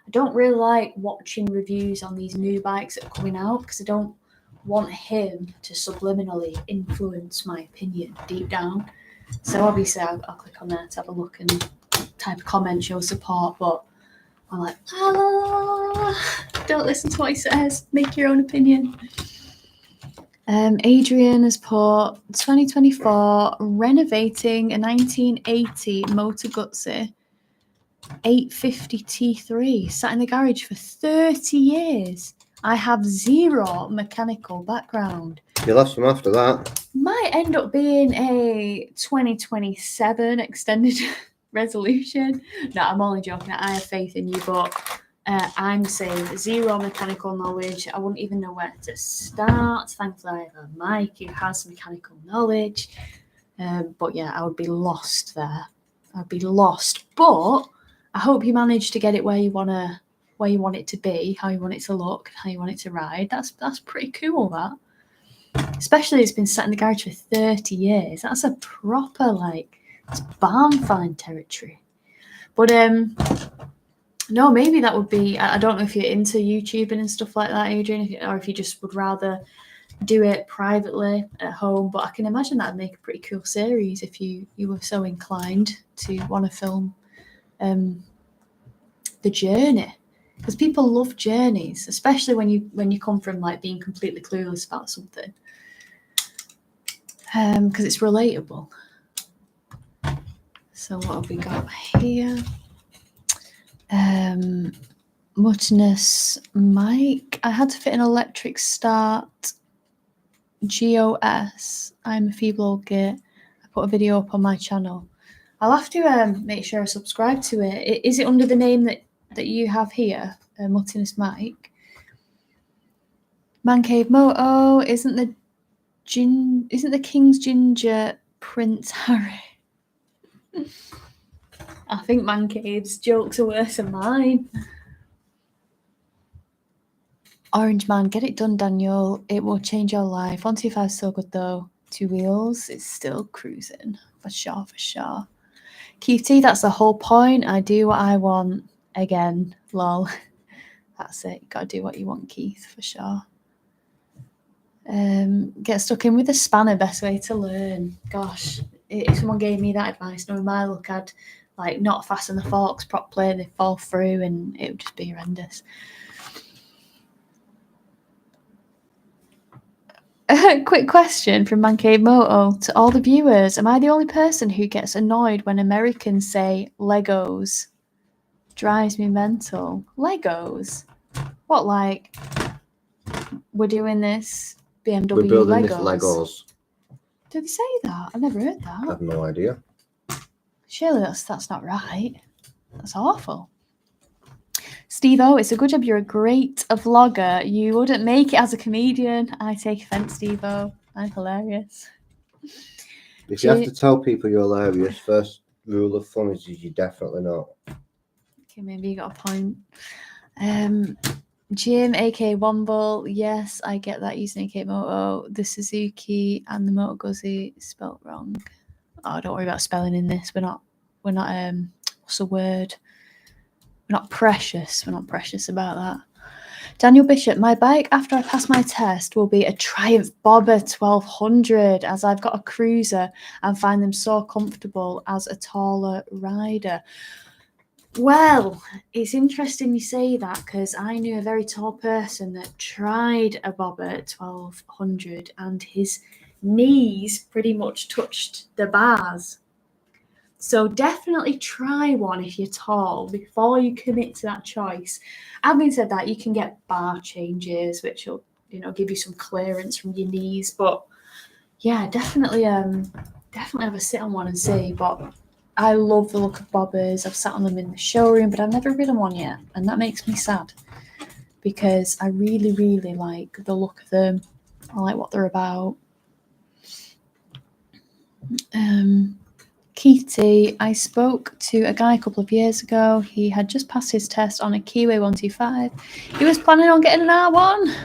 I don't really like watching reviews on these new bikes that are coming out because I don't want him to subliminally influence my opinion deep down. So obviously I'll click on there to have a look and type a comment, show support, but I'm like, don't listen to what he says, make your own opinion. Adrian has put 2024 renovating a 1980 Motor Guzzi 850 T3 sat in the garage for 30 years. I have zero mechanical background. You'll have some after that. Might end up being a 2027 extended resolution. No, I'm only joking. I have faith in you, but I'm saying zero mechanical knowledge. I wouldn't even know where to start. Thankfully, I have a Mike who has mechanical knowledge. But yeah, I would be lost there. I'd be lost. But I hope you managed to get it where you want it to be, how you want it to look, how you want it to ride. That's pretty cool, that. Especially it's been sat in the garage for 30 years. That's a proper, like, it's barn find territory. But no, maybe that would be, I don't know if you're into YouTubing and stuff like that, Adrian, or if you just would rather do it privately at home. But I can imagine that'd make a pretty cool series if you were so inclined to want to film the journey. Because people love journeys, especially when you come from like being completely clueless about something. Because it's relatable. So what have we got here? Mutinous Mike. I had to fit an electric start GOS. I'm a feeble git. I put a video up on my channel. I'll have to make sure I subscribe to it. Is it under the name that you have here, Mutinous Mike? Man Cave Moto. Isn't the King's Ginger Prince Harry? I think Man Cave's jokes are worse than mine. Orange Man, get it done, Daniel. It will change your life. 125 is so good though. 2 wheels, it's still cruising. For sure, for sure. Keith T, that's the whole point. I do what I want. Again, lol. That's it. You gotta do what you want, Keith, for sure. Get stuck in with a spanner, best way to learn. Gosh, if someone gave me that advice, knowing my luck, I'd like not fasten the forks properly, they fall through and it would just be horrendous. Quick question from Mancave Moto to all the viewers. Am I the only person who gets annoyed when Americans say Legos? Drives me mental. Legos? What, like, we're doing this BMW We're building Legos? this Legos. Did they say that? I've never heard that. I have no idea. Surely that's not right. That's awful. Steve-O, it's a good job you're a great vlogger. You wouldn't make it as a comedian. I take offence, Steve-O. I'm hilarious. If you have to tell people you're hilarious, first rule of thumb is you definitely not. Okay, maybe you got a point. Jim, aka Womble, yes, I get that using AK Moto. The Suzuki and the Moto Guzzi spelt wrong. Oh, don't worry about spelling in this. We're not what's the word? We're not precious. We're not precious about that. Daniel Bishop, my bike after I pass my test will be a Triumph Bobber 1200 as I've got a cruiser and find them so comfortable as a taller rider. Well, it's interesting you say that because I knew a very tall person that tried a Bobber 1200 and his knees pretty much touched the bars. So definitely try one if you're tall before you commit to that choice. Having said that, you can get bar changes, which will, give you some clearance from your knees. But yeah, definitely have a sit on one and see. But I love the look of bobbers. I've sat on them in the showroom, but I've never ridden one yet, and that makes me sad because I really, really like the look of them. I like what they're about. Keith T, I spoke to a guy a couple of years ago. He had just passed his test on a Kiwi 125. He was planning on getting an R1.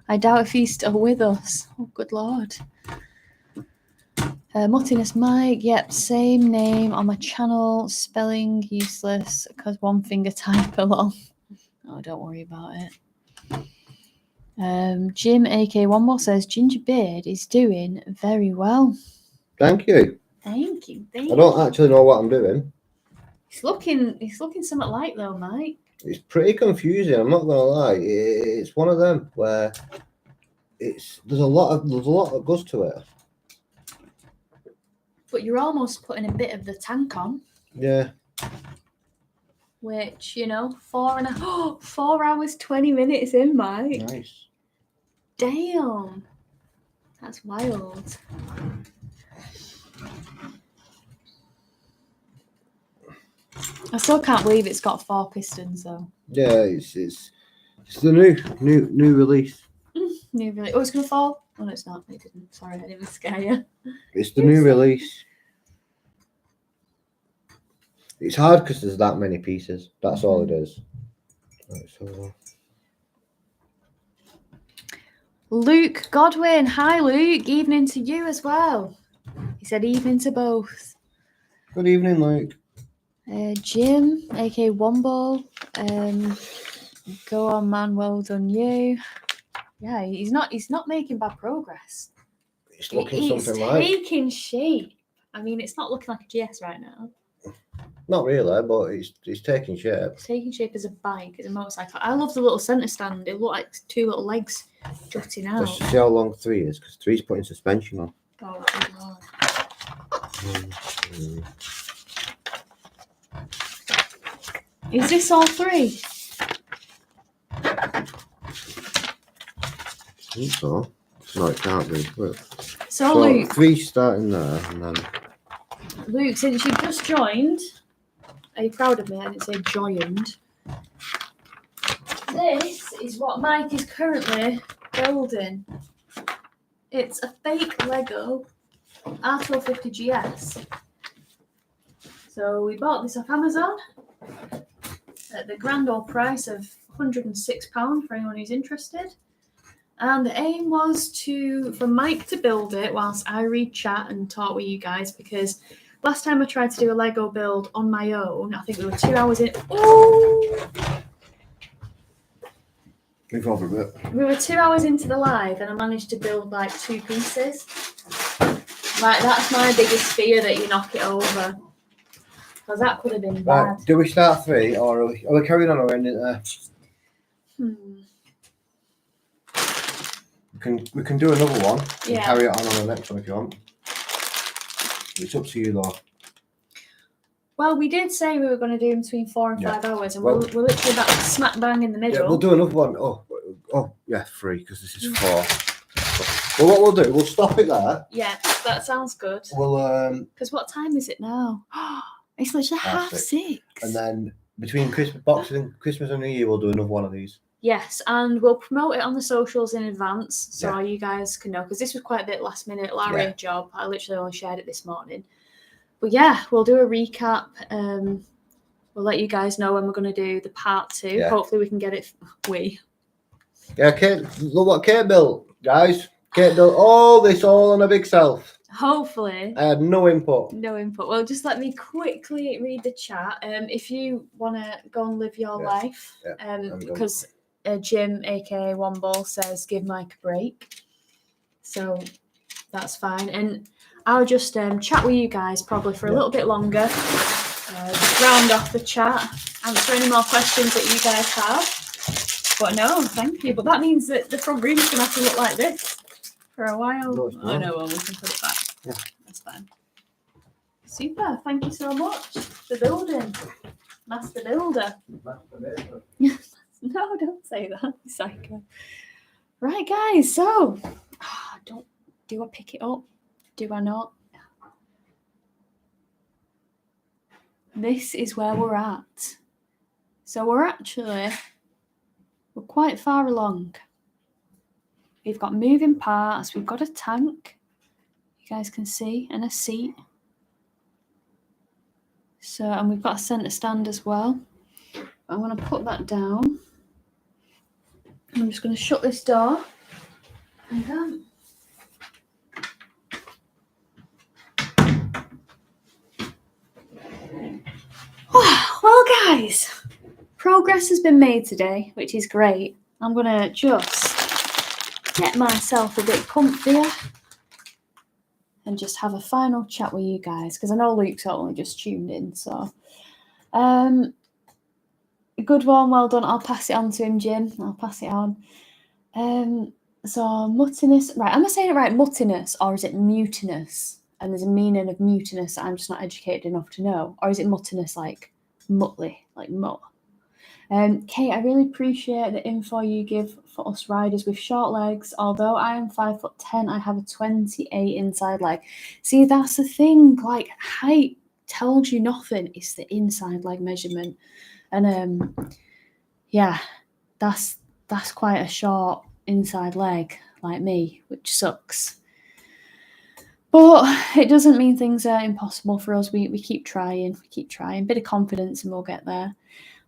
I doubt if he's still with us. Oh, good Lord. Mutinous Mike, yep, same name on my channel. Spelling useless because one finger type along. Oh, don't worry about it. Jim, AK One More, says Ginger Beard is doing very well. Thank you. Thank you. I don't actually know what I'm doing. It's looking somewhat like though, Mike. It's pretty confusing. I'm not gonna lie. It's one of them where there's a lot that goes to it. But you're almost putting a bit of the tank on. Yeah. which, you know, 4 hours, 20 minutes in, Mike. Nice. Damn. That's wild. I still can't believe it's got 4 pistons though. Yeah, it's the new release. New really. Oh, it's gonna fall. Oh, no, it's not. It didn't. Sorry, I didn't scare you. It's the new release. It's hard because there's that many pieces. That's all it is. Right, so, Luke Godwin. Hi, Luke. Evening to you as well. He said evening to both. good evening, Luke. Jim, aka Womble. Go on, man. Well done, you. Yeah, he's not making bad progress. It's looking It's something like. taking shape. I mean, it's not looking like a GS right now. Not really, but it's taking shape. It's taking shape as a bike, as a motorcycle. I love the little centre stand. It looked like 2 little legs jutting out. Let's see how long 3 is, because 3's putting suspension on. Oh, good lord. Is this all 3? I think so. No, it can't be. Look. So, Luke, 3's starting there, and then. Luke, since you just joined, are you proud of me? I didn't say joined. This is what Mike is currently building. It's a fake Lego R1250GS. So we bought this off Amazon at the grand old price of £106 for anyone who's interested. And the aim was for Mike to build it whilst I read chat and talk with you guys, because last time I tried to do a Lego build on my own, I think we were 2 hours in. Oh! Move over a bit. We were 2 hours into the live and I managed to build like 2 pieces. Like, that's my biggest fear, that you knock it over. Because that could have been bad. Right, do we start 3 or are we carrying on or ending it there? We can do another one and carry it on the next one if you want. It's up to you though. Well, we did say we were going to do them between 4 and 5 hours, and we're literally about smack bang in the middle. Yeah, we'll do another one. Oh, yeah, 3 because this is 4. Well, what we'll do, we'll stop it there. Yeah, that sounds good. We'll Because what time is it now? It's literally half 6. And then between Christmas and New Year, we'll do another one of these. Yes, and we'll promote it on the socials in advance, so Yeah. you guys can know, because this was quite a bit last minute Larry job. I literally only shared it this morning. But yeah, we'll do a recap. We'll let you guys know when we're going to do the part 2. Yeah. Hopefully we can get it. Yeah, Kate, look what Kate built, guys. Kate built all this all on a big self. Hopefully. I had no input. No input. Well, just let me quickly read the chat. If you want to go and live your life, because Jim, aka Womble, says give Mike a break. So that's fine. And I'll just chat with you guys probably for a little bit longer. Round off the chat, answer any more questions that you guys have. But no, thank you. But that means that the front room is going to have to look like this for a while. No, it's Oh not. no, well, we can put it back. Yeah. That's fine. Super. Thank you so much for building. Master builder. No, don't say that. Psycho. Right, guys. So, do I pick it up? Do I not? This is where we're at. So we're quite far along. We've got moving parts. We've got a tank. You guys can see, and a seat. So, and we've got a centre stand as well. I'm going to put that down. I'm just going to shut this door. And well, guys, progress has been made today, which is great. I'm going to just get myself a bit comfier and just have a final chat with you guys, because I know Luke's only just tuned in. So, good one, well done. I'll pass it on to him, Jim. I'll pass it on. So, mutinous. Right, am I saying it right? Mutinous, or is it mutinous? And there's a meaning of mutinous that I'm just not educated enough to know. Or is it mutinous like muttly, like mutt. Kate, I really appreciate the info you give for us riders with short legs. Although I am 5'10", I have a 28 inside leg. See, that's the thing. Like, height tells you nothing. It's the inside leg measurement, and yeah, that's quite a short inside leg, like me, which sucks. But it doesn't mean things are impossible for us. We keep trying. We keep trying. Bit of confidence, and we'll get there.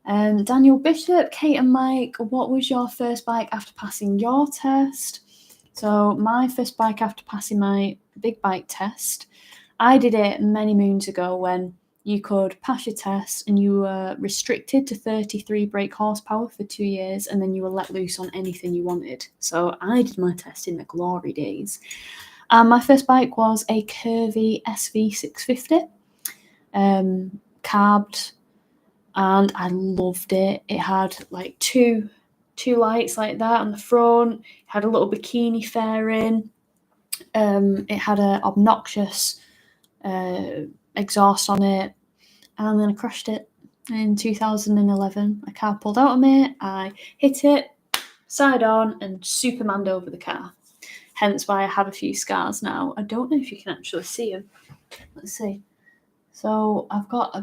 Daniel Bishop, Kate and Mike, what was your first bike after passing your test? So my first bike after passing my big bike test, I did it many moons ago when you could pass your test and you were restricted to 33 brake horsepower for 2 years, and then you were let loose on anything you wanted. So I did my test in the glory days. My first bike was a curvy SV650, carbed, and I loved it. It had like two lights like that on the front. It had a little bikini fairing. It had an obnoxious exhaust on it, and then I crashed it in 2011. A car pulled out on me. I hit it side on and Supermaned over the car. Hence why I have a few scars now. I don't know if you can actually see them. Let's see. So I've got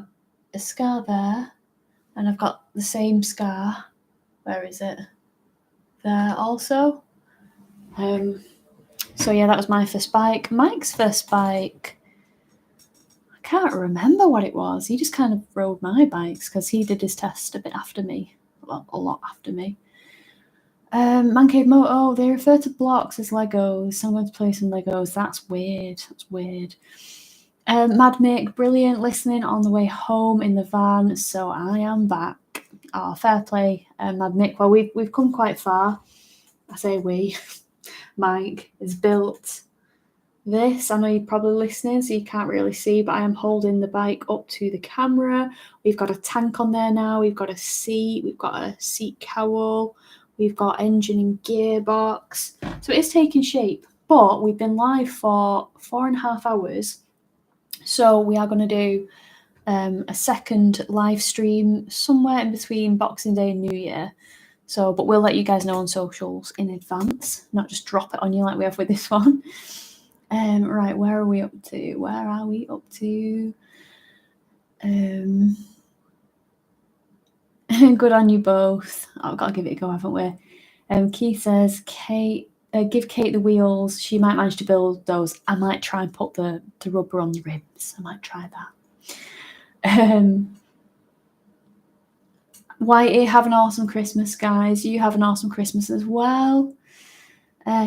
a scar there. And I've got the same scar. Where is it? There also. So yeah, that was my first bike. Mike's first bike, I can't remember what it was. He just kind of rode my bikes because he did his test a bit after me. Well, a lot after me. Mancave Moto, they refer to blocks as Legos. So I'm going to play some Legos. That's weird. That's weird. Mad Mick, brilliant, listening on the way home in the van, so I am back. Oh, fair play, Mad Mick. Well, we've come quite far. I say we. Mike has built this. I know you're probably listening, so you can't really see, but I am holding the bike up to the camera. We've got a tank on there now. We've got a seat. We've got a seat cowl. We've got engine and gearbox. So it is taking shape, but we've been live for 4.5 hours. So we are going to do a second live stream somewhere in between Boxing Day and New Year. So, but we'll let you guys know on socials in advance, not just drop it on you like we have with this one. Right, where are we up to? Where are we up to? Good on you both. I've got to give it a go, haven't we? Keith says, Kate, give Kate the wheels. She might manage to build those. I might try and put the rubber on the rims. I might try that. Whitey, have an awesome Christmas, guys. You have an awesome Christmas as well.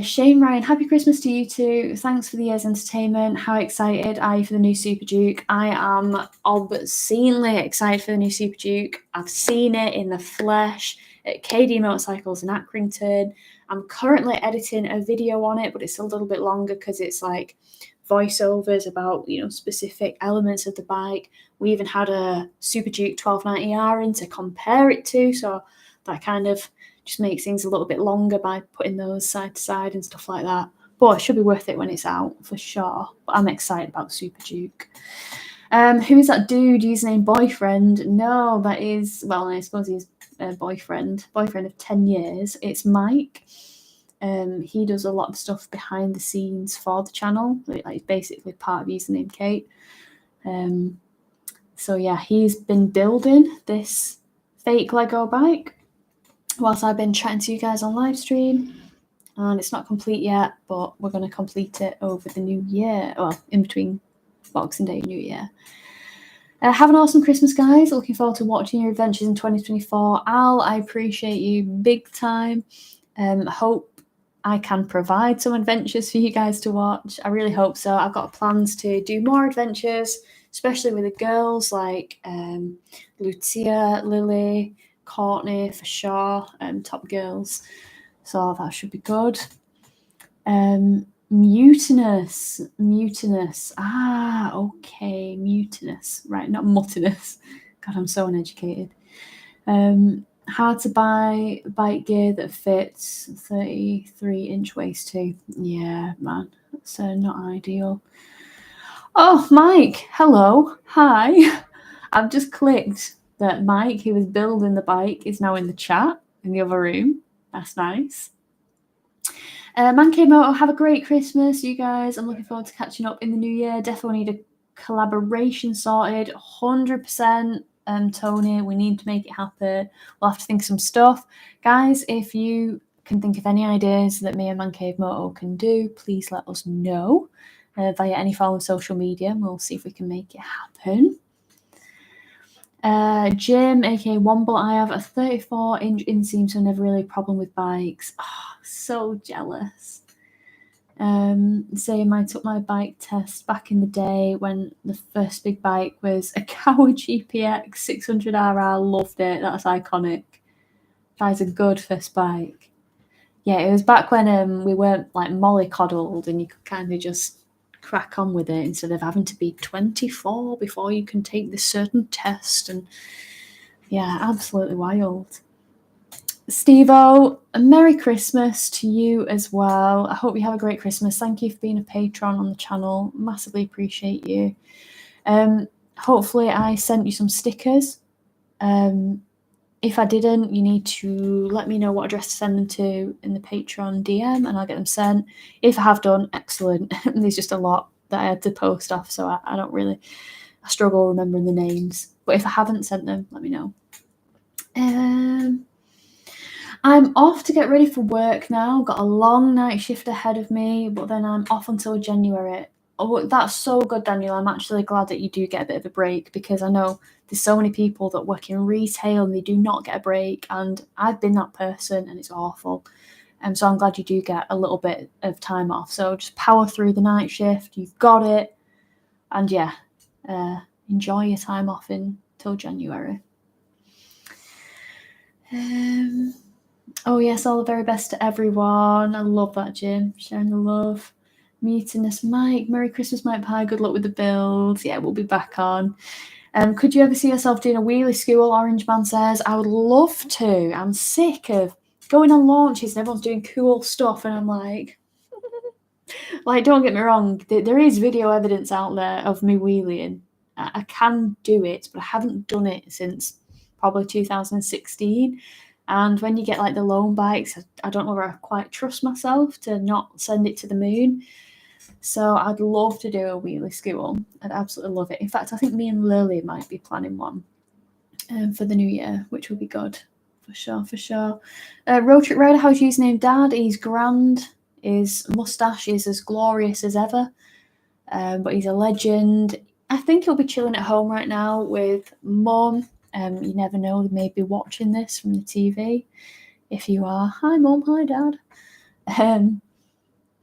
Shane Ryan, happy Christmas to you too. Thanks for the year's entertainment. How excited are you for the new Super Duke? I am obscenely excited for the new Super Duke. I've seen it in the flesh at KD Motorcycles in Accrington. I'm currently editing a video on it, but it's a little bit longer because it's like voiceovers about, specific elements of the bike. We even had a Super Duke 1290R in to compare it to, so that kind of just makes things a little bit longer by putting those side to side and stuff like that. But it should be worth it when it's out for sure. But I'm excited about Super Duke. Who is that dude? Username boyfriend? No, that is, well, I suppose he's a boyfriend of 10 years. It's Mike. He does a lot of stuff behind the scenes for the channel. Like basically part of Username Kate. So yeah, he's been building this fake Lego bike whilst I've been chatting to you guys on live stream, and it's not complete yet, but we're going to complete it over the new year, well, in between Boxing Day and New Year. Have an awesome Christmas, guys. Looking forward to watching your adventures in 2024. Al, I appreciate you big time. Hope I can provide some adventures for you guys to watch. I really hope so. I've got plans to do more adventures, especially with the girls like Lucia, Lily, Courtney for sure, top girls, so that should be good. Mutinous, okay, mutinous, right, not mutinous. God, I'm so uneducated. Hard to buy bike gear that fits 33-inch waist too. Yeah, man, that's not ideal. Oh, Mike, hello, hi. I've just clicked that Mike, who was building the bike, is now in the chat in the other room. That's nice. Man Cave Moto, have a great Christmas, you guys. I'm looking forward to catching up in the new year. Definitely need a collaboration sorted, 100%. Tony, we need to make it happen. We'll have to think of some stuff. Guys, if you can think of any ideas that me and Man Cave Moto can do, please let us know via any form of social media, and we'll see if we can make it happen. Jim, aka Womble, I have a 34-inch inseam, so never really a problem with bikes. Oh, so jealous. Saying I took my bike test back in the day when the first big bike was a Cower GPX 600RR. Loved it. That's iconic. That is a good first bike. Yeah, it was back when we weren't like mollycoddled and you could kind of just crack on with it instead of having to be 24 before you can take this certain test. And yeah, absolutely wild. Steve-O, a Merry Christmas to you as well. I hope you have a great Christmas. Thank you for being a patron on the channel. Massively appreciate you. Hopefully I sent you some stickers. If I didn't, you need to let me know what address to send them to in the Patreon DM and I'll get them sent. If I have done, excellent. There's just a lot that I had to post off, so I struggle remembering the names. But if I haven't sent them, let me know. I'm off to get ready for work now. Got a long night shift ahead of me, but then I'm off until January. Oh, that's so good, Daniel. I'm actually glad that you do get a bit of a break because I know there's so many people that work in retail and they do not get a break, and I've been that person and it's awful. So I'm glad you do get a little bit of time off. So just power through the night shift. You've got it. And yeah, enjoy your time off until January. Oh yes, all the very best to everyone. I love that, Jim. Sharing the love. Mutinous Mike. Merry Christmas, Mike Pie. Good luck with the builds. Yeah, we'll be back on. Could you ever see yourself doing a wheelie school? Orange Man says, I would love to. I'm sick of going on launches and everyone's doing cool stuff. And I'm like, don't get me wrong. There is video evidence out there of me wheeling. I can do it, but I haven't done it since probably 2016. And when you get like the loan bikes, I don't know whether I quite trust myself to not send it to the moon. So I'd love to do a wheelie school. I'd absolutely love it. In fact, I think me and Lily might be planning one for the new year, which would be good. For sure. Road Trip Rider, how's your username, Dad? He's grand. His moustache is as glorious as ever. But he's a legend. I think he'll be chilling at home right now with Mum. You never know, they may be watching this from the TV. If you are, hi Mum, hi Dad.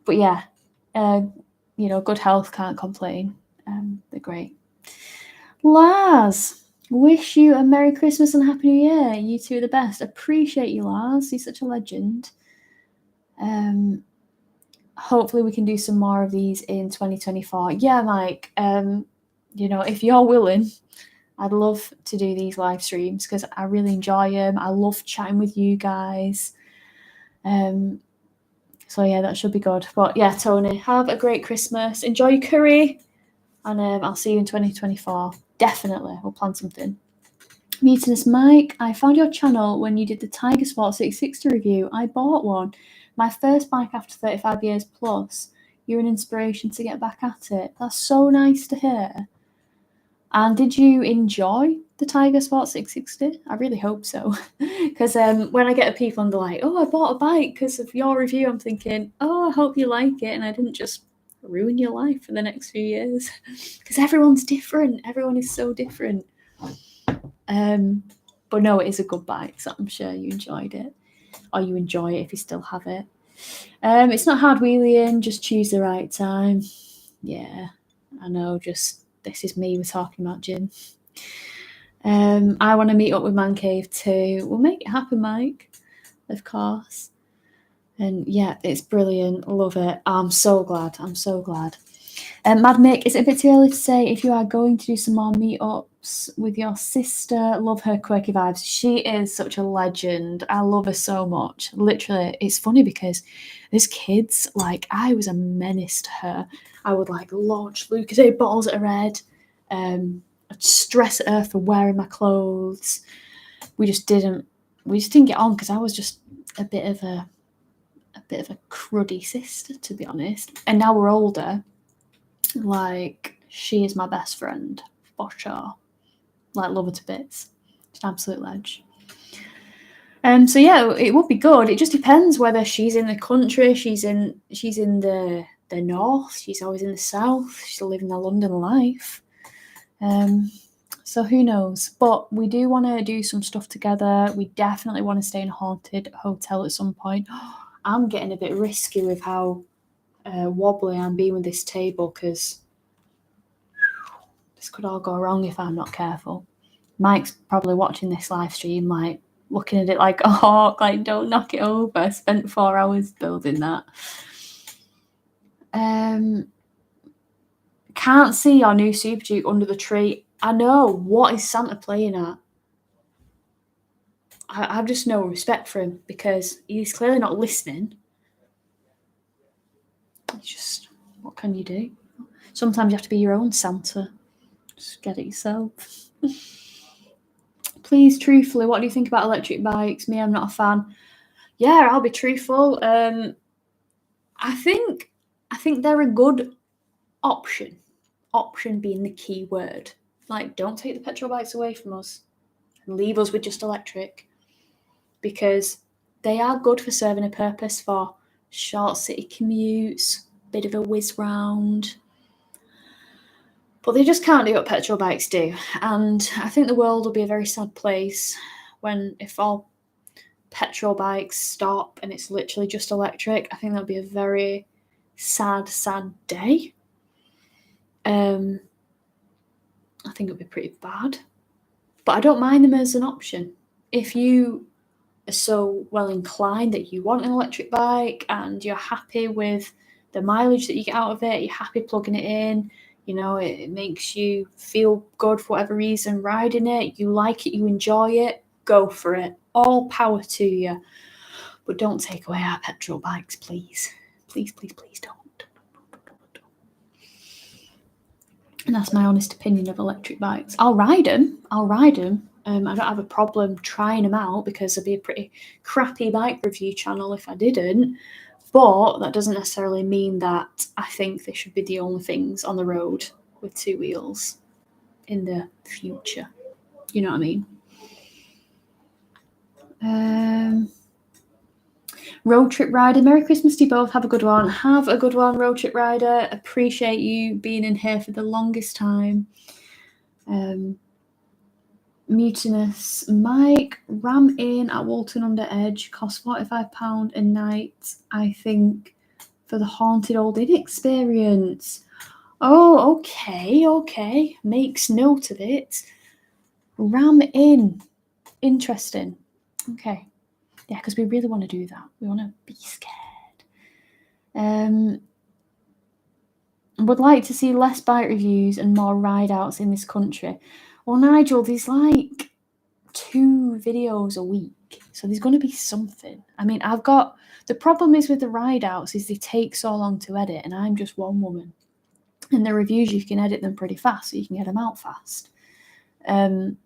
But yeah, good health, can't complain. They're great. Lars, wish you a Merry Christmas and Happy New Year. You two are the best. Appreciate you, Lars. He's such a legend. Hopefully we can do some more of these in 2024. Yeah, Mike, if you're willing, I'd love to do these live streams because I really enjoy them. I love chatting with you guys. So yeah, that should be good. But yeah, Tony, have a great Christmas. Enjoy your curry. And I'll see you in 2024. Definitely. We'll plan something. Mutinous Mike, I found your channel when you did the Tiger Sport 660 review. I bought one. My first bike after 35 years plus. You're an inspiration to get back at it. That's so nice to hear. And did you enjoy the Tiger Sport 660? I really hope so. Because when I get people and they're like, oh, I bought a bike because of your review, I'm thinking, oh, I hope you like it. And I didn't just ruin your life for the next few years. Because everyone's different. Everyone is so different. But no, it is a good bike. So I'm sure you enjoyed it. Or you enjoy it if you still have it. It's not hard wheeling. Just choose the right time. Yeah, I know. This is me we're talking about, Jim. I want to meet up with Man Cave too. We'll make it happen, Mike. Of course. And yeah, it's brilliant. Love it. I'm so glad. Mad Mick, is it a bit too early to say if you are going to do some more meetups with your sister? Love her quirky vibes. She is such a legend. I love her so much. Literally, it's funny because there's kids, I was a menace to her. I would launch Lucasade bottles at her head. I'd stress at her for wearing my clothes. We just didn't get on because I was just a bit of a cruddy sister, to be honest. And now we're older, like, she is my best friend for sure. Like, love her to bits. She's an absolute ledge. So yeah, it would be good. It just depends whether she's in the country, she's in the north, she's always in the south, she's living the London life. So who knows? But we do want to do some stuff together. We definitely want to stay in a haunted hotel at some point. I'm getting a bit risky with how wobbly I'm being with this table, because this could all go wrong if I'm not careful. Mike's probably watching this live stream, like, looking at it like a hawk, like, don't knock it over. I spent 4 hours building that. Can't see our new Super Duke under the tree. I know. What is Santa playing at? I have just no respect for him, because he's clearly not listening. It's just, what can you do? Sometimes you have to be your own Santa. Just get it yourself. Please, truthfully, what do you think about electric bikes? Me, I'm not a fan. Yeah, I'll be truthful. I think they're a good option. Option being the key word. Like, don't take the petrol bikes away from us and leave us with just electric, because they are good for serving a purpose for short city commutes, bit of a whiz round. But they just can't do what petrol bikes do. And I think the world will be a very sad place if all petrol bikes stop and it's literally just electric. I think that'll be a very sad, sad day. I think it'll be pretty bad. But I don't mind them as an option. If you are so well inclined that you want an electric bike and you're happy with the mileage that you get out of it, you're happy plugging it in, you know, it makes you feel good for whatever reason riding it, you like it, you enjoy it, go for it. All power to you. But don't take away our petrol bikes, please. Please, please, please don't. And that's my honest opinion of electric bikes. I'll ride them. I don't have a problem trying them out, because it'd be a pretty crappy bike review channel if I didn't. But that doesn't necessarily mean that I think they should be the only things on the road with 2 wheels in the future. You know what I mean? Road Trip Rider, Merry Christmas to you both. Have a good one. Have a good one, Road Trip Rider. Appreciate you being in here for the longest time. Mutinous Mike, ram in at Walton under Edge, costs £45 a night, I think, for the haunted old inn experience. Oh, okay. Makes note of it. Ram in. Interesting. Okay. Yeah, because we really want to do that. We want to be scared. Would like to see less bike reviews and more ride-outs in this country. Well, Nigel, there's like 2 videos a week, so there's going to be something. I mean, the problem is with the ride-outs is they take so long to edit, and I'm just one woman. And the reviews, you can edit them pretty fast, so you can get them out fast. But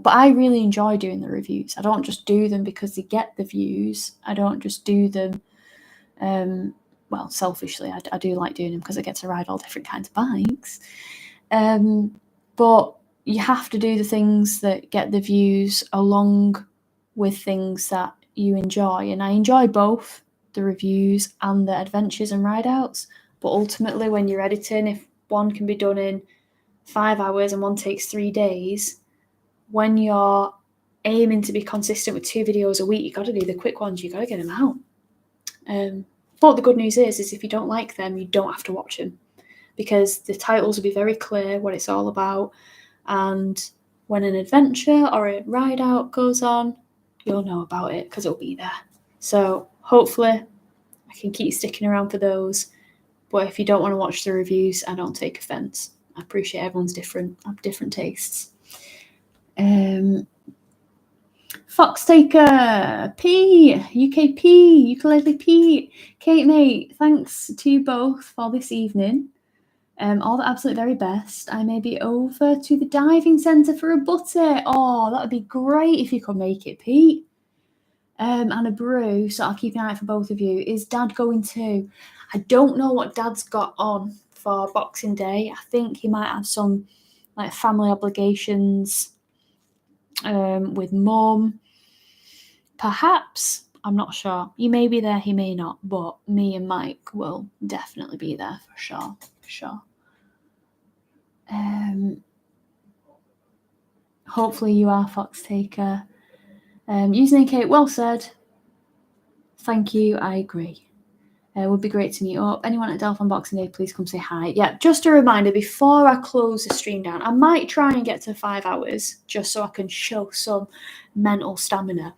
I really enjoy doing the reviews. I don't just do them because they get the views. I don't just do them, well, selfishly. I do like doing them because I get to ride all different kinds of bikes. But you have to do the things that get the views along with things that you enjoy. And I enjoy both the reviews and the adventures and ride-outs. But ultimately, when you're editing, if one can be done in 5 hours and one takes 3 days, when you're aiming to be consistent with 2 videos a week, you've got to do the quick ones. You've got to get them out. But the good news is if you don't like them, you don't have to watch them, because the titles will be very clear what it's all about. And when an adventure or a ride out goes on, you'll know about it because it'll be there. So hopefully I can keep sticking around for those. But if you don't want to watch the reviews, I don't take offence. I appreciate everyone's different tastes. Foxtaker P, UKP, Ukulele P, Kate mate, thanks to you both for this evening. All the absolute very best. I may be over to the diving centre for a butty. Oh, that would be great if you could make it, Pete. And a brew, so I'll keep an eye out for both of you. Is Dad going too? I don't know what Dad's got on for Boxing Day. I think he might have some like family obligations with Mum. Perhaps. I'm not sure. He may be there, he may not. But me and Mike will definitely be there for sure. For sure. Hopefully you are, Fox Taker. Username Kate, well said. Thank you, I agree. Would be great to meet up. Anyone at Delph on Boxing Day, please come say hi. Yeah, just a reminder, before I close the stream down, I might try and get to 5 hours just so I can show some mental stamina.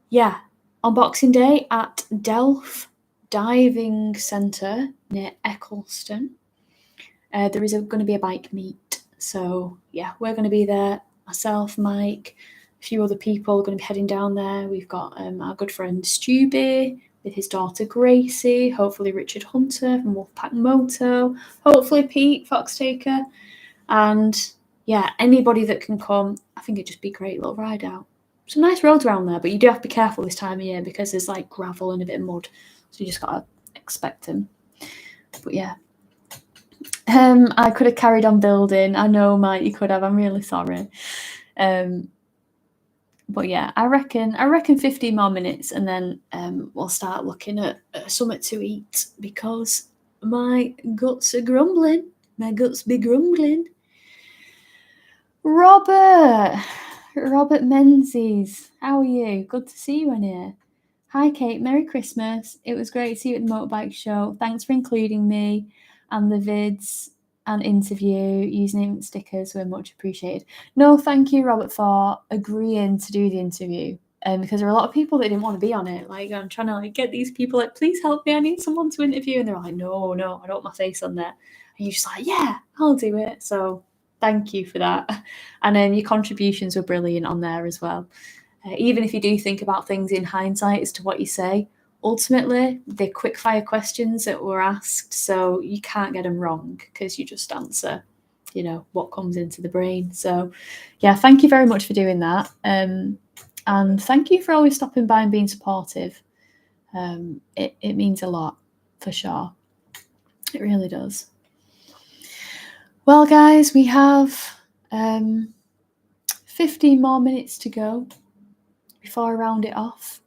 Yeah, on Boxing Day at Delph Diving Centre near Eccleston, there is going to be a bike meet. So, yeah, we're going to be there. Myself, Mike, a few other people are going to be heading down there. We've got our good friend Stubby with his daughter Gracie, hopefully Richard Hunter from Wolfpack Moto, hopefully Pete, Fox Taker. And, yeah, anybody that can come, I think it'd just be a great little ride out. Some nice roads around there, but you do have to be careful this time of year because there's like gravel and a bit of mud. So you just got to expect them. But yeah. I could have carried on building. I know, Mike, you could have. I'm really sorry. But yeah, I reckon 15 more minutes and then we'll start looking at something to eat because my guts are grumbling. My guts be grumbling. Robert Menzies, how are you? Good to see you in here. Hi, Kate. Merry Christmas. It was great to see you at the motorbike show. Thanks for including me and the vids and interview. Username stickers were much appreciated. No, thank you, Robert, for agreeing to do the interview. Because there are a lot of people that didn't want to be on it. Like, I'm trying to get these people please help me. I need someone to interview. And they're like, no, I don't want my face on there. And you're just like, yeah, I'll do it. So thank you for that. And then your contributions were brilliant on there as well. Even if you do think about things in hindsight as to what you say, ultimately, they're quick-fire questions that were asked, so you can't get them wrong because you just answer, what comes into the brain. So, yeah, thank you very much for doing that. And thank you for always stopping by and being supportive. It means a lot, for sure. It really does. Well, guys, we have 15 more minutes to go before I round it off.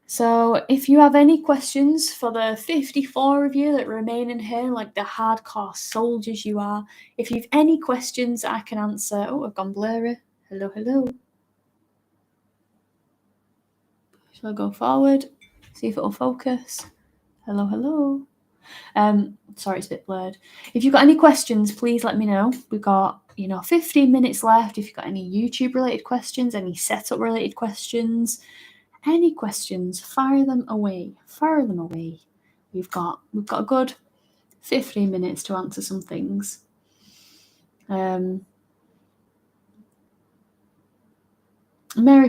So if you have any questions for the 54 of you that remain in here, like the hardcore soldiers you are, if you've any questions I can answer. Oh, I've gone blurry. Hello. Shall I go forward? See if it'll focus. Hello. Sorry, it's a bit blurred. If you've got any questions, please let me know. We've got 15 minutes left. If you've got any YouTube related questions, any setup related questions, any questions, fire them away. We've got a good 15 minutes to answer some things. Merry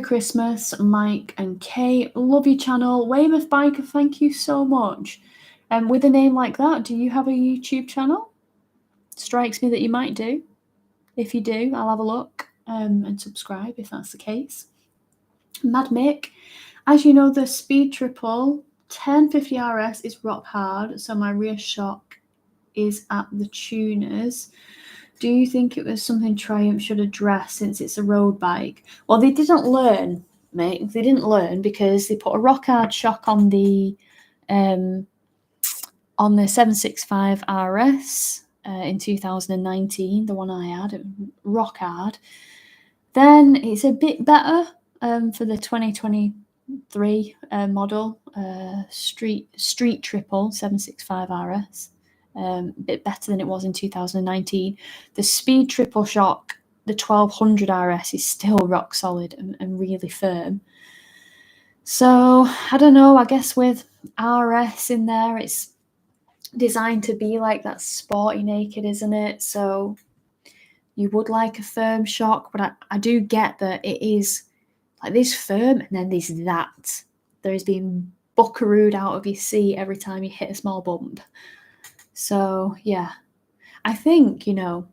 Christmas, Mike and Kate. Love your channel. Weymouth Biker, thank you so much. With a name like that, do you have a YouTube channel? Strikes me that you might do. If you do, I'll have a look and subscribe if that's the case. Mad Mick, as you know, the Speed Triple 1050 RS is rock hard, so my rear shock is at the tuners. Do you think it was something Triumph should address since it's a road bike? Well, they didn't learn, mate. They didn't learn because they put a rock hard shock on the 765 RS in 2019, the one I had, rock hard. Then it's a bit better for the 2023 model Street Triple 765 RS. A bit better than it was in 2019. The Speed Triple Shock, the 1200 RS, is still rock solid and really firm. So I don't know, I guess with RS in there, it's designed to be like that sporty naked, isn't it? So you would like a firm shock, but I do get that it is like this firm and then there's that. There is being buckarooed out of your seat every time you hit a small bump. So yeah, I think, you know,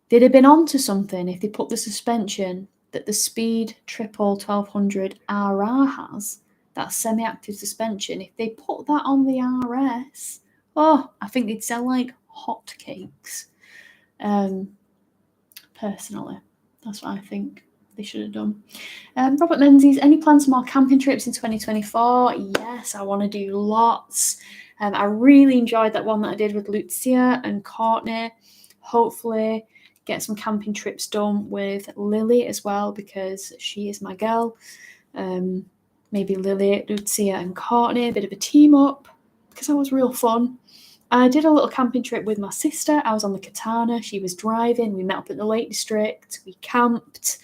they'd have been onto something if they put the suspension that the Speed Triple 1200 RR has, that semi-active suspension. If they put that on the RS, oh, I think they'd sell like hotcakes. Personally, that's what I think they should have done. Robert Menzies, any plans for more camping trips in 2024? Yes, I want to do lots. I really enjoyed that one that I did with Lucia and Courtney. Hopefully get some camping trips done with Lily as well, because she is my girl. Maybe Lily, Lucia and Courtney, a bit of a team up, because that was real fun. I did a little camping trip with my sister. I was on the Katana. She was driving. We met up at the Lake District. We camped.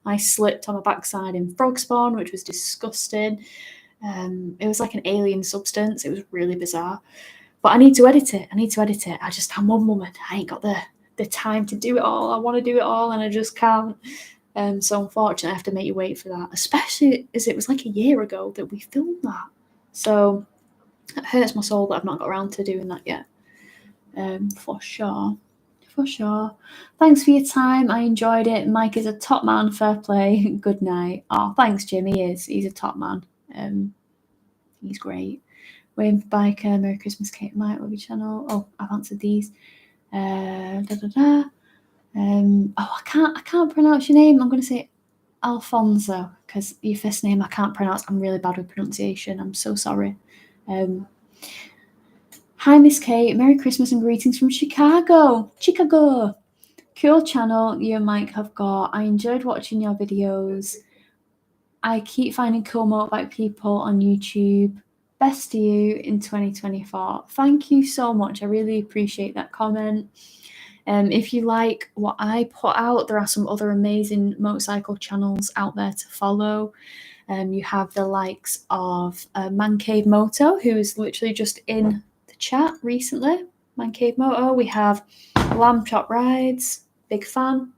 I slipped on my backside in frog spawn, which was disgusting. It was like an alien substance. It was really bizarre. But I need to edit it. I'm one woman. I ain't got the time to do it all. I want to do it all, and I just can't. So unfortunately, I have to make you wait for that, especially as it was like a year ago that we filmed that. So it hurts my soul that I've not got around to doing that yet. For sure. Thanks for your time. I enjoyed it. Mike is a top man. Fair play. Good night. Oh, thanks, Jim. He is. He's a top man. He's great. Waiting for Biker. Merry Christmas, Kate Mike. Love your channel. Oh, I've answered these. I can't pronounce your name. I'm going to say Alfonso, because your first name I can't pronounce. I'm really bad with pronunciation. I'm so sorry. Hi, Miss Kate. Merry Christmas and greetings from Chicago. Cool channel you and Mike have got. I enjoyed watching your videos. I keep finding cool motorbike people on YouTube. Best to you in 2024. Thank you so much. I really appreciate that comment. If you like what I put out, there are some other amazing motorcycle channels out there to follow. You have the likes of Man Cave Moto, who is literally just in the chat recently. Man Cave Moto. We have Lamb Chop Rides, big fan.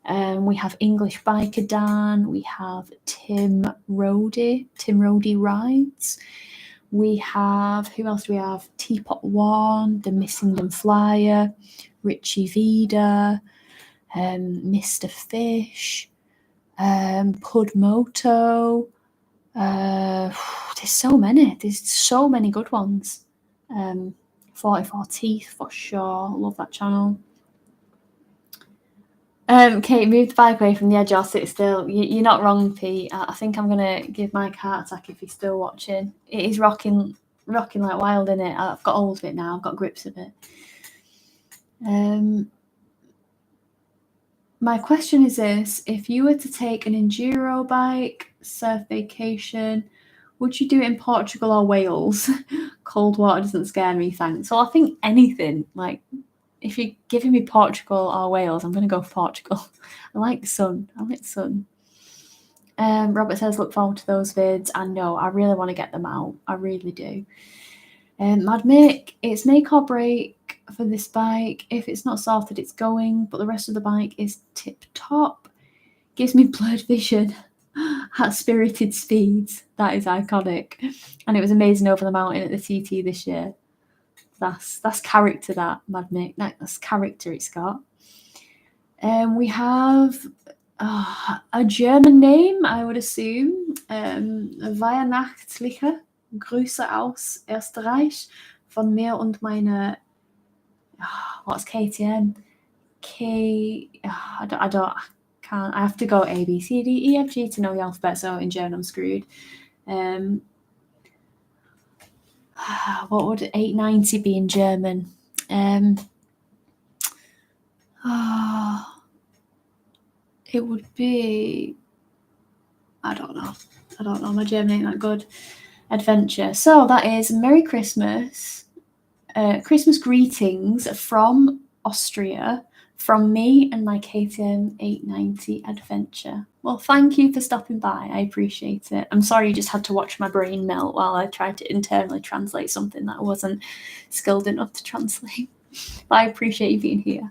We have English Biker Dan. We have Tim Rodey Rides. We have, who else do we have? Teapot One, The Missingdom Flyer, Richie Vida, Mr. Fish, Pudmoto. There's so many good ones. 44 Teeth for sure. Love that channel. Kate, move the bike away from the edge or sit still. You're not wrong, Pete. I think I'm going to give Mike a heart attack if he's still watching. It is rocking like wild, isn't it? I've got hold of it now. I've got grips of it. My question is this. If you were to take an enduro bike, surf vacation, would you do it in Portugal or Wales? Cold water doesn't scare me, thanks. Well, I think anything, like, if you're giving me Portugal or Wales, I'm going to go for Portugal. I like the sun. Robert says, look forward to those vids. I know. I really want to get them out. I really do. Mad Mick, it's make or break for this bike. If it's not sorted, it's going. But the rest of the bike is tip-top. Gives me blurred vision at spirited speeds. That is iconic. And it was amazing over the mountain at the TT this year. That's character, that, Mad Mick. That's character it's got. We have a German name, I would assume. Weihnachtliche Grüße aus Österreich von mir und meine, what's KTM? I have to go A, B, C, D, E, F, G to know the alphabet, so in German I'm screwed. What would 890 be in German? It would be, I don't know. My German ain't that good. Adventure. So that is Merry Christmas. Christmas greetings from Austria, from me and my KTM 890 Adventure. Well, thank you for stopping by. I appreciate it. I'm sorry you just had to watch my brain melt while I tried to internally translate something that I wasn't skilled enough to translate. But I appreciate you being here.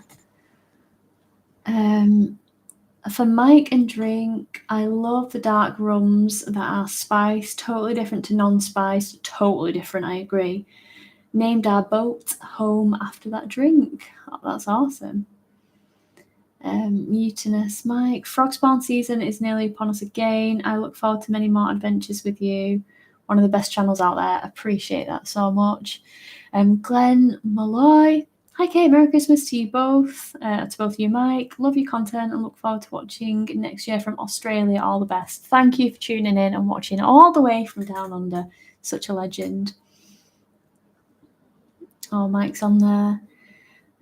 For Mike and drink, I love the dark rums that are spiced, totally different to non-spiced, totally different, I agree. Named our boat home after that drink. Oh, that's awesome. Mutinous Mike. Frog spawn season is nearly upon us again. I look forward to many more adventures with you. One of the best channels out there. Appreciate that so much. Glenn Malloy. Hi Kate, Merry Christmas to you both. To both of you, Mike. Love your content and look forward to watching next year from Australia. All the best. Thank you for tuning in and watching all the way from down under. Such a legend. Oh, Mike's on there.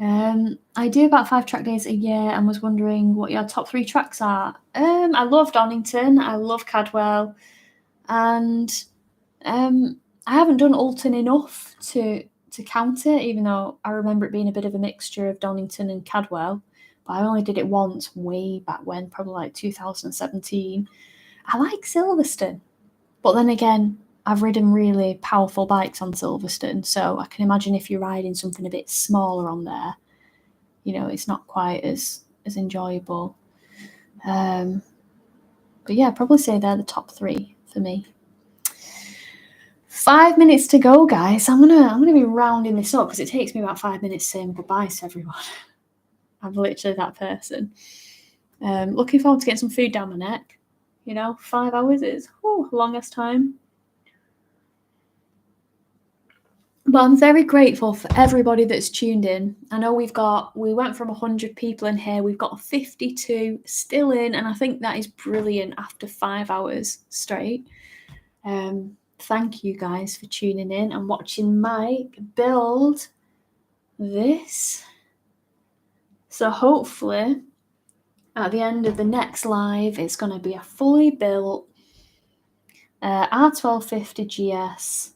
I do about 5 track days a year and was wondering what your top 3 tracks are. I love Donington, I love Cadwell, and I haven't done Alton enough to count it, even though I remember it being a bit of a mixture of Donington and Cadwell. But I only did it once way back when, probably like 2017. I like Silverstone, but then again, I've ridden really powerful bikes on Silverstone, so I can imagine if you're riding something a bit smaller on there, you know, it's not quite as enjoyable. But yeah, I'd probably say they're the top 3 for me. 5 minutes to go, guys. I'm gonna be rounding this up because it takes me about 5 minutes saying goodbye to everyone. I'm literally that person. Looking forward to getting some food down my neck. You know, 5 hours is longest time. But I'm very grateful for everybody that's tuned in. I know we went from 100 people in here. We've got 52 still in, and I think that is brilliant after 5 hours straight. Thank you guys for tuning in and watching Mike build this. So hopefully at the end of the next live, it's going to be a fully built R1250GS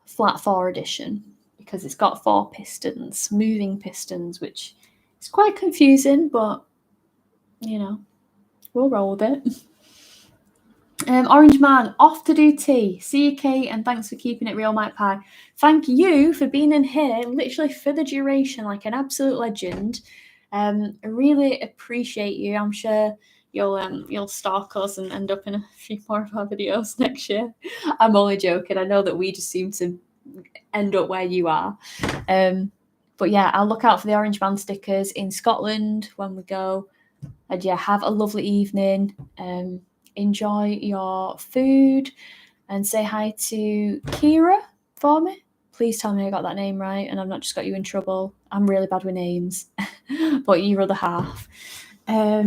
flat 4 edition, because it's got 4 pistons, moving pistons, which is quite confusing, but you know, we'll roll with it. Orange Man, off to do tea. See you, Kate, and thanks for keeping it real, Mike Pie. Thank you for being in here literally for the duration, like an absolute legend. I really appreciate you. I'm sure you'll stalk us and end up in a few more of our videos next year. I'm only joking. I know that we just seem to end up where you are. But yeah, I'll look out for the Orange Man stickers in Scotland when we go. And yeah, have a lovely evening. Enjoy your food and say hi to Kira for me. Please tell me I got that name right and I've not just got you in trouble. I'm really bad with names, but your other half. I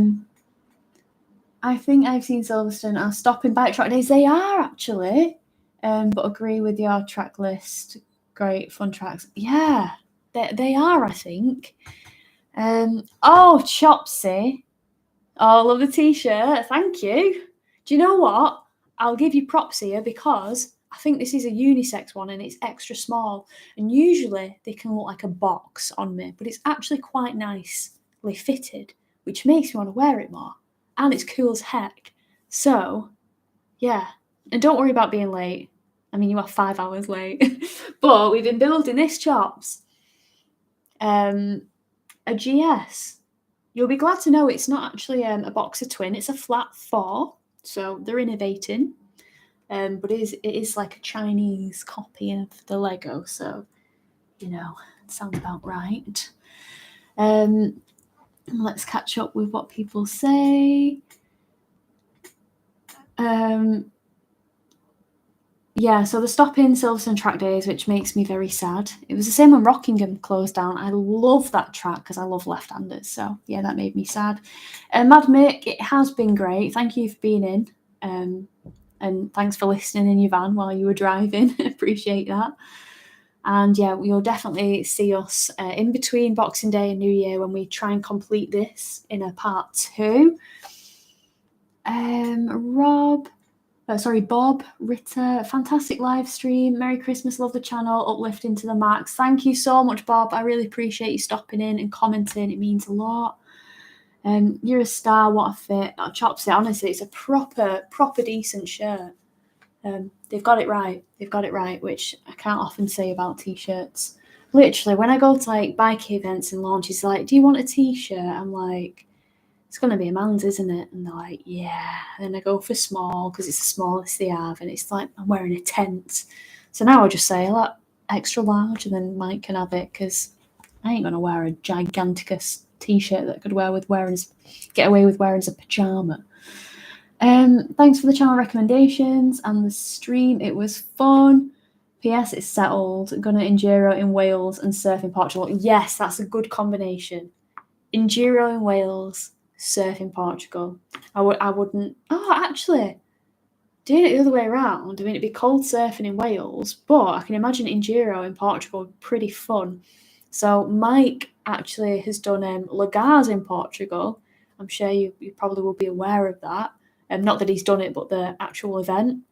think I've seen Silverstone are stopping bike track days. They are actually, but agree with your track list. Great fun tracks. Yeah, they are, I think. Oh, Chopsy. Oh, love the t-shirt. Thank you. Do you know what? I'll give you props here because I think this is a unisex one and it's extra small. And usually they can look like a box on me, but it's actually quite nicely fitted, which makes me want to wear it more. And it's cool as heck. So, yeah. And don't worry about being late. I mean, you are 5 hours late. But we've been building this, Chops. A GS. You'll be glad to know it's not actually a boxer twin. It's a flat 4. So they're innovating. But it is like a Chinese copy of the Lego. So, you know, it sounds about right. Let's catch up with what people say. Yeah, so the stop in Silverstone track days, which makes me very sad. It was the same when Rockingham closed down. I love that track because I love left-handers. So, yeah, that made me sad. Mad Mick, it has been great. Thank you for being in. And thanks for listening in your van while you were driving. Appreciate that. And, yeah, you'll definitely see us in between Boxing Day and New Year when we try and complete this in a part 2. Bob Ritter, fantastic live stream. Merry Christmas, love the channel, uplifting to the max. Thank you so much, Bob. I really appreciate you stopping in and commenting. It means a lot. You're a star. What a fit. Oh, Chops it. Honestly, it's a proper decent shirt. They've got it right. They've got it right, which I can't often say about t-shirts. Literally, when I go to like bike events and launches, like, do you want a t-shirt? I'm like, it's going to be a man's, isn't it? And they're like, yeah. And then I go for small because it's the smallest they have. And it's like I'm wearing a tent. So now I just say, look, extra large, and then Mike can have it because I ain't gonna wear a giganticus t-shirt that I could get away with wearing as a pajama. Thanks for the channel recommendations and the stream. It was fun. P.S. It's settled. Gonna enduro in Wales and surf in Portugal. Yes, that's a good combination. Enduro in Wales, surf in Portugal. I wouldn't. Oh, actually, doing it the other way around. I mean, it'd be cold surfing in Wales, but I can imagine enduro in Portugal would be pretty fun. So Mike actually has done Lagars in Portugal. I'm sure you probably will be aware of that. Not that he's done it, but the actual event.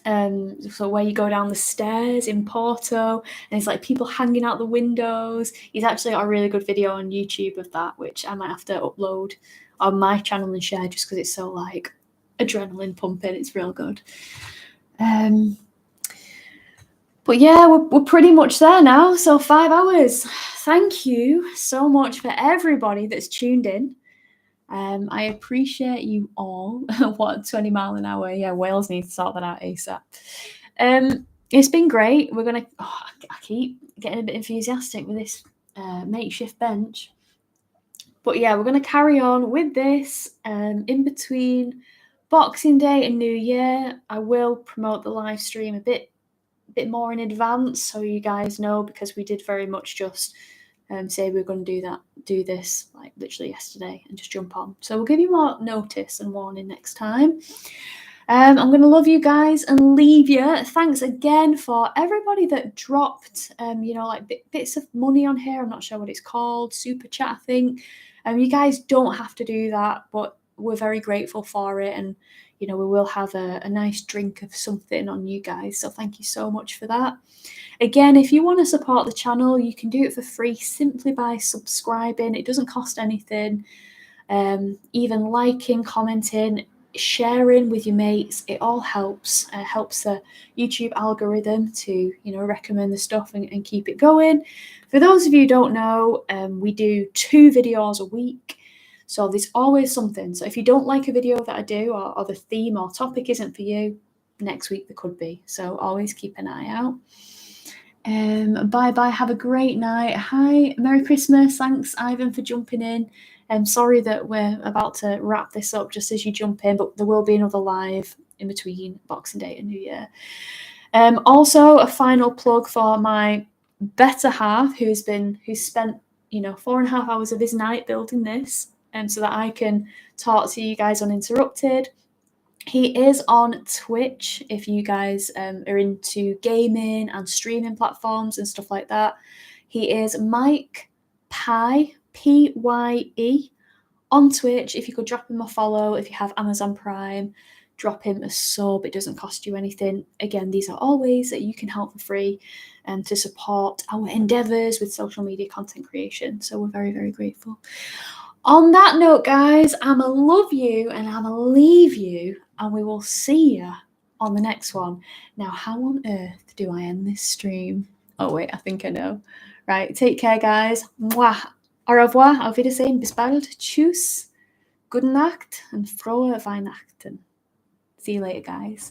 So where you go down the stairs in Porto, and it's like people hanging out the windows. He's actually got a really good video on YouTube of that, which I might have to upload on my channel and share just because it's so like adrenaline pumping. It's real good. But yeah, we're pretty much there now. So 5 hours. Thank you so much for everybody that's tuned in. I appreciate you all. What, 20 mile an hour? Yeah, Wales needs to sort that out ASAP. It's been great. We're gonna. I keep getting a bit enthusiastic with this makeshift bench. But yeah, we're gonna carry on with this. In between Boxing Day and New Year, I will promote the live stream a bit more in advance, so you guys know, because we did very much just say we're going to do this like literally yesterday and just jump on. So we'll give you more notice and warning next time. I'm going to love you guys and leave you. Thanks again for everybody that dropped, like bits of money on here. I'm not sure what it's called. Super chat, I think. You guys don't have to do that, but we're very grateful for it. And, we will have a nice drink of something on you guys. So thank you so much for that. Again, if you want to support the channel, you can do it for free simply by subscribing. It doesn't cost anything. Even liking, commenting, sharing with your mates, it all helps. Helps the YouTube algorithm to recommend the stuff and keep it going. For those of you who don't know, we do 2 videos a week, so there's always something. So if you don't like a video that I do, or the theme or topic isn't for you, next week there could be. So always keep an eye out. Bye, have a great night. Hi, Merry Christmas. Thanks, Ivan, for jumping in. I'm sorry that we're about to wrap this up just as you jump in, but there will be another live in between Boxing Day and New Year. Also, a final plug for my better half, who's spent 4.5 hours of his night building this, so that I can talk to you guys uninterrupted. He is on Twitch if you guys are into gaming and streaming platforms and stuff like that. He is Mike Pye, P-Y-E, on Twitch. If you could drop him a follow, if you have Amazon Prime, drop him a sub. It doesn't cost you anything. Again, these are all ways that you can help for free and to support our endeavours with social media content creation. So we're very, very grateful. On that note, guys, I'ma love you and I'ma leave you, and we will see you on the next one. Now, how on earth do I end this stream? Oh, wait, I think I know. Right, take care, guys. Mwah. Au revoir, auf Wiedersehen, bis bald, tschüss, gute Nacht, and frohe Weihnachten. See you later, guys.